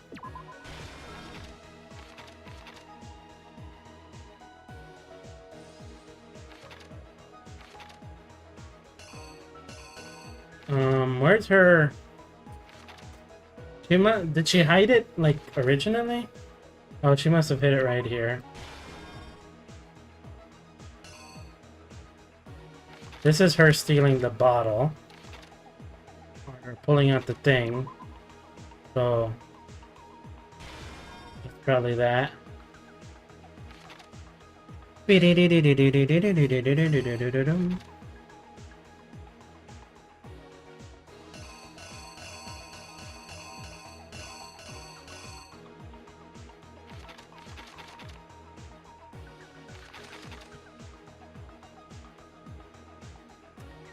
A: Where's her... Did she hide it, like, originally? Oh, she must have hid it right here. This is her stealing the bottle. Or pulling out the thing. So... it's probably that.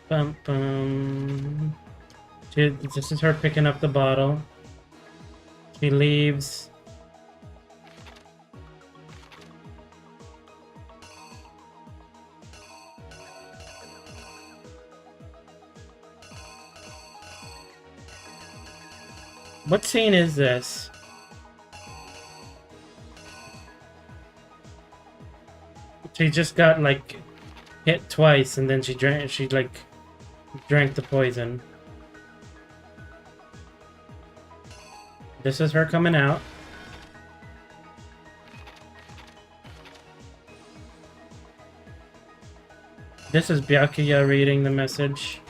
A: Bum, bum. This is her picking up the bottle. She leaves. What scene is this? She just got like hit twice and then she drank the poison. This is her coming out. This is Byakuya reading the message.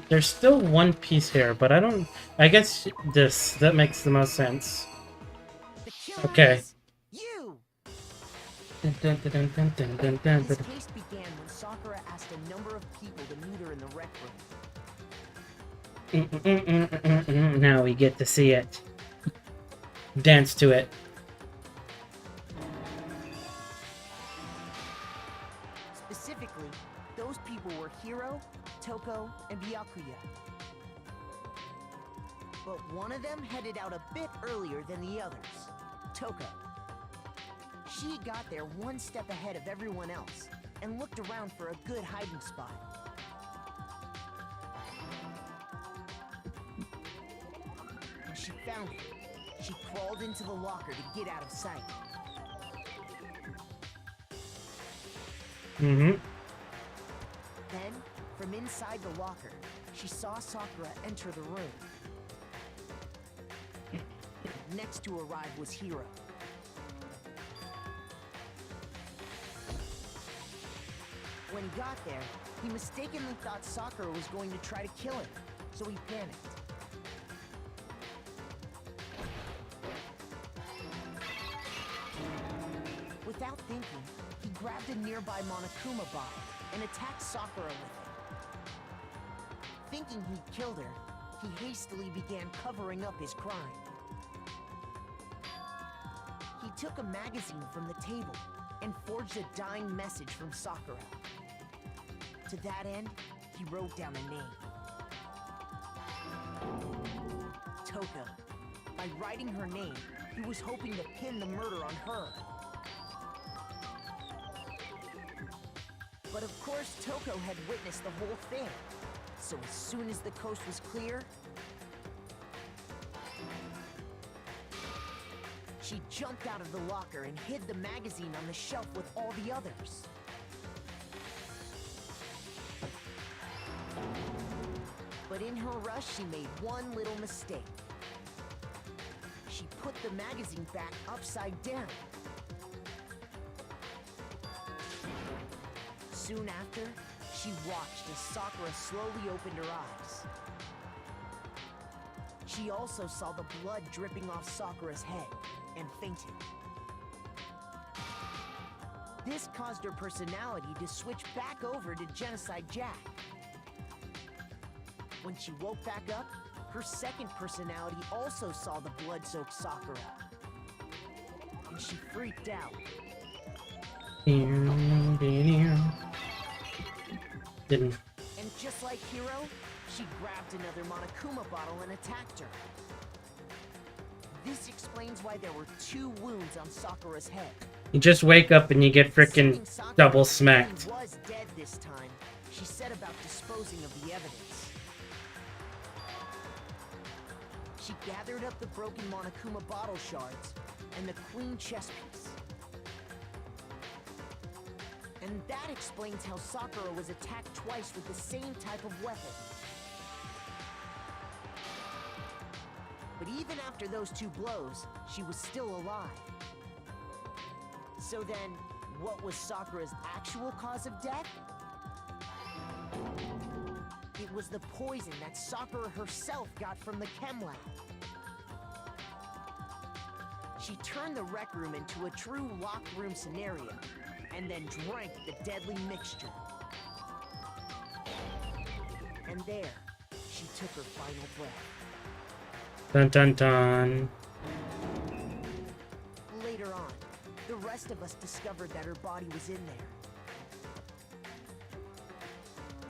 A: There's still one piece here, but I guess that makes the most sense. Okay.
M: You.
L: This case began when Sakura asked a number of people to meet her in the rec room.
A: Now we get to see it. Dance to it.
M: Specifically, those people were Hiro, Toko, and Byakuya. But one of them headed out a bit earlier than the others, Toko. She got there one step ahead of everyone else and looked around for a good hiding spot. And she found it. She crawled into the locker to get out of sight.
A: Mm-hmm.
M: Then, from inside the locker, she saw Sakura enter the room. Next to arrive was Hiro. When he got there, he mistakenly thought Sakura was going to try to kill him, so he panicked. Without thinking, he grabbed a nearby Monokuma bottle and attacked Sakura with it. Thinking he'd killed her, he hastily began covering up his crime. He took a magazine from the table and forged a dying message from Sakura. To that end, he wrote down a name. Toka. By writing her name, he was hoping to pin the murder on her. But of course, Toko had witnessed the whole thing. So as soon as the coast was clear, she jumped out of the locker and hid the magazine on the shelf with all the others. But in her rush, she made one little mistake. She put the magazine back upside down. Soon after, she watched as Sakura slowly opened her eyes. She also saw the blood dripping off Sakura's head and fainted. This caused her personality to switch back over to Genocide Jack. When she woke back up, her second personality also saw the blood-soaked Sakura. And she freaked out.
A: Didn't.
M: And just like Hiro, she grabbed another Monokuma bottle and attacked her. This explains why there were 2 wounds on Sakura's head.
A: You just wake up and you get frickin' double smacked.
M: She was dead this time. She set about disposing of the evidence. She gathered up the broken Monokuma bottle shards and the queen chess piece. And that explains how Sakura was attacked twice with the same type of weapon. But even after those 2 blows, she was still alive. So then, what was Sakura's actual cause of death? It was the poison that Sakura herself got from the chem lab. She turned the rec room into a true locked room scenario, and then drank the deadly mixture. And there, she took her final breath.
A: Dun dun dun.
M: Later on, the rest of us discovered that her body was in there.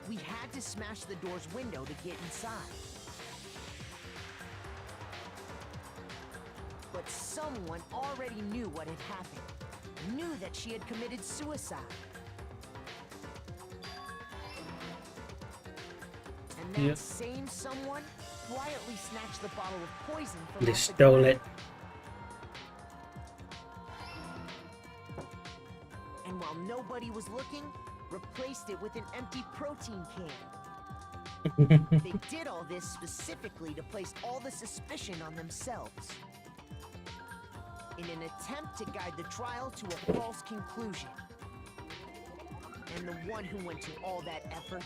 M: We had to smash the door's window to get inside. But someone already knew what had happened. Knew that she had committed suicide. And that same someone quietly snatched the bottle of poison from
A: They stole it.
M: And while nobody was looking, replaced it with an empty protein can. They did all this specifically to place all the suspicion on themselves. In an attempt to guide the trial to a false conclusion. And the one who went to all that effort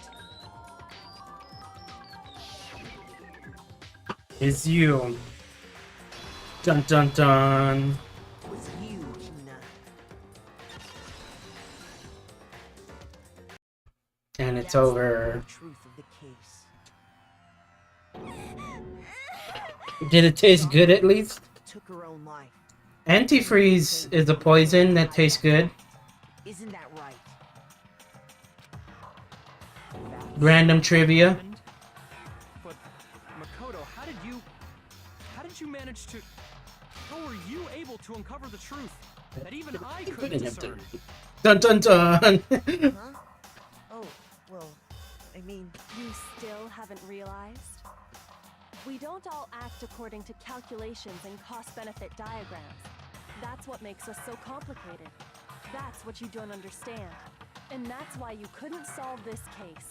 A: is you. Dun dun dun.
M: was you, Hina.
A: And it's over.
M: The truth of the case.
A: Did it taste good at least?
M: Took her own life.
A: Antifreeze is a poison that tastes good.
M: Isn't that right?
A: Random trivia.
J: But Makoto, how did you manage to? How were you able to uncover the truth that even I couldn't discern?
A: Dun dun dun.
M: Huh? Oh, well, I mean,
O: You still haven't realized? We don't all act according to calculations and cost-benefit diagrams. That's what makes us so complicated. That's what you don't understand. And that's why you couldn't solve this case.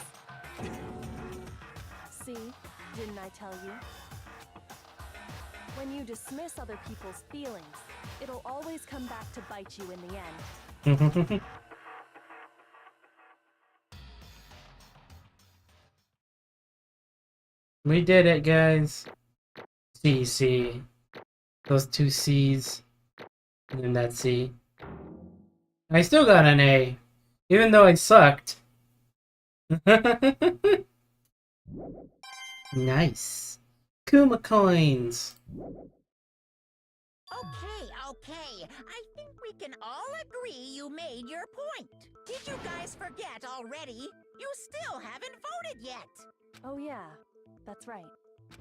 O: See? Didn't I tell you? When you dismiss other people's feelings, it'll always come back to bite you in the end.
A: We did it, guys. C. Those 2 C's. And then that C. I still got an A. Even though I sucked. Nice. Kuma coins.
H: Okay. I think we can all agree you made your point. Did you guys forget already? You still haven't voted yet.
O: Oh yeah, that's right.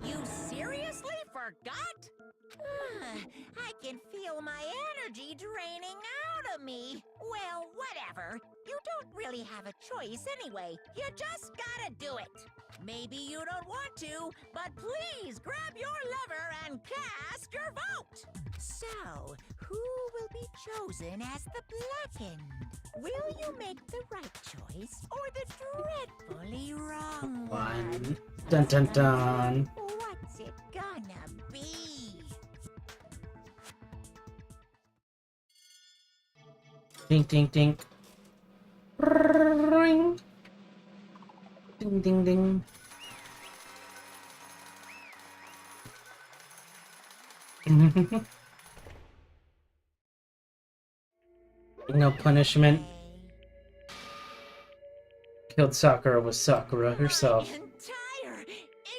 H: You seriously forgot? I can feel my energy draining out of me. Well, whatever. You don't really have a choice anyway. You just gotta do it. Maybe you don't want to, but please grab your lever and cast your vote. So, who will be chosen as the Blackened? Will you make the right choice or the dreadfully wrong one?
A: Dun dun dun.
H: What's it gonna be?
A: Ding ding ding. Ring. Ding ding ding. No punishment. Killed Sakura with Sakura herself.
H: Entire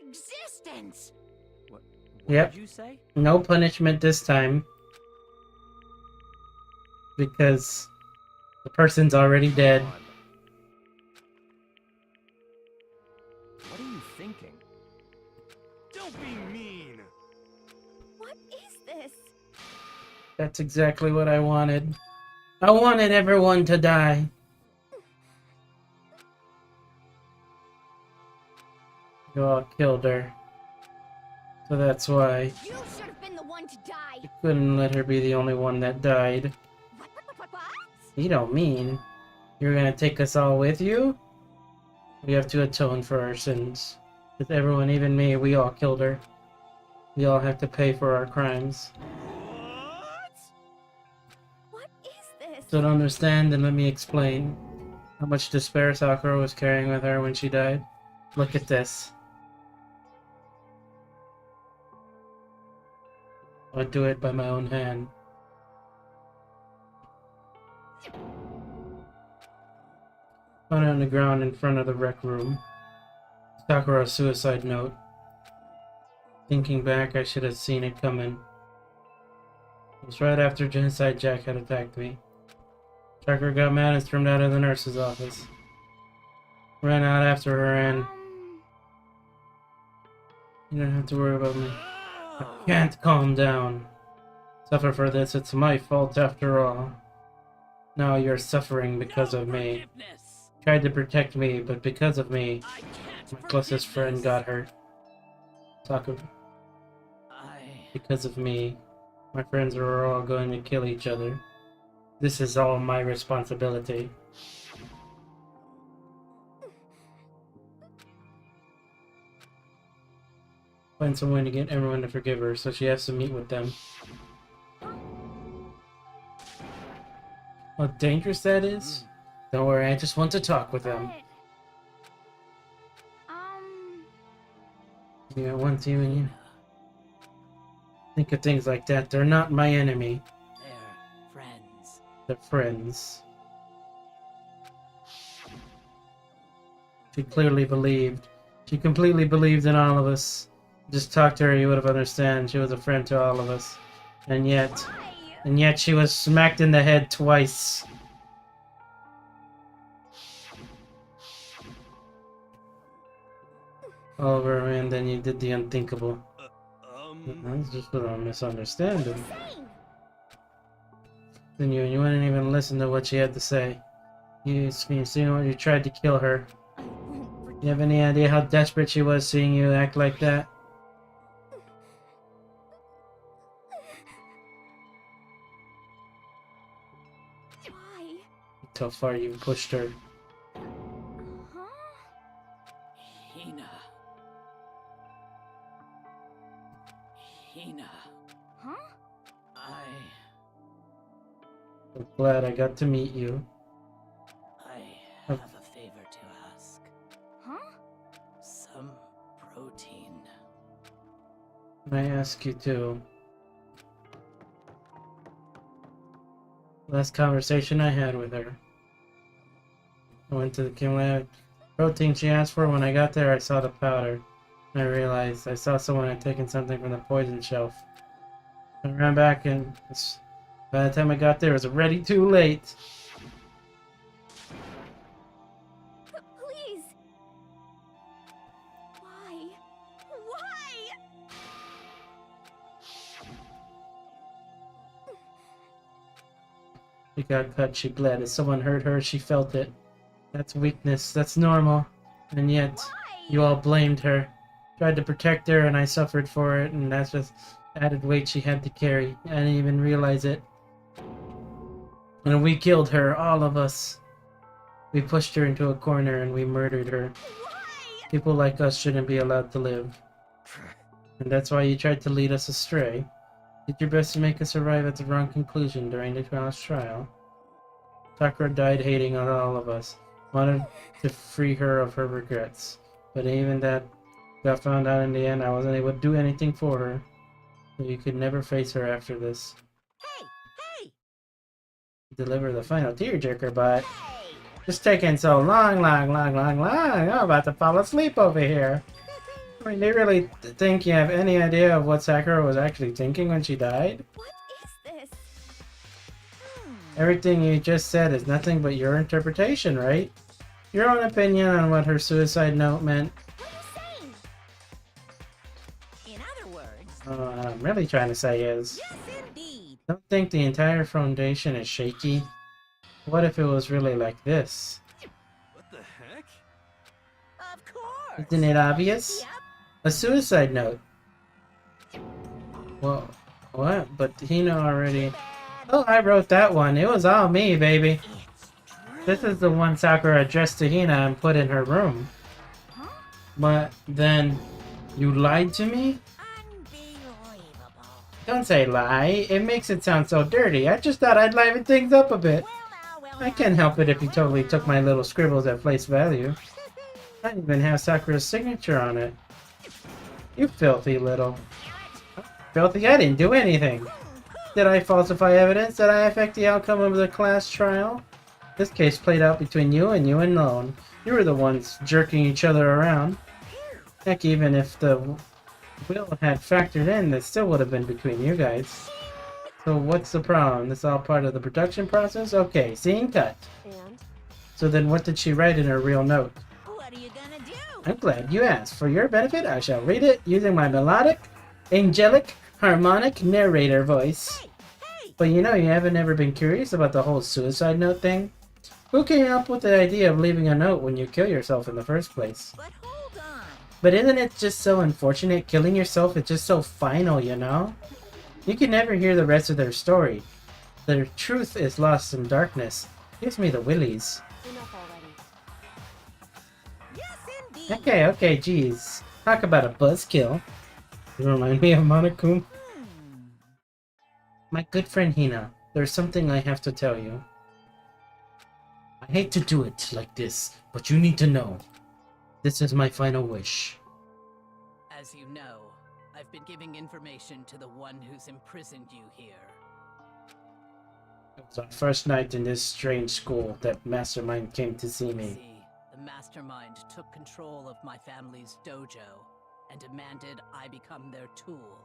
H: existence.
J: What
A: Yep.
J: did you say?
A: No punishment this time. Because The person's already dead.
J: What are you thinking?
E: Don't be mean.
L: What is this?
A: That's exactly what I wanted. I wanted everyone to die. You all killed her. So that's why
L: You should have been the one to die.
A: you couldn't let her be the only one that died.
L: What?
A: You don't mean you're gonna take us all with you? We have to atone for our sins. With everyone, even me, we all killed her. We all have to pay for our crimes.
L: What is this?
A: Don't understand, then let me explain. How much despair Sakura was carrying with her when she died. Look at this. I'll do it by my own hand. Found it on the ground in front of the rec room. Sakura's suicide note. Thinking back, I should have seen it coming. It was right after Genocide Jack had attacked me. Sakura got mad and stormed out of the nurse's office. Ran out after her and... You don't have to worry about me. I can't calm down. Suffer for this, it's my fault after all. Now you're suffering because of me. Tried to protect me, but because of me, my closest friend got hurt. Sakura. Because of me, my friends are all going to kill each other. This is all my responsibility. Find some way to get everyone to forgive her, so she has to meet with them. How dangerous that is? Don't worry, I just want to talk with them. You got one team in you. Think of things like that. They're not my enemy.
N: They're friends.
A: They're friends. She clearly believed. She completely believed in all of us. Just talk to her, you would have understood. She was a friend to all of us. And yet she was smacked in the head twice. Over, and then you did the unthinkable. That's just what I'm misunderstanding. Then you wouldn't even listen to what she had to say. You tried to kill her. You have any idea how desperate she was seeing you act like that?
L: Why?
A: How far you pushed her.
N: Hina. Hina.
L: Huh?
A: I'm glad I got to meet you.
N: I have a favor to ask.
L: Huh?
N: Some protein.
A: I ask you too. Last conversation I had with her. I went to the chem lab. Protein she asked for. When I got there, I saw the powder. I realized I saw someone had taken something from the poison shelf. I ran back and by the time I got there, it was already too late.
L: Please. Why? Why?
A: She got cut, she bled. If someone hurt her, she felt it. That's weakness, that's normal. And yet, you all blamed her. Tried to protect her and I suffered for it, and that's just added weight she had to carry. I didn't even realize it. And we killed her, all of us. We pushed her into a corner and we murdered her. People like us shouldn't be allowed to live. And that's why you tried to lead us astray. Did your best to make us arrive at the wrong conclusion during the last trial. Sakura died hating on all of us. Wanted to free her of her regrets. But even that got found out in the end. I wasn't able to do anything for her. So you could never face her after this.
H: Hey!
A: Deliver the final tearjerker, but it's taking so long. I'm about to fall asleep over here. I mean, do you really think you have any idea of what Sakura was actually thinking when she died?
L: What is this?
A: Everything you just said is nothing but your interpretation, right? Your own opinion on what her suicide note meant.
H: In other words,
A: What I'm really trying to say is,
H: yes, indeed.
A: don't think the entire foundation is shaky. What if it was really like this?
E: What the heck?
H: Of course.
A: Isn't it obvious?
H: Yep.
A: A suicide note. Well, what? But Hina already... Oh, I wrote that one. It was all me, baby. This is the one Sakura addressed to Hina and put in her room. But then, you lied to me? Don't say lie. It makes it sound so dirty. I just thought I'd liven things up a bit. I can't help it if you totally took my little scribbles at face value. I even have Sakura's signature on it. You filthy little... Filthy? I didn't do anything. Did I falsify evidence? Did I affect the outcome of the class trial? This case played out between you alone. You were the ones jerking each other around. Heck, even if the will had factored in, that still would have been between you guys. So what's the problem? This all part of the production process? Okay, scene cut.
O: And?
A: So then what did she write in her real note?
H: What are you gonna do?
A: I'm glad you asked. For your benefit, I shall read it using my melodic, angelic, harmonic narrator voice. But you know, you haven't ever been curious about the whole suicide note thing? Who came up with the idea of leaving a note when you kill yourself in the first place?
H: But hold on.
A: But isn't it just so unfortunate? Killing yourself is just so final, you know? You can never hear the rest of their story. Their truth is lost in darkness. Gives me the willies.
O: Enough already.
H: Yes, indeed.
A: Okay, geez. Talk about a buzzkill. You remind me of Monokuma. My good friend Hina, there's something I have to tell you. I hate to do it like this, but you need to know. This is my final wish.
N: As you know, I've been giving information to the one who's imprisoned you here.
A: It was our first night in this strange school that Mastermind came to see me.
N: See, the mastermind took control of my family's dojo and demanded I become their tool.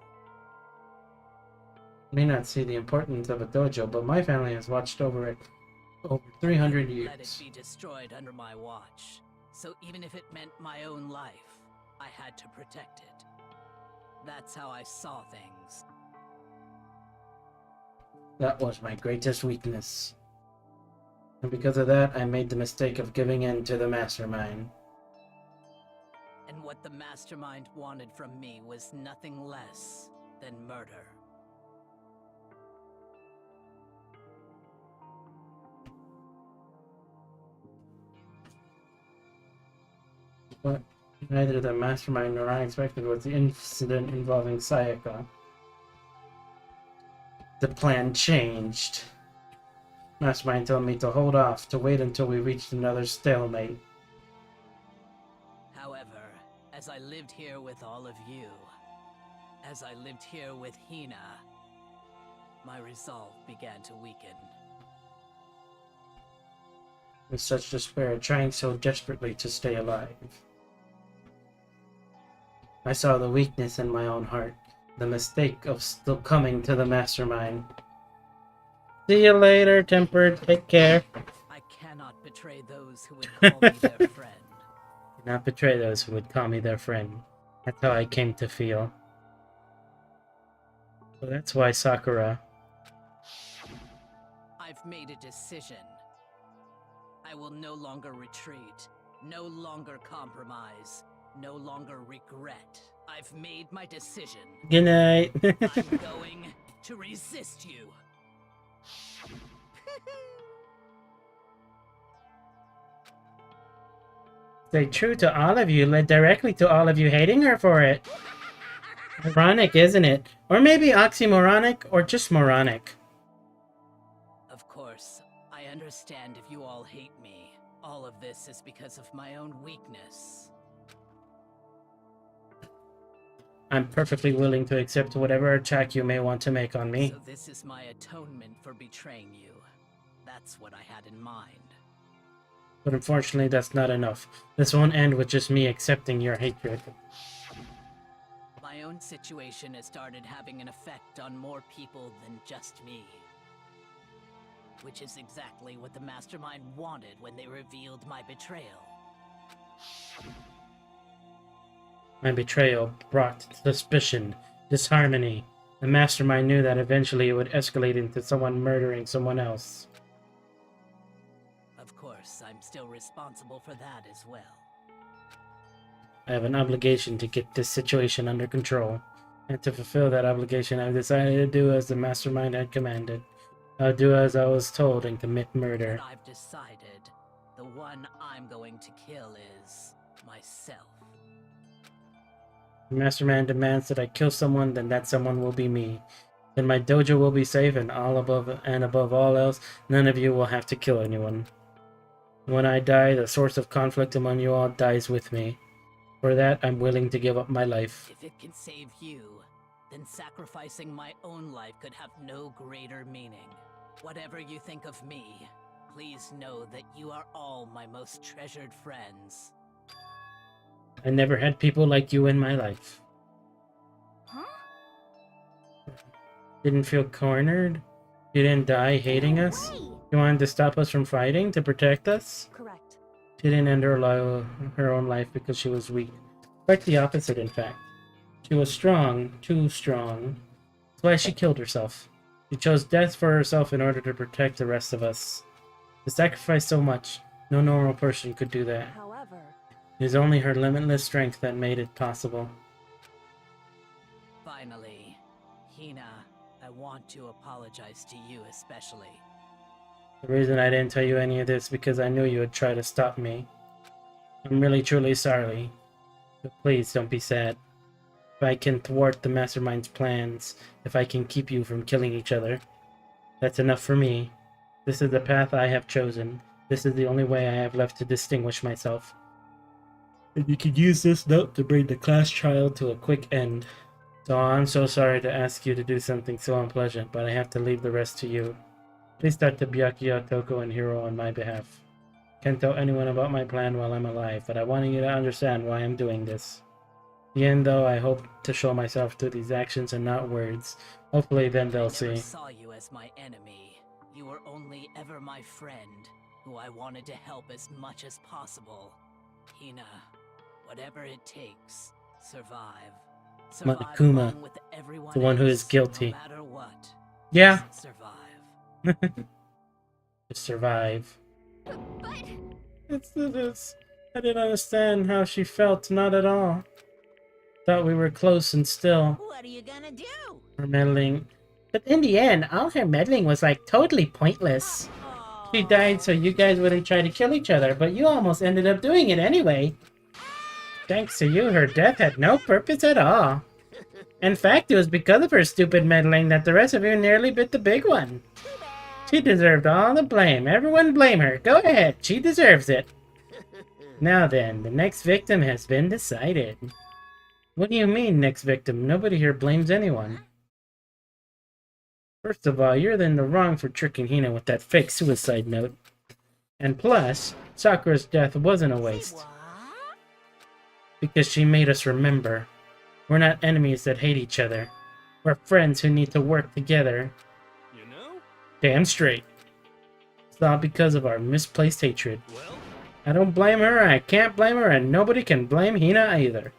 A: I may not see the importance of a dojo, but my family has watched over it over 300 years.
N: Let it be destroyed under my watch. So even if it meant my own life, I had to protect it. That's how I saw things.
A: That was my greatest weakness. And because of that, I made the mistake of giving in to the Mastermind.
N: And what the mastermind wanted from me was nothing less than murder.
A: But neither the Mastermind nor I expected was the incident involving Sayaka. The plan changed. Mastermind told me to hold off, to wait until we reached another stalemate.
N: However, as I lived here with all of you, as I lived here with Hina, my resolve began to weaken.
A: With such despair, trying so desperately to stay alive. I saw the weakness in my own heart, the mistake of still coming to the Mastermind. See you later, Tempered. Take care.
N: I cannot betray those who would call me their friend.
A: Do not betray those who would call me their friend. That's how I came to feel. So that's why Sakura.
N: I've made a decision. I will no longer retreat, no longer compromise, no longer regret. I've made my decision.
A: Good night.
N: I'm going to resist you.
A: Stay true to all of you led directly to all of you hating her for it. Ironic, isn't it? Or maybe oxymoronic, or just moronic.
N: Of course, I understand if you all hate me. All of this is because of my own weakness.
A: I'm perfectly willing to accept whatever attack you may want to make on me.
N: So this is my atonement for betraying you. That's what I had in mind.
A: But unfortunately, that's not enough. This won't end with just me accepting your hatred.
N: My own situation has started having an effect on more people than just me. which is exactly what the Mastermind wanted when they revealed my betrayal.
A: My betrayal brought suspicion, disharmony. The Mastermind knew that eventually it would escalate into someone murdering someone else.
N: Of course, I'm still responsible for that as well.
A: I have an obligation to get this situation under control. And to fulfill that obligation, I've decided to do as the Mastermind had commanded. I'll do as I was told and commit murder.
N: But I've decided the one I'm going to kill is myself.
A: The Mastermind demands that I kill someone, then that someone will be me. Then my dojo will be safe, and above all else, none of you will have to kill anyone. When I die, the source of conflict among you all dies with me. For that, I'm willing to give up my life.
N: If it can save you, then sacrificing my own life could have no greater meaning. Whatever you think of me, please know that you are all my most treasured friends.
A: I never had people like you in my life.
G: Huh?
A: Didn't feel cornered? You didn't die hating us? You wanted to stop us from fighting, to protect us?
O: Correct.
A: She didn't end her own life because she was weak. Quite the opposite, in fact. She was strong, too strong. That's why she killed herself. She chose death for herself in order to protect the rest of us. To sacrifice so much, no normal person could do that.
O: However,
A: it is only her limitless strength that made it possible.
N: Finally, Hina, I want to apologize to you especially.
A: The reason I didn't tell you any of this because I knew you would try to stop me. I'm really truly sorry. But please don't be sad. If I can thwart the Mastermind's plans, if I can keep you from killing each other, that's enough for me. This is the path I have chosen. This is the only way I have left to distinguish myself. And you can use this note to bring the class trial to a quick end. So I'm so sorry to ask you to do something so unpleasant, but I have to leave the rest to you. Please talk to Byakuya, Toko, and Hiro on my behalf. Can't tell anyone about my plan while I'm alive, but I want you to understand why I'm doing this. In the end, though, I hope to show myself through these actions and not words. Hopefully then they'll see.
N: I never saw you as my enemy. You were only ever my friend, who I wanted to help as much as possible. Hina, whatever it takes, survive. Survive
A: Monokuma,
N: along with everyone
A: the one who is
N: else,
A: guilty.
N: No matter what.
A: Yeah.
N: Just survive.
A: To survive.
L: But
A: It's I didn't understand how she felt, not at all. Thought we were close and still.
H: What are you gonna do?
A: Her meddling. But in the end, all her meddling was like totally pointless. She died so you guys wouldn't try to kill each other, but you almost ended up doing it anyway. Thanks to you, her death had no purpose at all. In fact, it was because of her stupid meddling that the rest of you nearly bit the big one. She deserved all the blame. Everyone blame her. Go ahead. She deserves it. Now then, the next victim has been decided. What do you mean, next victim? Nobody here blames anyone. First of all, you're in the wrong for tricking Hina with that fake suicide note. And plus, Sakura's death wasn't a waste. Because she made us remember. We're not enemies that hate each other. We're friends who need to work together.
E: You know?
A: Damn straight. It's all because of our misplaced hatred. I don't blame her, I can't blame her, and nobody can blame Hina either.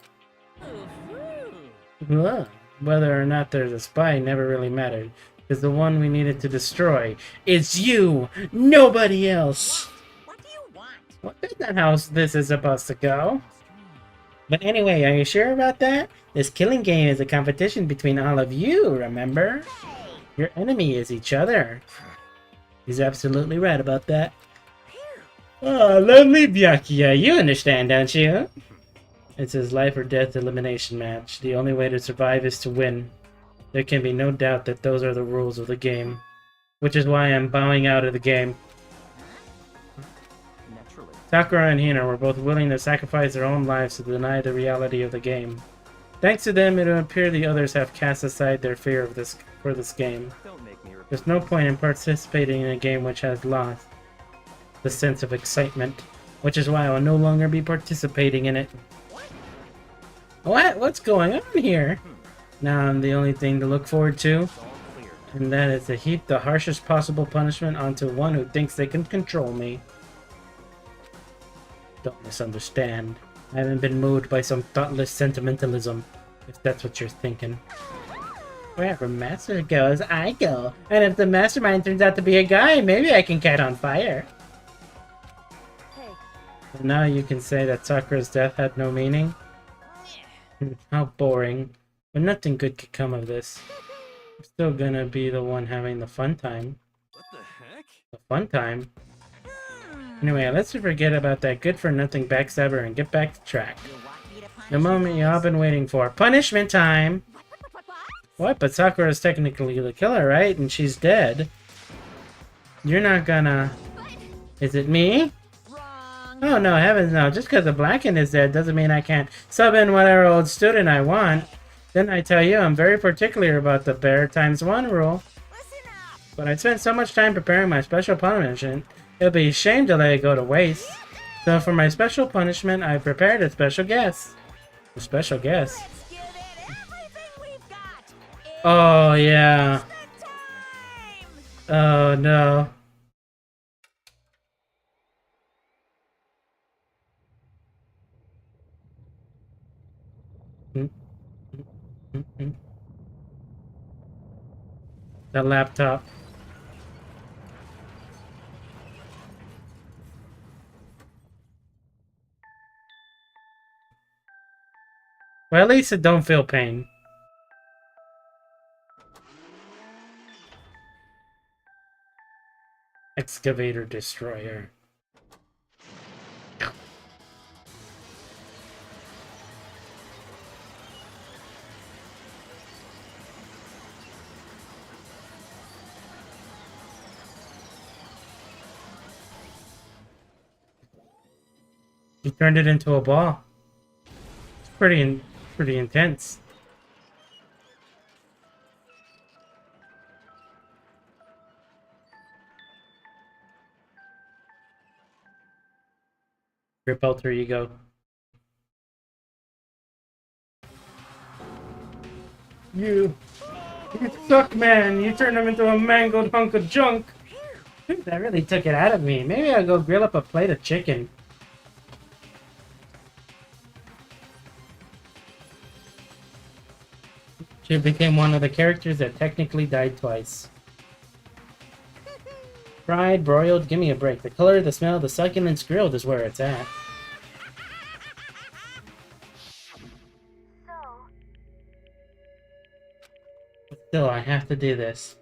A: Well, whether or not there's a spy never really mattered, because the one we needed to destroy is you, nobody else.
H: What do you want?
A: Well, that's not how this is supposed to go. But anyway, are you sure about that? This killing game is a competition between all of you, remember? Your enemy is each other. He's absolutely right about that. Oh, lovely Byakuya, you understand, don't you? It's his life or death elimination match. The only way to survive is to win. There can be no doubt that those are the rules of the game. Which is why I'm bowing out of the game.
J: Naturally.
A: Sakura and Hina were both willing to sacrifice their own lives to deny the reality of the game. Thanks to them, it would appear the others have cast aside their fear of this game.
J: Don't make me repeat.
A: There's no point in participating in a game which has lost the sense of excitement, which is why I will no longer be participating in it. What? What's going on here? Now I'm the only thing to look forward to. And that is to heap the harshest possible punishment onto one who thinks they can control me. Don't misunderstand. I haven't been moved by some thoughtless sentimentalism, if that's what you're thinking. Wherever Master goes, I go. And if the mastermind turns out to be a guy, maybe I can catch on fire.
O: Hey.
A: And now you can say that Sakura's death had no meaning? How boring. But nothing good could come of this. I'm still gonna be the one having the fun time.
E: What the heck?
A: The fun time? Anyway, let's forget about that good-for-nothing backstabber and get back to track. The moment you all been waiting for. Punishment time! What? But Sakura's technically the killer, right? And she's dead. You're not gonna... Is it me? Oh no, heavens no. Just because the Blackened is dead doesn't mean I can't sub in whatever old student I want. Then I tell you, I'm very particular about the bear times 1 rule. But I spent so much time preparing my special punishment, it would be a shame to let it go to waste. So for my special punishment, I prepared a special guest. A special guest? Oh yeah. Oh no. The laptop. Well, at least it don't feel pain. Excavator destroyer. He turned it into a ball. It's pretty intense. Rip alter ego. You suck, man. You turned him into a mangled hunk of junk. That really took it out of me. Maybe I'll go grill up a plate of chicken. She became one of the characters that technically died twice. Fried, broiled, give me a break. The color, the smell, the succulence grilled is where it's at. Still, I have to do this.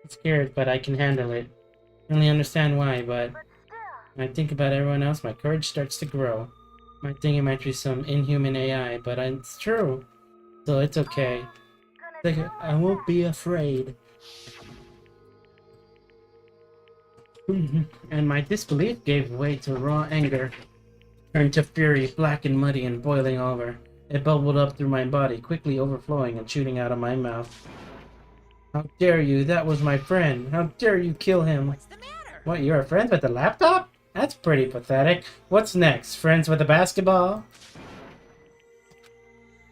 A: I'm scared, but I can handle it. I don't really understand why, but when I think about everyone else, my courage starts to grow. I might think it might be some inhuman AI, but it's true. So it's okay. I won't be afraid. And my disbelief gave way to raw anger. Turned to fury, black and muddy and boiling over. It bubbled up through my body, quickly overflowing and shooting out of my mouth. How dare you? That was my friend. How dare you kill him? What's the matter? What, you're friends with the laptop? That's pretty pathetic. What's next? Friends with a basketball?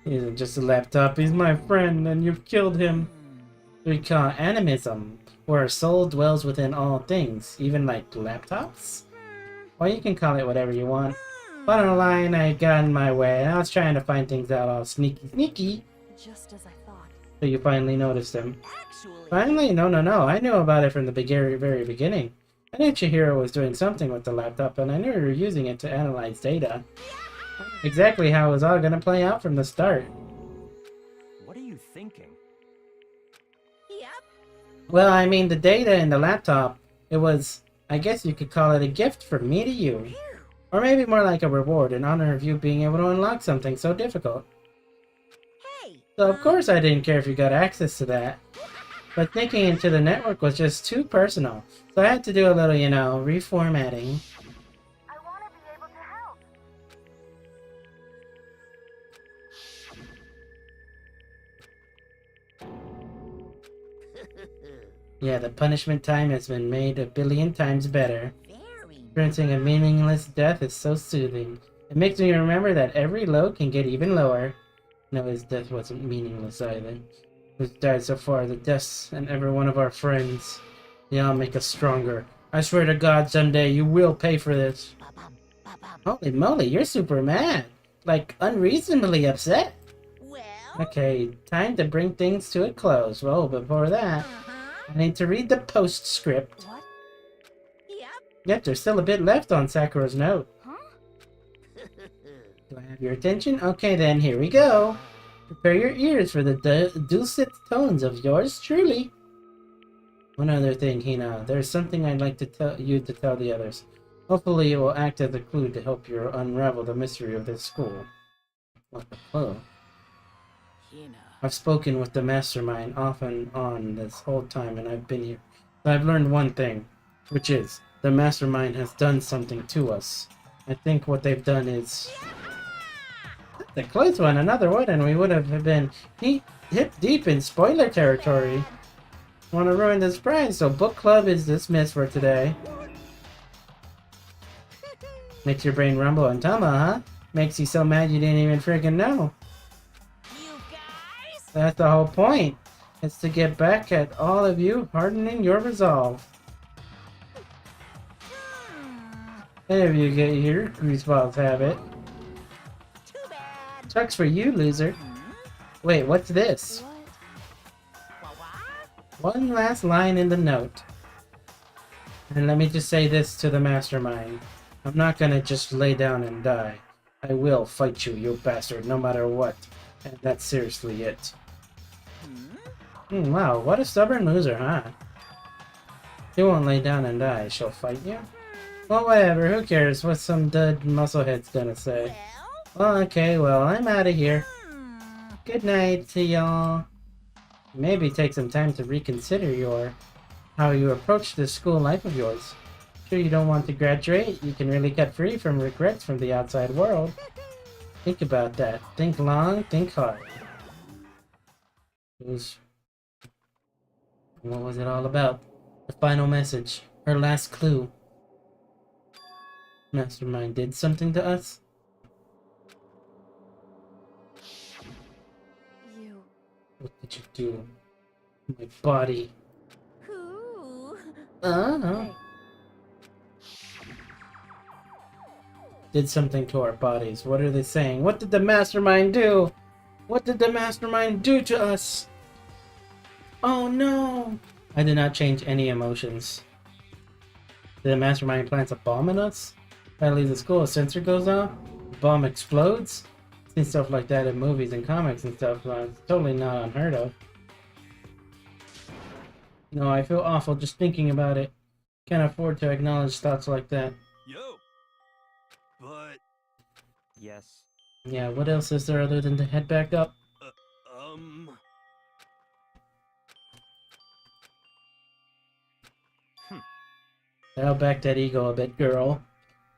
A: He isn't just a laptop, he's my friend, and you've killed him. We call animism, where a soul dwells within all things, even like laptops? Well, you can call it whatever you want. Bottom line, I got in my way, and I was trying to find things out all sneaky.
O: Just as I thought.
A: So you finally noticed him. Finally? No. I knew about it from the very beginning. I knew Chihiro was doing something with the laptop, and I knew we were using it to analyze data. Exactly how it was all gonna play out from the start.
J: What are you thinking?
H: Yep.
A: Well, I mean, the data in the laptop, it was, I guess you could call it a gift from me to you. Or maybe more like a reward in honor of you being able to unlock something so difficult.
H: Hey.
A: So of course I didn't care if you got access to that. But thinking into the network was just too personal. So I had to do a little, reformatting.
L: I want to be able to help.
A: Yeah, the punishment time has been made a billion times better. Experiencing a meaningless death is so soothing. It makes me remember that every low can get even lower. No, his death wasn't meaningless either. who's died so far, the deaths and every one of our friends. They all make us stronger. I swear to God, someday you will pay for this. Holy moly, you're super mad. Like, unreasonably upset. Okay, time to bring things to a close. Well, before that, I need to read the postscript.
G: What?
A: Yep, there's still a bit left on Sakura's note. Do I have your attention? Okay then, here we go. Prepare your ears for the dulcet tones of yours truly. One other thing, Hina. There's something I'd like to tell you to tell the others. Hopefully it will act as a clue to help you unravel the mystery of this school. What a clue. I've spoken with the mastermind off and on this whole time and I've been here. So I've learned one thing, which is the mastermind has done something to us. I think what they've done is... The close one, another one, and we would have been hip deep in spoiler territory. Want to ruin the surprise, so book club is dismissed for today. Makes your brain rumble and tumble, huh? Makes you so mad you didn't even freaking know. That's the whole point. It's to get back at all of you, hardening your resolve. Any of you get your greaseballs have it. Sucks for you, loser. Wait, what's this? One last line in the note. And let me just say this to the mastermind. I'm not gonna just lay down and die. I will fight you, you bastard, no matter what. And that's seriously it. Wow, what a stubborn loser, huh? She won't lay down and die. She'll fight you? Well, whatever. Who cares what some dud musclehead's gonna say? Well, okay, well, I'm out of here. Good night to y'all. Maybe take some time to reconsider how you approach this school life of yours. Sure you don't want to graduate? You can really get free from regrets from the outside world. Think about that. Think long, think hard. What was it all about? The final message. Her last clue. Mastermind did something to us? What did you do? My body. Did something to our bodies. What are they saying? What did the mastermind do? What did the mastermind do to us? Oh no! I did not change any emotions. Did the mastermind plants a bomb in us? If I leave the school, a sensor goes off? The bomb explodes? Seen stuff like that in movies and comics and stuff. It's totally not unheard of. No, I feel awful just thinking about it. Can't afford to acknowledge thoughts like that.
E: Yo! But...
J: Yes.
A: Yeah, what else is there other than to head back up? Dial back that ego a bit, girl. What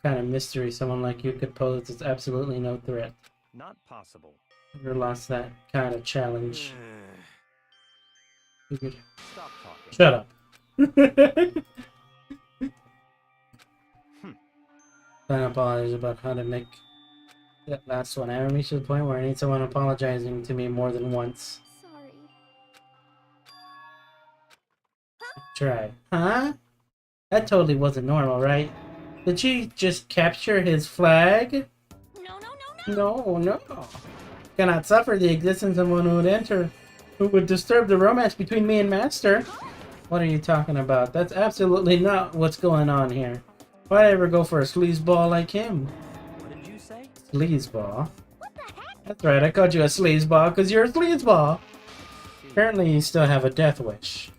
A: kind of mystery someone like you could pose is absolutely no threat.
J: Not possible.
A: Never lost that kind of challenge.
J: Stop talking.
A: Shut up. Plan apologies about how to make that last one. I haven't reached the point where I need someone apologizing to me more than once.
L: Sorry.
A: Try. Huh? That totally wasn't normal, right? Did she just capture his flag? No. Cannot suffer the existence of one who would disturb the romance between me and Master. What are you talking about? That's absolutely not what's going on here. Why'd I ever go for a sleazeball like him?
J: What did you say?
A: Sleazeball? That's right, I called you a sleazeball because you're a sleazeball. Apparently you still have a death wish.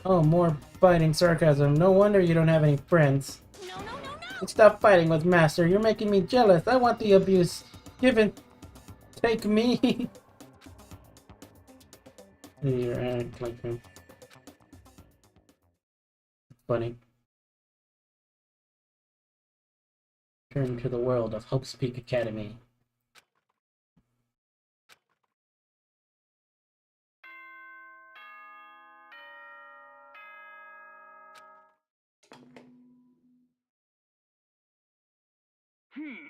A: Oh, more biting sarcasm. No wonder you don't have any friends. Stop fighting with Master. You're making me jealous. I want the abuse. Take me. You're acting like him. Funny. Turn to the world of Hope's Peak Academy.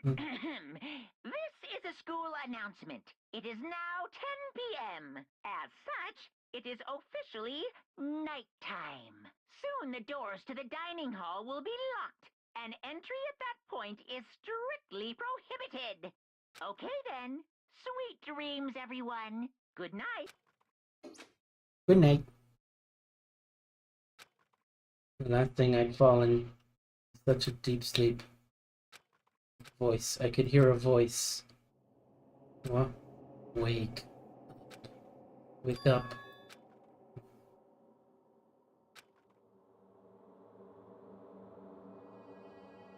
K: This is the school announcement. It is now 10 p.m. As such, it is officially nighttime. Soon the doors to the dining hall will be locked, and entry at that point is strictly prohibited. Okay then. Sweet dreams, everyone. Good night.
A: Good night. The last thing I'd fallen such a deep sleep. Voice. I could hear a voice. What? Wake. Wake up.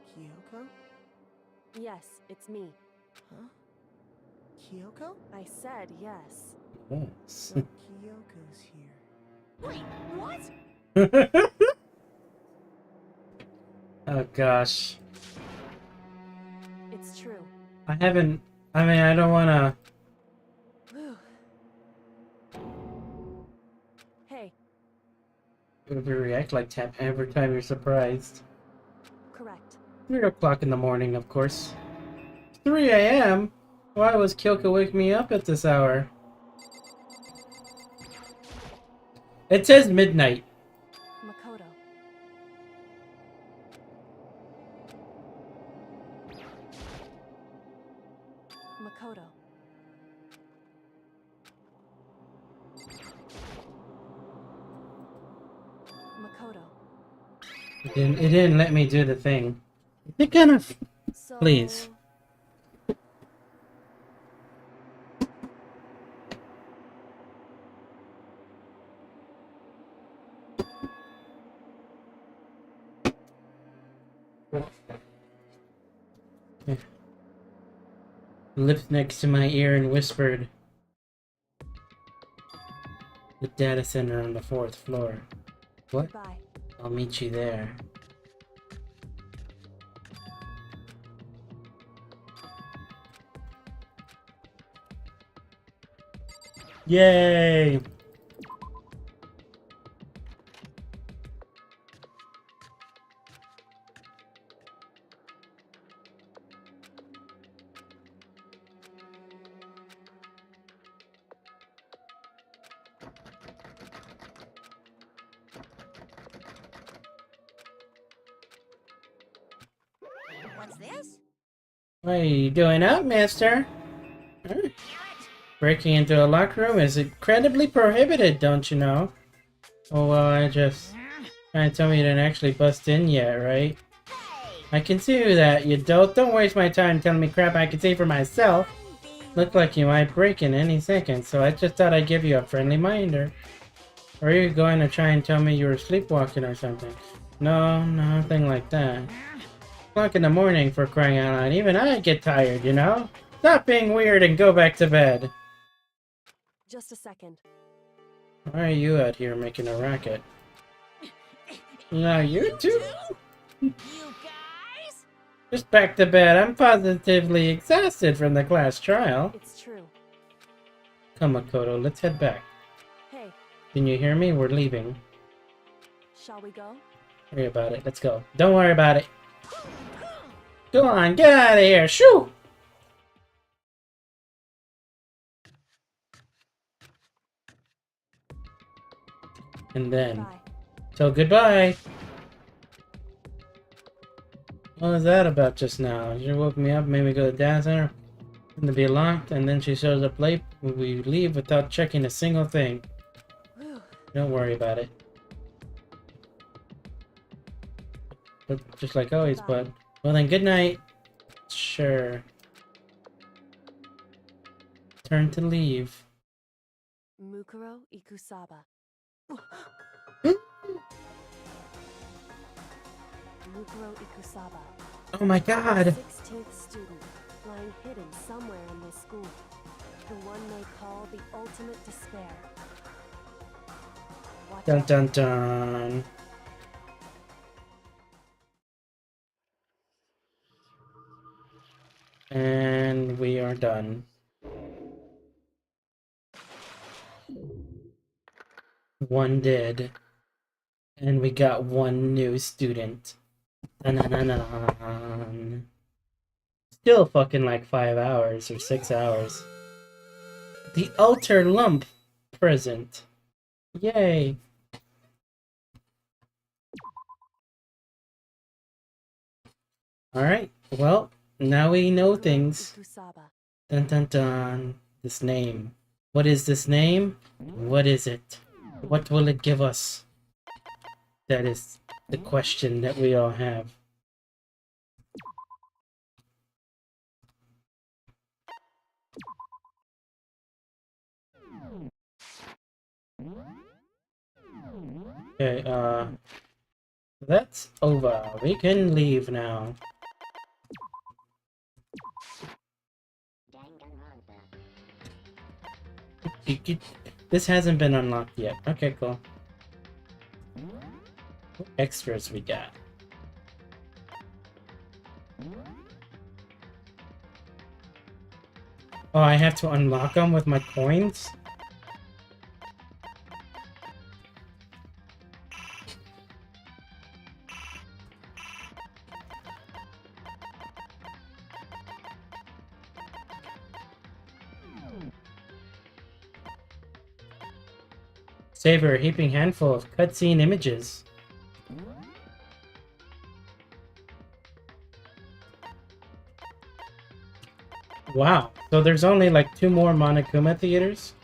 M: Kyoko?
O: Yes, it's me.
M: Huh? Kyoko?
O: I said yes.
A: Yes.
M: But Kyoko's here.
H: Wait, what?
A: Oh gosh.
O: It's true.
A: I don't wanna...
O: Whew. Hey.
A: You react like tap every time you're surprised.
O: Correct.
A: 3 o'clock in the morning, of course. 3 a.m.? Why was Kyoko wake me up at this hour? It says midnight.
O: Makoto. Makoto. Makoto.
A: It didn't let me do the thing. It kind of...
O: So...
A: Please. Lips next to my ear and whispered. The data center on the 4th floor. What?
O: Goodbye.
A: I'll meet you there. Yay!
H: What's this?
A: What are you doing up, mister? Huh? Breaking into a locker room is incredibly prohibited, don't you know? Oh, well, I just... Trying to tell me you didn't actually bust in yet, right? I can see that, you don't waste my time telling me crap I can see for myself. Look like you might break in any second, so I just thought I'd give you a friendly reminder. Or are you going to try and tell me you were sleepwalking or something? No, nothing like that. O'clock in the morning, for crying out loud. Even I get tired, you know? Stop being weird and go back to bed.
O: Just a second.
A: Why are you out here making a racket? Now you too?
H: You guys?
A: Just back to bed. I'm positively exhausted from the class trial.
O: It's true.
A: Come, Makoto, let's head back.
O: Hey.
A: Can you hear me? We're leaving.
O: Shall we go?
A: Worry about it. Let's go. Don't worry about it. Go on, get out of here. Shoo! And then...
O: Goodbye.
A: So goodbye. What was that about just now? She woke me up, made me go to the data center, and to be locked, and then she shows up late. We leave without checking a single thing.
O: Whew.
A: Don't worry about it. But just like always,
O: Goodbye.
A: bud. Well then, good night. Sure. Turn to leave.
O: Mukuro Ikusaba. Mukuro Ikusaba.
A: Oh my god!
O: 16th student, lying hidden somewhere in this school. The one they call the ultimate despair. Watch
A: Dun
O: out.
A: dun dun. And we are done. One did. And we got one new student. Dun, dun, dun, dun. still fucking like 5 hours or 6 hours. The Altar Lump present. Yay. Alright, well, now we know things. Dun dun dun. This name. What is this name? What is it? What will it give us? That is the question that we all have. Okay, that's over. We can leave now. This hasn't been unlocked yet. Okay, cool. What extras we got? Oh, I have to unlock them with my coins? Savor a heaping handful of cutscene images. Wow, so there's only like 2 more Monokuma theaters?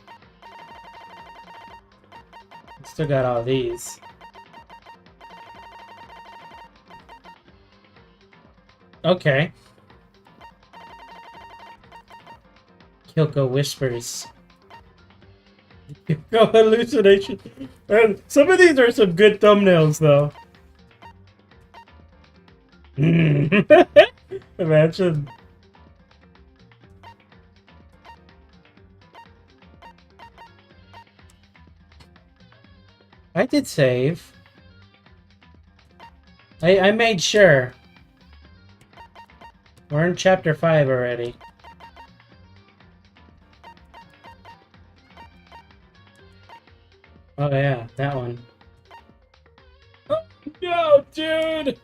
A: Still got all these. Okay. Kyoko Whispers. Kyoko Hallucination. And some of these are some good thumbnails, though. Imagine. I did save. I made sure. We're in chapter 5 already. Oh yeah, that one. Oh, no, dude!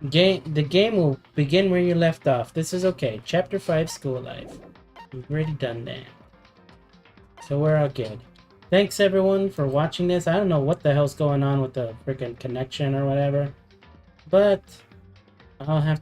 A: The game will begin where you left off. This is okay. Chapter 5, School Life. We've already done that. So we're all good. Thanks everyone for watching this. I don't know what the hell's going on with the freaking connection or whatever. But I'll have to